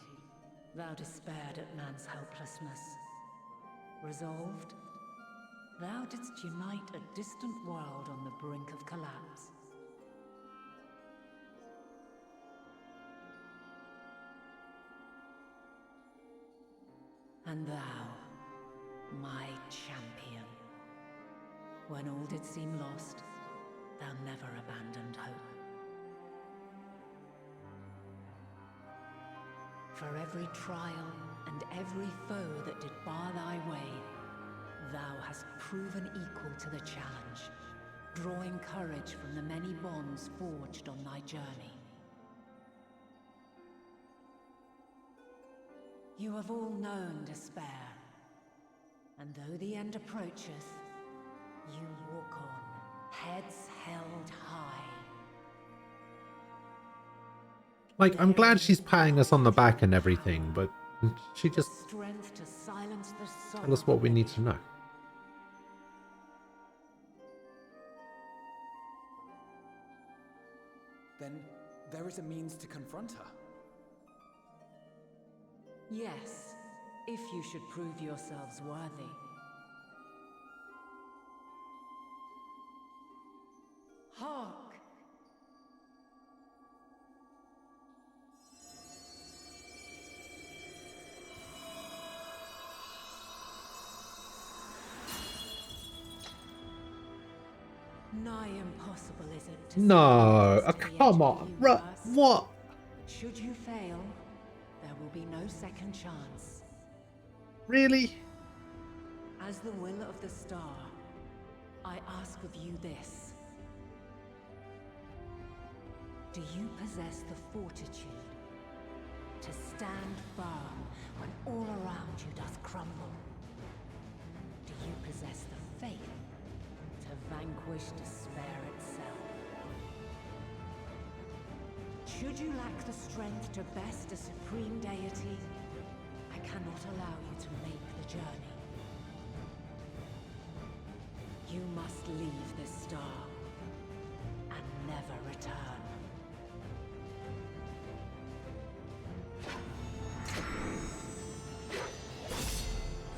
thou despaired at man's helplessness. Resolved, thou didst unite a distant world on the brink of collapse. And thou, my champion, when all did seem lost, thou never abandoned hope. For every trial and every foe that did bar thy way, thou hast proven equal to the challenge, drawing courage from the many bonds forged on thy journey. You have all known despair, and though the end approacheth, you walk on, heads held high. Like, I'm glad she's patting us on the back and everything, but she just Strength to silence the sorrow. tell us what we need to know. Then there is a means to confront her. Yes, if you should prove yourselves worthy. Nigh impossible, is it? To No, see the come edge on. of the universe? What? Should you fail, there will be no second chance. Really? As the will of the star, I ask of you this. Do you possess the fortitude to stand firm when all around you doth crumble? Do you possess the faith to vanquish despair itself? Should you lack the strength to best a supreme deity, I cannot allow you to make the journey. You must leave this star and never return.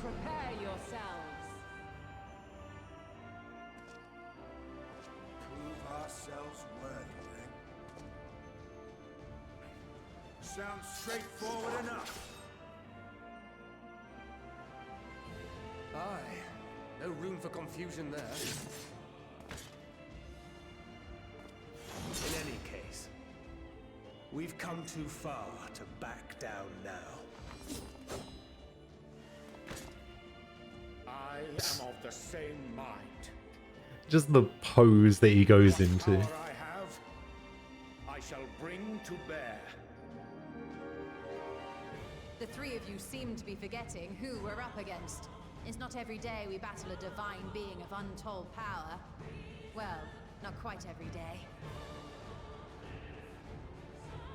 Prepare yourselves. Prove ourselves worthy, then. Sounds straightforward enough. Aye. No room for confusion there. In any case, we've come too far to back down now. I am of the same mind. Just the pose that he goes into. Power I have, I shall bring to bear. The three of you seem to be forgetting who we're up against. It's not every day we battle a divine being of untold power. Well, not quite every day.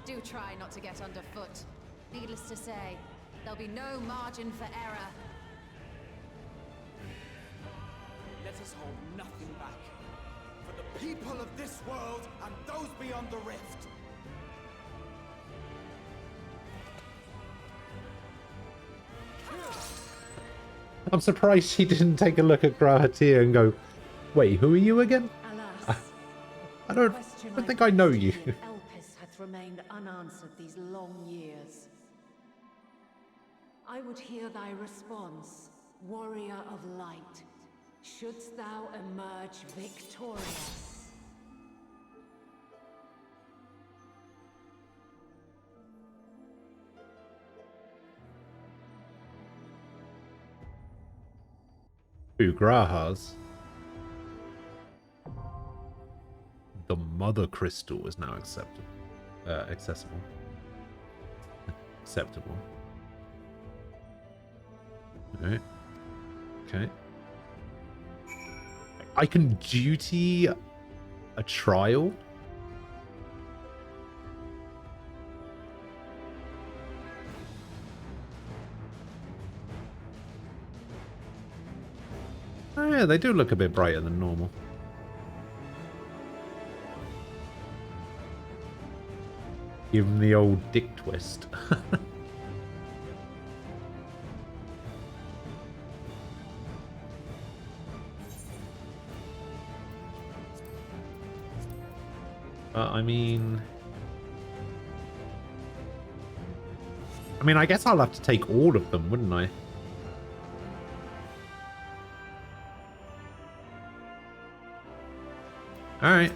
Do try not to get underfoot. Needless to say, there'll be no margin for error. Let us hold nothing back. For the people of this world and those beyond the rift. I'm surprised she didn't take a look at Grahatir and go, wait, who are you again? I don't think I know you. Elpis hath remained unanswered these long years. I would hear thy response, warrior of light. Shouldst thou emerge victorious? Ooh, Grahas. The mother crystal is now accessible. Acceptable. Okay. Okay. I can duty a trial. Oh yeah, they do look a bit brighter than normal. Give them the old dick twist. I mean, I guess I'll have to take all of them, wouldn't I? All right.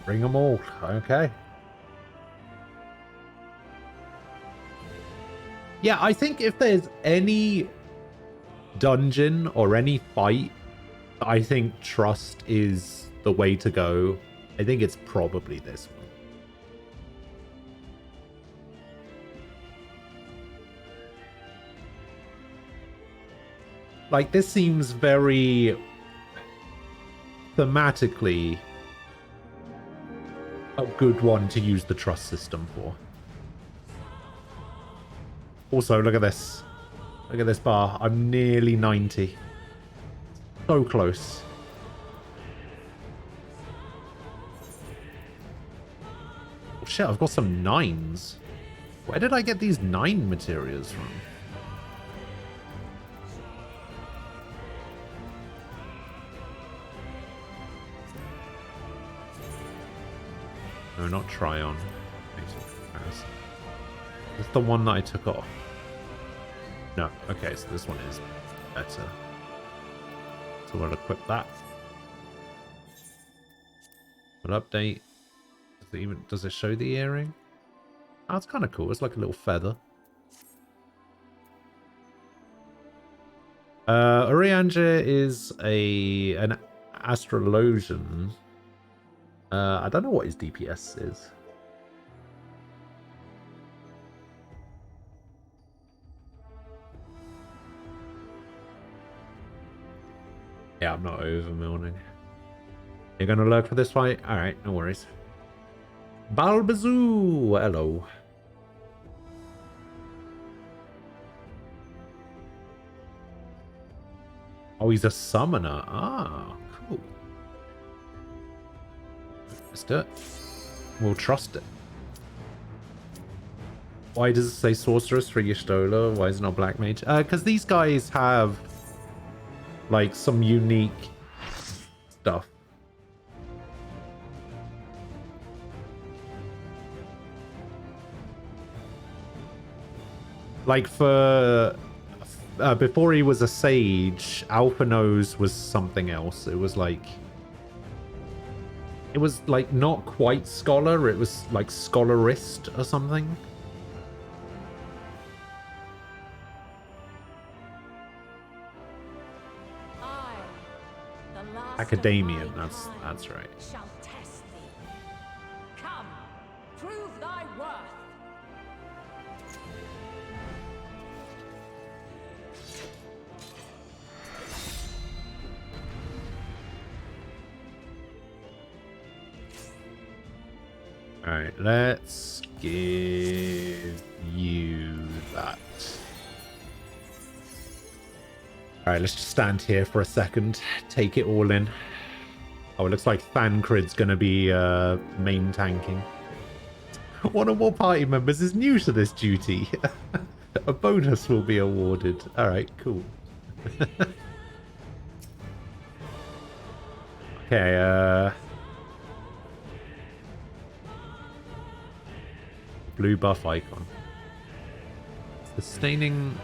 Bring them all. Okay. Yeah, I think if there's any dungeon or any fight, I think trust is the way to go. I think it's probably this one. Like, this seems very thematically a good one to use the trust system for. Also, look at this. Look at this bar. I'm nearly 90. So close. Oh, shit, I've got some 9s. Where did I get these 9 materials from? No, not Tryon. It's the one that I took off. No, okay, so this one is better. So we'll equip that. We'll update. Does it show the earring? Oh, it's kind of cool. It's like a little feather. Urianger is an astrologian. I don't know what his DPS is. Yeah, I'm not over-milling. You're gonna lurk for this fight? Alright, no worries. Balbazoo! Hello. Oh, he's a summoner. Ah, cool. Let's do it. We'll trust it. Why does it say sorceress for Y'shtola? Why is it not black mage? Because these guys have like some unique stuff. Like for before he was a sage, Alphanos was something else. It was like not quite scholar, it was like scholarist or something. Academian, that's right. Shall test thee. Come, prove thy worth. Alright, let's give you that. Alright, let's just stand here for a second, take it all in. Oh, it looks like Thancred's gonna be main tanking. One or more party members is new to this duty. A bonus will be awarded. Alright, cool. Okay, blue buff icon. Sustaining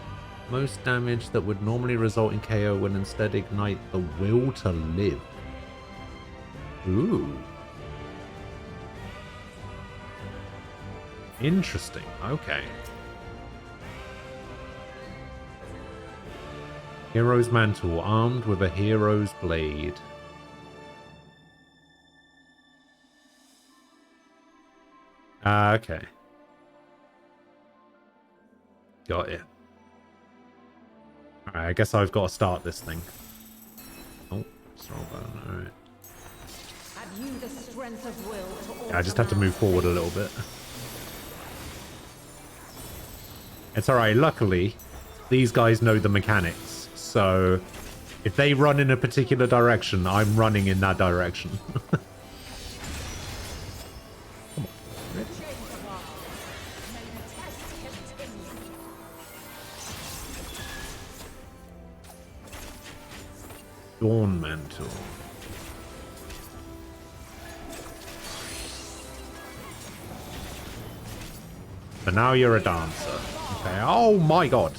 most damage that would normally result in KO will instead ignite the will to live. Ooh. Interesting. Okay. Hero's mantle, armed with a hero's blade. Okay. Got it. Alright, I guess I've got to start this thing. Oh, scroll button, alright. Have you the strength of will to Yeah, I just have to move forward a little bit. It's alright, luckily, these guys know the mechanics. So, if they run in a particular direction, I'm running in that direction. Dawn Mantle. So now you're a dancer. Okay. Oh my god.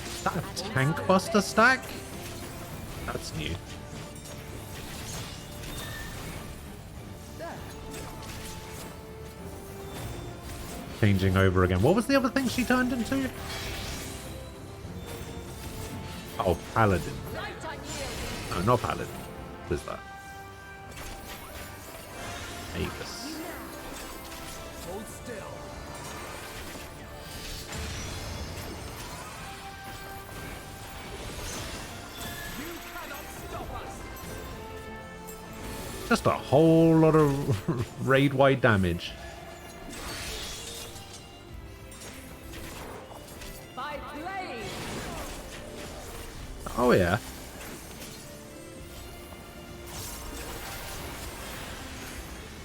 Is that a tank buster stack? That's new. Changing over again. What was the other thing she turned into? Oh, Paladin. No, not Paladin. What is that? Aegis. Hold still. You cannot stop us. Just a whole lot of raid-wide damage. Oh yeah.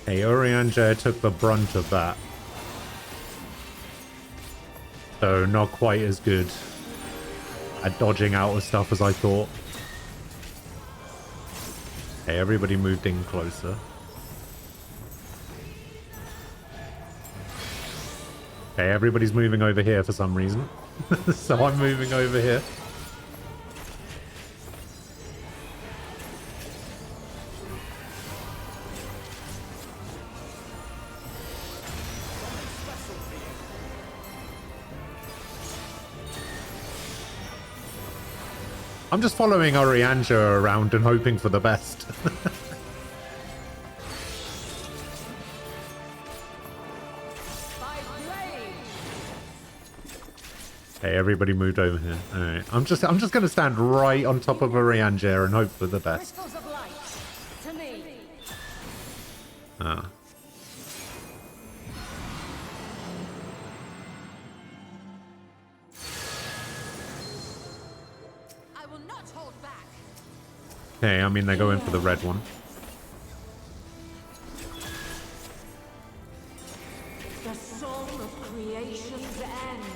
Hey, Urianger took the brunt of that. So not quite as good at dodging out of stuff as I thought. Hey, everybody moved in closer. Okay, everybody's moving over here for some reason. So I'm moving over here. I'm just following Orianja around and hoping for the best. Hey, everybody moved over here. All right, I'm just gonna stand right on top of Orianja and hope for the best. Crystals of light. To me. Ah. I will not hold back. Okay, I mean they're going for the red one. The song of creation's end.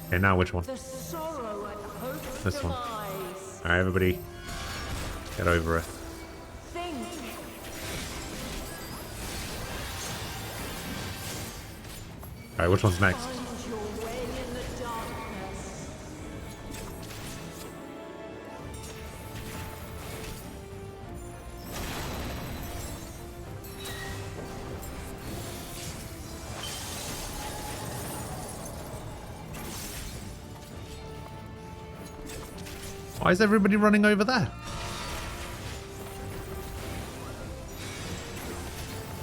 Okay, now which one? The sorrow and hope This one. demise. Alright, everybody. Get over it. Think. Alright, which one's next? Find your way in the darkness. Why is everybody running over there?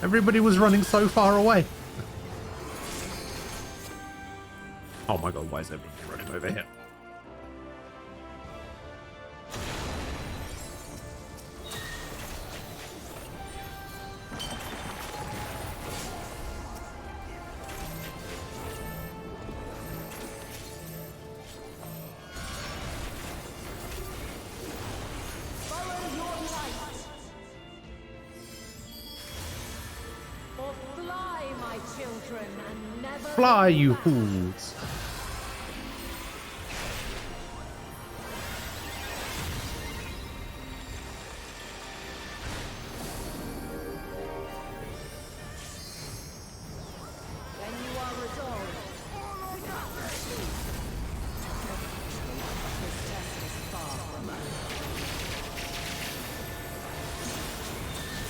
Everybody was running so far away. Oh my god, why is everybody running over here? Follow your light. Or fly, my children, and never Fly, you fools. when you are resolved. This test is far from over.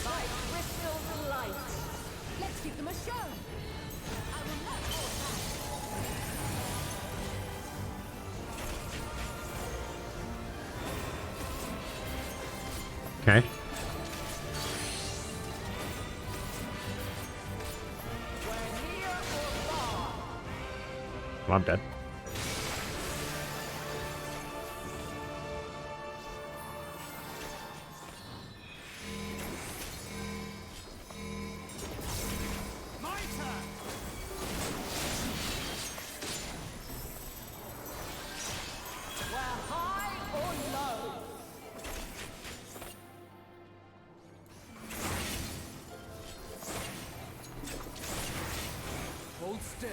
By crystals of light. Let's give them a show. I will not hold back. Okay. Well, I'm dead. My turn! Where high or low. Hold still.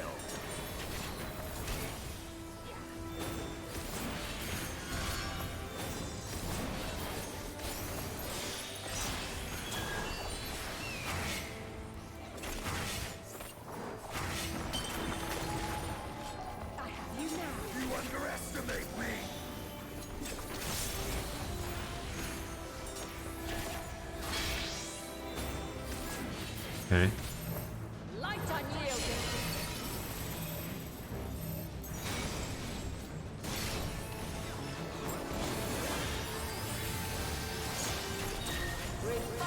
I have you now. You underestimate me! Okay. Light unyielding.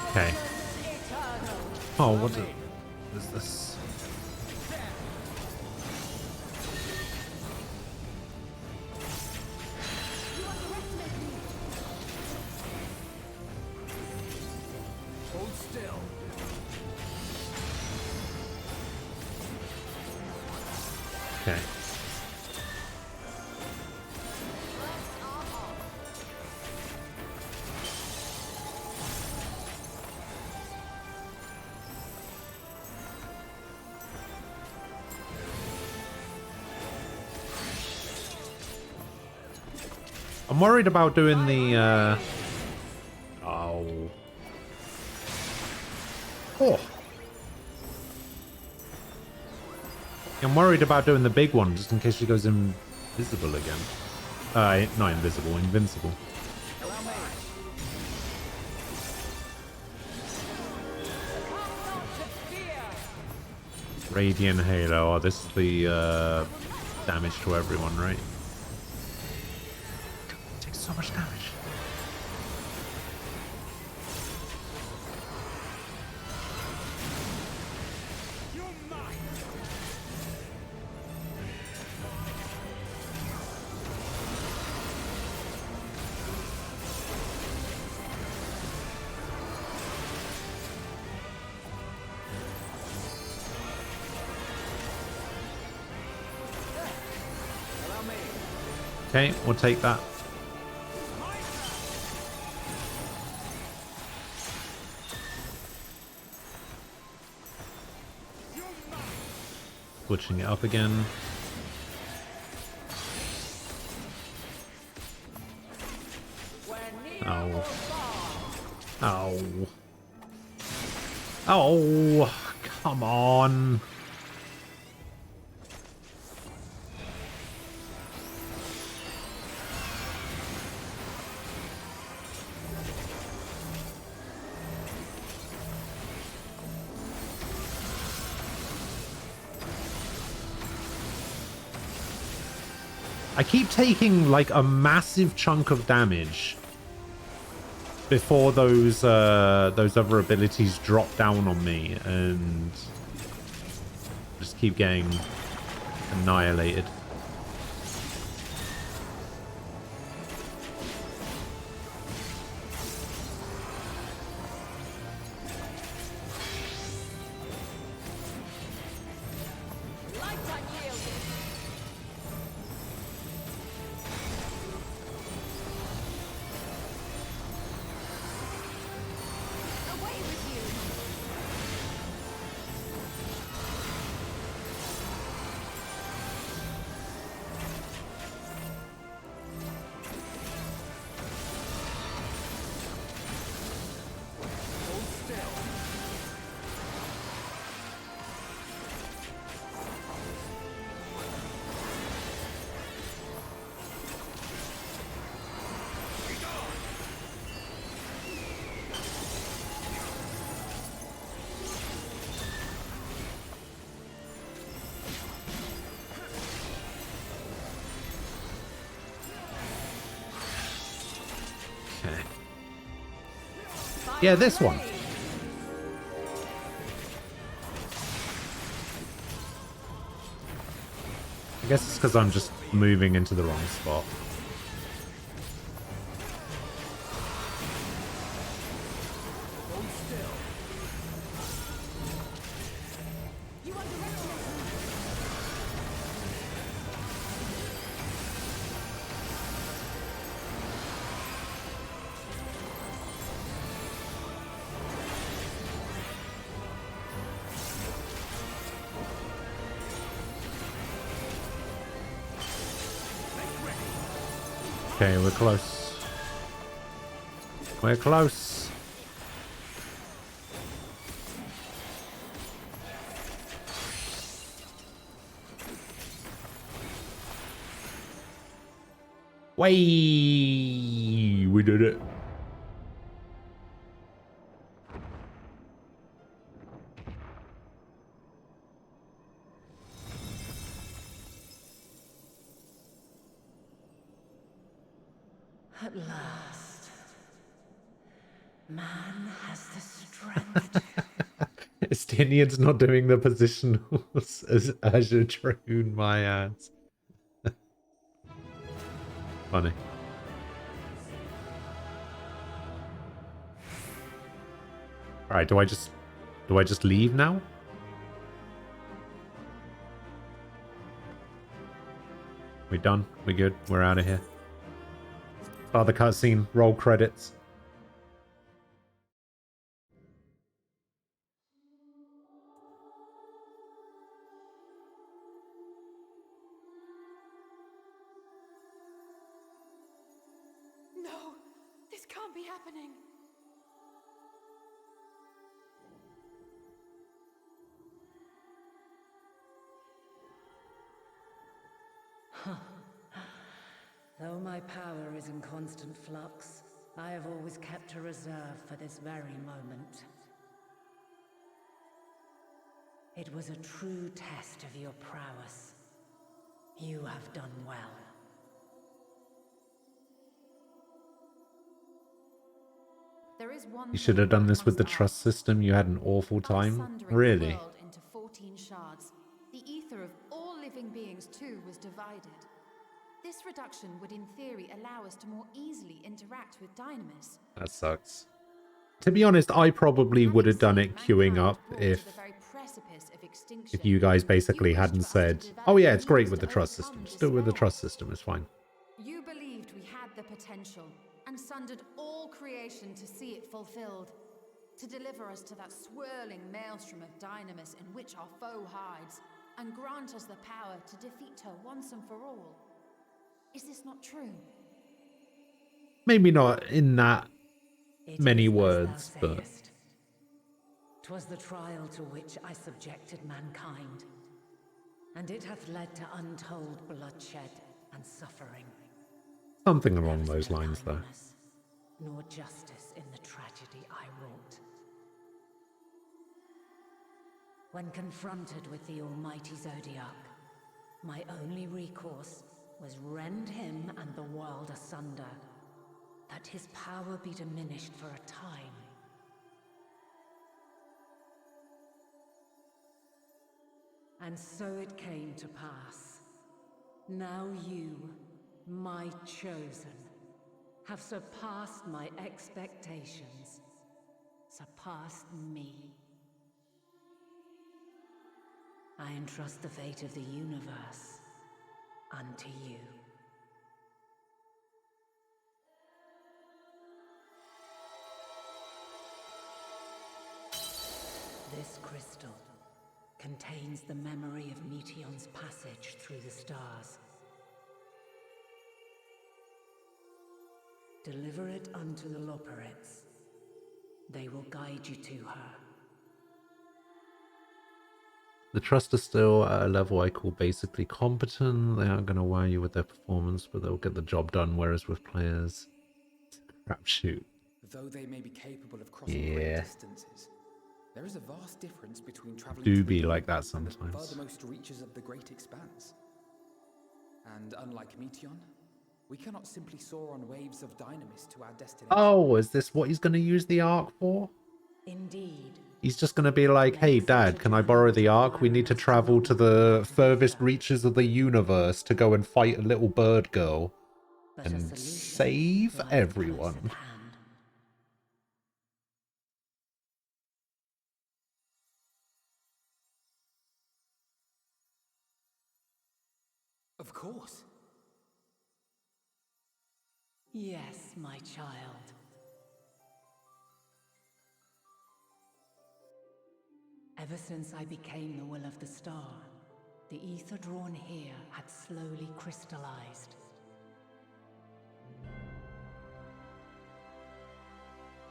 Okay. Eternal. Oh, what is this? You underestimate me. Hold still. Okay. I'm worried about doing the Ow. Oh. I'm worried about doing the big one just in case she goes invisible again. Not invisible, invincible. Radiant Halo. Oh, this is the damage to everyone, right? It takes so much damage. Okay, we'll take that. Switching it up again. Ow. Ow. Oh, come on. I keep taking like a massive chunk of damage before those other abilities drop down on me and just keep getting annihilated. Yeah, this one. I guess it's because I'm just moving into the wrong spot. Okay, we're close. We're close. Way, we did it. At last, man has the strength. Estinian's not doing the positionals as Azure Dragoon, my ass. Funny. Alright, do I just leave now? We done? We good? We're out of here. Start the cutscene, roll credits. No, this can't be happening. my power is in constant flux, I have always kept a reserve for this very moment. It was a true test of your prowess. You have done well. There is one You should have done this with the trust system. You had an awful time. sundering the Really? world into 14 shards. The ether of all living beings too was divided. This reduction would in theory allow us to more easily interact with Dynamis. That sucks. To be honest, I probably would have done it queuing up if you guys basically hadn't said, oh yeah, it's great with the trust system. Still with the trust system, it's fine. You believed we had the potential, and sundered all creation to see it fulfilled, to deliver us to that swirling maelstrom of Dynamis in which our foe hides, and grant us the power to defeat her once and for all. Is this not true? Maybe not in that many words, but 'Twas the trial to which I subjected mankind, and it hath led to untold bloodshed and suffering. something along those lines, though. Nor justice in the tragedy I wrought. When confronted with the almighty Zodiac, my only recourse was rend him and the world asunder, that his power be diminished for a time. And so it came to pass. Now you, my chosen, have surpassed my expectations, surpassed me. I entrust the fate of the universe unto you. This crystal contains the memory of Meteion's passage through the stars. Deliver it unto the Loporrits. They will guide you to her. The trust is still at a level I call basically competent. They aren't going to wow you with their performance, but they'll get the job done, whereas with players, crapshoot. Though they may be capable of crossing great distances, there is a vast difference between traveling Do to be the like that and the sometimes. furthermost reaches of the great expanse. And unlike Meteion, we cannot simply soar on waves of Dynamis to our destination. Oh, is this what he's going to use the Ark for? Indeed. He's just going to be like, hey, Dad, can I borrow the Ark? We need to travel to the furthest reaches of the universe to go and fight a little bird girl and save everyone. Of course. Yes, my child. Ever since I became the will of the star, the ether drawn here had slowly crystallized.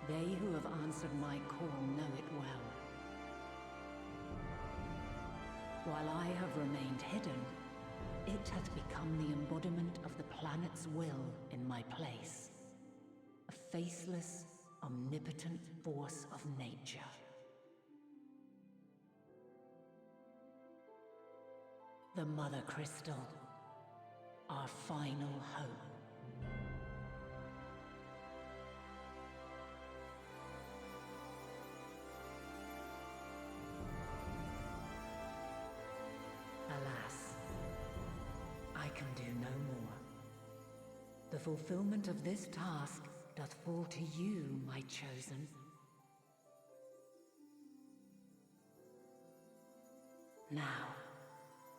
They who have answered my call know it well. While I have remained hidden, it has become the embodiment of the planet's will in my place. A faceless, omnipotent force of nature. The Mother Crystal, our final hope. Alas, I can do no more. The fulfillment of this task doth fall to you, my chosen. Now,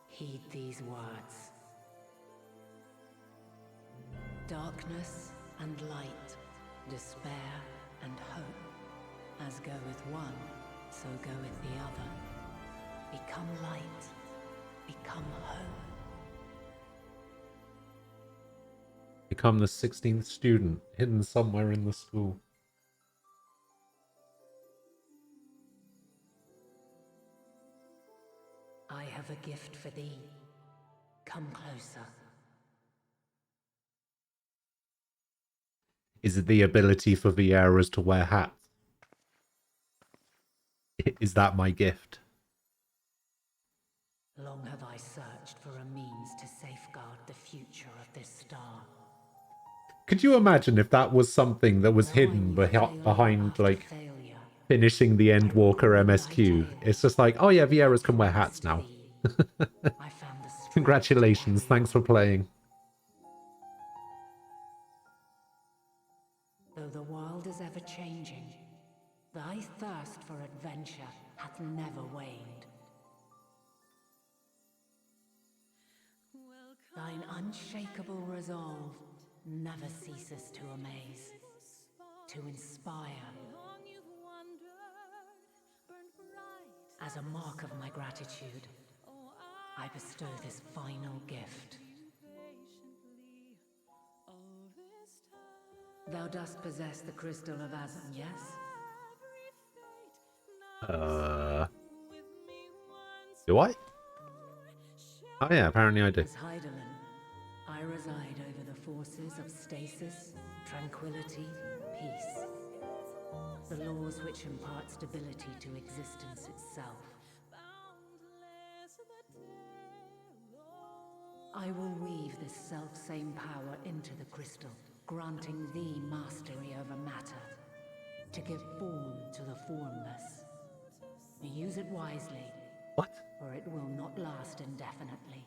heed these words. Darkness and light, despair and hope. As goeth one, so goeth the other. Become light, become hope. Become the 16th student, hidden somewhere in the school. I have a gift for thee. Come closer. is the ability for Vieras to wear hats. Is that my gift? Long have I searched for a means to safeguard the future of this star. Could you imagine if that was something that was hidden behind, like, finishing the Endwalker MSQ? It's just like, oh yeah, Vieras can wear hats now. Congratulations, thanks for playing. Though the world is ever changing, thy thirst for adventure hath never waned. Thine unshakable resolve never ceases to amaze, to inspire. As a mark of my gratitude, I bestow this final gift. Thou dost possess the Crystal of Azum, yes? Do I? Oh yeah, apparently I do. As Hydaelyn, I reside over the forces of stasis, tranquility, peace. The laws which impart stability to existence itself. I will weave this self-same power into the crystal, granting thee mastery over matter, to give form to the formless. Use it wisely. What? Or it will not last indefinitely.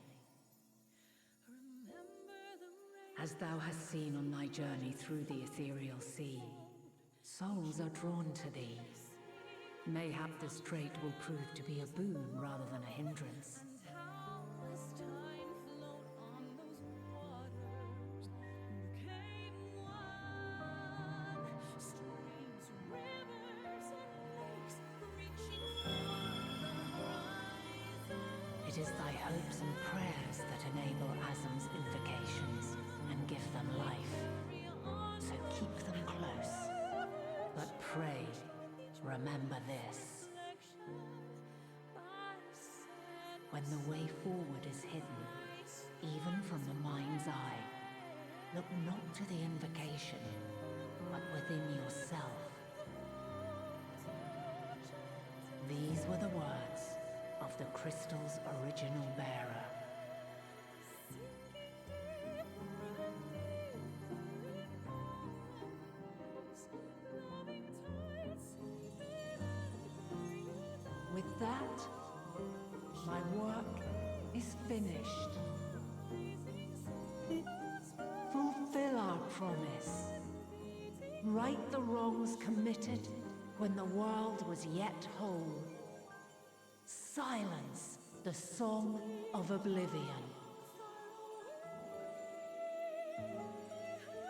As thou hast seen on thy journey through the ethereal sea, souls are drawn to thee. Mayhap this trait will prove to be a boon rather than a hindrance. It is thy hopes and prayers that enable Azum's invocations and give them life. So keep them close. But pray, remember this. When the way forward is hidden, even from the mind's eye, look not to the invocation, but within yourself. These were the words of the crystal's original bearer. With that, my work is finished. Fulfill our promise. Right the wrongs committed when the world was yet whole. Silence the song of oblivion.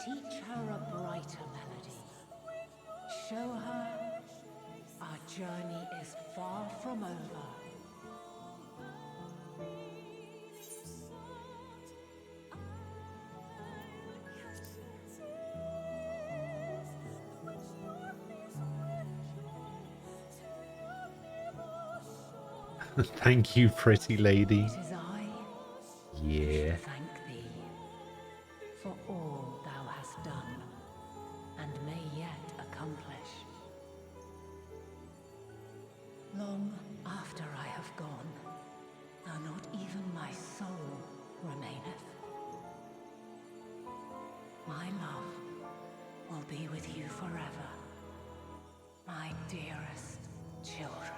Teach her a brighter melody. Show her our journey is far from over. Thank you, pretty lady. It is I Yeah. thank thee for all thou hast done and may yet accomplish. Long after I have gone, though not even my soul remaineth, my love will be with you forever, my dearest children.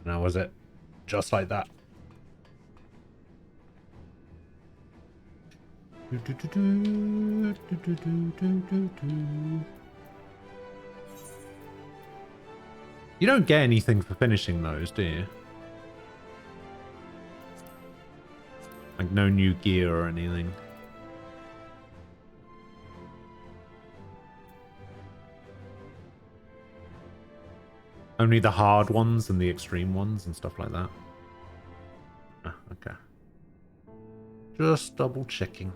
Now was it just like that? You don't get anything for finishing those, do you? Like no new gear or anything. Only the hard ones and the extreme ones and stuff like that. Ah, okay. Just double checking.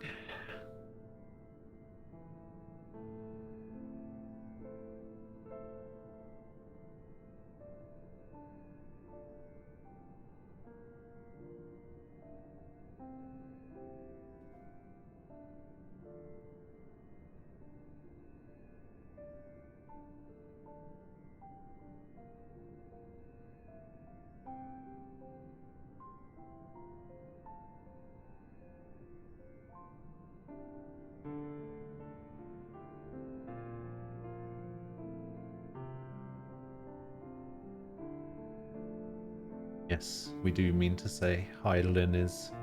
Yes, we do mean to say Hydaelyn is...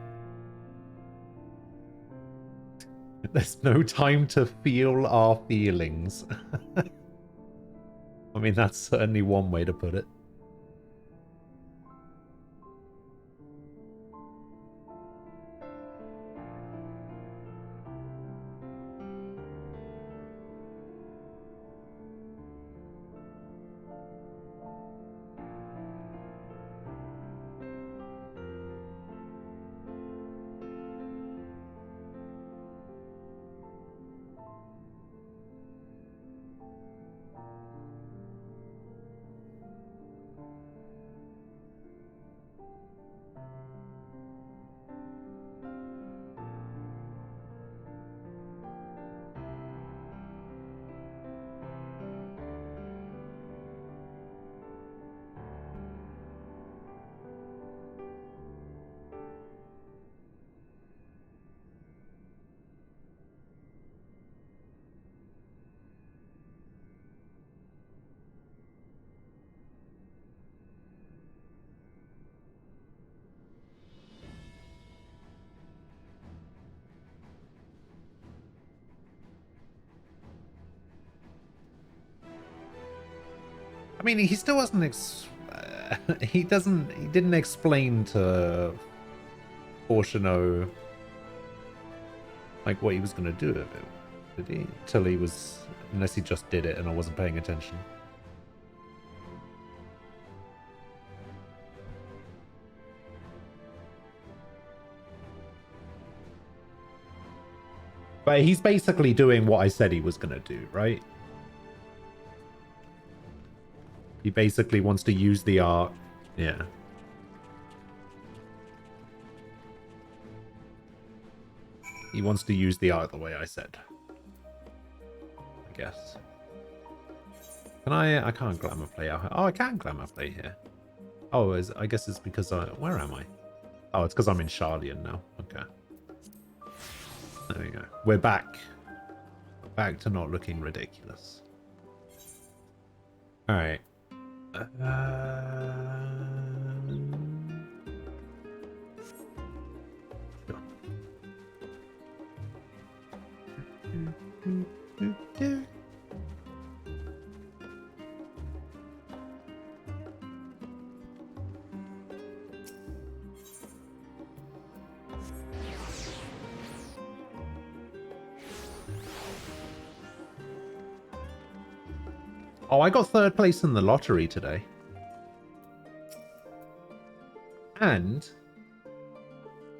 There's no time to feel our feelings. I mean, that's certainly one way to put it. I mean, he still hasn't he didn't explain to Portiono like what he was gonna do with it, did he? Till he was, unless he just did it and I wasn't paying attention. But he's basically doing what I said he was gonna do, right? He basically wants to use the art. Yeah. He wants to use the art the way I said. I guess. Can I can't glamour play out here. Oh, I can glamour play here. Oh, I guess it's because where am I? Oh, it's because I'm in Sharlayan now. Okay. There we go. We're back. Back to not looking ridiculous. Alright. Oh, I got third place in the lottery today. And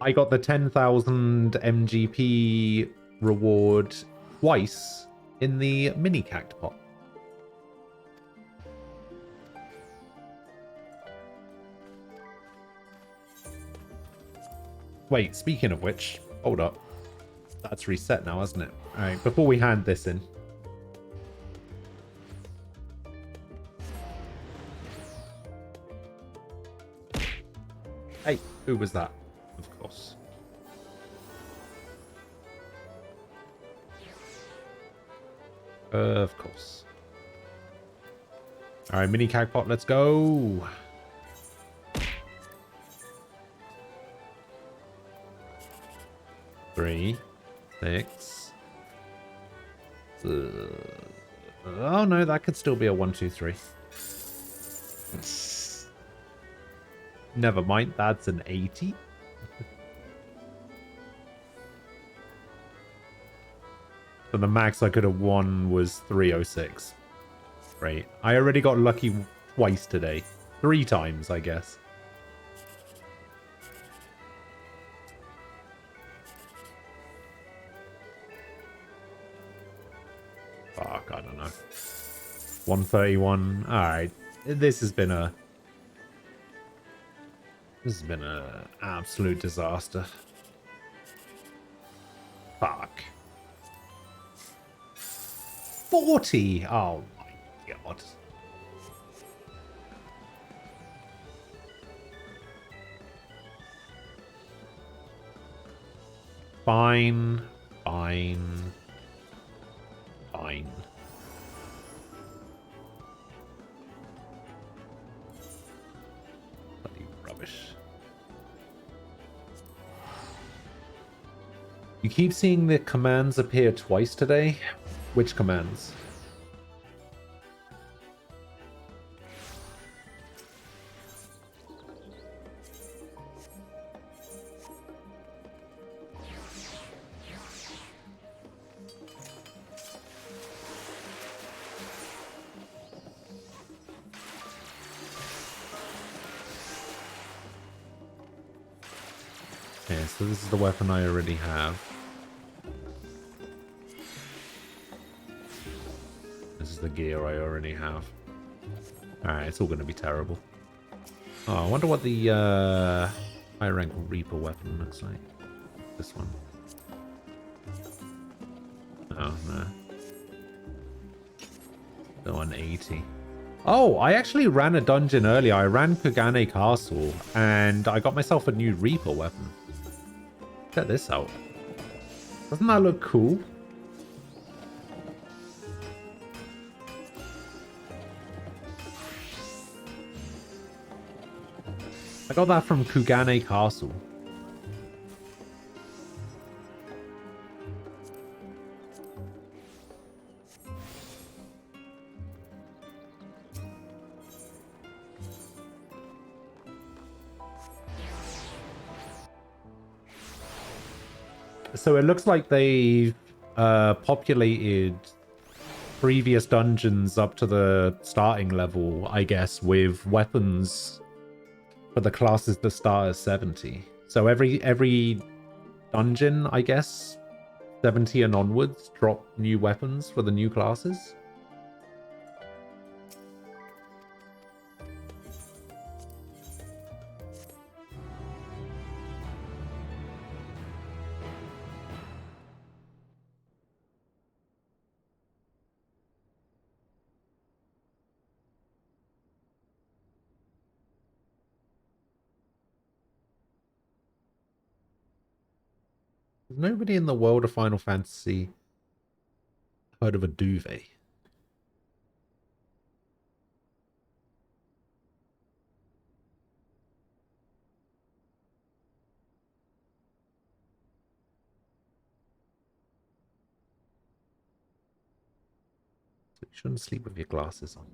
I got the 10,000 MGP reward twice in the mini cactpot. Wait, speaking of which, hold up. That's reset now, hasn't it? Alright, before we hand this in. Hey, who was that? Of course. Of course. Alright, mini cactpot, let's go. Three, 6. Oh no, that could still be a 1, 2, 3. Never mind, that's an 80. So the max I could have won was 306. Great. I already got lucky twice today. 3 times, I guess. Fuck, I don't know. 131. Alright. This has been a absolute disaster. Fuck. 40! Oh my god. Fine. Fine. Fine. Bloody rubbish. You keep seeing the commands appear twice today. Which commands? Okay, so this is the weapon I already have. This is the gear I already have. Alright, it's all going to be terrible. Oh, I wonder what the high rank Reaper weapon looks like. This one. Oh, no. The 180. Oh, I actually ran a dungeon earlier. I ran Kugane Castle, and I got myself a new Reaper weapon. Check this out. Doesn't that look cool? I got that from Kugane Castle. So it looks like they've populated previous dungeons up to the starting level, I guess, with weapons for the classes that start at 70. So every dungeon, I guess, 70 and onwards, drop new weapons for the new classes. There's nobody in the world of Final Fantasy heard of a duvet. So you shouldn't sleep with your glasses on.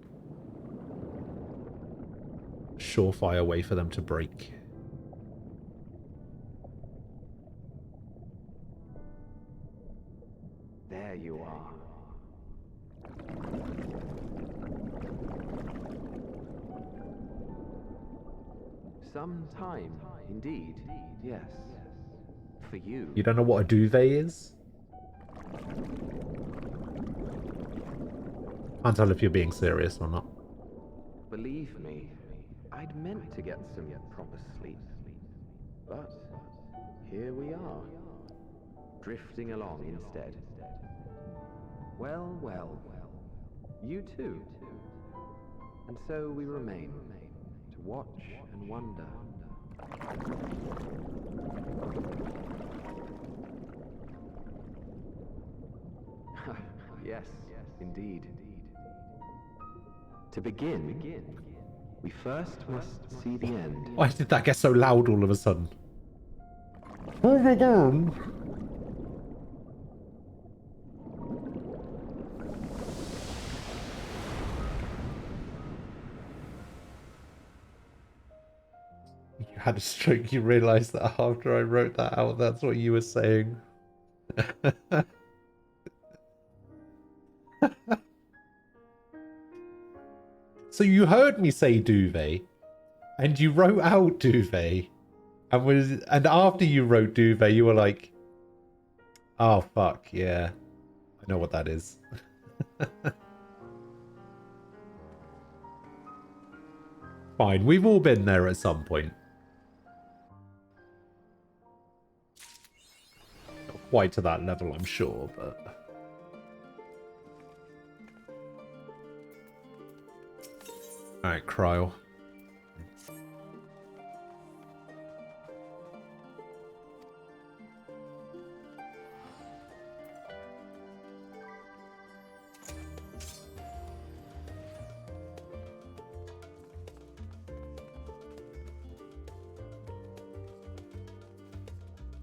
Surefire way for them to break. There you are. Some time, indeed, yes. For you. You don't know what a duvet is? Can't tell if you're being serious or not. Believe me, I'd meant to get some proper sleep. But here we are, drifting along instead. Well, well, you too. And so we remain, to watch and wonder. Yes, indeed. To begin, we first must see the end. Why did that get so loud all of a sudden? You had a stroke, you realized that after I wrote that out, that's what you were saying. So you heard me say duvet, and you wrote out duvet, and after you wrote duvet, you were like, "Oh fuck, yeah, I know what that is." Fine, we've all been there at some point. Not quite to that level, I'm sure, but... Alright, Cryo.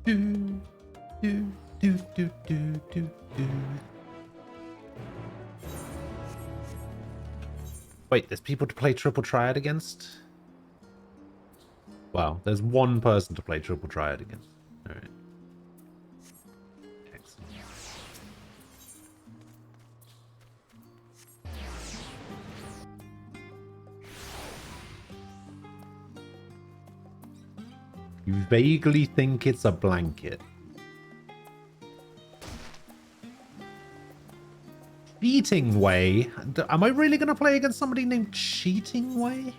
Do. Wait, there's people to play Triple Triad against? Wow, there's one person to play Triple Triad against. Alright. Excellent. You vaguely think it's a blanket. Cheating Way? Am I really going to play against somebody named Cheating Way?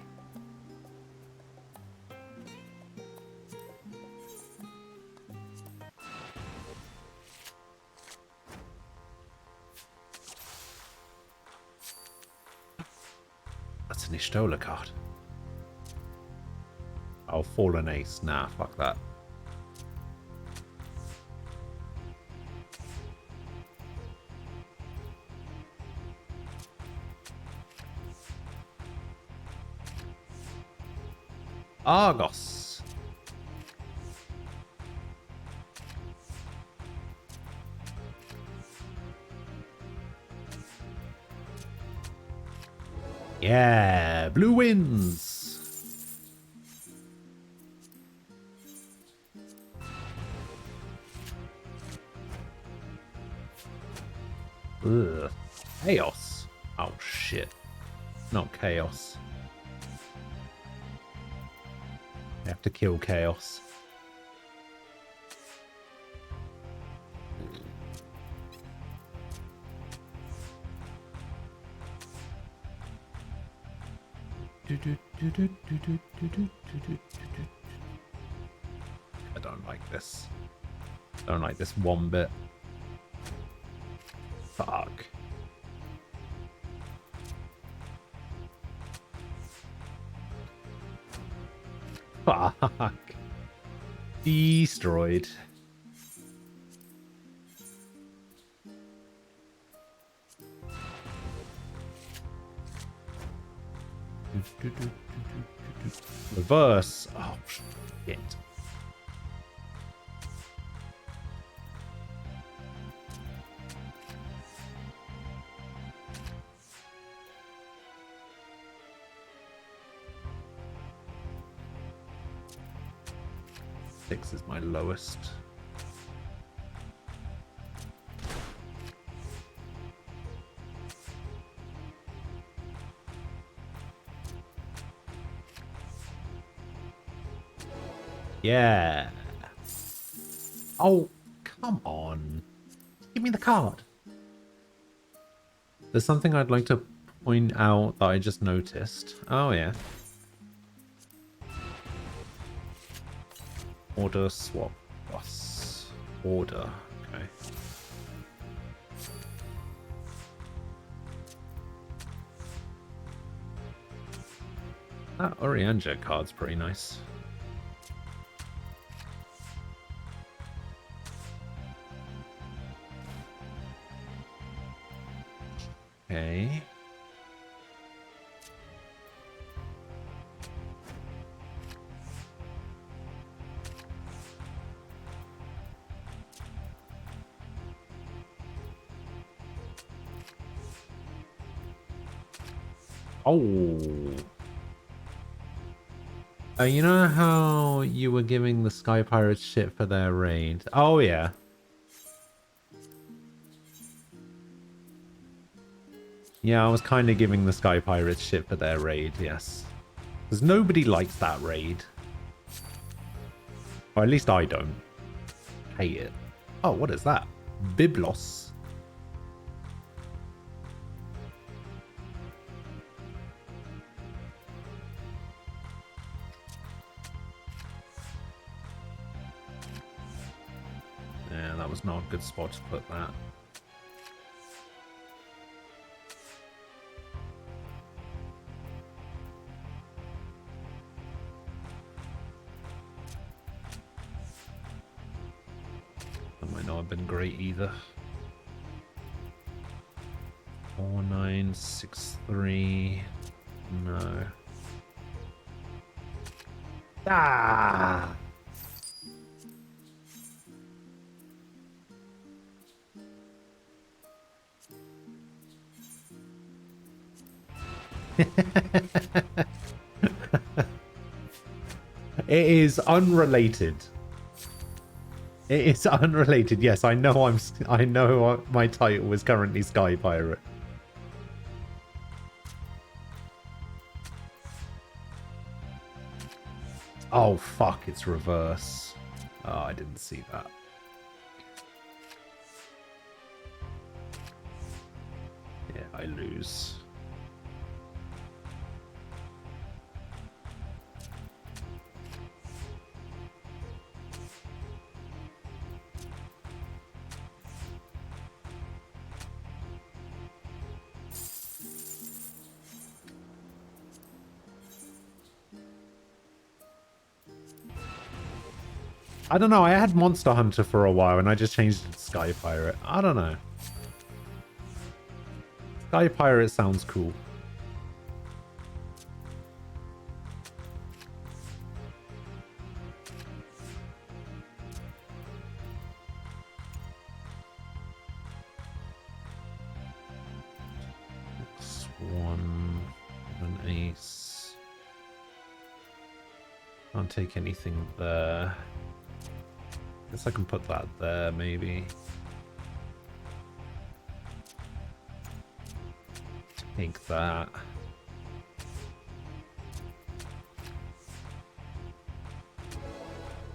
That's an Ishtola card. Oh, Fallen Ace. Nah, fuck that. Argos. Yeah, blue wins. Ugh. Chaos. Oh shit. Not chaos. I have to kill Chaos. I don't like this. I don't like this one bit. Fuck. Fuck. Destroyed. Reverse. Oh, shit. Six is my lowest. Yeah. Oh, come on. Give me the card. There's something I'd like to point out that I just noticed. Oh, yeah. Order swap plus order. Okay. That Orianja card's pretty nice. Okay. Oh. You know how you were giving the Sky Pirates shit for their raid? Oh, yeah. Yeah, I was kind of giving the Sky Pirates shit for their raid, yes. Because nobody likes that raid. Or at least I don't. Hate it. Oh, what is that? Biblos. Yeah, that was not a good spot to put that. That might not have been great either. 4963. No. Ah! It is unrelated. It is unrelated. Yes, I know. I know my title is currently Sky Pirate. Oh fuck! It's reverse. Oh, I didn't see that. Yeah, I lose. I don't know, I had Monster Hunter for a while and I just changed it to Sky Pirate. I don't know. Sky Pirate sounds cool. X1, an ace. Can't take anything there. Guess I can put that there, maybe. Take that.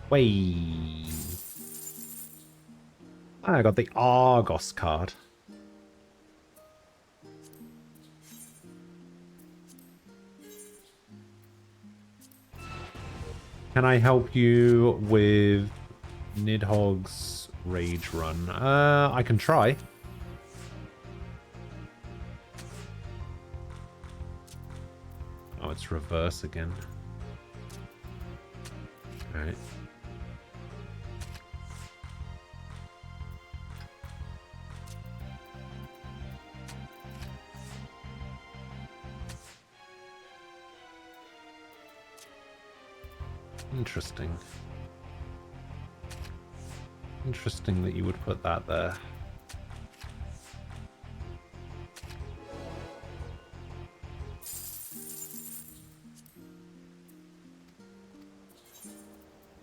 Wait. I got the Argos card. Can I help you with Nidhogg's rage run? I can try. Oh, it's reverse again. Alright. Interesting. Interesting that you would put that there.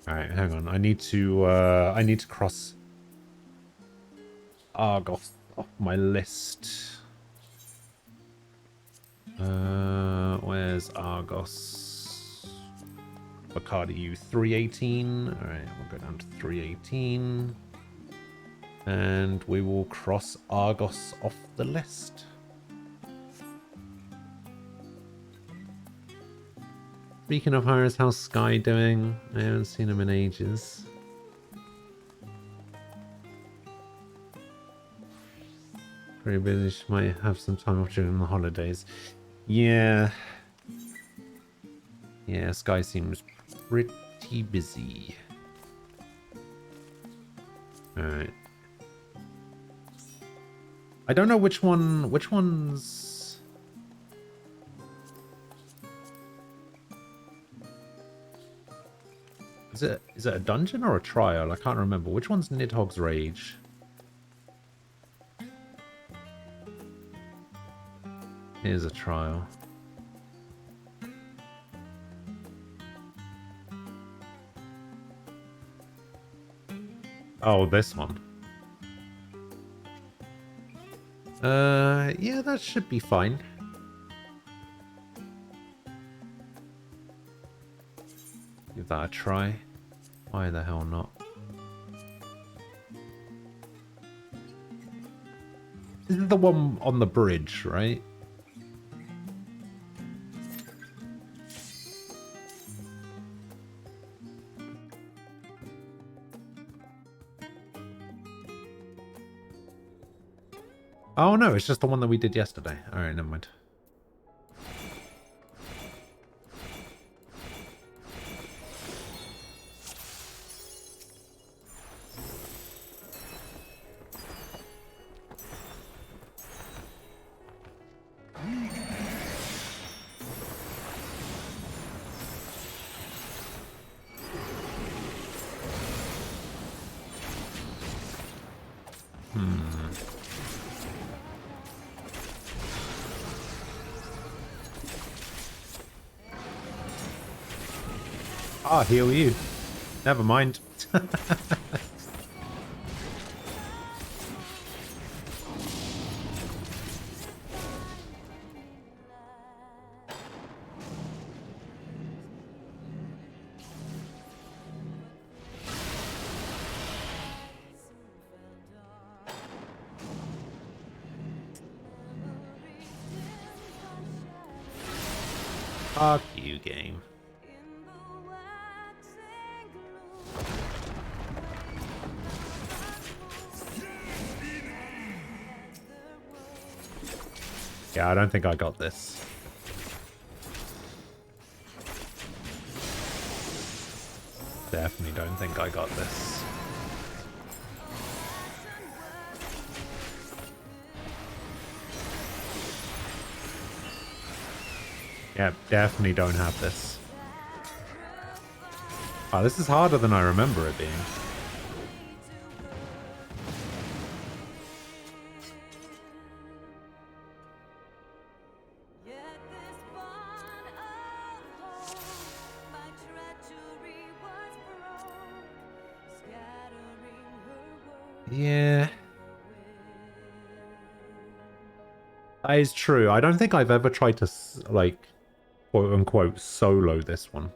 Alright, hang on. I need to cross Argos off my list. Where's Argos? Bacardi U 318. Alright, we'll go down to 318. And we will cross Argos off the list. Speaking of Iris, how's Sky doing? I haven't seen him in ages. Very busy. She might have some time off during the holidays. Yeah. Yeah, Sky seems pretty busy. Alright. I don't know which one's... Is it a dungeon or a trial? I can't remember. Which one's Nidhogg's Rage? Here's a trial. Oh, this one. Yeah, that should be fine. Give that a try. Why the hell not? This is the one on the bridge, right? Oh no, it's just the one that we did yesterday. Alright, never mind. I'll heal you. Never mind. Fuck you, game. Yeah, I don't think I got this. Definitely don't think I got this. Yeah, definitely don't have this. Oh, this is harder than I remember it being. Yeah. That is true. I don't think I've ever tried to, like, quote unquote, solo this one.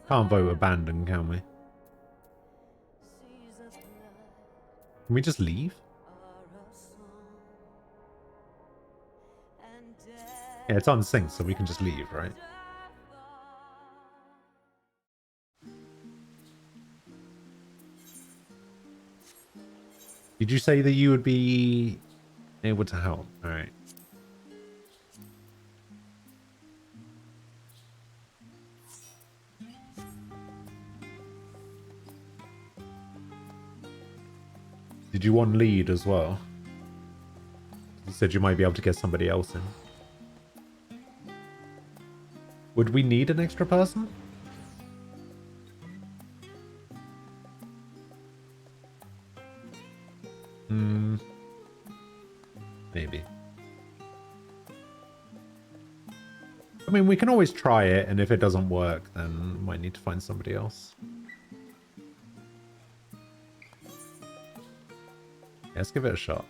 Can't vote abandon, can we? Can we just leave? Yeah, it's on sync, so we can just leave, right? Did you say that you would be able to help? Alright. Did you want lead as well? You said you might be able to get somebody else in. Would we need an extra person? Maybe. I mean, we can always try it, and if it doesn't work, then we might need to find somebody else. Let's give it a shot.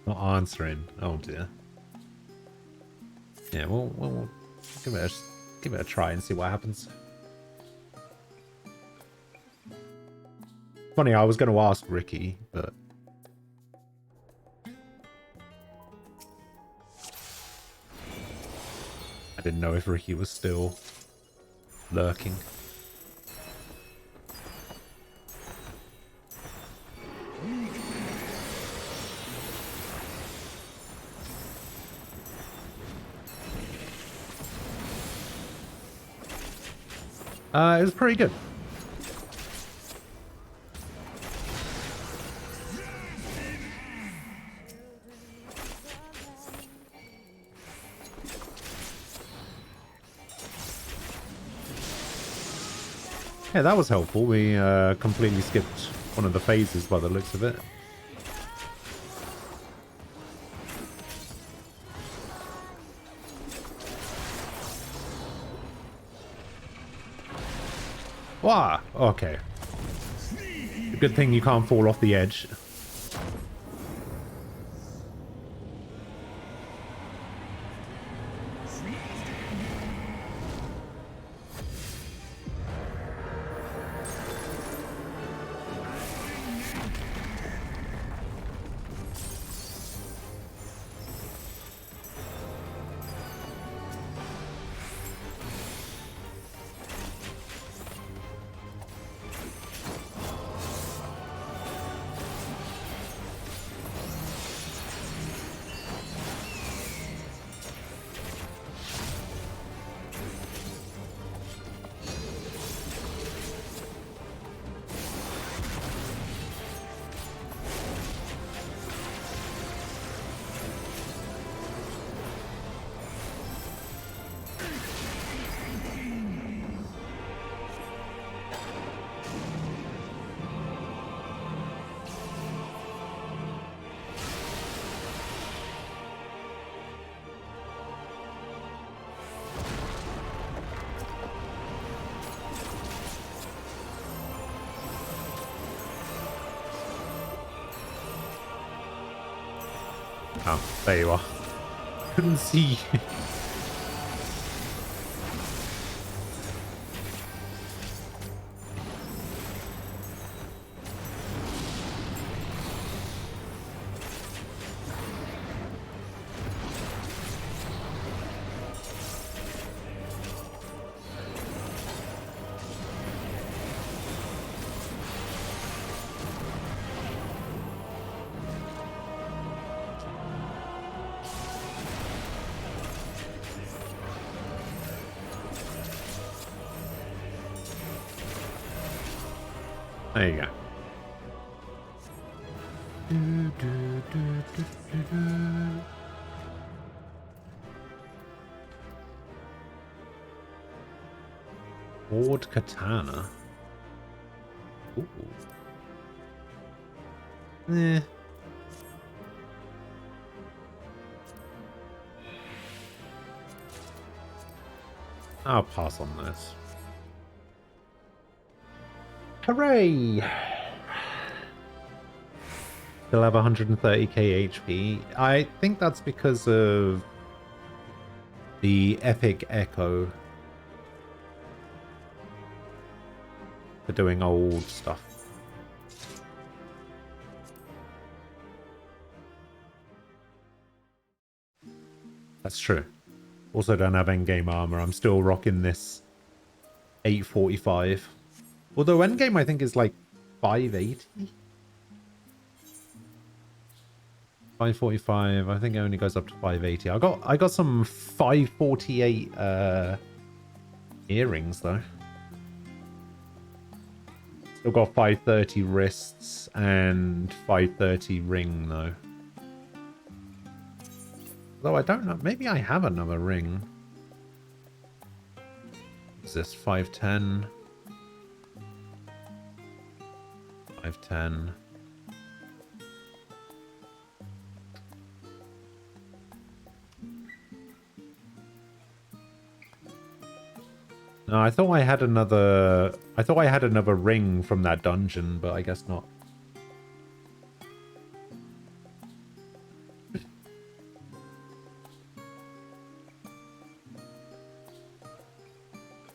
Not answering. Oh dear. Yeah, we'll give it a try and see what happens. Funny, I was going to ask Ricky, but I didn't know if Ricky was still lurking. It was pretty good. Yeah, that was helpful. We completely skipped one of the phases by the looks of it. Wow, okay. Good thing you can't fall off the edge. Oh, there you are. Couldn't see. There you go. Ward Katana. Ooh. Eh. I'll pass on this. Hooray! Still have 130k HP. I think that's because of the Epic Echo for doing old stuff. That's true. Also don't have endgame armor. I'm still rocking this 845. Although endgame I think is like 580. 545. I think it only goes up to 580. I got some 548 earrings though. Still got 530 wrists and 530 ring though. Though I don't know. Maybe I have another ring. Is this 510? 510. No, I thought I had another. I thought I had another ring from that dungeon, but I guess not.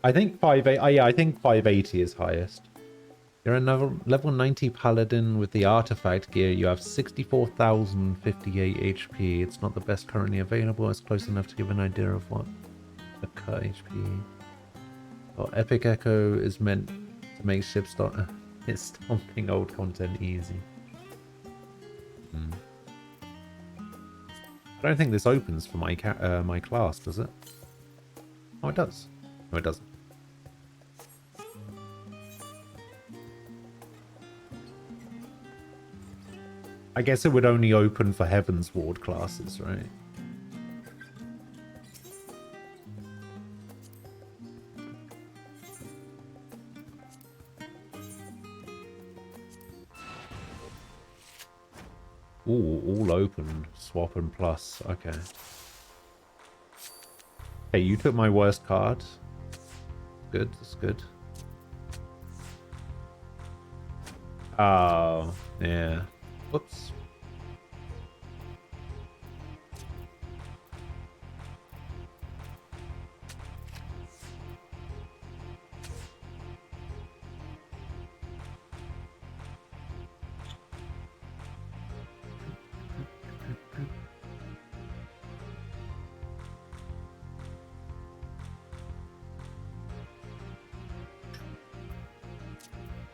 I think 580. Oh yeah, I think 580 is highest. You're another level 90 paladin with the artifact gear. You have 64,058 HP. It's not the best currently available. It's close enough to give an idea of what the cut HP. Oh, Epic Echo is meant to make it's stomping old content easy. I don't think this opens for my my class, does it? Oh, it does. No, it doesn't. I guess it would only open for Heaven's Ward classes, right? Ooh, all open. Swap and plus. Okay. Hey, you took my worst card. Good, that's good. Oh, yeah. Whoops.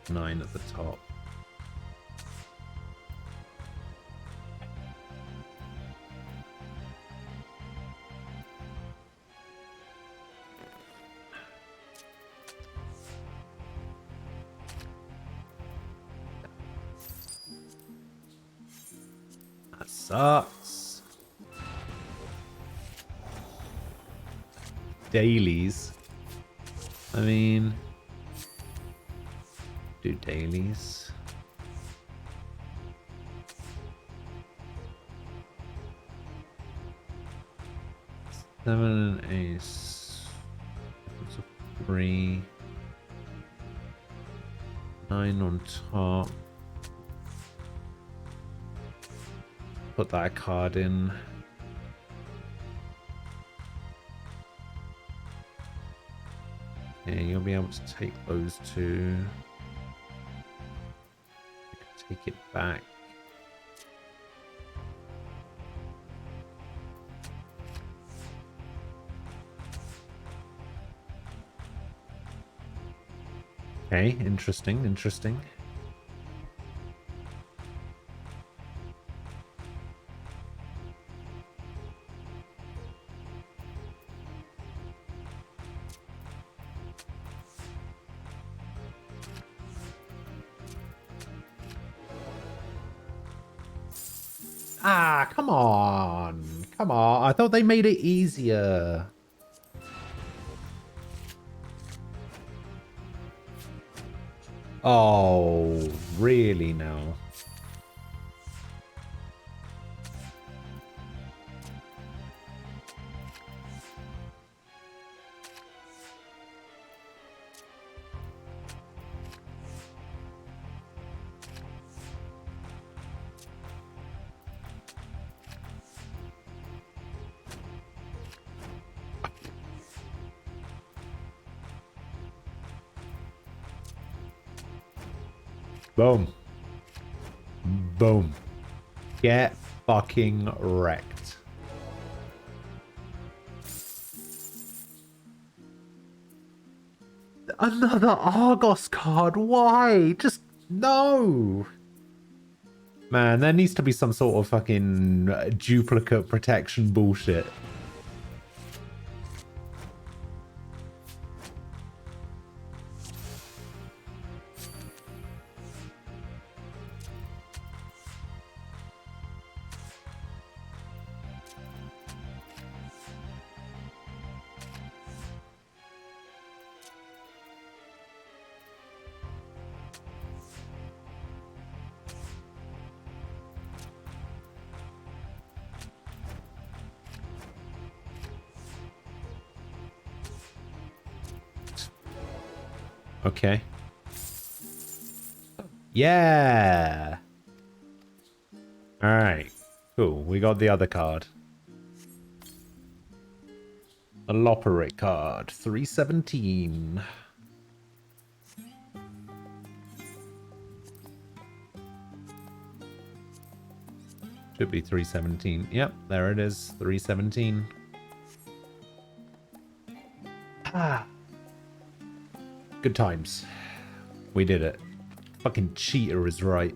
Nine at the top. That sucks. Dailies. I mean, do dailies. Seven and ace. That's a 3. 9 on top. Put that card in. Yeah, you'll be able to take those two. Take it back. Okay, interesting, interesting. Ah, come on. Come on. I thought they made it easier. Oh, really now? Boom. Boom. Get fucking wrecked. Another Argos card. Why? Just no. Man, there needs to be some sort of fucking duplicate protection bullshit. Okay. Yeah. All right. Cool. We got the other card. A Loporrit card. 317. Should be 317. Yep, there it is. 317. Ah. Good times. We did it. Fucking cheater is right.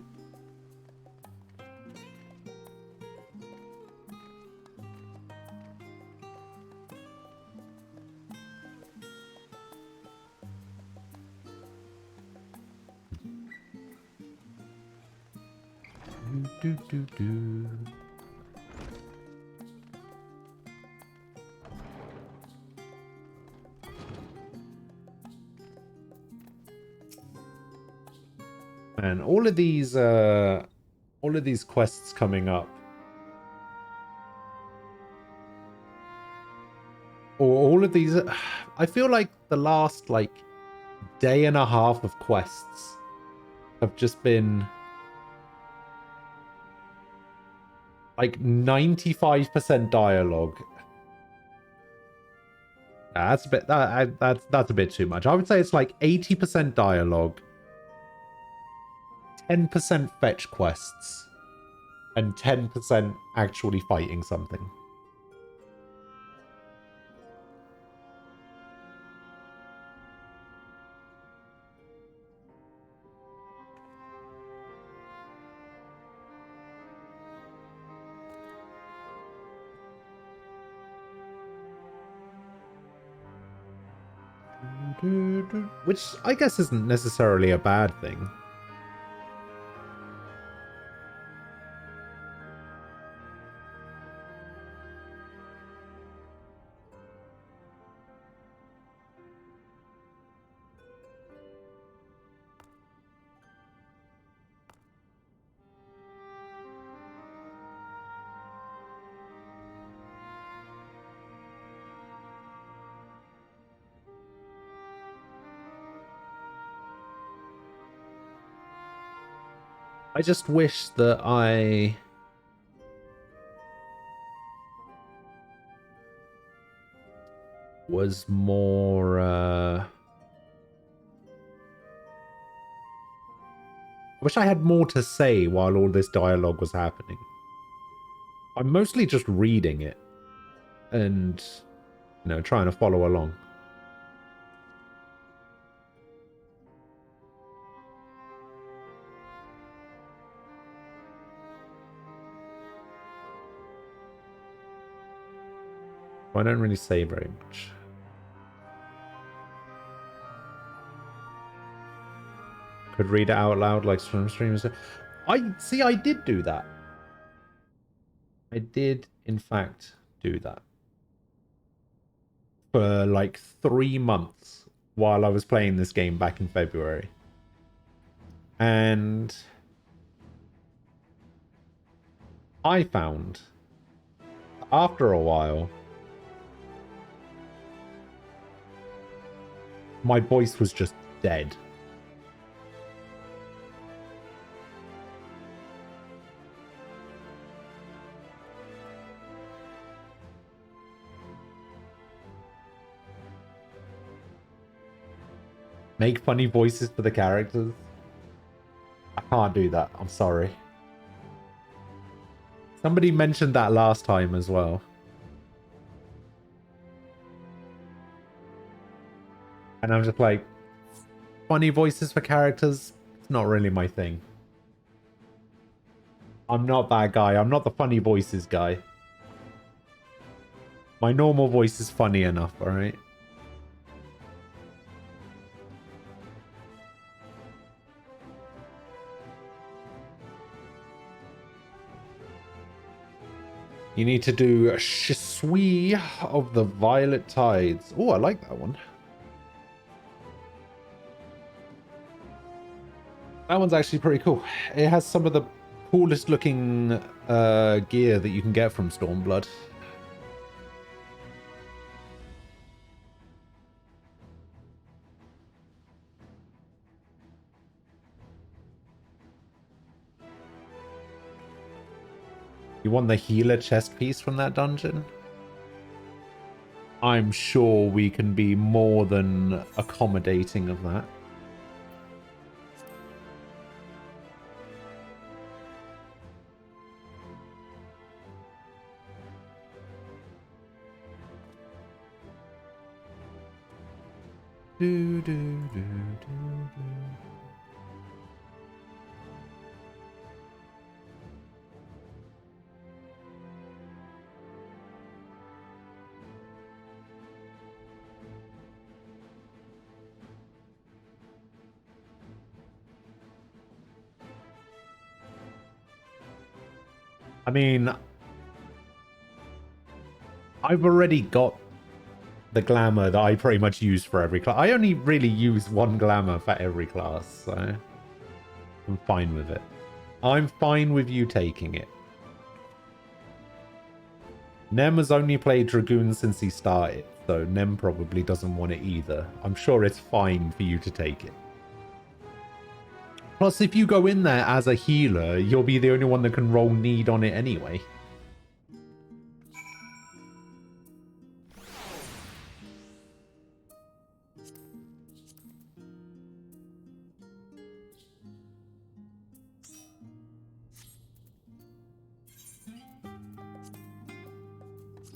Do. And all of these All of these quests coming up. Or all of these... I feel like the last, like, day and a half of quests have just been... like 95% dialogue. That's a bit that's a bit too much. I would say it's like 80% dialogue, 10% fetch quests, and 10% actually fighting something. Which I guess isn't necessarily a bad thing. I just wish that I was more I wish I had more to say while all this dialogue was happening. I'm mostly just reading it and, you know, trying to follow along. I don't really say very much. Could read it out loud like some streamers. I did do that. I did, in fact, do that. For like 3 months while I was playing this game back in February. And I found, after a while, my voice was just dead. Make funny voices for the characters? I can't do that. I'm sorry. Somebody mentioned that last time as well. And I'm just like, funny voices for characters, it's not really my thing. I'm not that guy. I'm not the funny voices guy. My normal voice is funny enough, alright? You need to do a Shisui of the Violet Tides. Oh, I like that one. That one's actually pretty cool. It has some of the coolest looking gear that you can get from Stormblood. You want the healer chest piece from that dungeon? I'm sure we can be more than accommodating of that. Do, do, do, do, do. I mean, I've already got the glamour that I pretty much use for every class. I only really use one glamour for every class, so I'm fine with it. I'm fine with you taking it. Nem has only played Dragoon since he started, so Nem probably doesn't want it either. I'm sure it's fine for you to take it. Plus, if you go in there as a healer, you'll be the only one that can roll need on it anyway.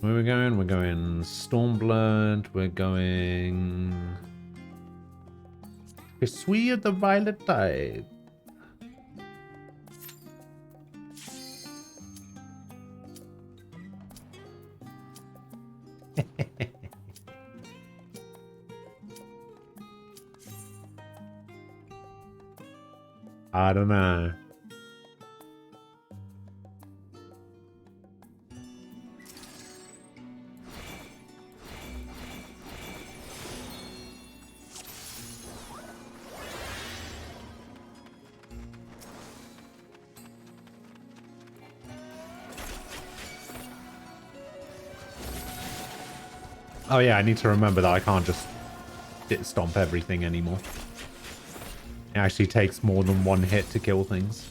Where are we going? We're going Stormblood. We're going Hisui of the Violet Tide. I don't know. Oh yeah, I need to remember that I can't just stomp everything anymore. It actually takes more than one hit to kill things.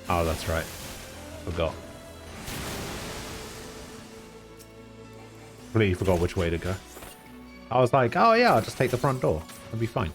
Oh, that's right. Forgot. Completely forgot which way to go. I was like, oh yeah, I'll just take the front door. It'll be fine.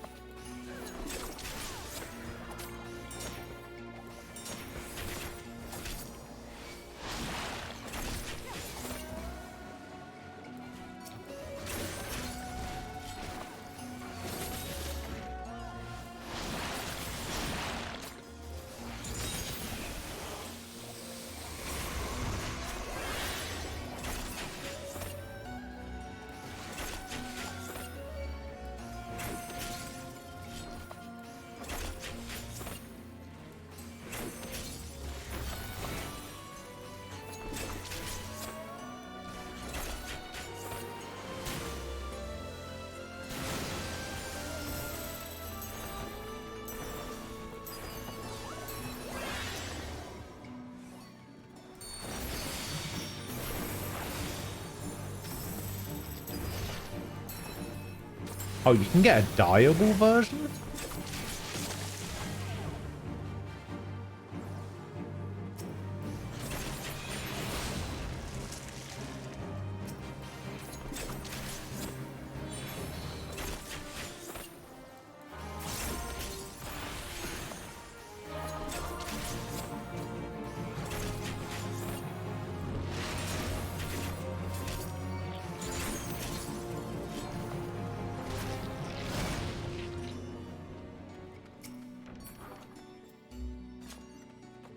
Oh, you can get a dyeable version?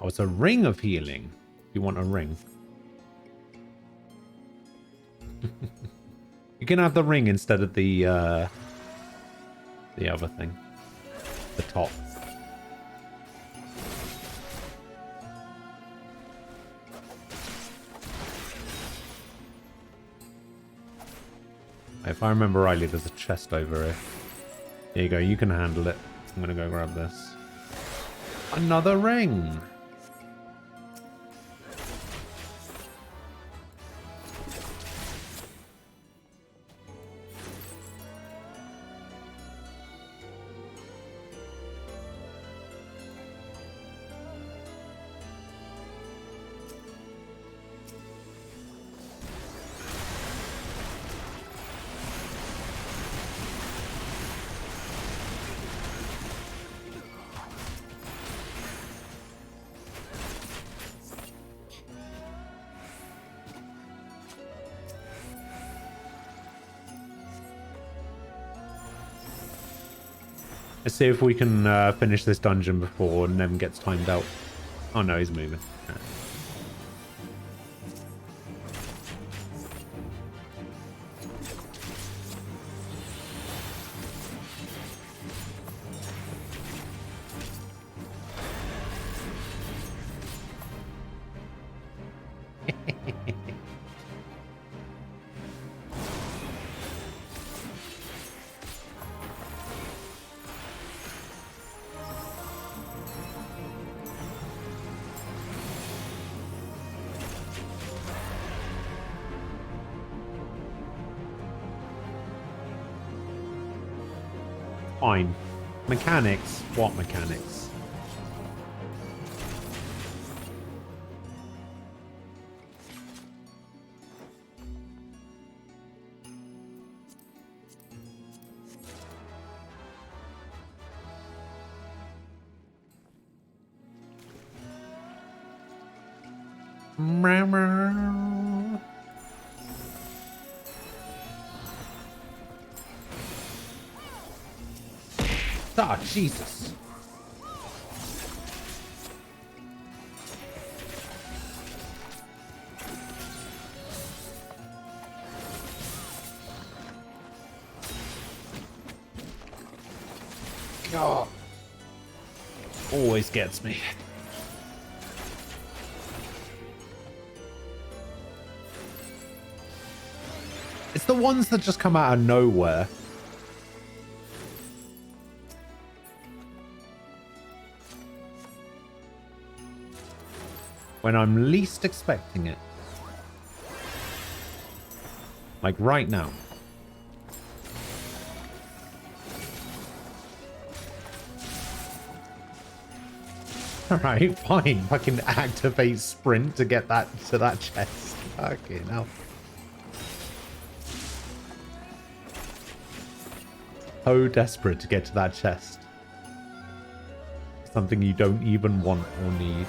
Oh, it's a ring of healing. You want a ring. You can have the ring instead of the other thing. The top. If I remember rightly, there's a chest over here. There you go, you can handle it. I'm gonna go grab this. Another ring! Let's see if we can finish this dungeon before Nem gets timed out. Oh no, he's moving. Yeah. Fine. Mechanics? What mechanics? Ah, Jesus. God. Always gets me. It's the ones that just come out of nowhere. When I'm least expecting it. Like right now. Alright, fine. Fucking activate sprint to get that to that chest. Fucking hell. So desperate to get to that chest. Something you don't even want or need.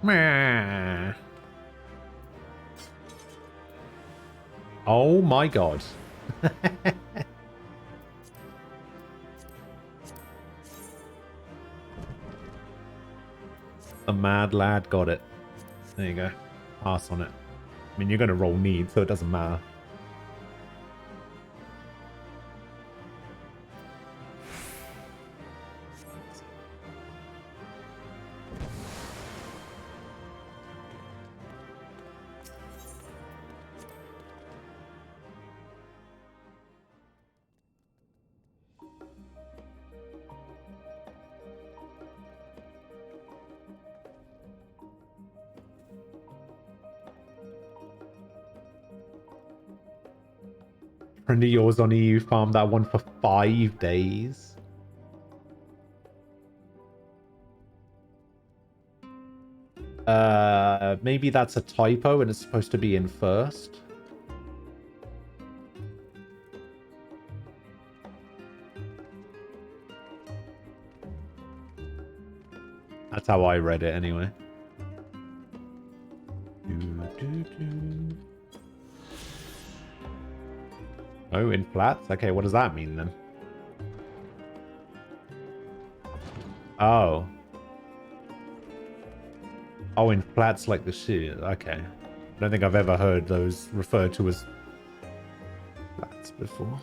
Meh. Oh my god. The mad lad got it. There you go. Pass on it. I mean, you're going to roll need, so it doesn't matter. Friend of yours on EU farmed that one for 5 days. Maybe that's a typo and it's supposed to be in first. That's how I read it anyway. Oh, in flats? Okay, what does that mean then? Oh. Oh, in flats like the shit. Okay. I don't think I've ever heard those referred to as flats before.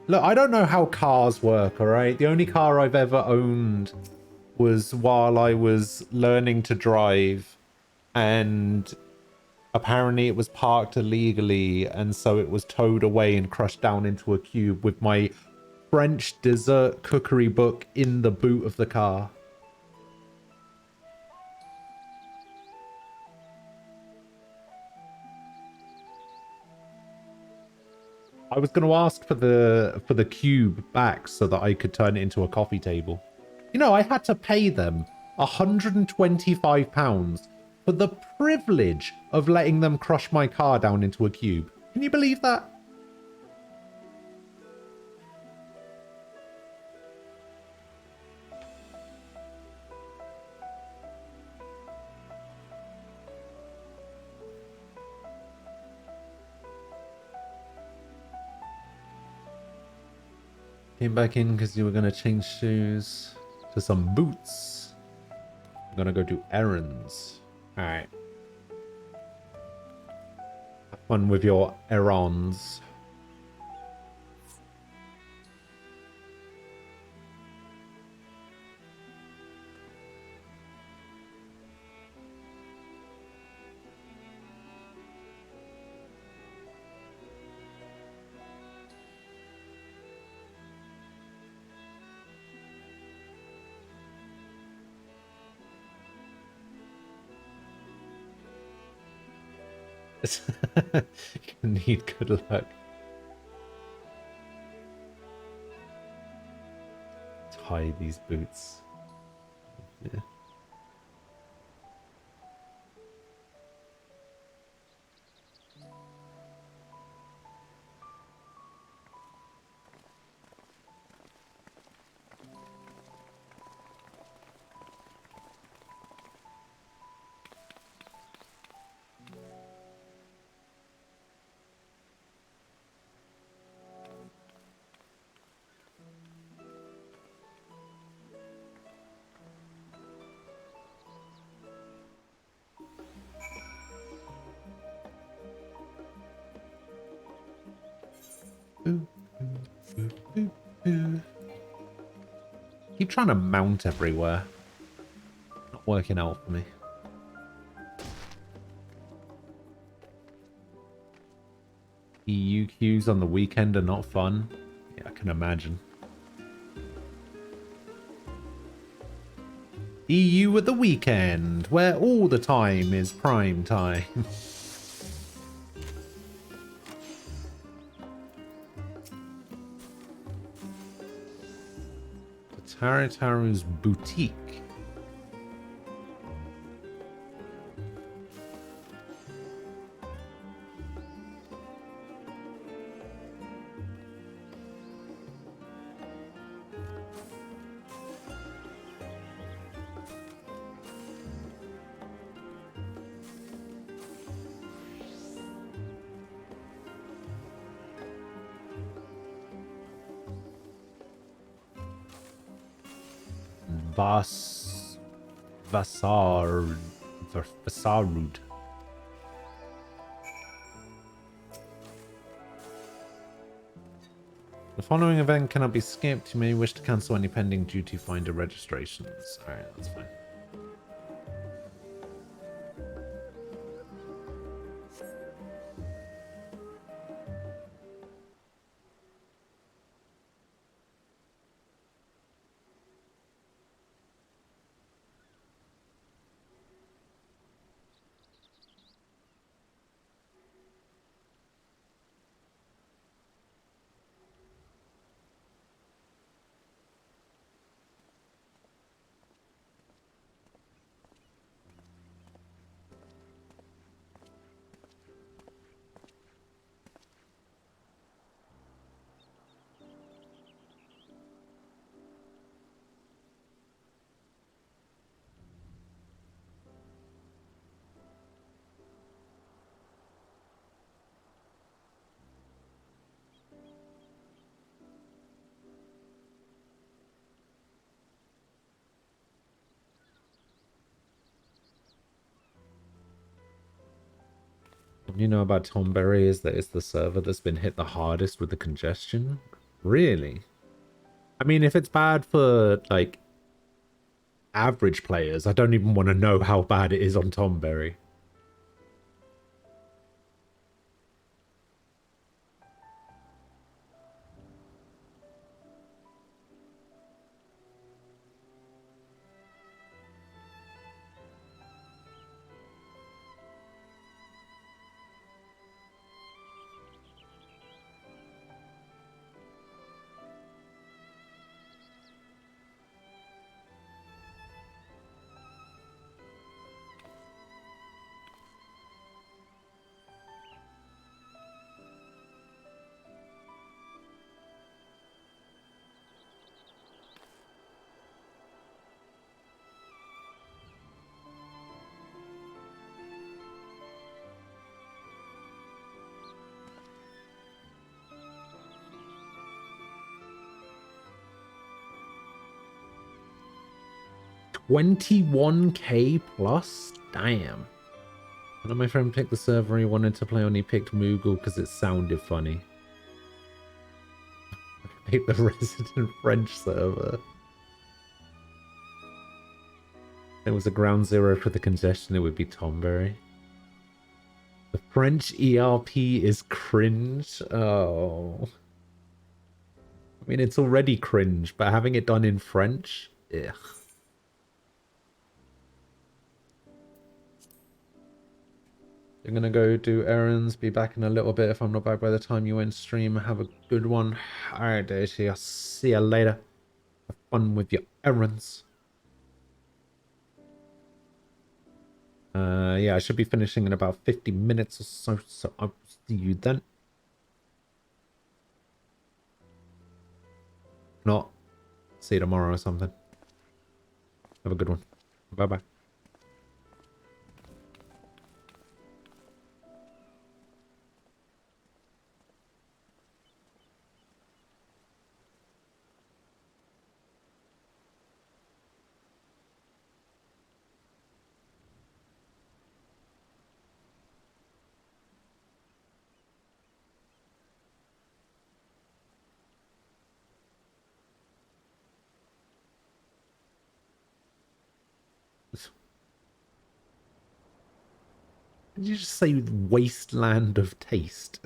Look, I don't know how cars work, alright? The only car I've ever owned was while I was learning to drive, and Apparently it was parked illegally, and so it was towed away and crushed down into a cube with my French dessert cookery book in the boot of the car. I was going to ask for the cube back so that I could turn it into a coffee table. You know, I had to pay them £125 for the privilege of letting them crush my car down into a cube. Can you believe that? Came back in because you were going to change shoes to some boots. I'm going to go do errands. Alright. Have fun with your errands. You need good luck. Tie these boots. Yeah. Keep trying to mount everywhere. Not working out for me. EU queues on the weekend are not fun. Yeah, I can imagine. EU at the weekend, where all the time is prime time. Tarataru's boutique. Vasarud. The following event cannot be skipped. You may wish to cancel any pending duty finder registrations. Alright, that's fine. What you know about Tomberry is that it's the server that's been hit the hardest with the congestion. Really? I mean, if it's bad for, like, average players, I don't even want to know how bad it is on Tomberry. 21k plus? Damn. When my friend picked the server he wanted to play on, he picked Moogle because it sounded funny. I picked the resident French server. If it was a ground zero for the congestion, it would be Tomberry. The French ERP is cringe. Oh. I mean, it's already cringe, but having it done in French? Ugh. I'm gonna go do errands, be back in a little bit if I'm not back by the time you end stream. Have a good one. Alright, Daisy, I'll see you later. Have fun with your errands. Yeah, I should be finishing in about 50 minutes or so, so I'll see you then. Not, see you tomorrow or something. Have a good one. Bye-bye. Did you just say wasteland of taste?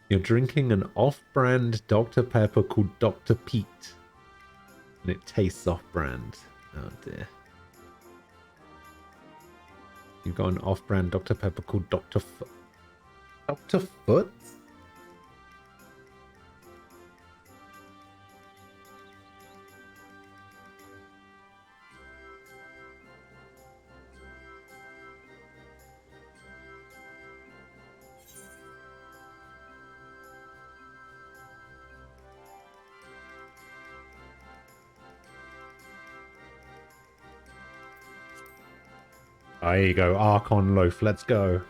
You're drinking an off-brand Dr. Pepper called Dr. Pete. And it tastes off-brand. Oh dear. You've got an off-brand Dr. Pepper called Dr. Foot. Dr. Foot? There you go, Archon Loaf, let's go.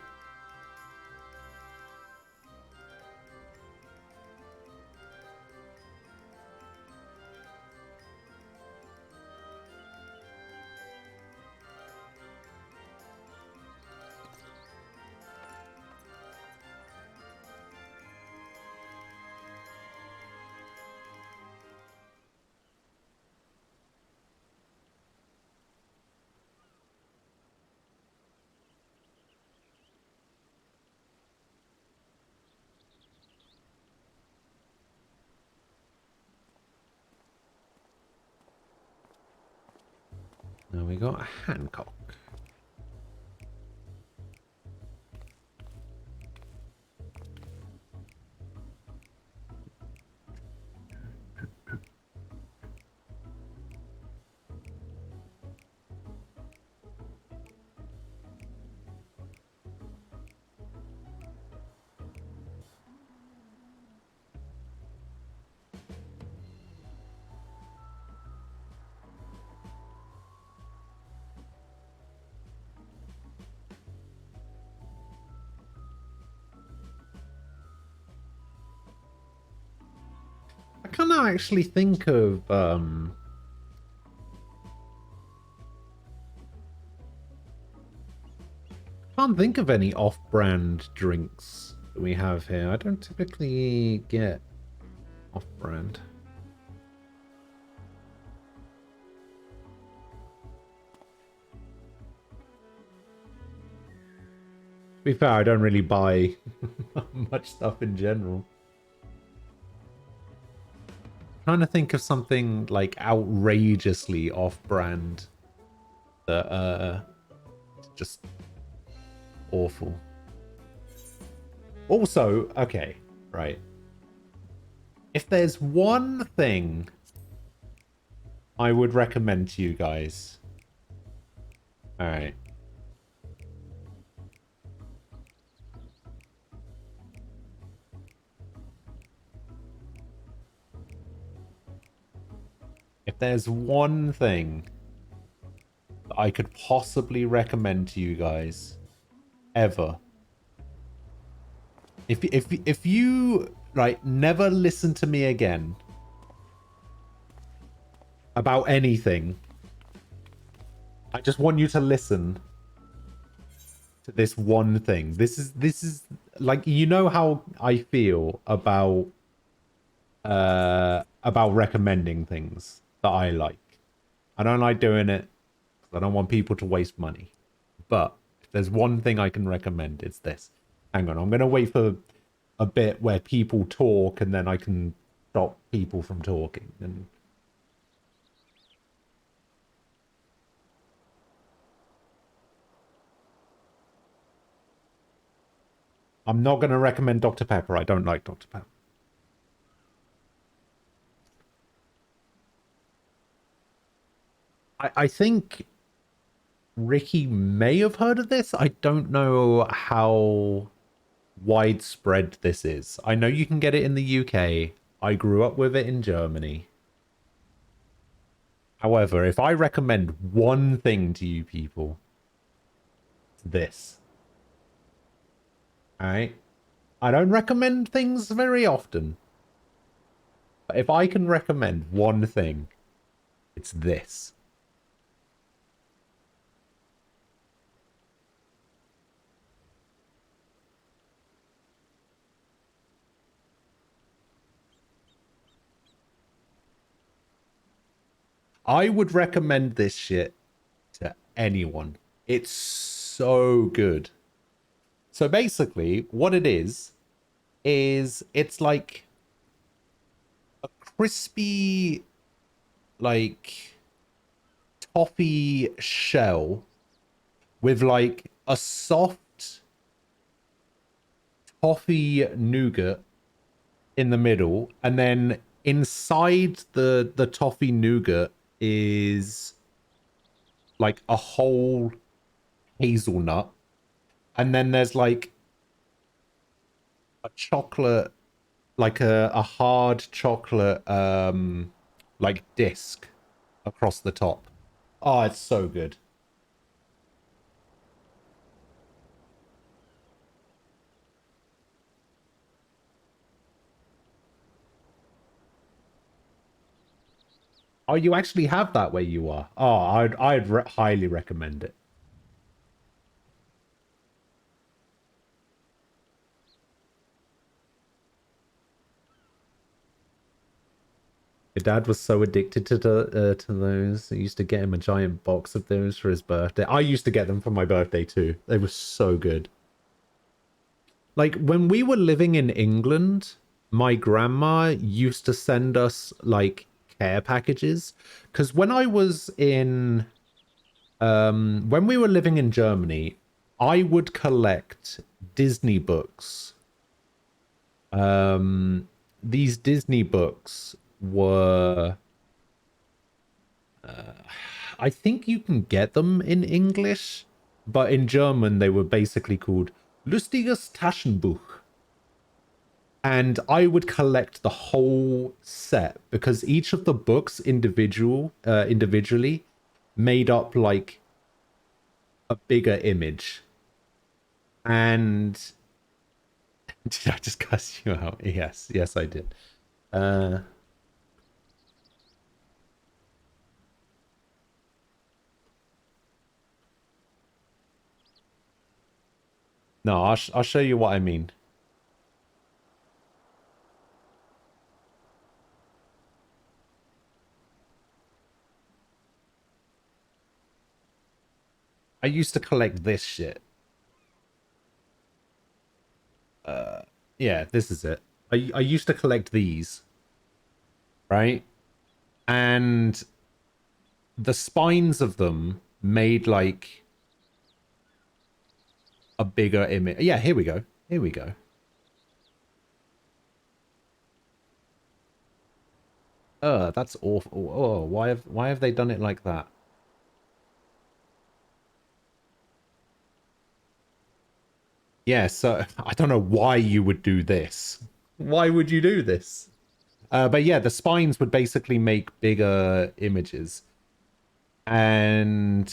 Now we got Hancock. I cannot actually think of can't think of any off-brand drinks that we have here. I don't typically get off-brand. To be fair, I don't really buy much stuff in general. Trying to think of something like outrageously off-brand that just awful. Also, okay, right. If there's one thing I would recommend to you guys. Alright. If there's one thing that I could possibly recommend to you guys, ever. If you, like, never listen to me again about anything, I just want you to listen to this one thing. This is like, you know how I feel about recommending things that I like. I don't like doing it. I don't want people to waste money. But if there's one thing I can recommend, it's this. Hang on, I'm going to wait for a bit where people talk and then I can stop people from talking. And I'm not going to recommend Dr. Pepper. I don't like Dr. Pepper. I think Ricky may have heard of this. I don't know how widespread this is. I know you can get it in the UK. I grew up with it in Germany. However, if I recommend one thing to you people, it's this. Alright? I don't recommend things very often. But if I can recommend one thing, it's this. I would recommend this shit to anyone. It's so good. So basically, what it is it's like a crispy, like, toffee shell with like a soft toffee nougat in the middle, and then inside the toffee nougat is like a whole hazelnut, and then there's like a chocolate, like a hard chocolate like disc across the top. Oh, it's so good. Oh, you actually have that where you are? Oh, I'd highly recommend it. My dad was so addicted to those. I used to get him a giant box of those for his birthday. I used to get them for my birthday too. They were so good. Like, when we were living in England, my grandma used to send us, like, care packages. Because when I was in... when we were living in Germany, I would collect Disney books. These Disney books were... I think you can get them in English, but in German they were basically called Lustiges Taschenbuch. And I would collect the whole set because each of the books individually made up like a bigger image. And did I just cuss you out? Yes, I did. No, I'll show you what I mean. I used to collect this shit. Yeah, this is it. I used to collect these. Right? And the spines of them made like a bigger image. Yeah, here we go. Here we go. That's awful. Oh, why have they done it like that? Yeah, so I don't know why you would do this. Why would you do this? But yeah, the spines would basically make bigger images. And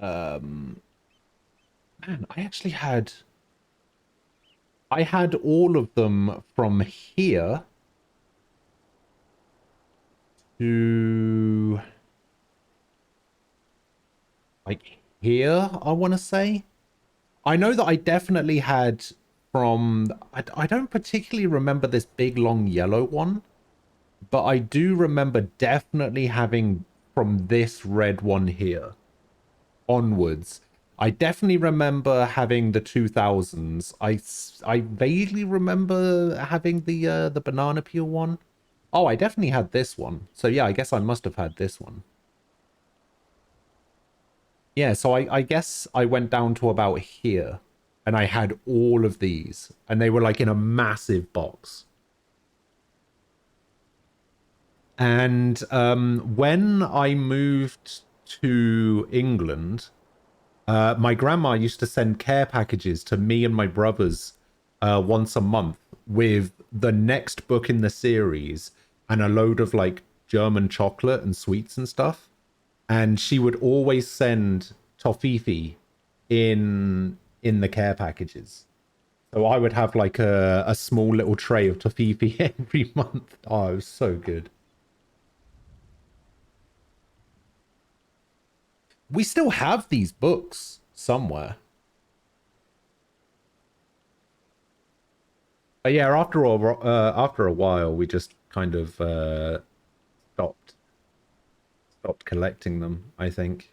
man, I had all of them from here to like here, I want to say. I know that I definitely had from... I don't particularly remember this big, long, yellow one. But I do remember definitely having from this red one here onwards. I definitely remember having the 2000s. I vaguely remember having the banana peel one. Oh, I definitely had this one. So yeah, I guess I must have had this one. Yeah, so I guess I went down to about here, and I had all of these, and they were like in a massive box. And when I moved to England, my grandma used to send care packages to me and my brothers once a month with the next book in the series and a load of like German chocolate and sweets and stuff. And she would always send toffee in the care packages. So I would have like a small little tray of toffee every month. Oh, it was so good. We still have these books somewhere. But yeah, after a while, we just kind of stopped collecting them. I think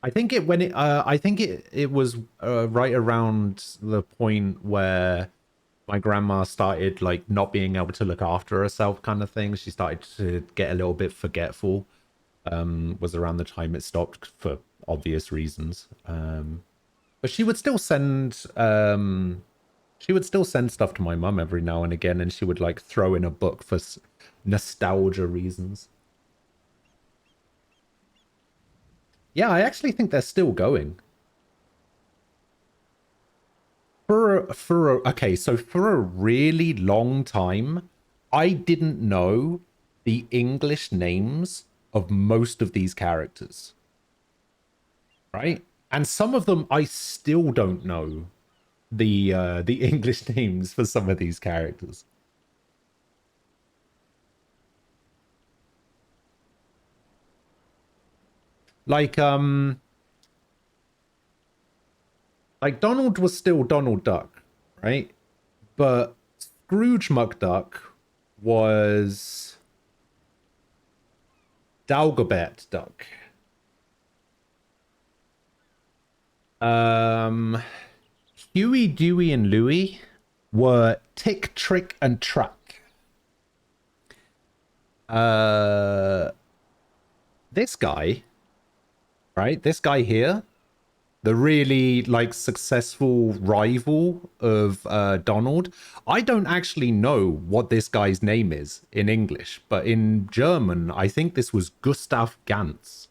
it was right around the point where my grandma started like not being able to look after herself, kind of thing. She started to get a little bit forgetful. Was around the time it stopped for obvious reasons. But she would still send stuff to my mum every now and again, and she would like throw in a book for nostalgia reasons. Yeah, I actually think they're still going. Okay, so for a really long time, I didn't know the English names of most of these characters. Right? And some of them I still don't know the English names for some of these characters. Like Donald was still Donald Duck, right? But Scrooge McDuck was Dagobert Duck. Huey, Dewey, and Louie were Tick, Trick, and Track. This guy, right? This guy here, the really like successful rival of Donald. I don't actually know what this guy's name is in English, but in German, I think this was Gustav Ganz.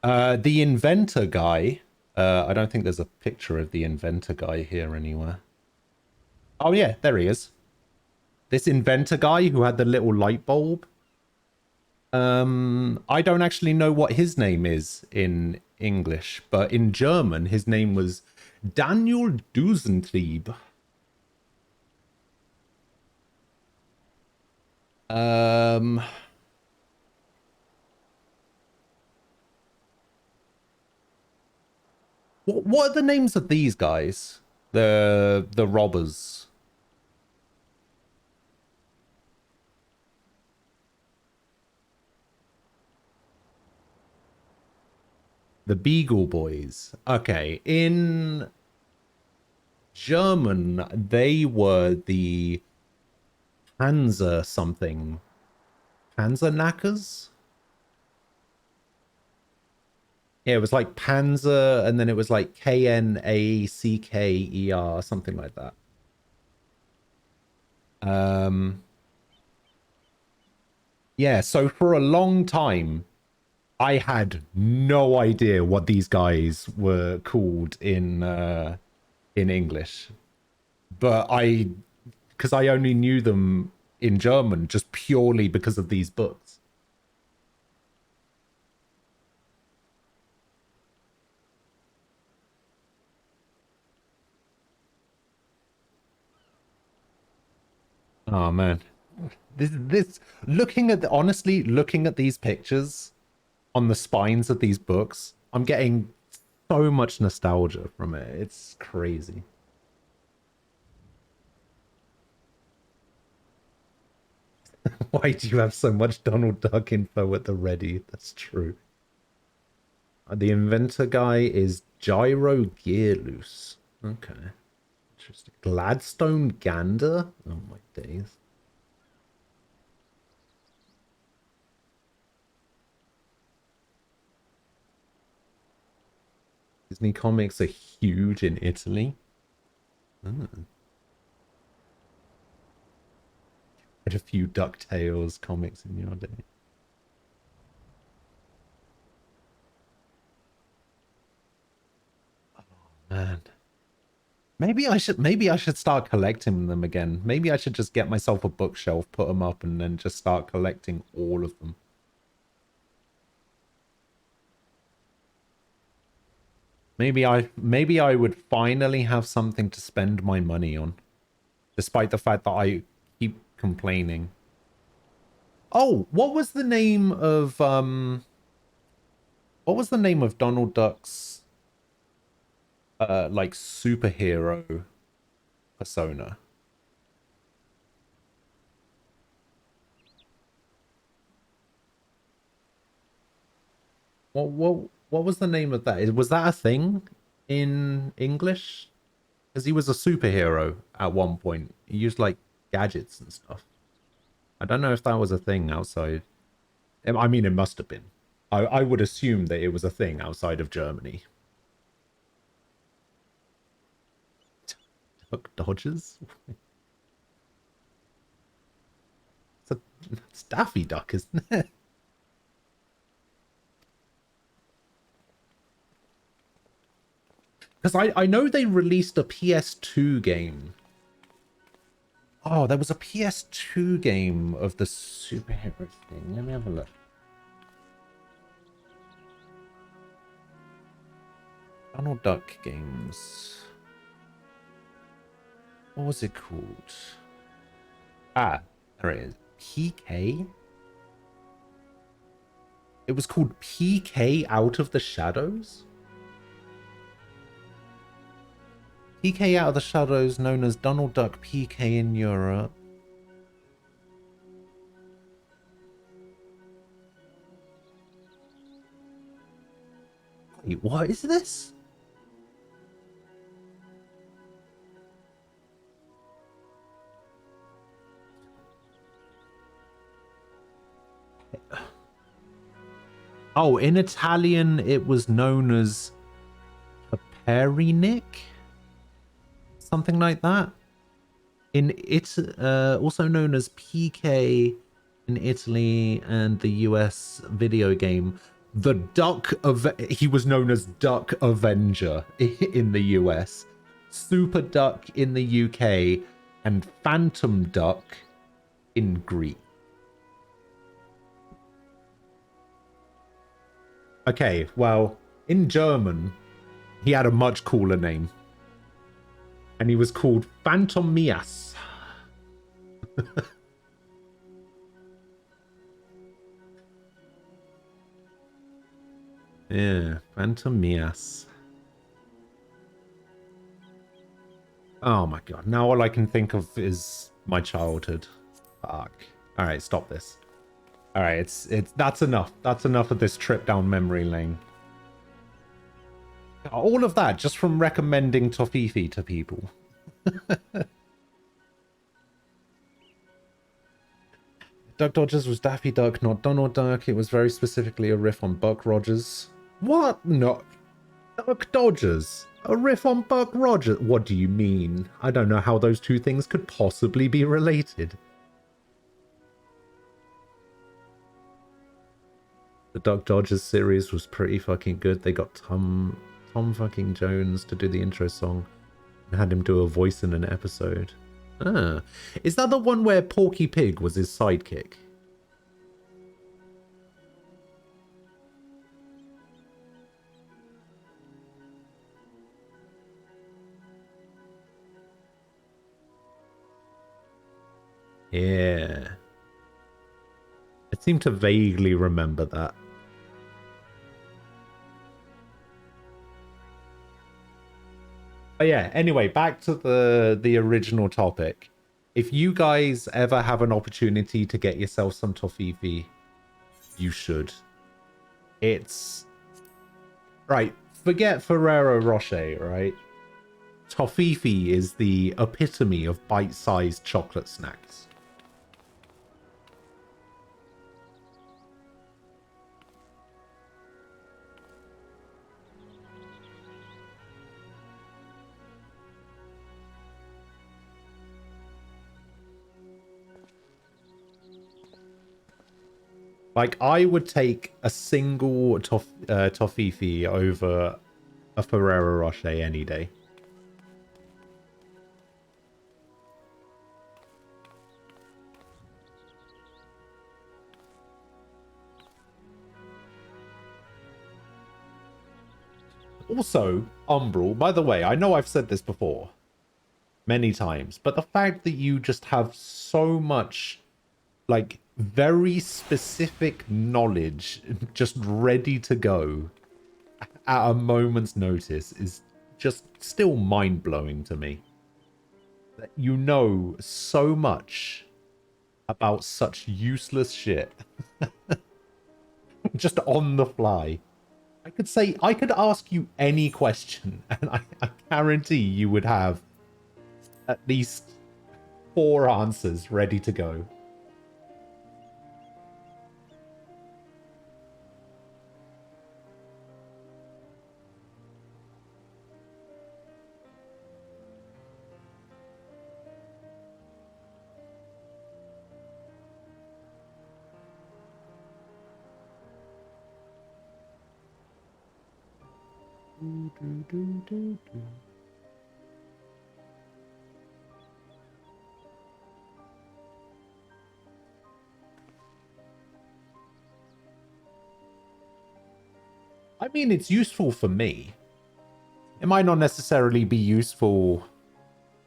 The inventor guy, I don't think there's a picture of the inventor guy here anywhere. Oh yeah, there he is. This inventor guy who had the little light bulb. I don't actually know what his name is in English, but in German, his name was Daniel Dusentrieb. What are the names of these guys? The robbers. The Beagle Boys. Okay, in German, they were the Panzer something. Panzerknackers? Yeah, it was like Panzer, and then it was like Knacker, something like that. Yeah, so for a long time, I had no idea what these guys were called in English, but because I only knew them in German just purely because of these books. Oh man, this honestly looking at these pictures on the spines of these books, I'm getting so much nostalgia from it. It's crazy. Why do you have so much Donald Duck info at the ready? That's true. The inventor guy is Gyro Gearloose. Okay. Interesting. Gladstone Gander? Oh my days. Disney comics are huge in Italy. Oh. Had a few DuckTales comics in your day. Oh man. Maybe I should start collecting them again. Maybe I should just get myself a bookshelf, put them up, and then just start collecting all of them. Maybe I would finally have something to spend my money on, despite the fact that I keep complaining. Oh, what was the name of Donald Duck's like superhero persona? What was the name of that? Was that a thing in English? Because he was a superhero at one point. He used like gadgets and stuff. I don't know if that was a thing outside. I mean, it must have been. I would assume that it was a thing outside of Germany. Duck Dodgers? It's Daffy Duck, isn't it? Because I know they released a PS2 game. Oh, there was a PS2 game of the superhero thing. Let me have a look. Donald Duck games. What was it called? Ah, there it is. PK? It was called PK Out of the Shadows? PK Out of the Shadows, known as Donald Duck PK in Europe. Wait, what is this? Oh, in Italian, it was known as Paperinic? Something like that. Also known as PK in Italy and the US video game. He was known as Duck Avenger in the US. Super Duck in the UK. And Phantom Duck in Greece. Okay, well, in German, he had a much cooler name. And he was called Phantomias. Yeah, Phantomias. Oh my god, now all I can think of is my childhood. Fuck. Alright, stop this. Alright, that's enough. That's enough of this trip down memory lane. All of that just from recommending Tofifi to people. Duck Dodgers was Daffy Duck, not Donald Duck. It was very specifically a riff on Buck Rogers. What? No. Buck Dodgers? A riff on Buck Rogers? What do you mean? I don't know how those two things could possibly be related. The Duck Dodgers series was pretty fucking good. They got Tom fucking Jones to do the intro song and had him do a voice in an episode. Ah. Is that the one where Porky Pig was his sidekick? Yeah. I seem to vaguely remember that. But yeah, anyway, back to the original topic. If you guys ever have an opportunity to get yourself some Tofifi, you should. It's... Right, forget Ferrero Rocher, right? Tofifi is the epitome of bite-sized chocolate snacks. Like, I would take a single Tofifi over a Ferrero Rocher any day. Also, Umbral, by the way, I know I've said this before many times, but the fact that you just have so much, like, very specific knowledge just ready to go at a moment's notice is just still mind-blowing to me. That you know so much about such useless shit. Just on the fly. I could ask you any question and I guarantee you would have at least 4 answers ready to go. I mean, it's useful for me. It might not necessarily be useful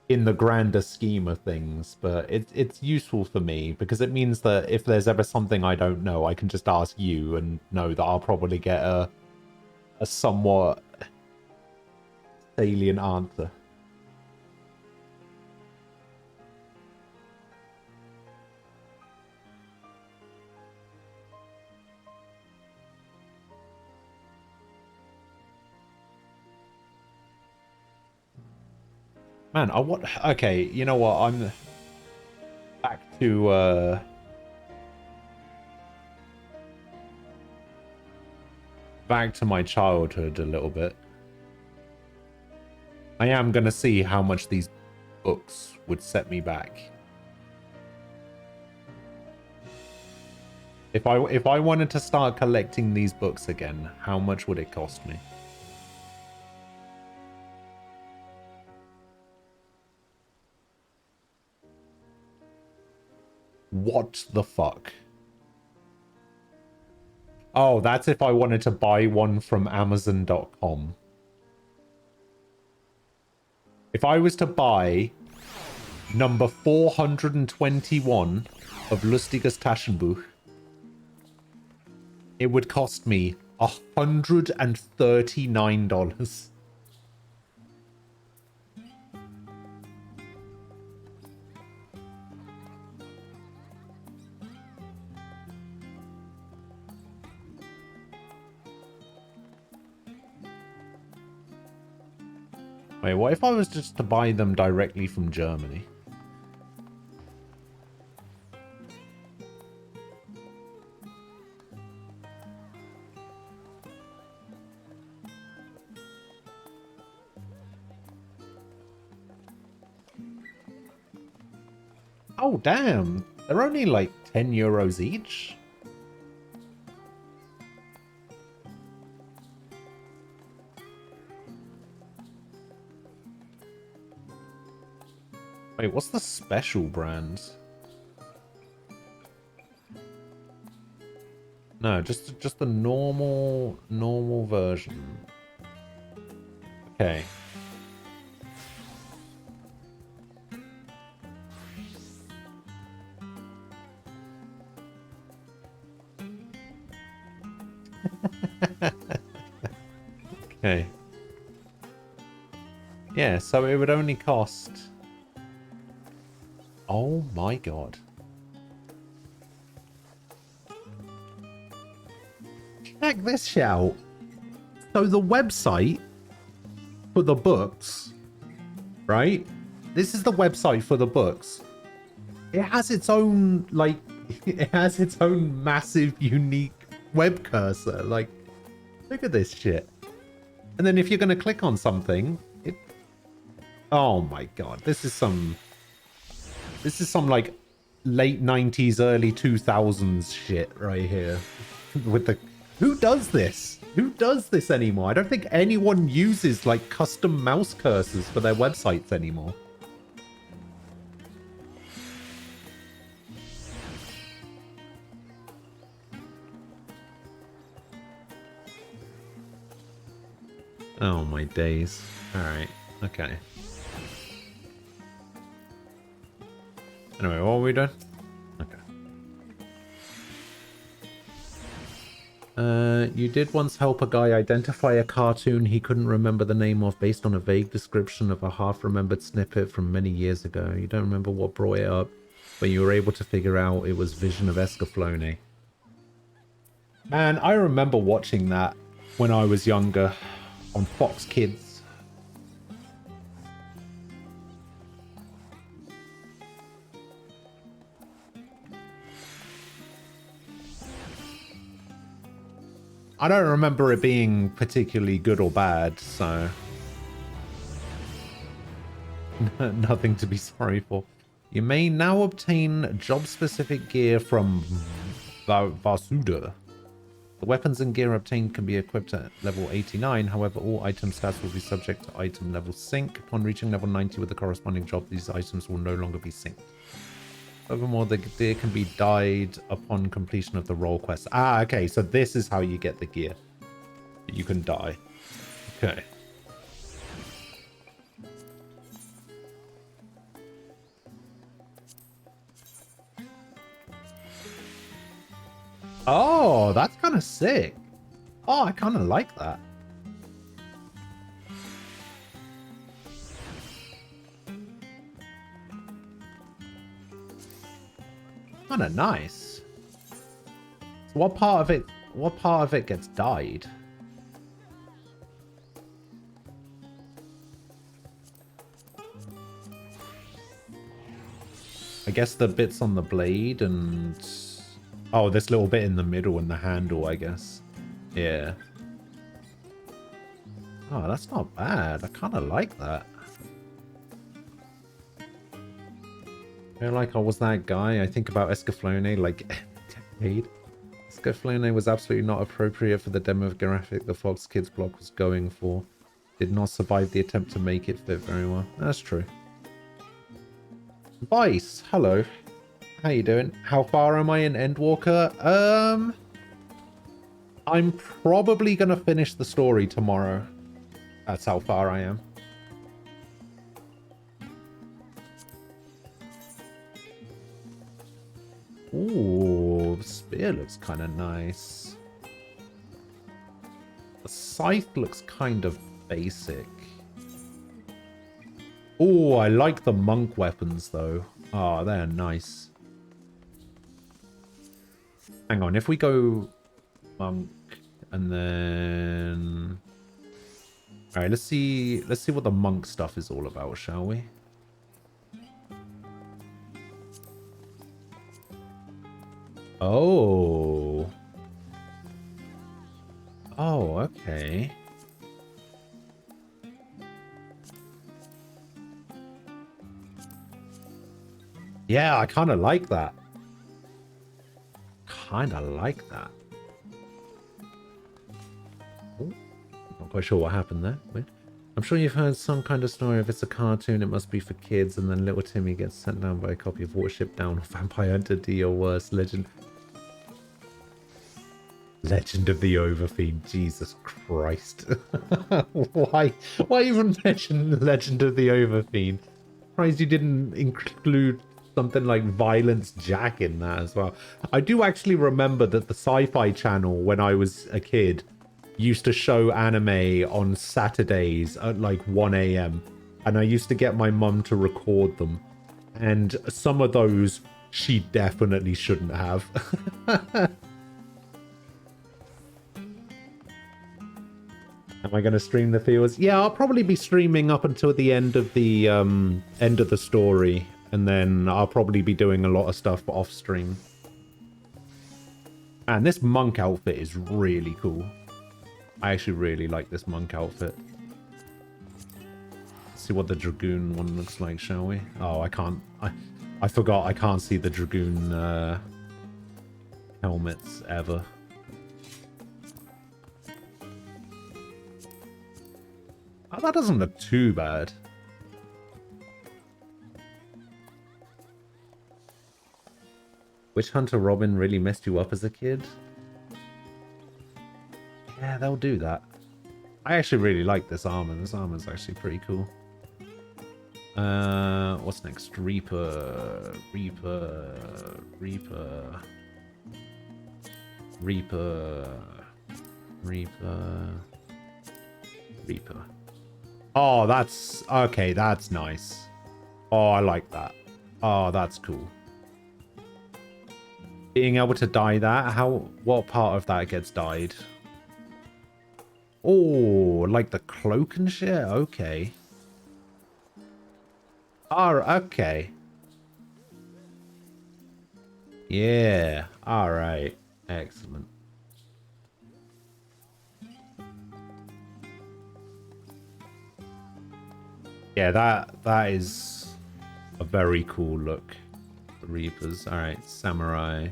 in the grander scheme of things, but it's useful for me because it means that if there's ever something I don't know, I can just ask you and know that I'll probably get a somewhat salient answer. Man, okay, you know what? I'm back to my childhood a little bit. I am gonna see how much these books would set me back. If I wanted to start collecting these books again, how much would it cost me? What the fuck? Oh, that's if I wanted to buy one from Amazon.com. If I was to buy number 421 of Lustiges Taschenbuch, it would cost me $139. Wait, what if I was just to buy them directly from Germany? Oh, damn. They're only like 10 euros each. Wait, what's the special brand? No, just the normal version. Okay. Okay. Yeah, so it would only cost... Oh my god. Check this shit out. So the website for the books, right? This is the website for the books. It has its own, like, it has its own massive, unique web cursor. Like, look at this shit. And then if you're going to click on something, it... Oh my god. This is some like late 90s, early 2000s shit right here. With the... Who does this? Who does this anymore? I don't think anyone uses like custom mouse cursors for their websites anymore. Oh my days. Alright, okay. Anyway, what are we doing? Okay. You did once help a guy identify a cartoon he couldn't remember the name of based on a vague description of a half-remembered snippet from many years ago. You don't remember what brought it up, but you were able to figure out it was Vision of Escaflowne. Man, I remember watching that when I was younger on Fox Kids. I don't remember it being particularly good or bad, so... Nothing to be sorry for. You may now obtain job-specific gear from Vasuda. The weapons and gear obtained can be equipped at level 89, however all item stats will be subject to item level sync. Upon reaching level 90 with the corresponding job, these items will no longer be synced. Furthermore, the gear can be dyed upon completion of the role quest. Ah, okay, so this is how you get the gear. You can dye. Okay. Oh, that's kind of sick. Oh, I kind of like that. Kind of nice. So what part of it gets dyed? I guess the bits on the blade and... Oh, this little bit in the middle and the handle, I guess. Yeah. Oh, that's not bad. I kind of like that. I feel like I was that guy. I think about Escaflowne like decade. Escaflowne was absolutely not appropriate for the demographic the Fox Kids block was going for. Did not survive the attempt to make it fit very well. That's true. Vice, hello. How you doing? How far am I in Endwalker? I'm probably gonna finish the story tomorrow. That's how far I am. Ooh, the spear looks kind of nice. The scythe looks kind of basic. Oh, I like the monk weapons though. Oh, they're nice. Hang on, if we go monk and then... Alright, let's see what the monk stuff is all about, shall we? Oh. Oh, okay. Yeah, I kind of like that. Kind of like that. Oh, not quite sure what happened there. Wait. I'm sure you've heard some kind of story. If it's a cartoon, it must be for kids, and then little Timmy gets sent down by a copy of Watership Down or Vampire Hunter D or worse. Legend of the Overfiend. Jesus Christ. Why even mention Legend of the Overfiend? Surprised you didn't include something like Violence Jack in that as well. I do actually remember that the Sci-Fi Channel, when I was a kid, used to show anime on Saturdays at like 1 a.m. and I used to get my mum to record them. And some of those she definitely shouldn't have. Am I going to stream the Feels? Yeah, I'll probably be streaming up until the end of the story, and then I'll probably be doing a lot of stuff off stream. And this monk outfit is really cool. I actually really like this monk outfit. Let's see what the Dragoon one looks like, shall we? Oh, I can't. I forgot I can't see the Dragoon helmets ever. Oh, that doesn't look too bad. Witch Hunter Robin really messed you up as a kid? Yeah, they'll do that. I actually really like this armor. This armor's actually pretty cool. What's next? Reaper. Oh, that's... Okay, that's nice. Oh, I like that. Oh, that's cool. Being able to dye that? What part of that gets dyed? Oh, like the cloak and shit? Okay. Oh, okay. Yeah. Alright. Excellent. Yeah, that is a very cool look. The Reapers. Alright, Samurai.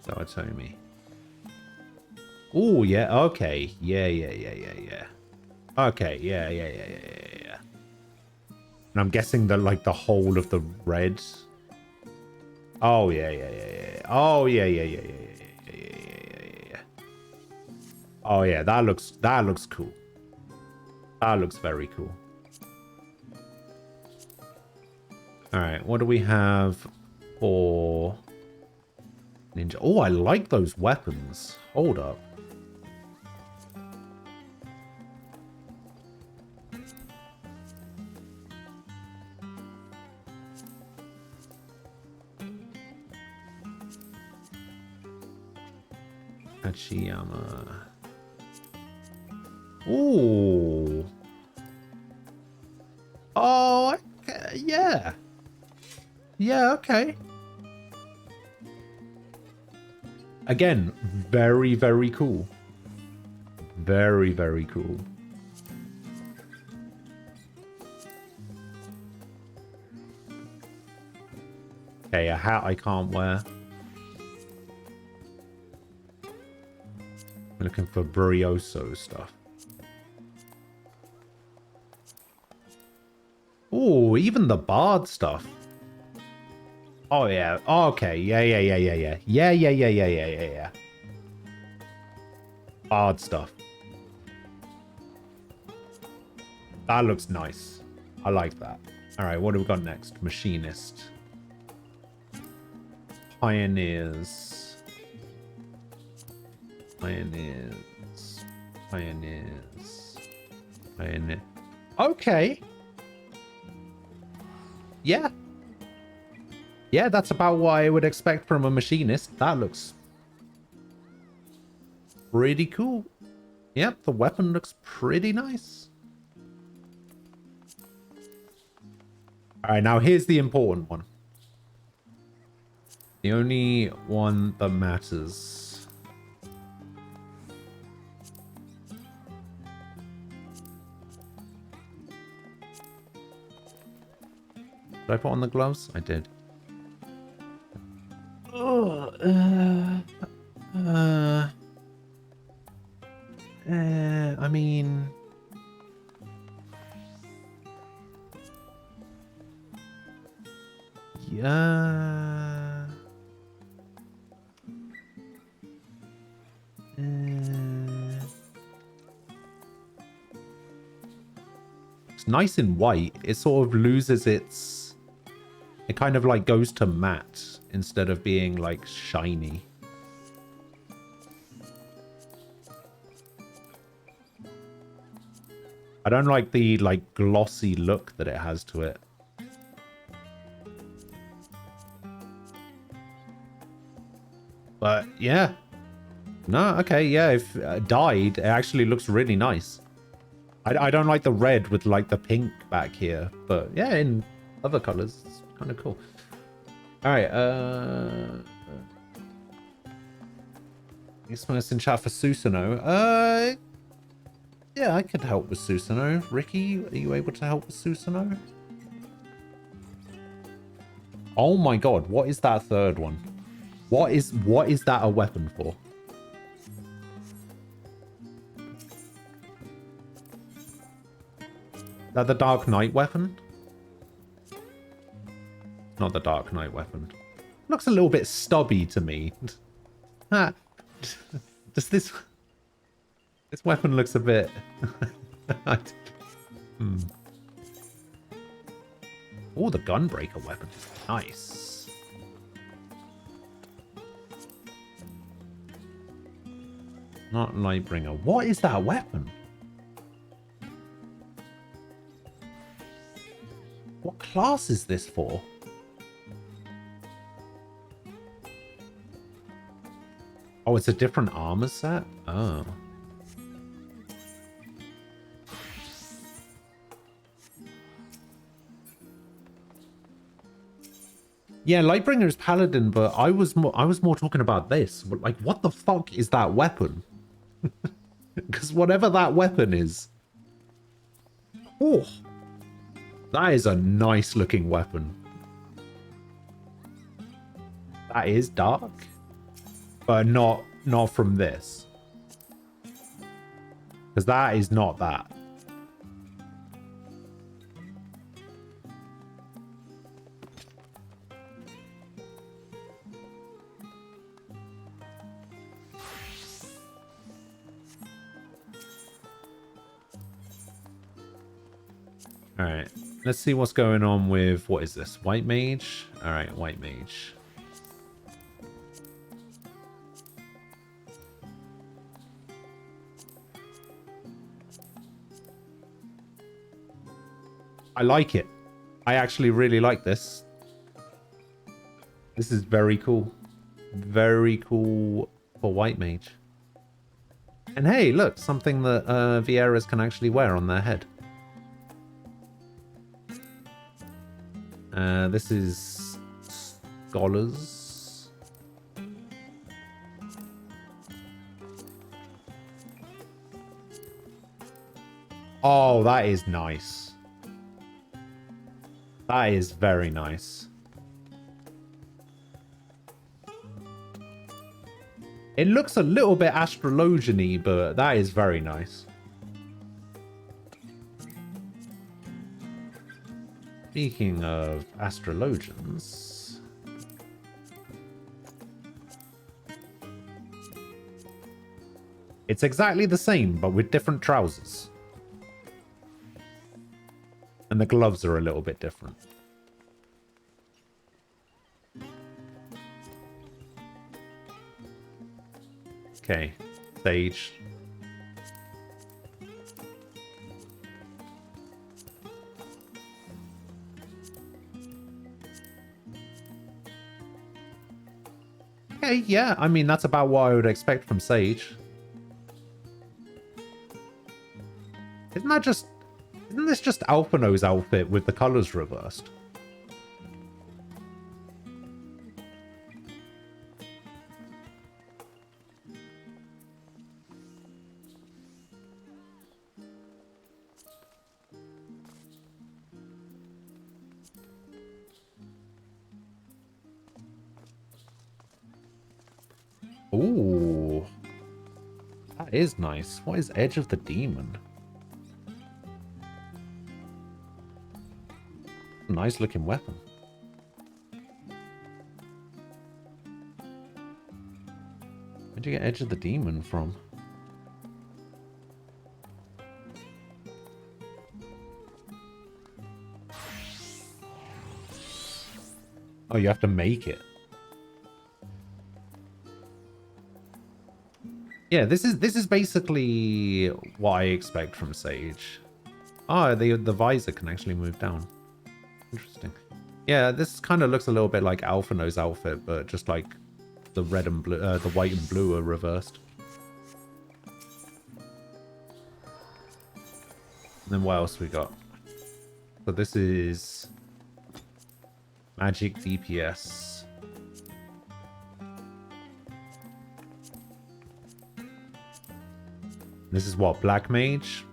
Sawatomi. Oh, yeah, okay. Yeah. Okay, yeah. And I'm guessing that, like, the whole of the red. Oh, yeah. Oh, yeah. Oh, yeah, that looks cool. That looks very cool. Alright, what do we have for ninja? Oh, I like those weapons. Hold up. Hachiyama. Ooh. Oh, okay. Yeah. Yeah, okay. Again, very, very cool. Very, very cool. Okay, a hat I can't wear. I'm looking for Brioso stuff. Oh, even the bard stuff. Oh, yeah. Oh, okay. Yeah. Yeah. Bard stuff. That looks nice. I like that. All right, what do we got next? Machinist. Pioneers. Pioneer. Okay. Yeah. Yeah, that's about what I would expect from a machinist. That looks pretty cool. Yep, the weapon looks pretty nice. All right, now here's the important one. The only one that matters. Did I put on the gloves? I did. Oh, I mean... Yeah. It's nice in white. It sort of loses its... It kind of like goes to matte instead of being like shiny. I don't like the like glossy look that it has to it. But yeah. No, okay, yeah, if dyed, it actually looks really nice. I don't like the red with like the pink back here, but yeah, in other colors, it's kind of cool. All right, Someone's in chat for Susanoo. Yeah, I could help with Susanoo. Ricky, are you able to help with Susanoo? Oh my god, what is that third one? What is that a weapon for? Is that the Dark Knight weapon? Not the Dark Knight weapon. Looks a little bit stubby to me. Does this weapon looks a bit... Oh, the Gunbreaker weapon. Nice. Not Lightbringer. What is that weapon? What class is this for? Oh, it's a different armor set? Oh. Yeah, Lightbringer is Paladin, but I was more talking about this. Like, what the fuck is that weapon? Because whatever that weapon is... Oh! That is a nice looking weapon. That is dark. But not from this. Because that is not that. Alright. Let's see what's going on with... What is this? White Mage? Alright, White Mage. I like it. I actually really like this. This is very cool. Very cool for White Mage. And hey, look, something that Vieras can actually wear on their head. This is Scholars. Oh, that is nice. That is very nice. It looks a little bit Astrologian-y, but that is very nice. Speaking of astrologians... It's exactly the same, but with different trousers. And the gloves are a little bit different. Okay, Sage. Okay, yeah, I mean, that's about what I would expect from Sage. Isn't this just Alphino's outfit with the colors reversed? Ooh. That is nice. What is Edge of the Demon? Nice looking weapon. Where'd you get Edge of the Demon from? Oh, you have to make it. Yeah, this is basically what I expect from Sage. Oh, the visor can actually move down. Interesting. Yeah, this kind of looks a little bit like Alphino's outfit, but just like the red and blue, the white and blue are reversed. And then what else we got? So this is magic DPS. This is what, Black Mage?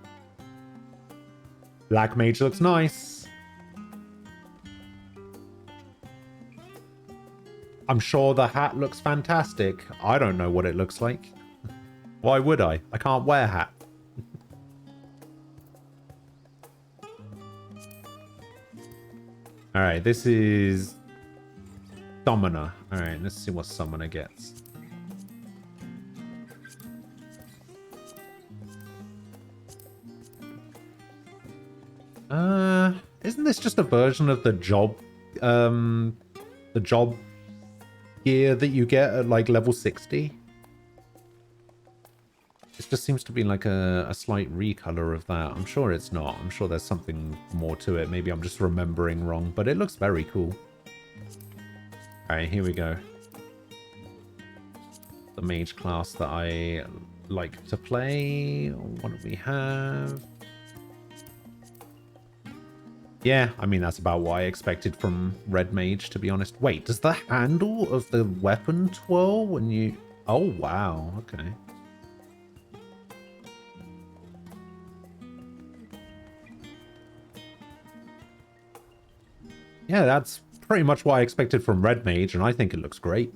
Black Mage looks nice. I'm sure the hat looks fantastic. I don't know what it looks like. Why would I? I can't wear hat. Alright, this is Summoner. Alright, let's see what Summoner gets. Isn't this just a version of the job gear that you get at like level 60? This just seems to be like a slight recolor of that. I'm sure it's not. I'm sure there's something more to it. Maybe I'm just remembering wrong, but it looks very cool. Alright, here we go. The mage class that I like to play. What do we have? Yeah, I mean, that's about what I expected from Red Mage, to be honest. Wait, does the handle of the weapon twirl when you... Oh, wow. Okay. Yeah, that's pretty much what I expected from Red Mage, and I think it looks great.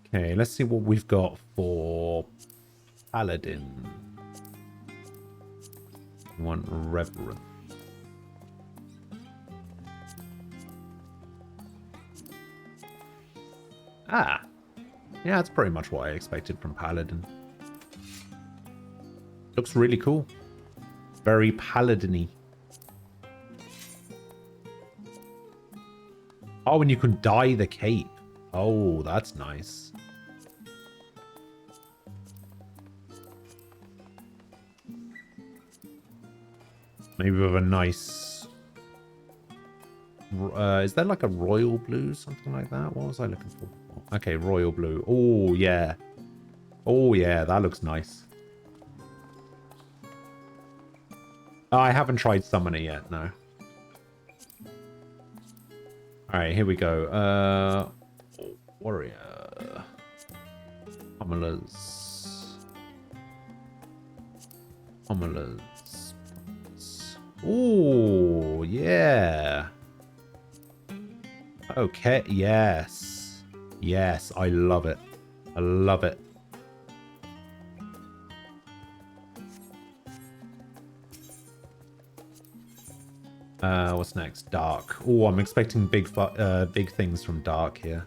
Okay, let's see what we've got for Paladin. We want Reverend. Ah. Yeah, that's pretty much what I expected from Paladin. Looks really cool. Very Paladin-y. Oh, and you can dye the cape. Oh, that's nice. Maybe with a nice... is there like a royal blue? Something like that? What was I looking for? Okay, royal blue. Oh, yeah. Oh, yeah. That looks nice. I haven't tried Summoner yet, no. Alright, here we go. Warrior. Pummelers. Pummelers. Ooh, yeah. Okay, yes. Yes, I love it. I love it. What's next? Dark. Oh, I'm expecting big things from Dark here.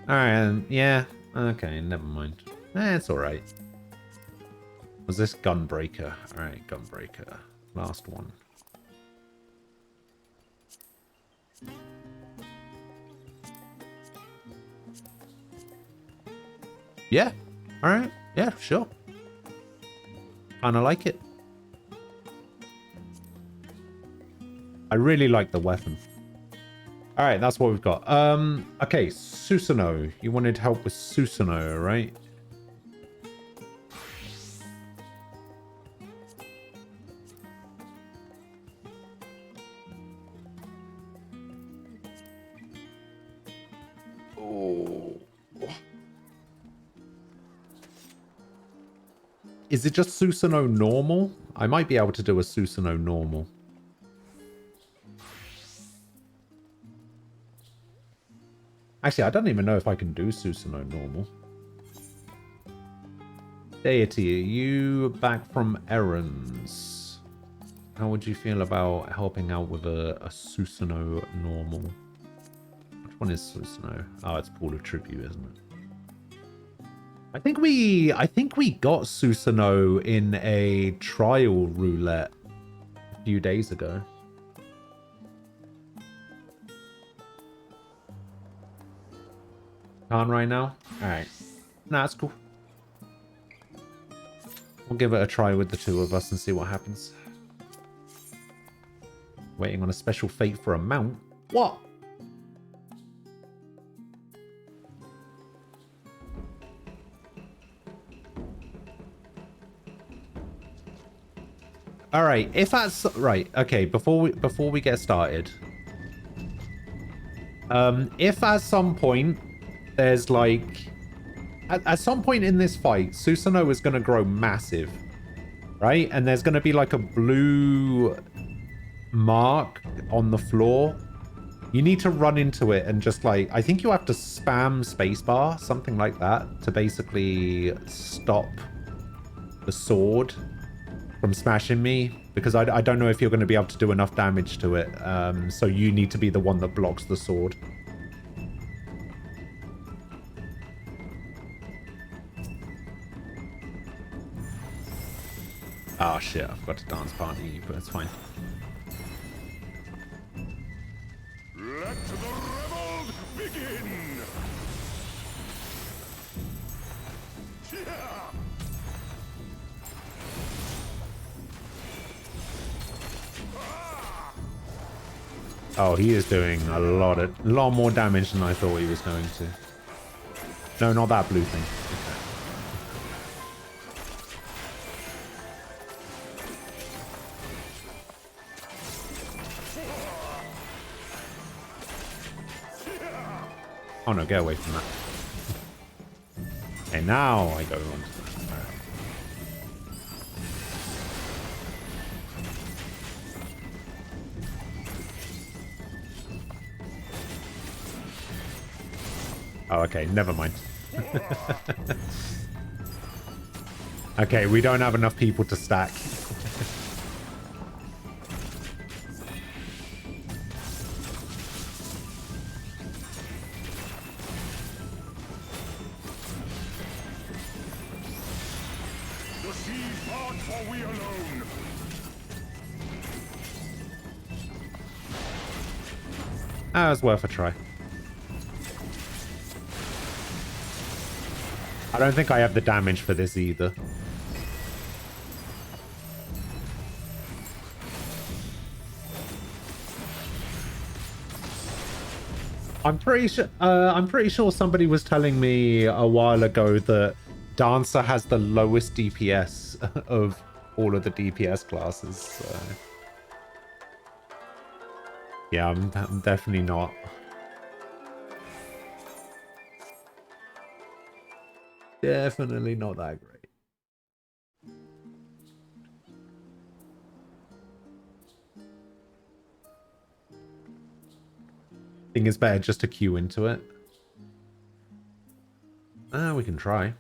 Alright, yeah. Okay, never mind. It's alright. Was this Gunbreaker? Alright, Gunbreaker. Last one. Yeah. Alright. Yeah, sure. Kinda like it. I really like the weapon. Alright, that's what we've got. Okay, Susanoo. You wanted help with Susanoo, right? Oh. Is it just Susanoo normal? I might be able to do a Susanoo normal. Actually, I don't even know if I can do Susanoo normal. Deity, are you back from errands? How would you feel about helping out with a Susanoo normal? Which one is Susanoo? Oh, it's Pool of Tribute, isn't it? I think we got Susanoo in a trial roulette a few days ago. Can't right now? Alright. Nah, that's cool. We'll give it a try with the two of us and see what happens. Waiting on a special fate for a mount? What? All right, if that's right, okay. Before we get started, if at some point there's like, at some point in this fight, Susanoo is gonna grow massive, right? And there's gonna be like a blue mark on the floor. You need to run into it and just like, I think you have to spam spacebar, something like that, to basically stop the sword from smashing me, because I don't know if you're going to be able to do enough damage to it. So you need to be the one that blocks the sword. Oh shit, I forgot to dance party, but it's fine. Let the revolt begin! Yeah! Oh, he is doing a lot more damage than I thought he was going to. No, not that blue thing. Okay. Oh no, get away from that. Okay, now I go on. Oh, okay, never mind. Okay, we don't have enough people to stack. The sea part for we alone. Ah, it was worth a try. I don't think I have the damage for this either. I'm pretty sure somebody was telling me a while ago that Dancer has the lowest DPS of all of the DPS classes. So. Yeah, I'm definitely not. Definitely not that great. I think it's better just to queue into it. We can try.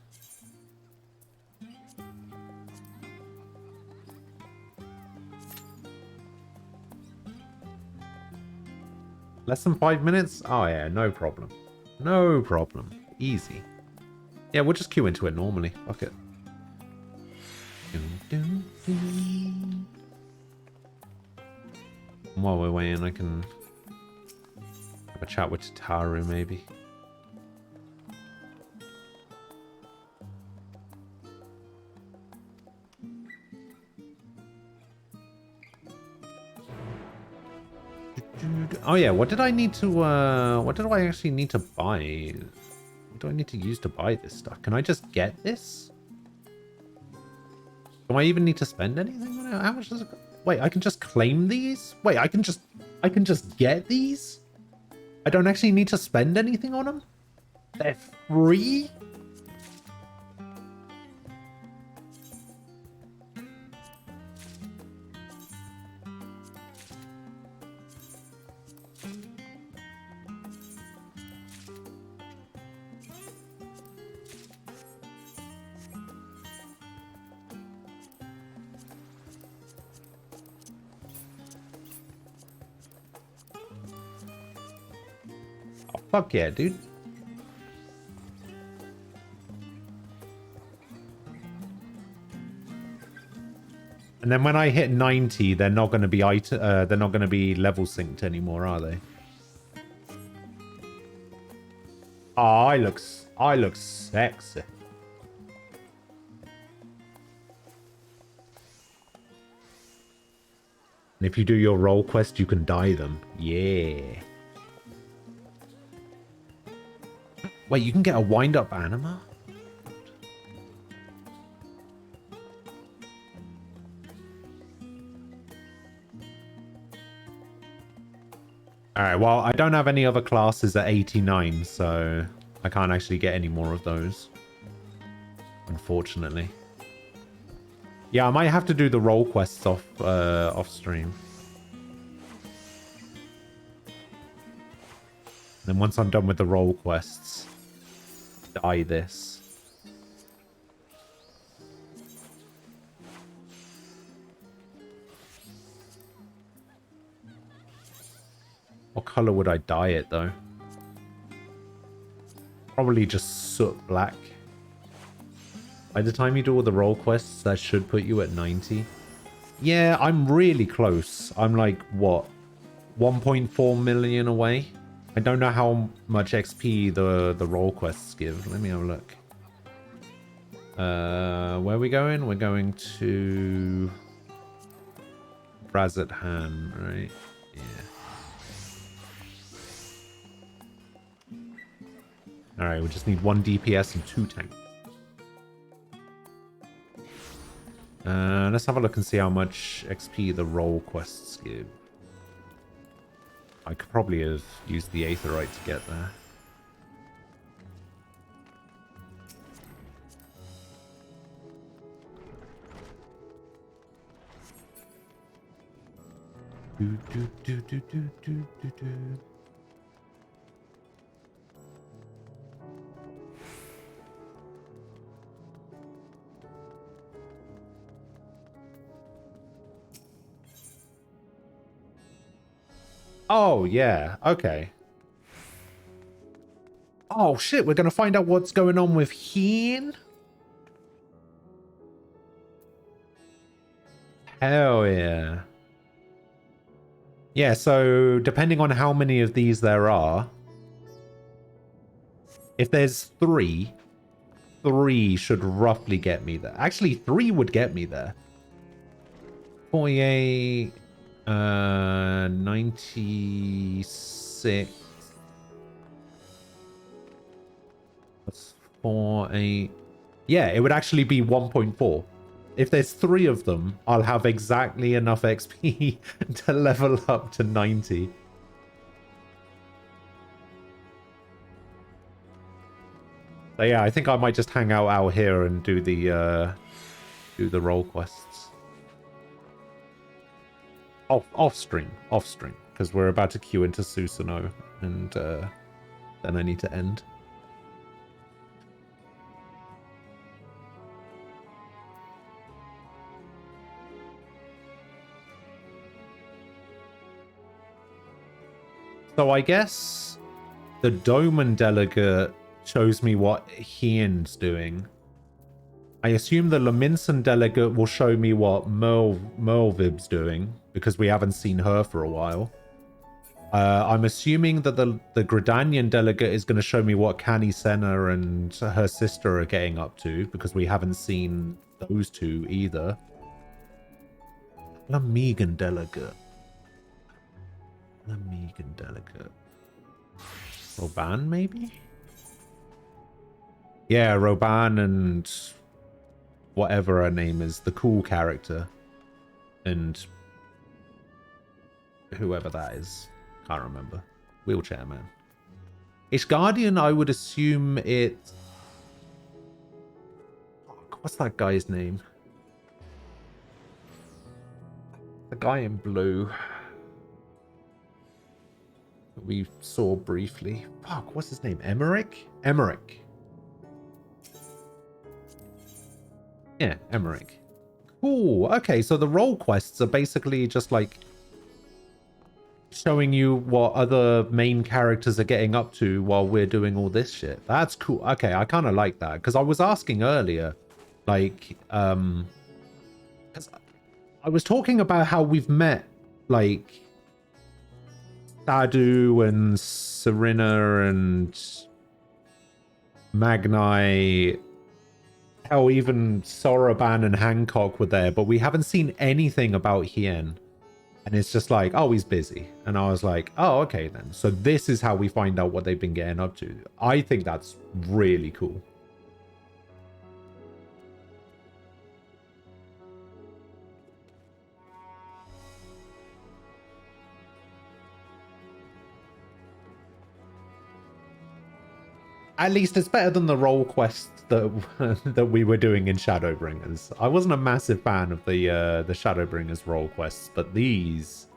Less than 5 minutes? Oh yeah, no problem. No problem. Easy. Yeah, we'll just queue into it normally. Fuck it. While we're waiting, I can have a chat with Taru, maybe. Oh yeah, what did I need to, what did I actually need to buy? What do I need to use to buy this stuff? Can I just get this? Do I even need to spend anything on it? How much does it cost? Wait, I can just claim these? Wait, I can just get these? I don't actually need to spend anything on them? They're free? Oh, fuck yeah, dude. And then when I hit 90, they're not going to be they're not going to be level synced anymore, are they? Oh, I look sexy. And if you do your role quest, you can dye them. Yeah. Wait, you can get a wind-up anima? Alright, well, I don't have any other classes at 89, so I can't actually get any more of those. Unfortunately. Yeah, I might have to do the role quests off stream. Then once I'm done with the role quests, dye this. What color would I dye it, though? Probably just soot black. By the time you do all the role quests, that should put you at 90. Yeah, I'm really close. I'm like, what? 1.4 million away? I don't know how much XP the role quests give. Let me have a look. Where are we going? We're going to Brazathan, right? Yeah. Alright, we just need 1 DPS and 2 tanks. Let's have a look and see how much XP the role quests give. I could probably have used the Aetheryte to get there. Do, do, do, do, do, do, do, do. Oh, yeah. Okay. Oh, shit. We're going to find out what's going on with Hien? Hell yeah. Yeah, so depending on how many of these there are, if there's 3, 3 should roughly get me there. Actually, 3 would get me there. 48... 96. That's 4, 8. Yeah, it would actually be 1.4. If there's 3 of them, I'll have exactly enough XP to level up to 90. So yeah, I think I might just hang out here and do the role quests. Off stream, because we're about to queue into Susanoo, and then I need to end. So I guess the Doman delegate shows me what Hien's doing. I assume the Lominson delegate will show me what Merlvib's doing, because we haven't seen her for a while. I'm assuming that the Gridanian delegate is going to show me what Canny Senna and her sister are getting up to, because we haven't seen those two either. Lamegan delegate. Lamegan delegate. Roban, maybe? Yeah, Roban and whatever her name is, the cool character, and whoever that is, can't remember. Wheelchair Man. Ishgardian, I would assume it's... What's that guy's name? The guy in blue. That we saw briefly. Fuck, what's his name? Emmerich? Emmerich. Yeah, Emmerich. Ooh, okay, so the role quests are basically just like showing you what other main characters are getting up to while we're doing all this shit. That's cool. Okay, I kind of like that. Because I was asking earlier, like, because I was talking about how we've met, like, Sadu and Serena and Magnai. Hell, even Soroban and Hancock were there, but we haven't seen anything about Hien. And it's just like, oh, he's busy. And I was like, oh, okay then. So this is how we find out what they've been getting up to. I think that's really cool. At least it's better than the role quests that that we were doing in Shadowbringers. I wasn't a massive fan of the Shadowbringers role quests, but these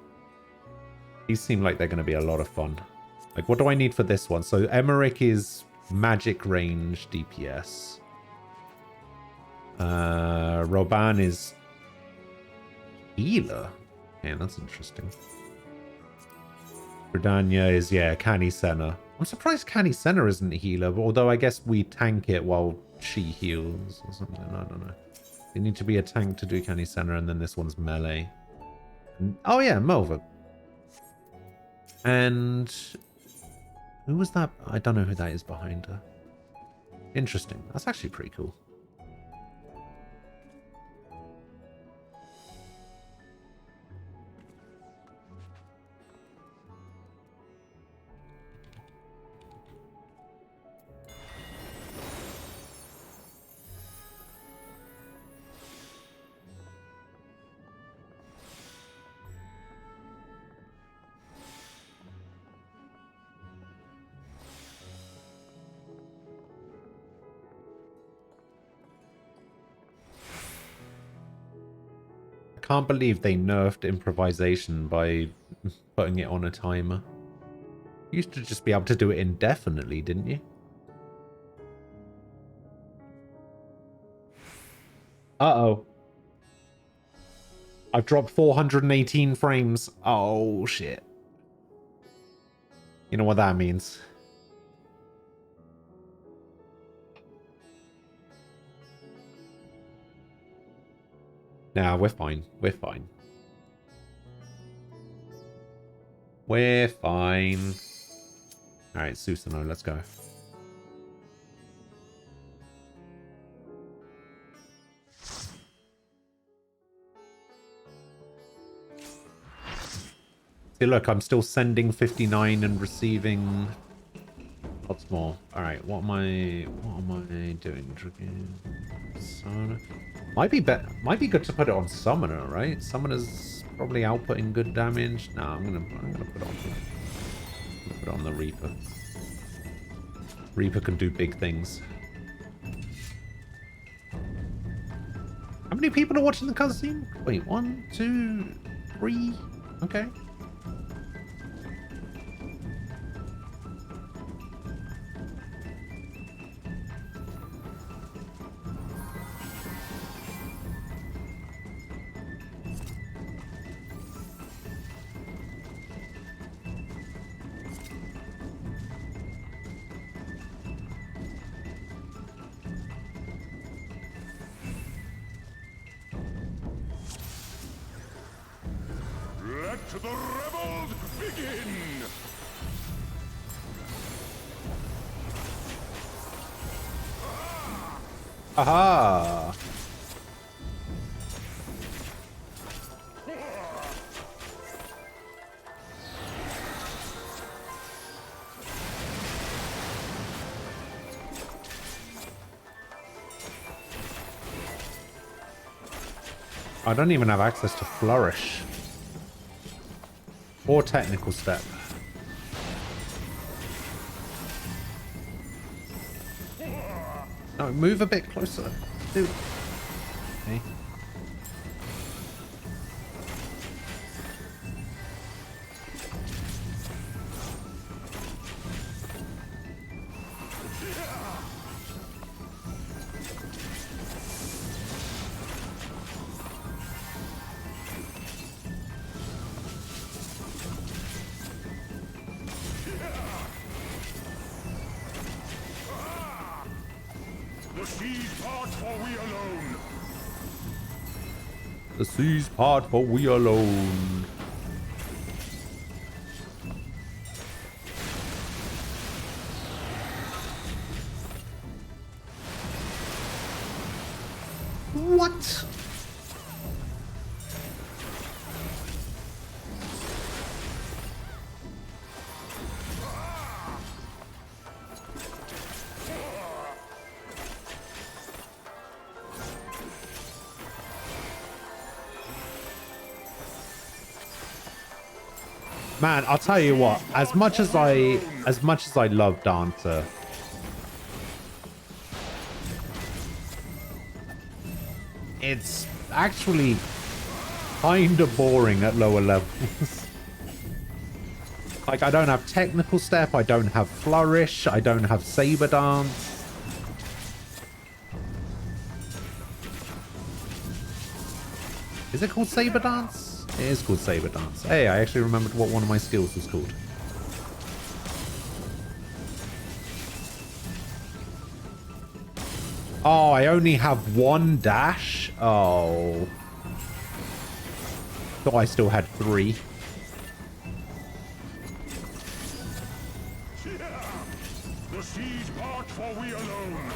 seem like they're going to be a lot of fun. Like, what do I need for this one? So Emmerich is magic range DPS. Roban is healer. Yeah, that's interesting. Bridania is, yeah, Canny Senna. I'm surprised Canny Senna isn't a healer, although I guess we tank it while she heals or something. I don't know. You need to be a tank to do Canny Senna, and then this one's melee. And, oh yeah, Melva. And who was that? I don't know who that is behind her. Interesting. That's actually pretty cool. Can't believe they nerfed improvisation by putting it on a timer. You used to just be able to do it indefinitely, didn't you? Uh-oh. I've dropped 418 frames. Oh, shit. You know what that means. Nah, we're fine. We're fine. We're fine. Alright, Susanoo, let's go. See, look, I'm still sending 59 and receiving lots more. Alright, what am I doing? Might be good to put it on Summoner, right? Summoner's probably outputting good damage. No, I'm gonna put it on the Reaper. Reaper can do big things. How many people are watching the cutscene? Wait, 1, 2, 3. Okay. Let the rebels begin! Aha! I don't even have access to Flourish. Or Technical Step. No, move a bit closer. Dude. Okay. The seas part for we alone. What? Man, I'll tell you what, as much as I love Dancer, it's actually kind of boring at lower levels. Like, I don't have Technical Step, I don't have Flourish, I don't have Saber Dance. Is it called Saber Dance? It is called Saber Dance. Hey, I actually remembered what one of my skills was called. Oh, I only have one dash? Oh. Thought I still had 3. The seas part for we alone.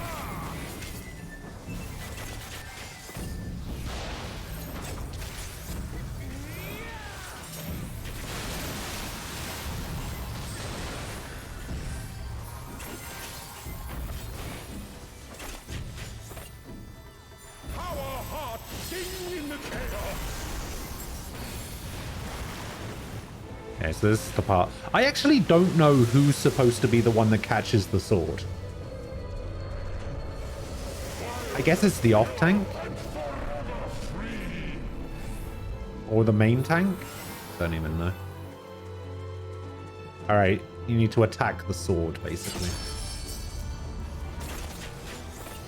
Okay, so this is the part. I actually don't know who's supposed to be the one that catches the sword. I guess it's the off tank. Or the main tank? Don't even know. Alright, you need to attack the sword, basically.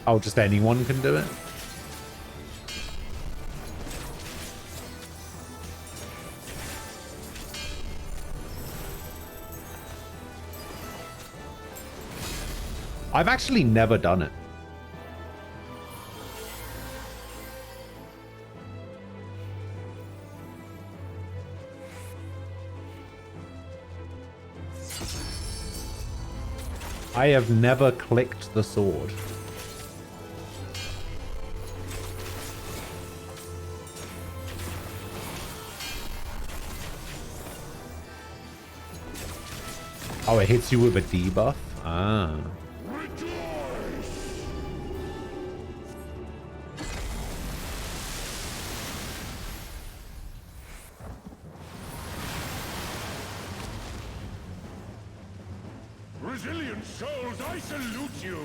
Oh, just anyone can do it? I've actually never done it. I have never clicked the sword. Oh, it hits you with a debuff? Ah. Resilient souls, I salute you!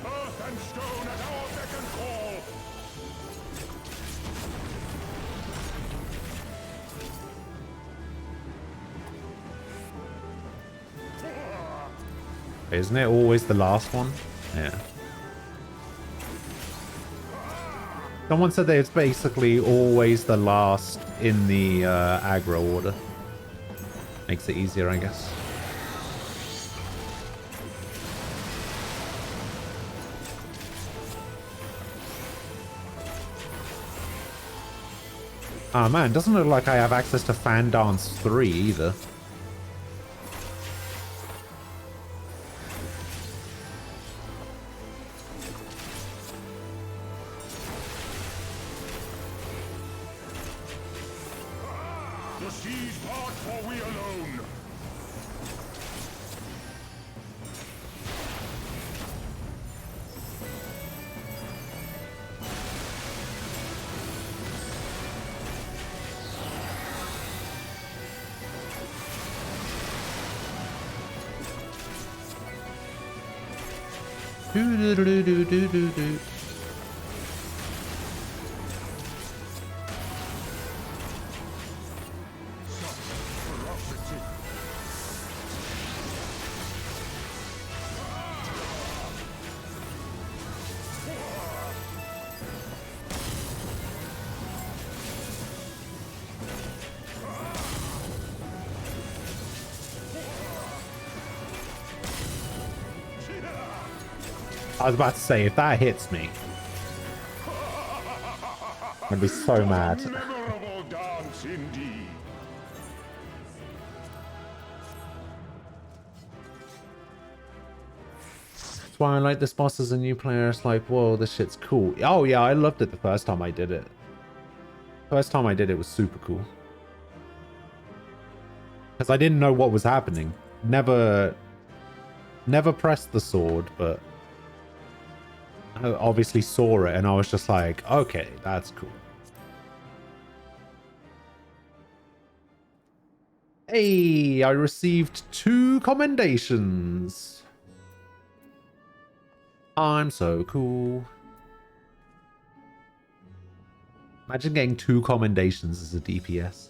Earth and stone at our beck and call! Isn't it always the last one? Yeah. Someone said that it's basically always the last in the aggro order. Makes it easier, I guess. Oh man, doesn't look like I have access to Fan Dance 3 either. The seas part for we alone. Do do do do do do do. I was about to say, if that hits me, I'm gonna be so mad. Memorable dance indeed. That's why I like this boss as a new player. It's like, whoa, this shit's cool. Oh yeah, I loved it the first time I did it. First time I did it was super cool. Because I didn't know what was happening. Never pressed the sword, but I obviously saw it and I was just like, okay, that's cool. Hey, I received 2 commendations. I'm so cool. Imagine getting 2 commendations as a DPS.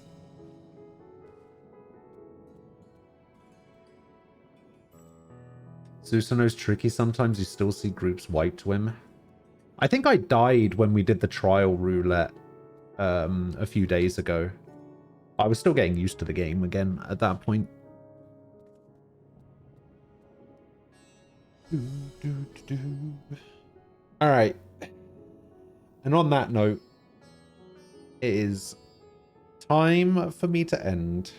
Susanoo's tricky. Sometimes you still see groups wipe to him. I think I died when we did the trial roulette a few days ago. I was still getting used to the game again at that point. Alright. And on that note, it is time for me to end.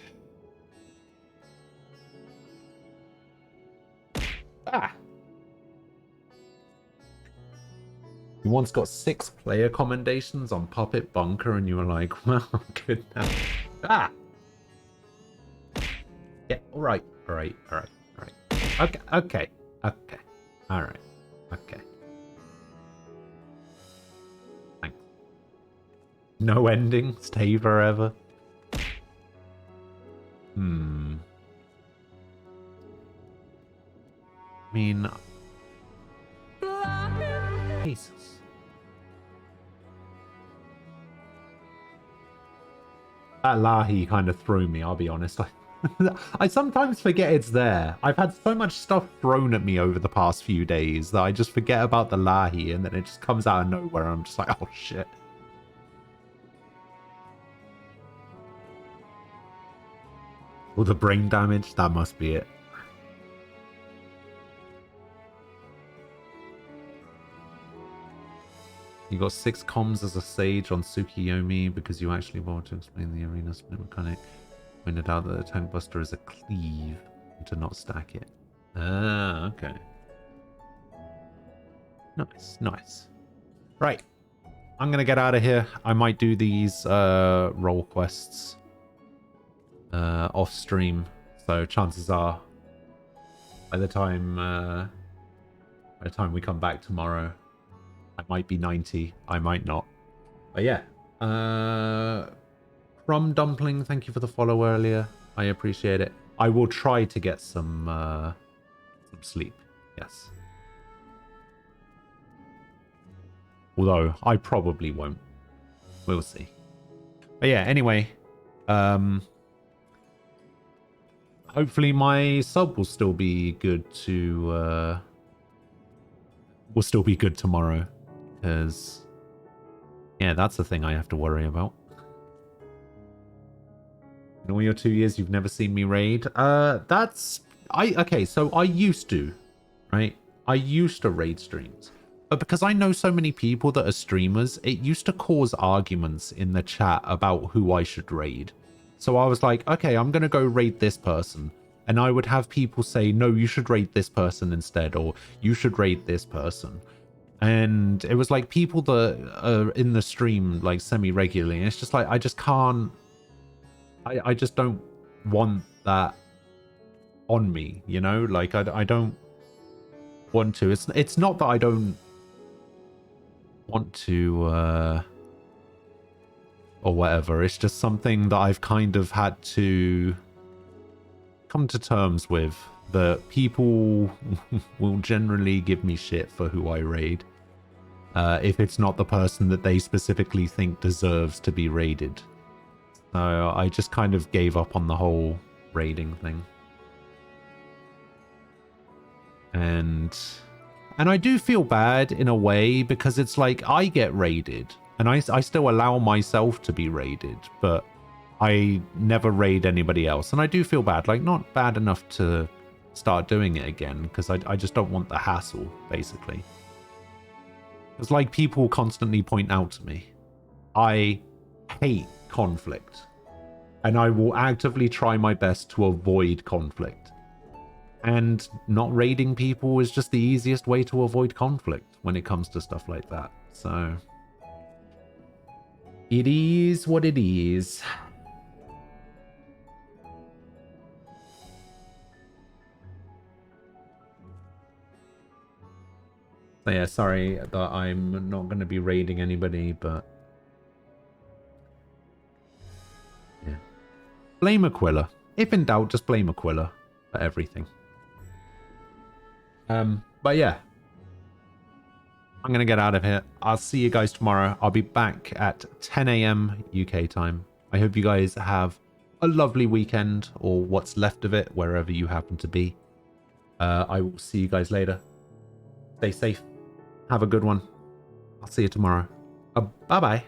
Ah! You once got 6 player commendations on Puppet Bunker and you were like, well, good now. Ah! Yeah, alright, alright, alright, alright. Okay, okay, okay. Alright, okay. Thanks. No ending, stay forever. I mean, Jesus. That Lahi kind of threw me, I'll be honest. I sometimes forget it's there. I've had so much stuff thrown at me over the past few days that I just forget about the Lahi and then it just comes out of nowhere and I'm just like, oh shit. All the brain damage, that must be it. You got 6 comms as a sage on Tsukiyomi because you actually want to explain the arena split mechanic. Pointed out that the tank buster is a cleave and to not stack it. Ah, okay. Nice, nice. Right. I'm gonna get out of here. I might do these role quests off stream. So chances are by the time we come back tomorrow, I might be 90. I might not. But yeah. Crumb Dumpling, thank you for the follow earlier. I appreciate it. I will try to get some sleep. Yes. Although, I probably won't. We'll see. But yeah, anyway. Hopefully my sub will still be good to... will still be good tomorrow. Because, yeah, that's the thing I have to worry about. In all your 2 years, you've never seen me raid? Okay, so I used to, right? I used to raid streams. But because I know so many people that are streamers, it used to cause arguments in the chat about who I should raid. So I was like, okay, I'm going to go raid this person. And I would have people say, no, you should raid this person instead, or you should raid this person. And it was like people that are in the stream like semi-regularly. And it's just like, I just can't, I just don't want that on me, you know? Like, I don't want to. It's not that I don't want to, or whatever. It's just something that I've kind of had to come to terms with that people will generally give me shit for who I raid. If it's not the person that they specifically think deserves to be raided. So I just kind of gave up on the whole raiding thing. And I do feel bad in a way because it's like I get raided and I still allow myself to be raided, but I never raid anybody else. And I do feel bad, like not bad enough to start doing it again because I just don't want the hassle, basically. It's like people constantly point out to me, I hate conflict and I will actively try my best to avoid conflict. And not raiding people is just the easiest way to avoid conflict when it comes to stuff like that. So it is what it is. So yeah, sorry that I'm not going to be raiding anybody, but yeah. Blame Aquila. If in doubt, just blame Aquila for everything. But yeah. I'm going to get out of here. I'll see you guys tomorrow. I'll be back at 10 a.m. UK time. I hope you guys have a lovely weekend or what's left of it, wherever you happen to be. I will see you guys later. Stay safe. Have a good one. I'll see you tomorrow. Bye-bye.